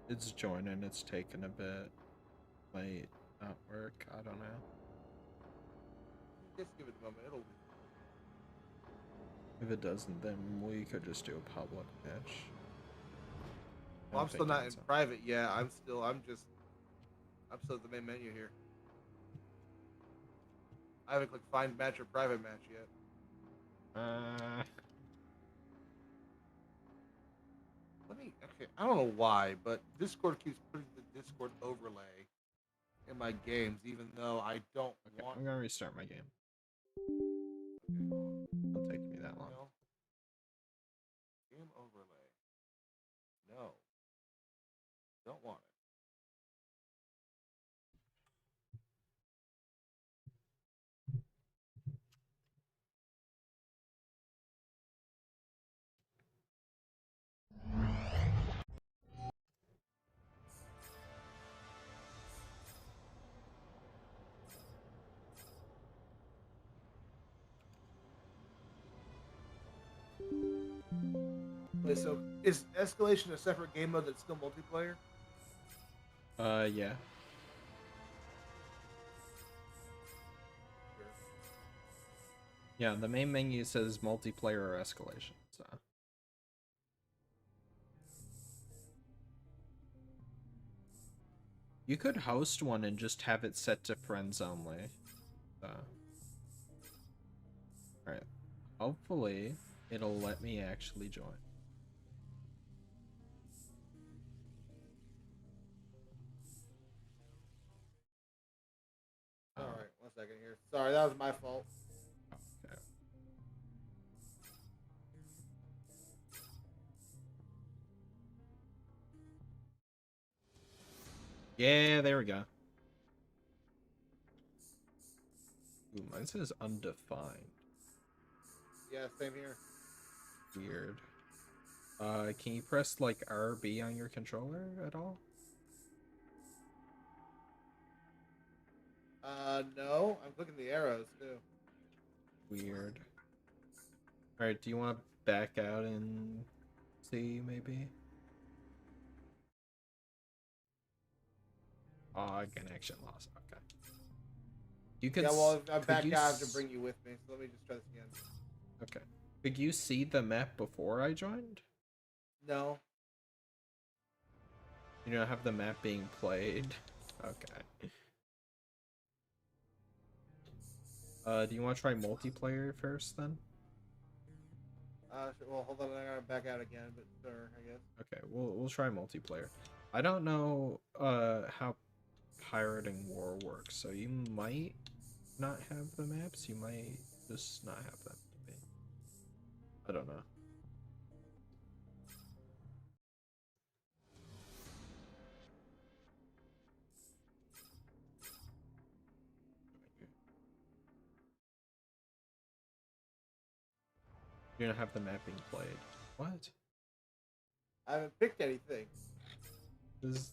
it's joining. It's taking a bit. Might not work. I don't know.
Just give it a moment. It'll.
If it doesn't, then we could just do a public match.
Well, I'm still not in private. Yeah, I'm still at the main menu here. I haven't clicked find match or private match yet. Okay, I don't know why, but Discord keeps putting the Discord overlay in my games, even though I don't want.
I'm gonna restart my game. It'll take me that long.
No. Game overlay. No. Don't want it. Wait, so is Escalation a separate game mode that's still multiplayer?
Yeah. Yeah, the main menu says multiplayer or escalation, so. You could host one and just have it set to friends only. So. Alright. Hopefully, it'll let me actually join.
Alright, 1 second here. Sorry, that was my fault.
Okay. Yeah, there we go. Ooh, mine says undefined.
Yeah, same here.
Weird. Can you press like RB on your controller at all?
No. I'm clicking the arrows too.
Weird. Alright, do you want to back out and see, maybe? Oh, connection loss. Okay. You could.
Yeah, well, if I back out, I have to bring you with me. So let me just try this again.
Okay. Could you see the map before I joined?
No.
You don't have the map being played? Okay. Do you want to try multiplayer first, then?
Well, hold on. I gotta back out again, but sure, I guess.
Okay, we'll try multiplayer. I don't know how pirating war works, so you might not have the maps. You might just not have them. I don't know. You don't have the map being played. What?
I haven't picked anything.
This...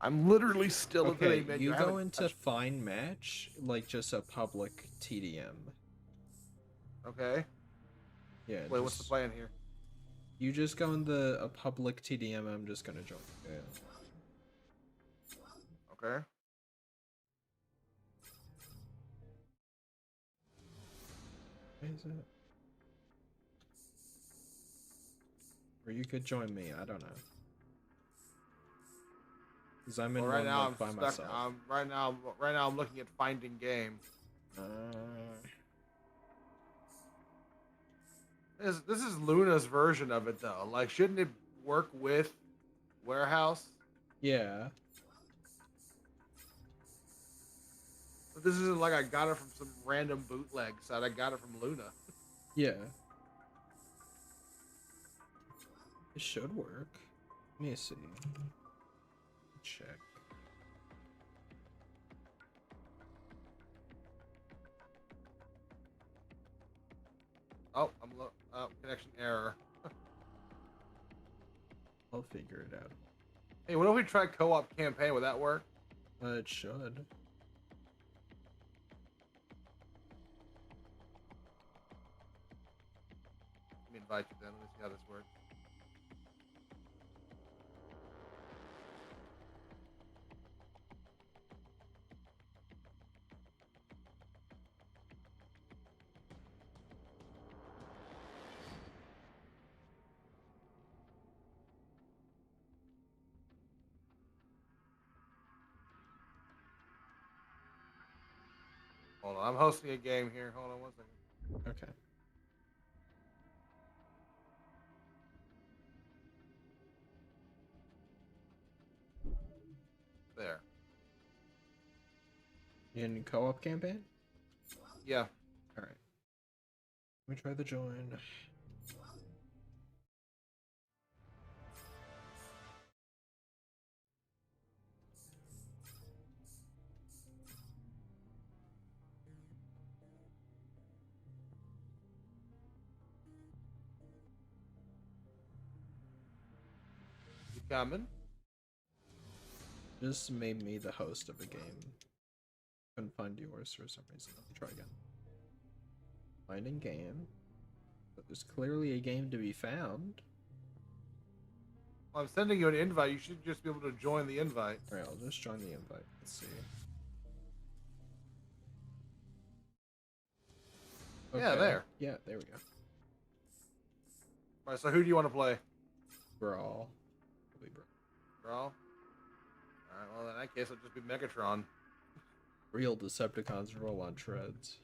I'm literally still at the
Okay,
main menu.
you
I
go
haven't
into
touched-
find match, like just a public TDM.
Okay.
Yeah.
Wait, what's the plan here?
You just go in a public TDM. I'm just gonna join. Yeah.
Okay.
Where is it? Or you could join me. I don't know. Cause I'm in
Well, right
one
now
like, by
I'm stuck.
myself.
Right now I'm looking at finding game. This is Luna's version of it though. Like, shouldn't it work with Warehouse?
Yeah.
But this isn't like I got it from some random bootleg site. I got it from Luna.
Yeah. It should work. Let me see. Check.
Oh, connection error.
I'll figure it out.
Hey, what if we try co-op campaign? Would that work?
It should.
Let me invite you then. Let me see how this works. Hold on, I'm hosting a game here. Hold on one second.
Okay.
There.
In co-op campaign?
Yeah.
Alright. Let me try the join.
You coming?
Just made me the host of a game. Couldn't find yours for some reason. Let me try again. Finding game. But there's clearly a game to be found.
Well, I'm sending you an invite. You should just be able to join the invite.
Alright, I'll just join the invite. Let's see.
Yeah, there.
Yeah, there we go.
Alright, so who do you want to play?
Brawl.
Brawl? Alright, well, in that case, it'll just be Megatron.
Real Decepticons roll on treads.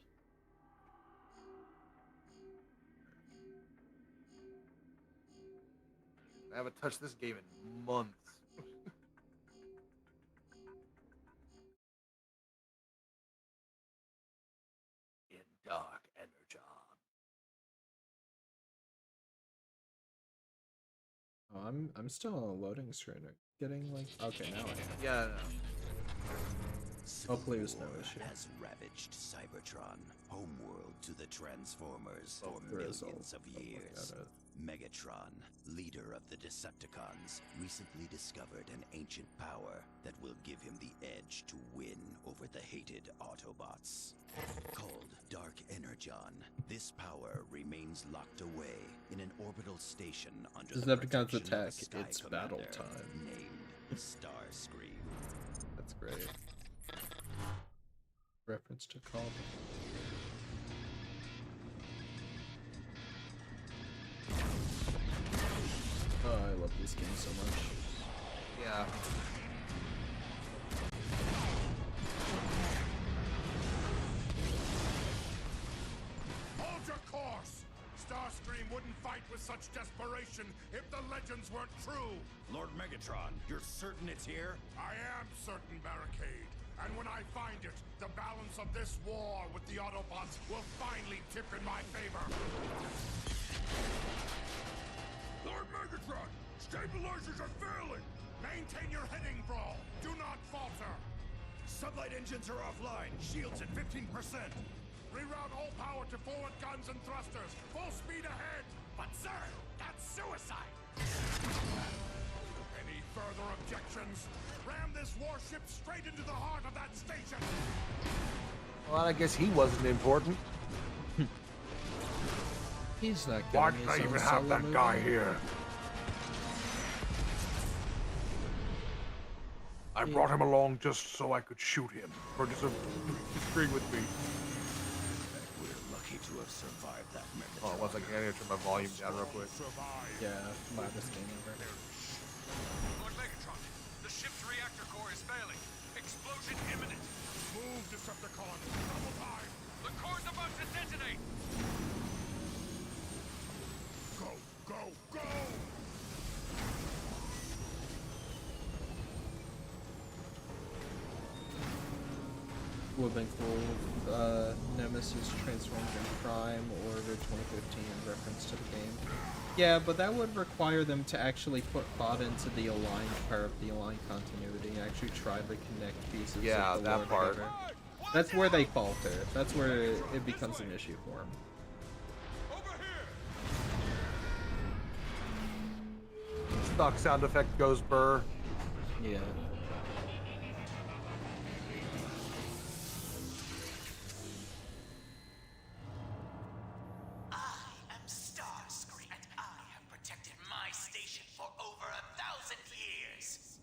I haven't touched this game in months. In Dark Energon.
Oh, I'm still on a loading screen. Are you getting like okay now I am.
Yeah.
Hopefully there's no issue.
Has ravaged Cybertron, homeworld to the Transformers for
Grizzle.
millions of years. Megatron, leader of the Decepticons, recently discovered an ancient power that will give him the edge to win over the hated Autobots. Called Dark Energon, this power remains locked away in an orbital station under the
Decepticons
protection of
attack.
a Sky
It's
Commander
battle time.
named Starscream.
That's great. Reference to Call. Oh, I love this game so much.
Yeah.
Hold your course! Starscream wouldn't fight with such desperation if the legends weren't true!
Lord Megatron, you're certain it's here?
I am certain, Barricade. And when I find it, the balance of this war with the Autobots will finally tip in my favor. Lord Megatron, stabilizers are failing! Maintain your heading, Brawl! Do not falter!
Sublight engines are offline. Shields at 15%.
Reroute all power to forward guns and thrusters. Full speed ahead!
But sir, that's suicide!
Any further objections? Ram this warship straight into the heart of that station!
Well, I guess he wasn't important.
He's not
Why
getting
did I
his
even
own
have
solo
that guy
movie.
here? I brought him along just so I could shoot him for disagreeing with me.
We're lucky to have survived that Megatron.
Oh, one second, I gotta turn my volume down real quick.
Yeah, loudest game ever.
Lord Megatron, the ship's reactor core is failing. Explosion imminent.
Move, Decepticon! Double time!
The core's about to detonate.
Go, go, go!
Would have been cool if Nemesis transformed in Prime or the 2015 in reference to the game. Yeah, but that would require them to actually put thought into the aligned part of the aligned continuity and actually try to connect pieces
Yeah,
of the
that
lore
part.
together. That's where they falter. That's where it becomes an issue for them.
Stock sound effect goes burr.
Yeah.
I'm Starscream, and I have protected my station for over 1,000 years.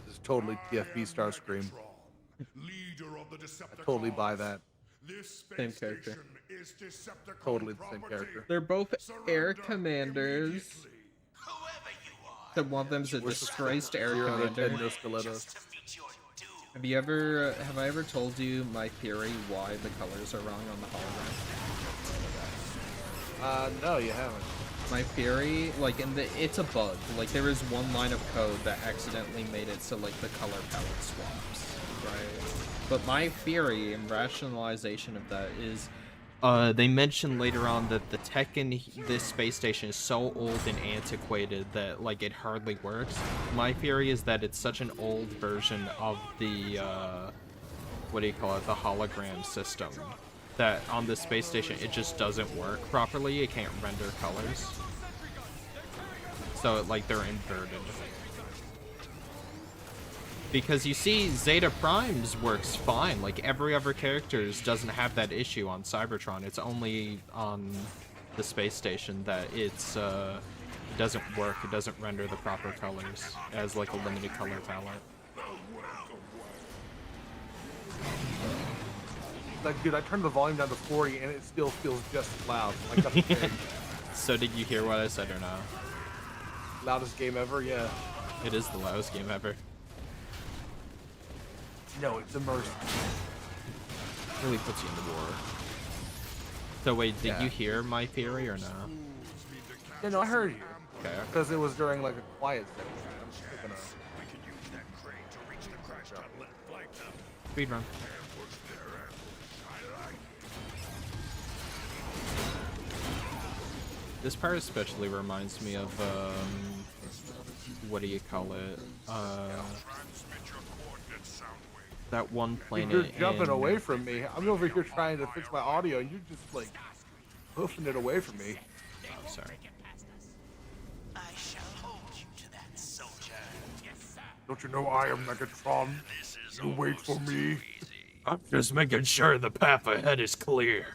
This is totally TFB Starscream.
Leader of the Decepticons.
I totally buy that.
This
Same
space
character.
station is Decepticon
Totally the same
property.
character.
They're both air commanders. That one of them's a disgraced air
You're a
commander.
Nintendo Stiletto.
Have I ever told you my theory why the colors are wrong on the hologram?
No, you haven't.
My theory, like it's a bug. Like there is one line of code that accidentally made it so like the color palette swaps, right? But my theory and rationalization of that is
they mention later on that the tech in this space station is so old and antiquated that like it hardly works. My theory is that it's such an old version of the what do you call it, the hologram system, that on the space station it just doesn't work properly. It can't render colors, so like they're inverted. Because you see, Zeta Prime's works fine. Like every other character's doesn't have that issue on Cybertron. It's only on the space station that it doesn't work. It doesn't render the proper colors as like a limited color palette.
Like, dude, I turned the volume down to 40 and it still feels just as loud. Like, that's the thing.
So did you hear what I said or not?
Loudest game ever? Yeah.
It is the loudest game ever.
No, it's immersive.
Really puts you in the war. So wait, did
Yeah.
you hear my theory or no?
Yeah, no, I heard you.
Okay.
Because it was during like a quiet section. I'm just thinking of...
We can use that crane to reach the crash tunnel and flank them.
Speed run. This part especially reminds me of what do you call it? That one planet.
You're jumping
in...
away from me. I'm over here trying to fix my audio and you're just like hoofing it away from me.
Oh, sorry.
I shall hold you to that, soldier.
Don't you know I am Megatron? You wait for me.
I'm just making sure the path ahead is clear.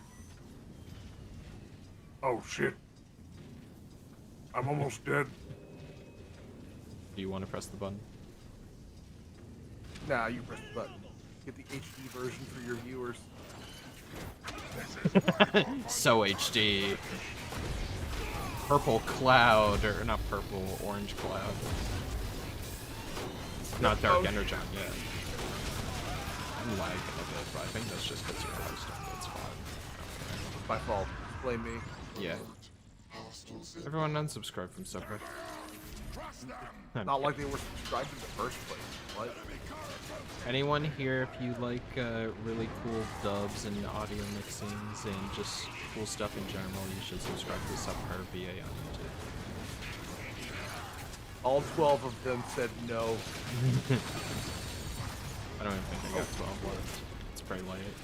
Oh shit. I'm almost dead.
Do you want to press the button?
Nah, you press the button. Get the HD version for your viewers.
So HD. Purple cloud, or not purple, orange cloud. Not dark energon yet. I'm lagging a bit, but I think that's just because you're hosting. That's fine.
My fault. Blame me.
Yeah. Everyone unsubscribe from Subway.
Not like they were subscribed in the first place. What?
Anyone here, if you like really cool dubs and audio mixings and just cool stuff in general, you should subscribe to Subher VA on YouTube.
All 12 of them said no.
I don't even think I got 12 left. It's pretty late.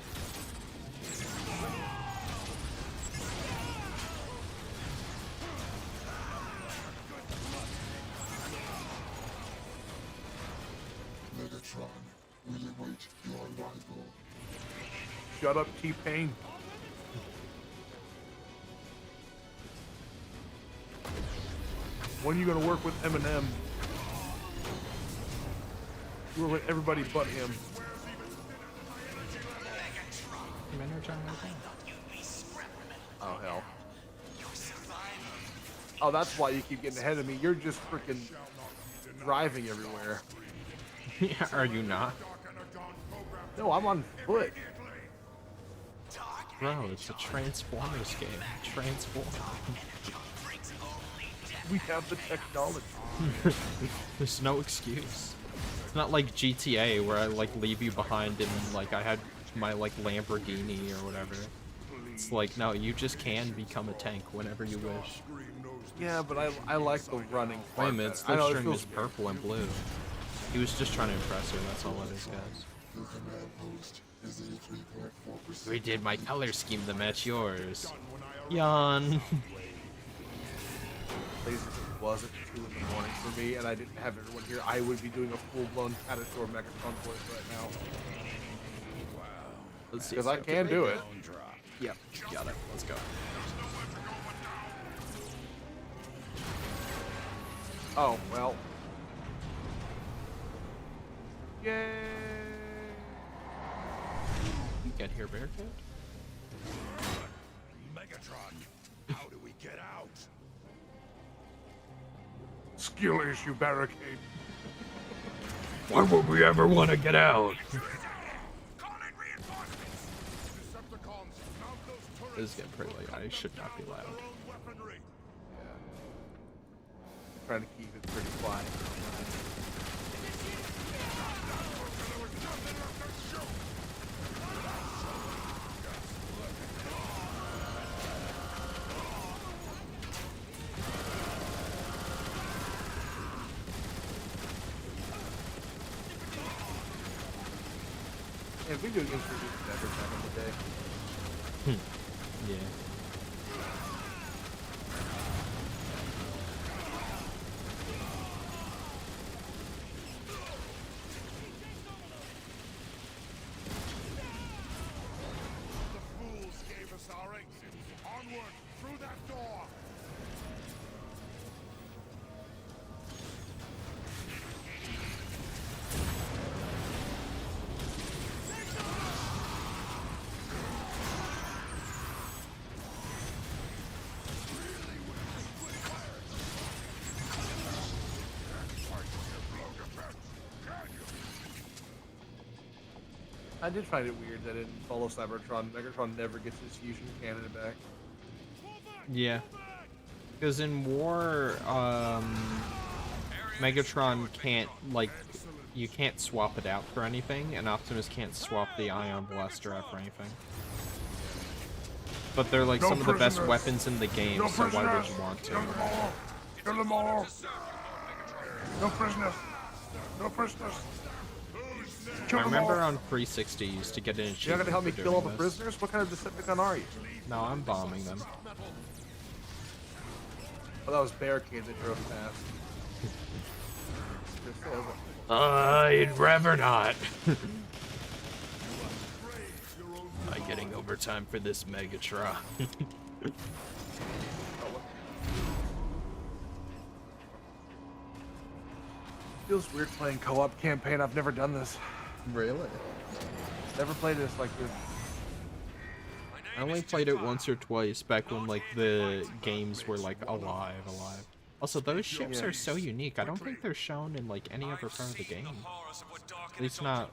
Shut up, T-Pain. When are you gonna work with Eminem? You work with everybody but him. Oh hell. Oh, that's why you keep getting ahead of me. You're just freaking driving everywhere.
Yeah, are you not?
No, I'm on foot.
Bro, it's a Transformers game. Transform.
We have the technology.
There's no excuse. It's not like GTA where I like leave you behind and like I had my like Lamborghini or whatever. It's like, no, you just can become a tank whenever you wish.
Yeah, but I like the running
Wait a
part.
minute,
I know it
Slipstream
feels
is purple and blue. He was just trying to impress her, that's all it is, guys. We did my color scheme to match yours. Yawn.
Lazy it wasn't 2 in the morning for me, and I didn't have everyone here. I would be doing a full-blown Catasaur Megatron voice right now.
Let's see.
Because I can do it.
Yep, got it. Let's go.
Oh, well. Yay!
You get here, Bearcat?
Megatron, how do we get out?
Skill issue barricade.
Why would we ever want to get out? This is getting pretty late. I should not be loud.
Trying to keep it pretty quiet. Yeah, video games were just better back in the day.
Yeah.
I did find it weird that in Follow Cybertron, Megatron never gets his fusion cannon back.
Yeah. Because in War, Megatron can't, like, you can't swap it out for anything, and Optimus can't swap the Ion Blaster out for anything. But they're, like, some of the best weapons in the game, so why would you want to?
Kill them all! No prisoners! No prisoners!
I remember on 360 you used to get an achievement.
You're not gonna help me
for
kill all the
doing this.
prisoners? What kind of Decepticon are you?
No, I'm bombing them.
Oh, that was Barricade that drove past.
I'd rather not. I'm getting overtime for this Megatron.
Feels weird playing co-op campaign. I've never done this.
Really?
Never played this like this.
I only played it once or twice back when like the games were like alive. Also, those ships are so unique. I don't think they're shown in like any other part of the game. At least not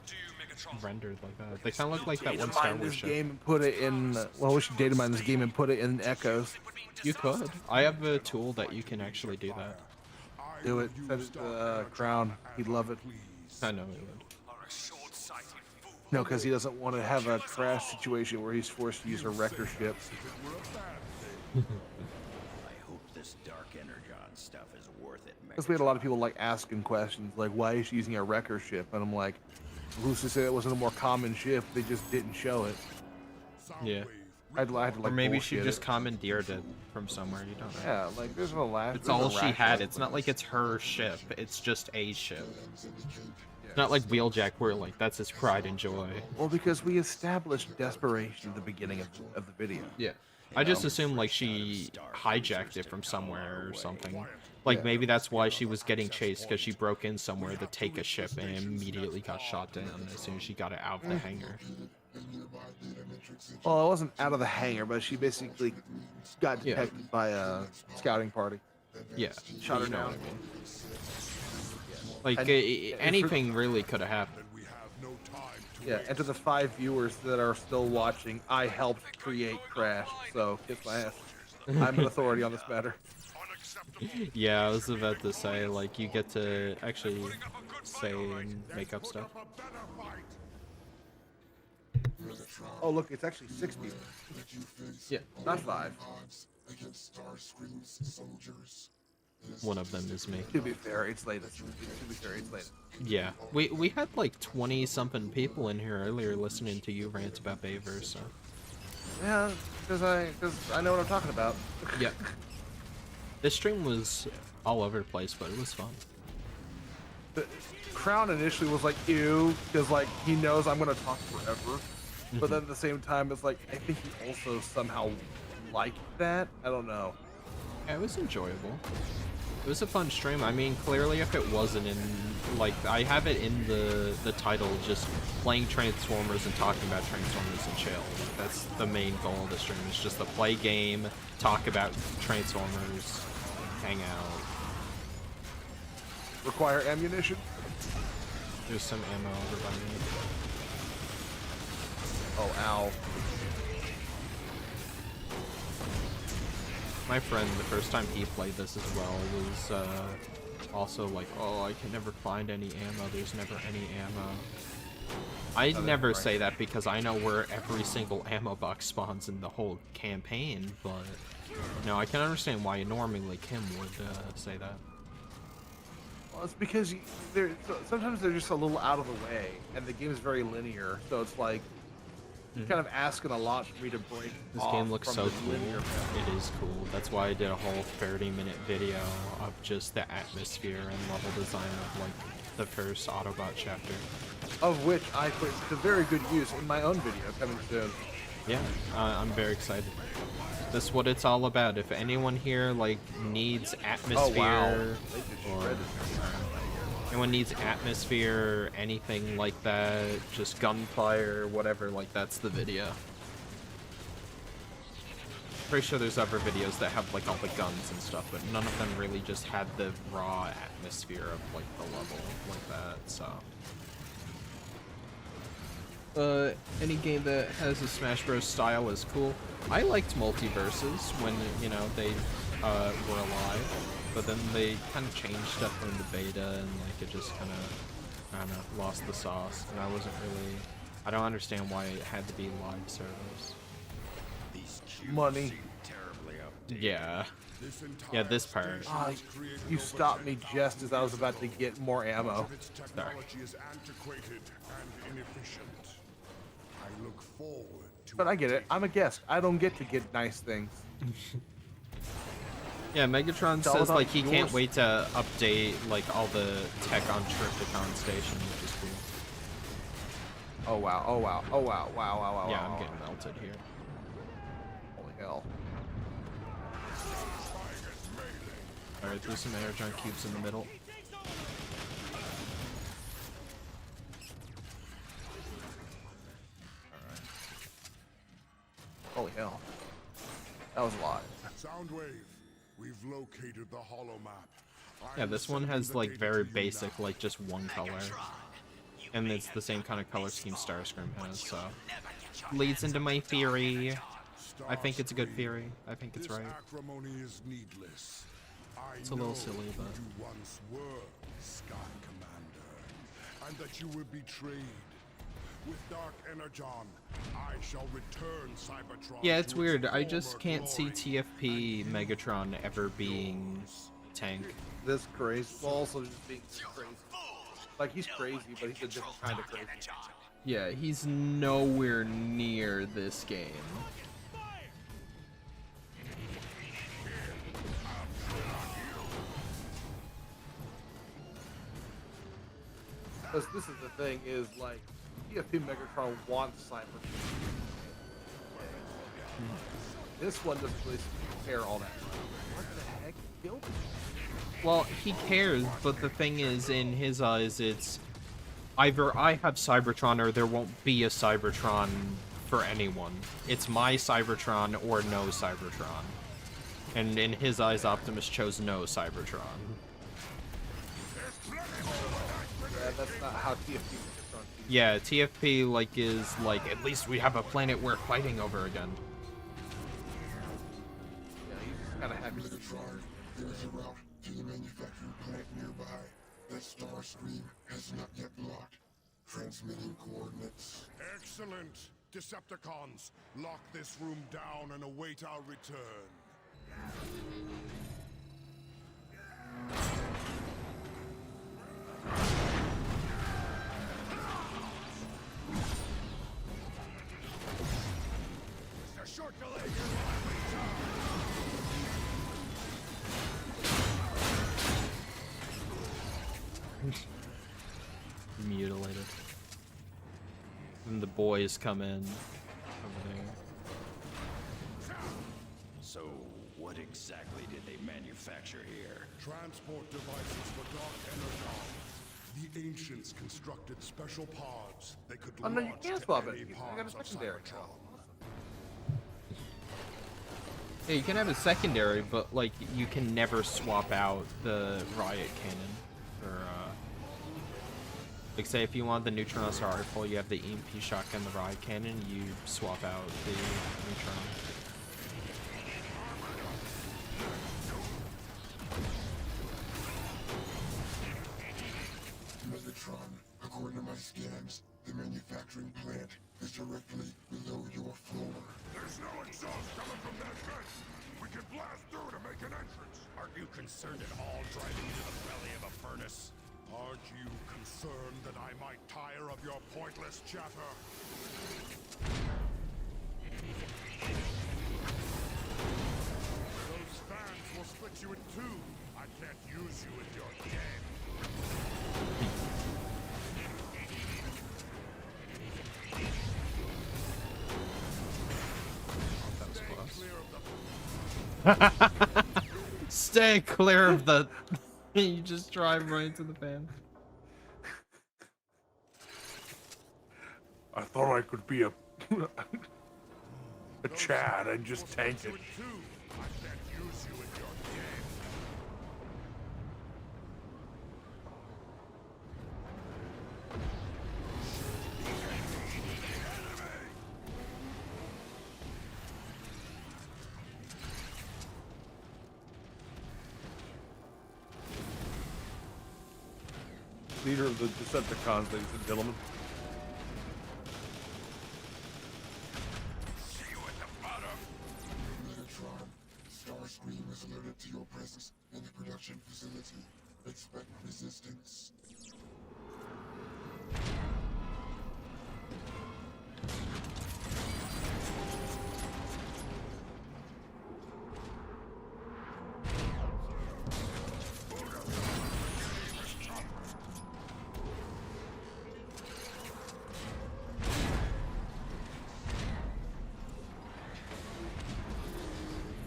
rendered like that. They kind of look like that one Star Wars ship.
Game and put it in. Well, we should data mine this game and put it in Echoes.
You could. I have a tool that you can actually do that.
Do it. Set it to Crown. He'd love it.
I know he would.
No, because he doesn't want to have a crash situation where he's forced to use a wrecker ship.
I hope this dark energon stuff is worth it.
Because we had a lot of people like asking questions like, why is she using a wrecker ship? And I'm like, who's to say it wasn't a more common ship? They just didn't show it.
Yeah.
I had to, like,
or maybe she
bullshit
just
it.
commandeered it from somewhere. You don't know.
Yeah, like there's no last.
It's all she had. It's not like it's her ship. It's just a ship.
Yeah.
Not like Wheeljack, where like that's his pride and joy.
Well, because we established desperation at the beginning of the video.
Yeah.
You
I just
know?
assumed like she hijacked it from somewhere or something. Like maybe that's why she was getting chased, because she broke in somewhere to take a ship and immediately got shot down as soon as she got it out of the hangar.
Well, it wasn't out of the hangar, but she basically got detected by a scouting party.
Yeah,
Shot her
you know
down.
what I mean. Like
And-
anything really could have happened.
Yeah, and to the 5 viewers that are still watching, I helped create Crash, so kiss my ass. I'm an authority on this matter.
Yeah, I was about to say, like, you get to actually say and make up stuff.
Oh, look, it's actually 6 people.
Yeah.
Not 5.
One of them is me.
To be fair, it's late.
Yeah, we had like 20-something people in here earlier listening to you rant about Baver, so.
Yeah, because I know what I'm talking about.
Yeah. This stream was all over the place, but it was fun.
The Crown initially was like, ew, because like he knows I'm gonna talk forever. But then at the same time, it's like I think he also somehow liked that. I don't know.
Yeah, it was enjoyable. It was a fun stream. I mean, clearly if it wasn't in, like, I have it in the title, just playing Transformers and talking about Transformers and chill. Like, that's the main goal of the stream. It's just to play game, talk about Transformers, hang out.
Require ammunition?
There's some ammo over by me.
Oh, ow.
My friend, the first time he played this as well, was also like, oh, I can never find any ammo, there's never any ammo. I never say that because I know where every single ammo box spawns in the whole campaign, but no, I can understand why normally Kim would say that.
Well, it's because sometimes they're just a little out of the way, and the game is very linear, so it's like you're kind of asking a lot for me to break.
This game looks so cool. It is cool. That's why I did a whole 30-minute video of just the atmosphere and level design of like the first Autobot chapter.
Of which I put to very good use in my own video coming soon.
Yeah, I'm very excited. That's what it's all about. If anyone here like needs atmosphere, or anyone needs atmosphere, anything like that, just gunfire, whatever, like that's the video. Pretty sure there's other videos that have like all the guns and stuff, but none of them really just had the raw atmosphere of like the level like that, so. Any game that has a Smash Bros. Style is cool. I liked Multiverses when, you know, they were alive, but then they kind of changed stuff in the beta and like it just kind of, I don't know, lost the sauce, and I wasn't really, I don't understand why it had to be live servers.
Money.
Yeah. Yeah, this part.
You stopped me just as I was about to get more ammo.
Sorry.
But I get it. I'm a guest. I don't get to get nice things.
Yeah, Megatron
It's all
says
about
like he can't
yours.
wait to update like all the tech on Tripticon Station, which is cool.
Oh wow, oh wow, oh wow, wow, wow, wow.
Yeah,
wow,
I'm
wow.
getting melted here.
Holy hell.
Alright, there's some Energon cubes in the middle.
Holy hell. That was a lot.
Soundwave, we've located the hollow map.
Yeah, this one has like very basic, like just one color. And it's the same kind of color scheme Starscream has, so. Leads into my theory. I think it's a good theory. I think it's right.
Acrimony is needless.
It's a little silly, but.
You once were Sky Commander, and that you were betrayed. With Dark Energon, I shall return Cybertron.
Yeah, it's
to
weird. I
former
just can't see
glory.
TFP Megatron ever being tank.
This crazy. Well, also just being crazy. Like, he's crazy, but he's a different kind of crazy.
Yeah, he's nowhere near this game.
Because this is the thing, is like, TFP Megatron wants Cybertron. This one doesn't really care all that much. What the heck killed him?
Well, he cares, but the thing is, in his eyes, it's either I have Cybertron or there won't be a Cybertron for anyone. It's my Cybertron or no Cybertron. And in his eyes, Optimus chose no Cybertron.
Yeah, that's not how TFP Megatron sees it.
Yeah, TFP like is like, at least we have a planet worth fighting over again.
Yeah, he's just kind of happy.
Megatron, there is a route to the manufacturing plant nearby that Starscream has not yet blocked. Transmitting coordinates.
Excellent! Decepticons, lock this room down and await our return. It's a short delay.
Mutilated. And the boys come in over there.
So, what exactly did they manufacture here?
Transport devices for Dark Energon. The ancients constructed special pods they could
Oh no, you
launch
can't
to
swap
any
it. I got a
parts of
secondary.
Cybertron.
Yeah, you can have a secondary, but like you can never swap out the riot cannon for like say if you want the neutron star rifle, you have the EMP shotgun, the riot cannon, you swap out the neutron.
Megatron, according to my scans, the manufacturing plant is directly below your floor.
There's no exhaust coming from that vent. We can blast through to make an entrance.
Aren't you concerned at all driving into the belly of a furnace?
Aren't you concerned that I might tire of your pointless chatter? Those fans will split you in two. I can't use you in your game.
Stay clear of the. You just drive right into the fan.
I thought I could be a Chad and just tank it.
I can't use you in your game.
Leader of the Decepticons, ladies and gentlemen.
Megatron, Starscream is alerted to your presence in the production facility. Expect resistance.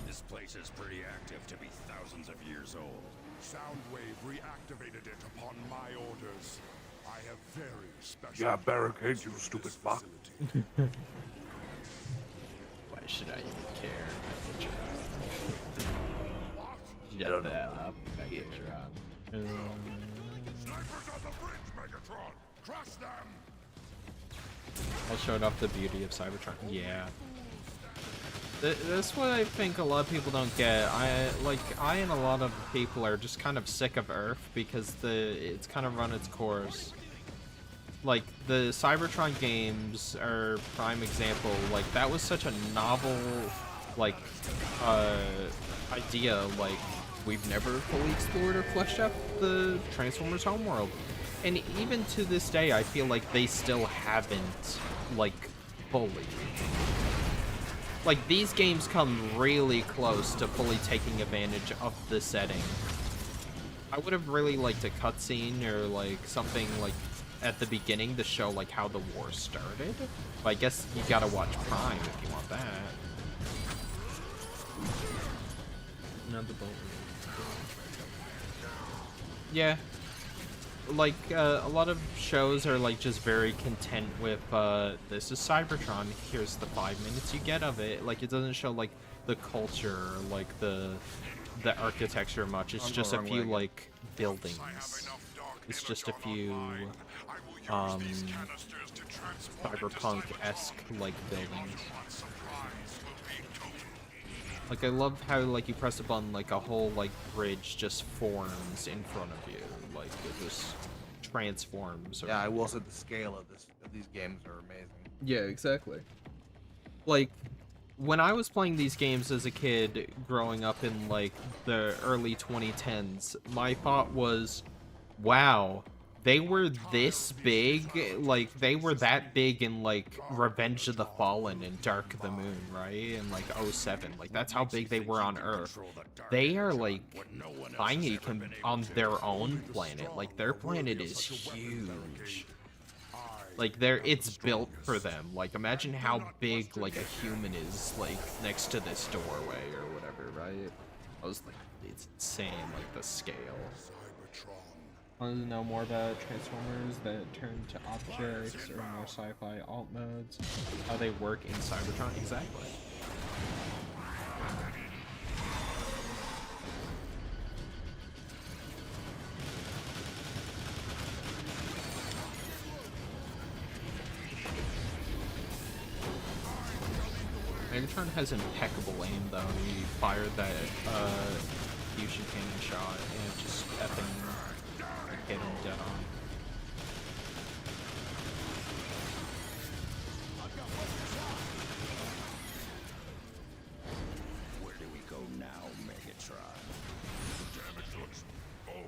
This place is pretty active to be thousands of years old.
Soundwave reactivated it upon my orders. I have very special.
Yeah, barricades, you stupid fuck.
Why should I even care? Shut that up, Megatron.
Snipers on the bridge, Megatron! Crush them!
I'll show off the beauty of Cybertron. Yeah. That's what I think a lot of people don't get. I and a lot of people are just kind of sick of Earth because it's kind of run its course. Like, the Cybertron games are prime example. Like, that was such a novel, like, idea. Like, we've never fully explored or fleshed out the Transformers homeworld. And even to this day, I feel like they still haven't, like, fully. Like, these games come really close to fully taking advantage of the setting. I would have really liked a cutscene or, like, something, like, at the beginning to show like how the war started. But I guess you gotta watch Prime if you want that. Not the boat. Yeah. Like, a lot of shows are, like, just very content with, this is Cybertron, here's the 5 minutes you get of it. Like, it doesn't show, like, the culture, or, like, the architecture much. It's just a few, like, buildings. It's just a few, cyberpunk-esque, like, buildings. Like, I love how, like, you press a button, like, a whole, like, bridge just forms in front of you. Like, it just transforms.
Yeah, I will say the scale of these games are amazing.
Yeah, exactly.
Like, when I was playing these games as a kid, growing up in, like, the early 2010s, my thought was, wow, they were this big, like, they were that big in, like, Revenge of the Fallen and Dark of the Moon, right? And, like, 07. Like, that's how big they were on Earth. They are, like, tiny on their own planet. Like, their planet is huge. Like, it's built for them. Like, imagine how big, like, a human is, like, next to this doorway or whatever, right? I was like, it's insane, like, the scale.
Want to know more about Transformers that turn to objects or more sci-fi alt modes?
How they work in Cybertron? Exactly. Megatron has impeccable aim, though. He fired that fusion cannon shot and it just effing hit him dead on.
Where do we go now, Megatron?
Damage looks old.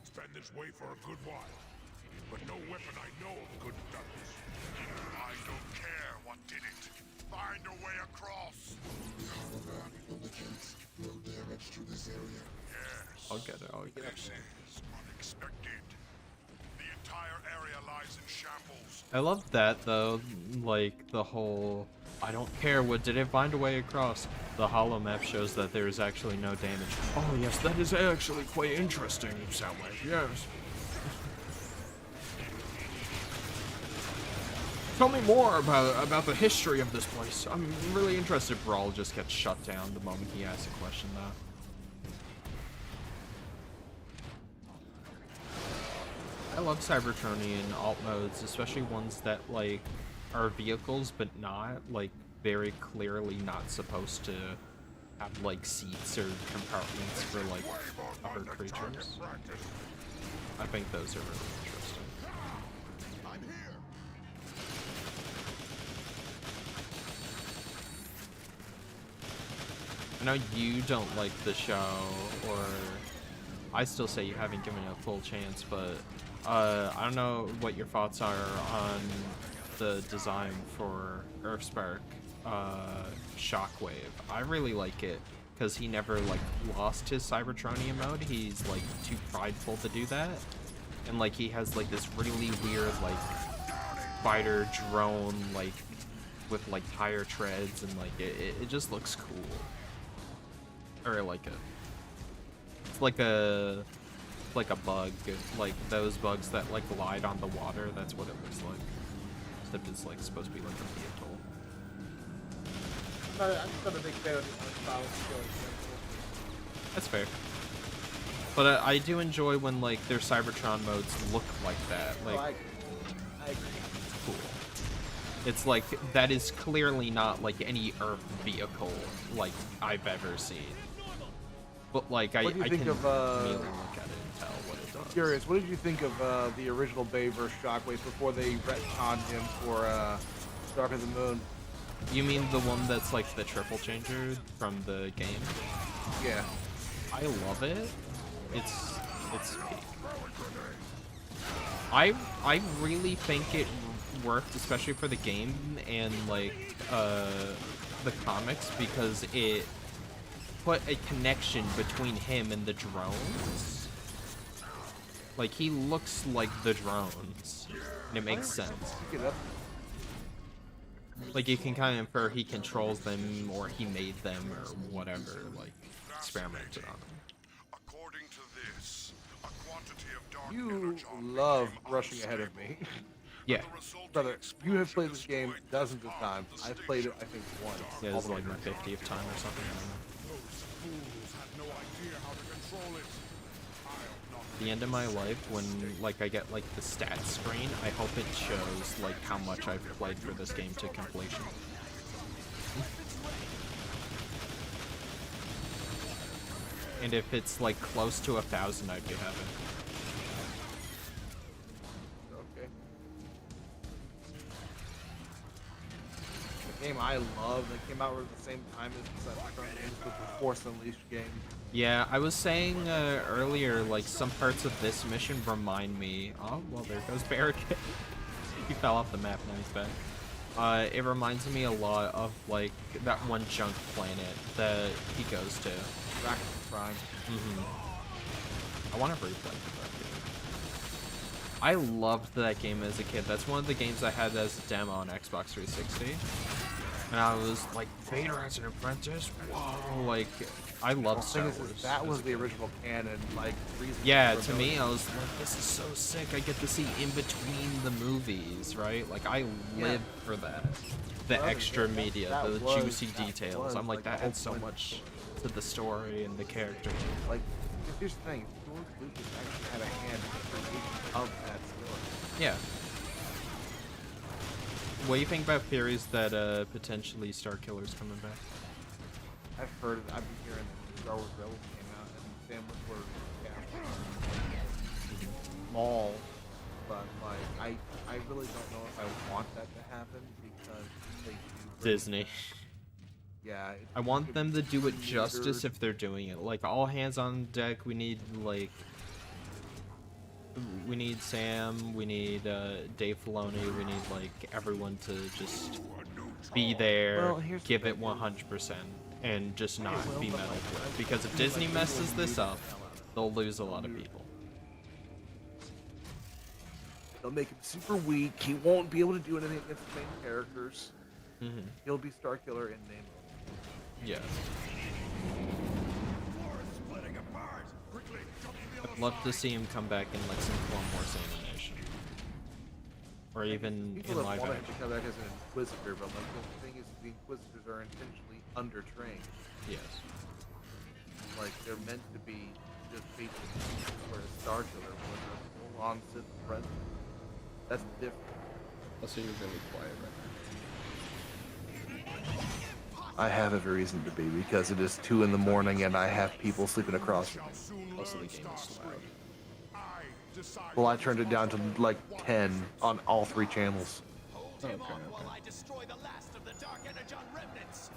It's been this way for a good while. But no weapon I know of could have done this. I don't care what did it. Find a way across.
The holomap indicates no damage to this area.
Yes.
I'll get it.
This is unexpected. The entire area lies in shambles.
I love that, though. Like, the whole, I don't care what did it find a way across. The holomap shows that there is actually no damage. Oh, yes, that is actually quite interesting, Soundwave. Yes. Tell me more about the history of this place. I'm really interested. Brawl just gets shut down the moment he asks a question, though. I love Cybertronian alt modes, especially ones that, like, are vehicles, but not, like, very clearly not supposed to have, like, seats or compartments for, like, other creatures. I think those are really interesting. I know you don't like the show, or I still say you haven't given it a full chance, but I don't know what your thoughts are on the design for Earthspark Shockwave. I really like it because he never, like, lost his Cybertronian mode. He's, like, too prideful to do that, and, like, he has, like, this really weird, like, fighter drone, like, with, like, tire treads, and, like, it just looks cool. Or like it's like a bug, like those bugs that, like, glide on the water. That's what it looks like. Except it's, like, supposed to be like a vehicle.
I'm not a big fan of style.
That's fair. But I do enjoy when, like, their Cybertron modes look like that. Like,
I agree.
It's cool. It's like, that is clearly not, like, any Earth vehicle, like, I've ever seen. But, like, I can immediately look at it and tell what it does.
Curious, what did you think of the original Bay vs. Shockwave before they retconned him for Dark of the Moon?
You mean the one that's, like, the triple changer from the game?
Yeah.
I love it. It's peak. I really think it worked, especially for the game and, like, the comics, because it put a connection between him and the drones. Like, he looks like the drones, and it makes sense. Like, you can kind of infer he controls them, or he made them, or whatever, like, experimented on them.
According to this, a quantity of dark
You love rushing ahead of me.
Yeah.
Brother, you have played this game dozens of times. I've played it, I think, once.
Yeah,
all
this is
the way
like my
through.
50th time or something. I don't know.
Those fools had no idea how to control it.
The end of my life, when like I get like the stats screen, I hope it shows like how much I've played for this game to completion. And if it's like close to 1,000, I'd be happy.
Okay. The game I love that came out at the same time as the background games was the Force Unleashed game.
Yeah, I was saying earlier, like some parts of this mission remind me. Oh, well, there goes Barricade. He fell off the map, now he's back. It reminds me a lot of like that one junk planet that he goes to.
Raccoon Prime.
I want to replay that game. I loved that game as a kid. That's one of the games I had as a demo on Xbox 360. And I was like, Vader as an apprentice? Whoa, like, I love Star Wars.
That was the original canon, like, reason.
Yeah, to me, I was like, this is so sick. I get to see in between the movies, right? Like, I live for that. The extra media, the juicy details. I'm like, that adds so much to the story and the characters.
Like, here's the thing, George Lucas actually had a hand in the creation of that story.
Yeah. What do you think about theories that potentially Starkiller's coming back?
I've heard, I've been hearing that Star Wars Rebels came out and Sam Witwer small, but like I really don't know if I want that to happen because they do
Disney.
Yeah.
I want them to do it justice if they're doing it. Like, all hands on deck. We need, like... We need Sam, we need Dave Filoni, we need, like, everyone to just be there, give it 100%, and just not be metal for it. Because if Disney messes this up, they'll lose a lot of people.
They'll make him super weak. He won't be able to do anything against the main characters. He'll be Starkiller in name.
Yeah. I'd love to see him come back in like some Clone Wars animation. Or even
People
in live
want him
action.
to come back as an Inquisitor, but like the thing is, the Inquisitors are intentionally undertrained.
Yes.
Like they're meant to be just people, whereas Starkiller was a full-on Sith presence. That's different.
Also, you're really quiet right
I have every reason to be because it is 2 in the morning and I have people sleeping across from me.
now. Also, the game is loud.
Well, I turned it down to like 10 on all 3 channels.
Okay.
I destroy the last of the Dark Energon remnants.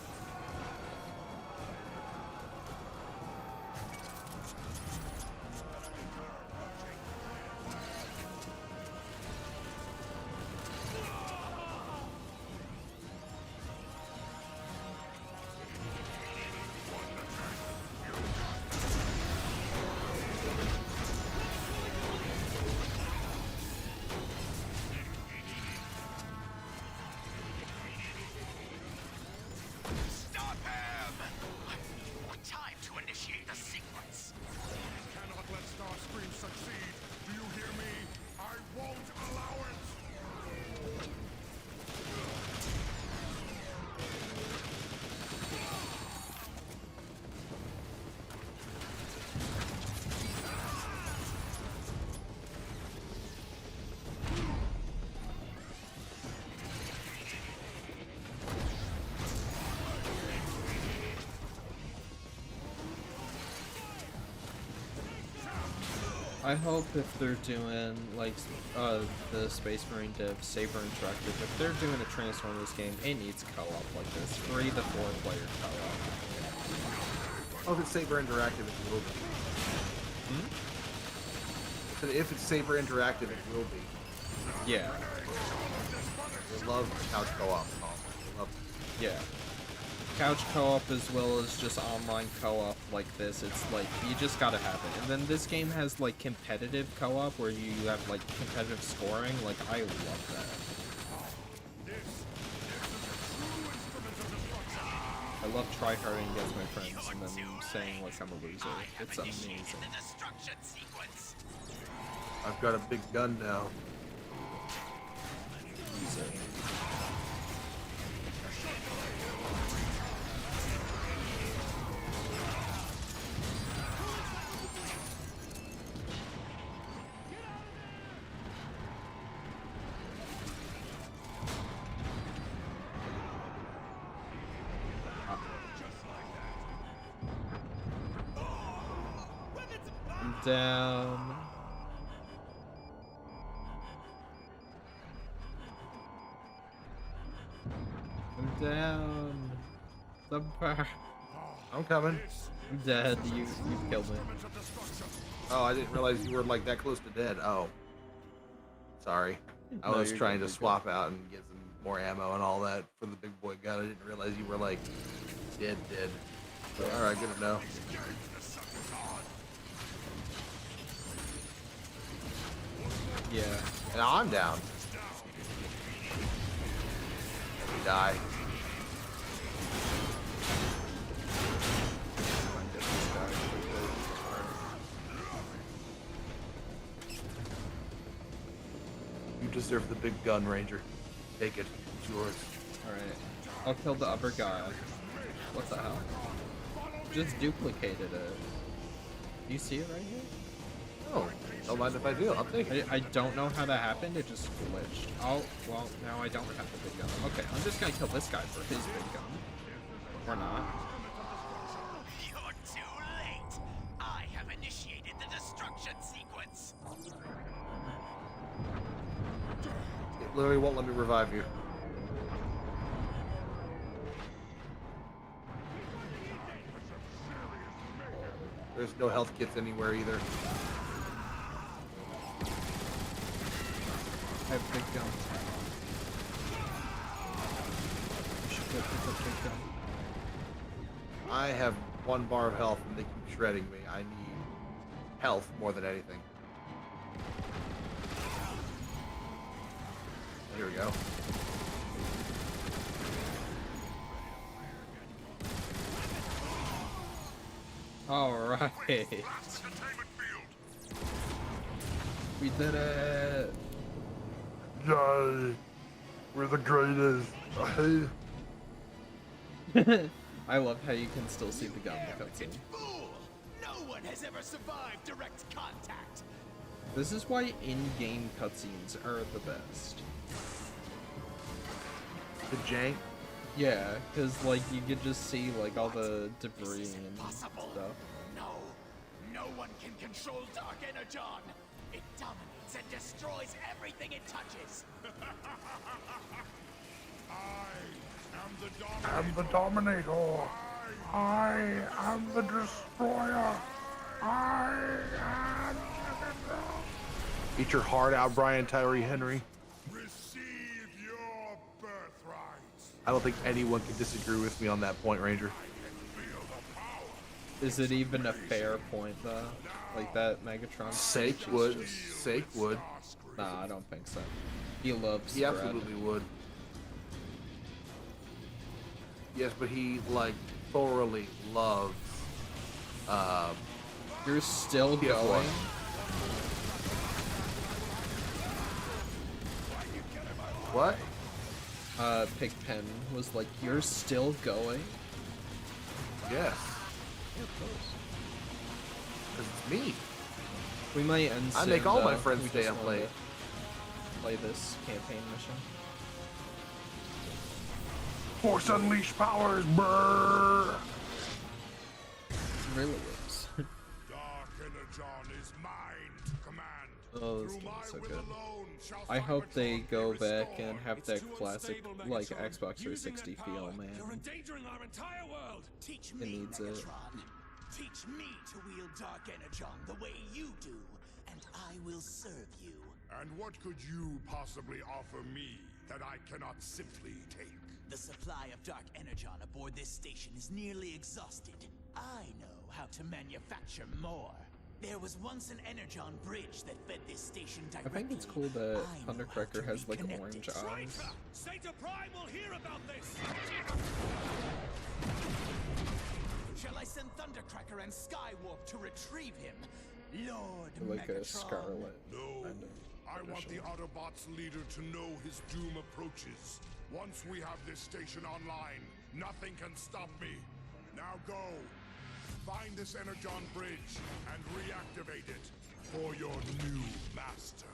Stop him! Time to initiate the sequence.
Cannot let Starscream succeed. Do you hear me? I won't allow it.
I hope if they're doing like the Space Marine dev Saber Interactive, if they're doing a Transformers game, it needs co-op like this, 3 to 4 player co-op.
Oh, if it's Saber Interactive, it will be. So if it's Saber Interactive, it will be.
Yeah.
They love couch co-op. They love it.
Yeah. couch co-op as well as just online co-op like this. It's like, you just gotta have it. And then this game has like competitive co-op where you have like competitive scoring. Like, I love that. I love tryharding against my friends and then saying like I'm a loser. It's amazing.
I've got a big gun now.
Use it. Down. I'm down. Somewhere.
I'm coming.
I'm dead. You killed me.
Oh, I didn't realize you were like that close to dead. Oh. Sorry. I
No,
was
you're
trying
good,
to swap out and get some more ammo and all that for the big boy gun. I didn't realize you were like dead. But, all right, good to know.
Yeah.
And I'm down. Let me die. You deserve the big gun, Ranger. Take it. It's yours.
Alright. I'll kill the upper guy. What the hell? Just duplicated it. You see it right here?
Oh, don't mind if I do. I'll take it.
I don't know how that happened. It just glitched. Oh, well, now I don't have the big gun. Okay, I'm just gonna kill this guy for his big gun. Or not.
You're too late. I have initiated the destruction sequence.
It literally won't let me revive you. There's no health kits anywhere either.
I have big gun. You should go pick up big gun.
I have 1 bar of health and they keep shredding me. I need health more than anything. Here we go.
Alright. We did it!
Yay! We're the greatest.
I love how you can still see the gun in the cutscene.
Fool! No one has ever survived direct contact.
This is why in-game cutscenes are the best.
The jank?
Yeah, because like you could just see like all the debris and stuff.
No one can control Dark Energon. It dominates and destroys everything it touches.
I'm the Dominator. I am the Destroyer. I am the
Eat your heart out, Brian Tyree Henry.
Receive your birthright.
I don't think anyone can disagree with me on that point, Ranger.
Is it even a fair point though? Like that Megatron?
Sake would. Sake would.
Nah, I don't think so. He loves
He
Brad.
absolutely would. Yes, but he like thoroughly loves.
You're still
PS1.
going?
What?
Pigpen was like, you're still going?
Yes. Because it's me.
We might end
I
soon,
make all my
though.
friends
We
stay
just
up
wanted
late.
to Play this campaign mission.
Force Unleashed powers, brrr.
It really is.
Dark Energon is mine to command.
Oh, this game is so good. I hope they go back and have that classic, like, Xbox 360 feel, man.
You're endangering our entire world.
Teach
It
me,
needs it.
Megatron. Teach me to wield Dark Energon the way you do, and I will serve you.
And what could you possibly offer me? that I cannot simply take.
The supply of dark energon aboard this station is nearly exhausted. I know how to manufacture more. There was once an energon bridge that fed this station
I
directly.
think it's cool that Thundercracker has like orange eyes.
Zeta Prime will hear about this!
Shall I send Thundercracker and Skywarp to retrieve him? Lord
Like a
Megatron.
scarlet.
No,
kind of
I want the
tradition.
Autobots leader to know his doom approaches. Once we have this station online, nothing can stop me. Now go. Find this energon bridge and reactivate it for your new master.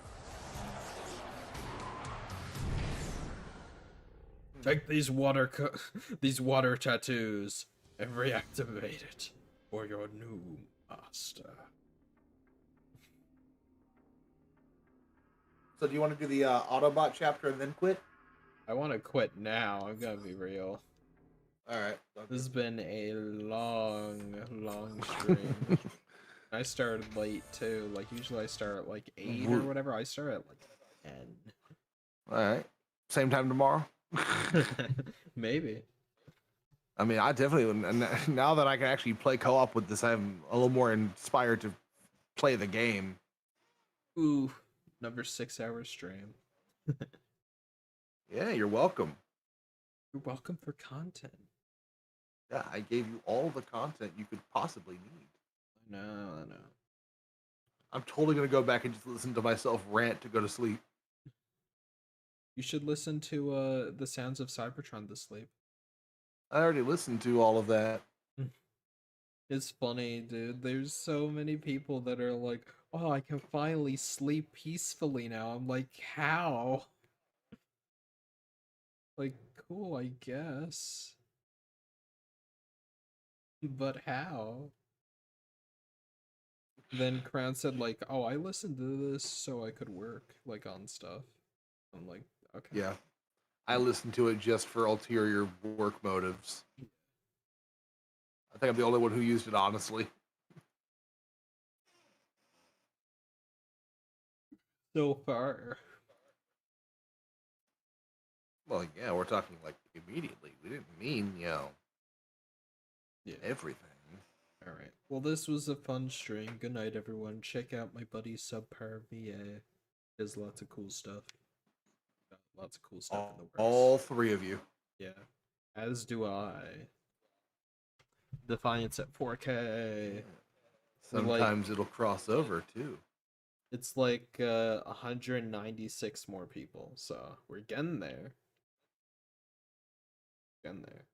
Take these water tattoos and reactivate it for your new master.
So do you want to do the Autobot chapter and then quit?
I want to quit now. I'm gonna be real.
All right.
This has been a long stream. I started late too. Like usually I start at like 8 or whatever. I start at like 10.
All right. Same time tomorrow.
Maybe.
I mean, I definitely would. And now that I can actually play co-op with this, I'm a little more inspired to play the game.
Ooh, another 6-hour stream.
Yeah, you're welcome.
You're welcome for content.
Yeah, I gave you all the content you could possibly need.
I know.
I'm totally gonna go back and just listen to myself rant to go to sleep.
You should listen to the sounds of Cybertron to sleep.
I already listened to all of that.
It's funny, dude. There's so many people that are like, oh, I can finally sleep peacefully now. I'm like, how? Like, cool, I guess. But how? Then Crown said, like, oh, I listened to this so I could work, like, on stuff. I'm like, okay.
Yeah, I listened to it just for ulterior work motives. I think I'm the only one who used it honestly.
So far.
Well, yeah, we're talking like immediately. We didn't mean, everything.
Alright. Well, this was a fun stream. Good night, everyone. Check out my buddy Subpar VA. There's lots of cool stuff. Got lots of cool stuff in the works.
All three of you.
Yeah. As do I. Defiance at 4K.
Sometimes it'll cross over too.
It's like 196 more people, so we're getting there. Getting there.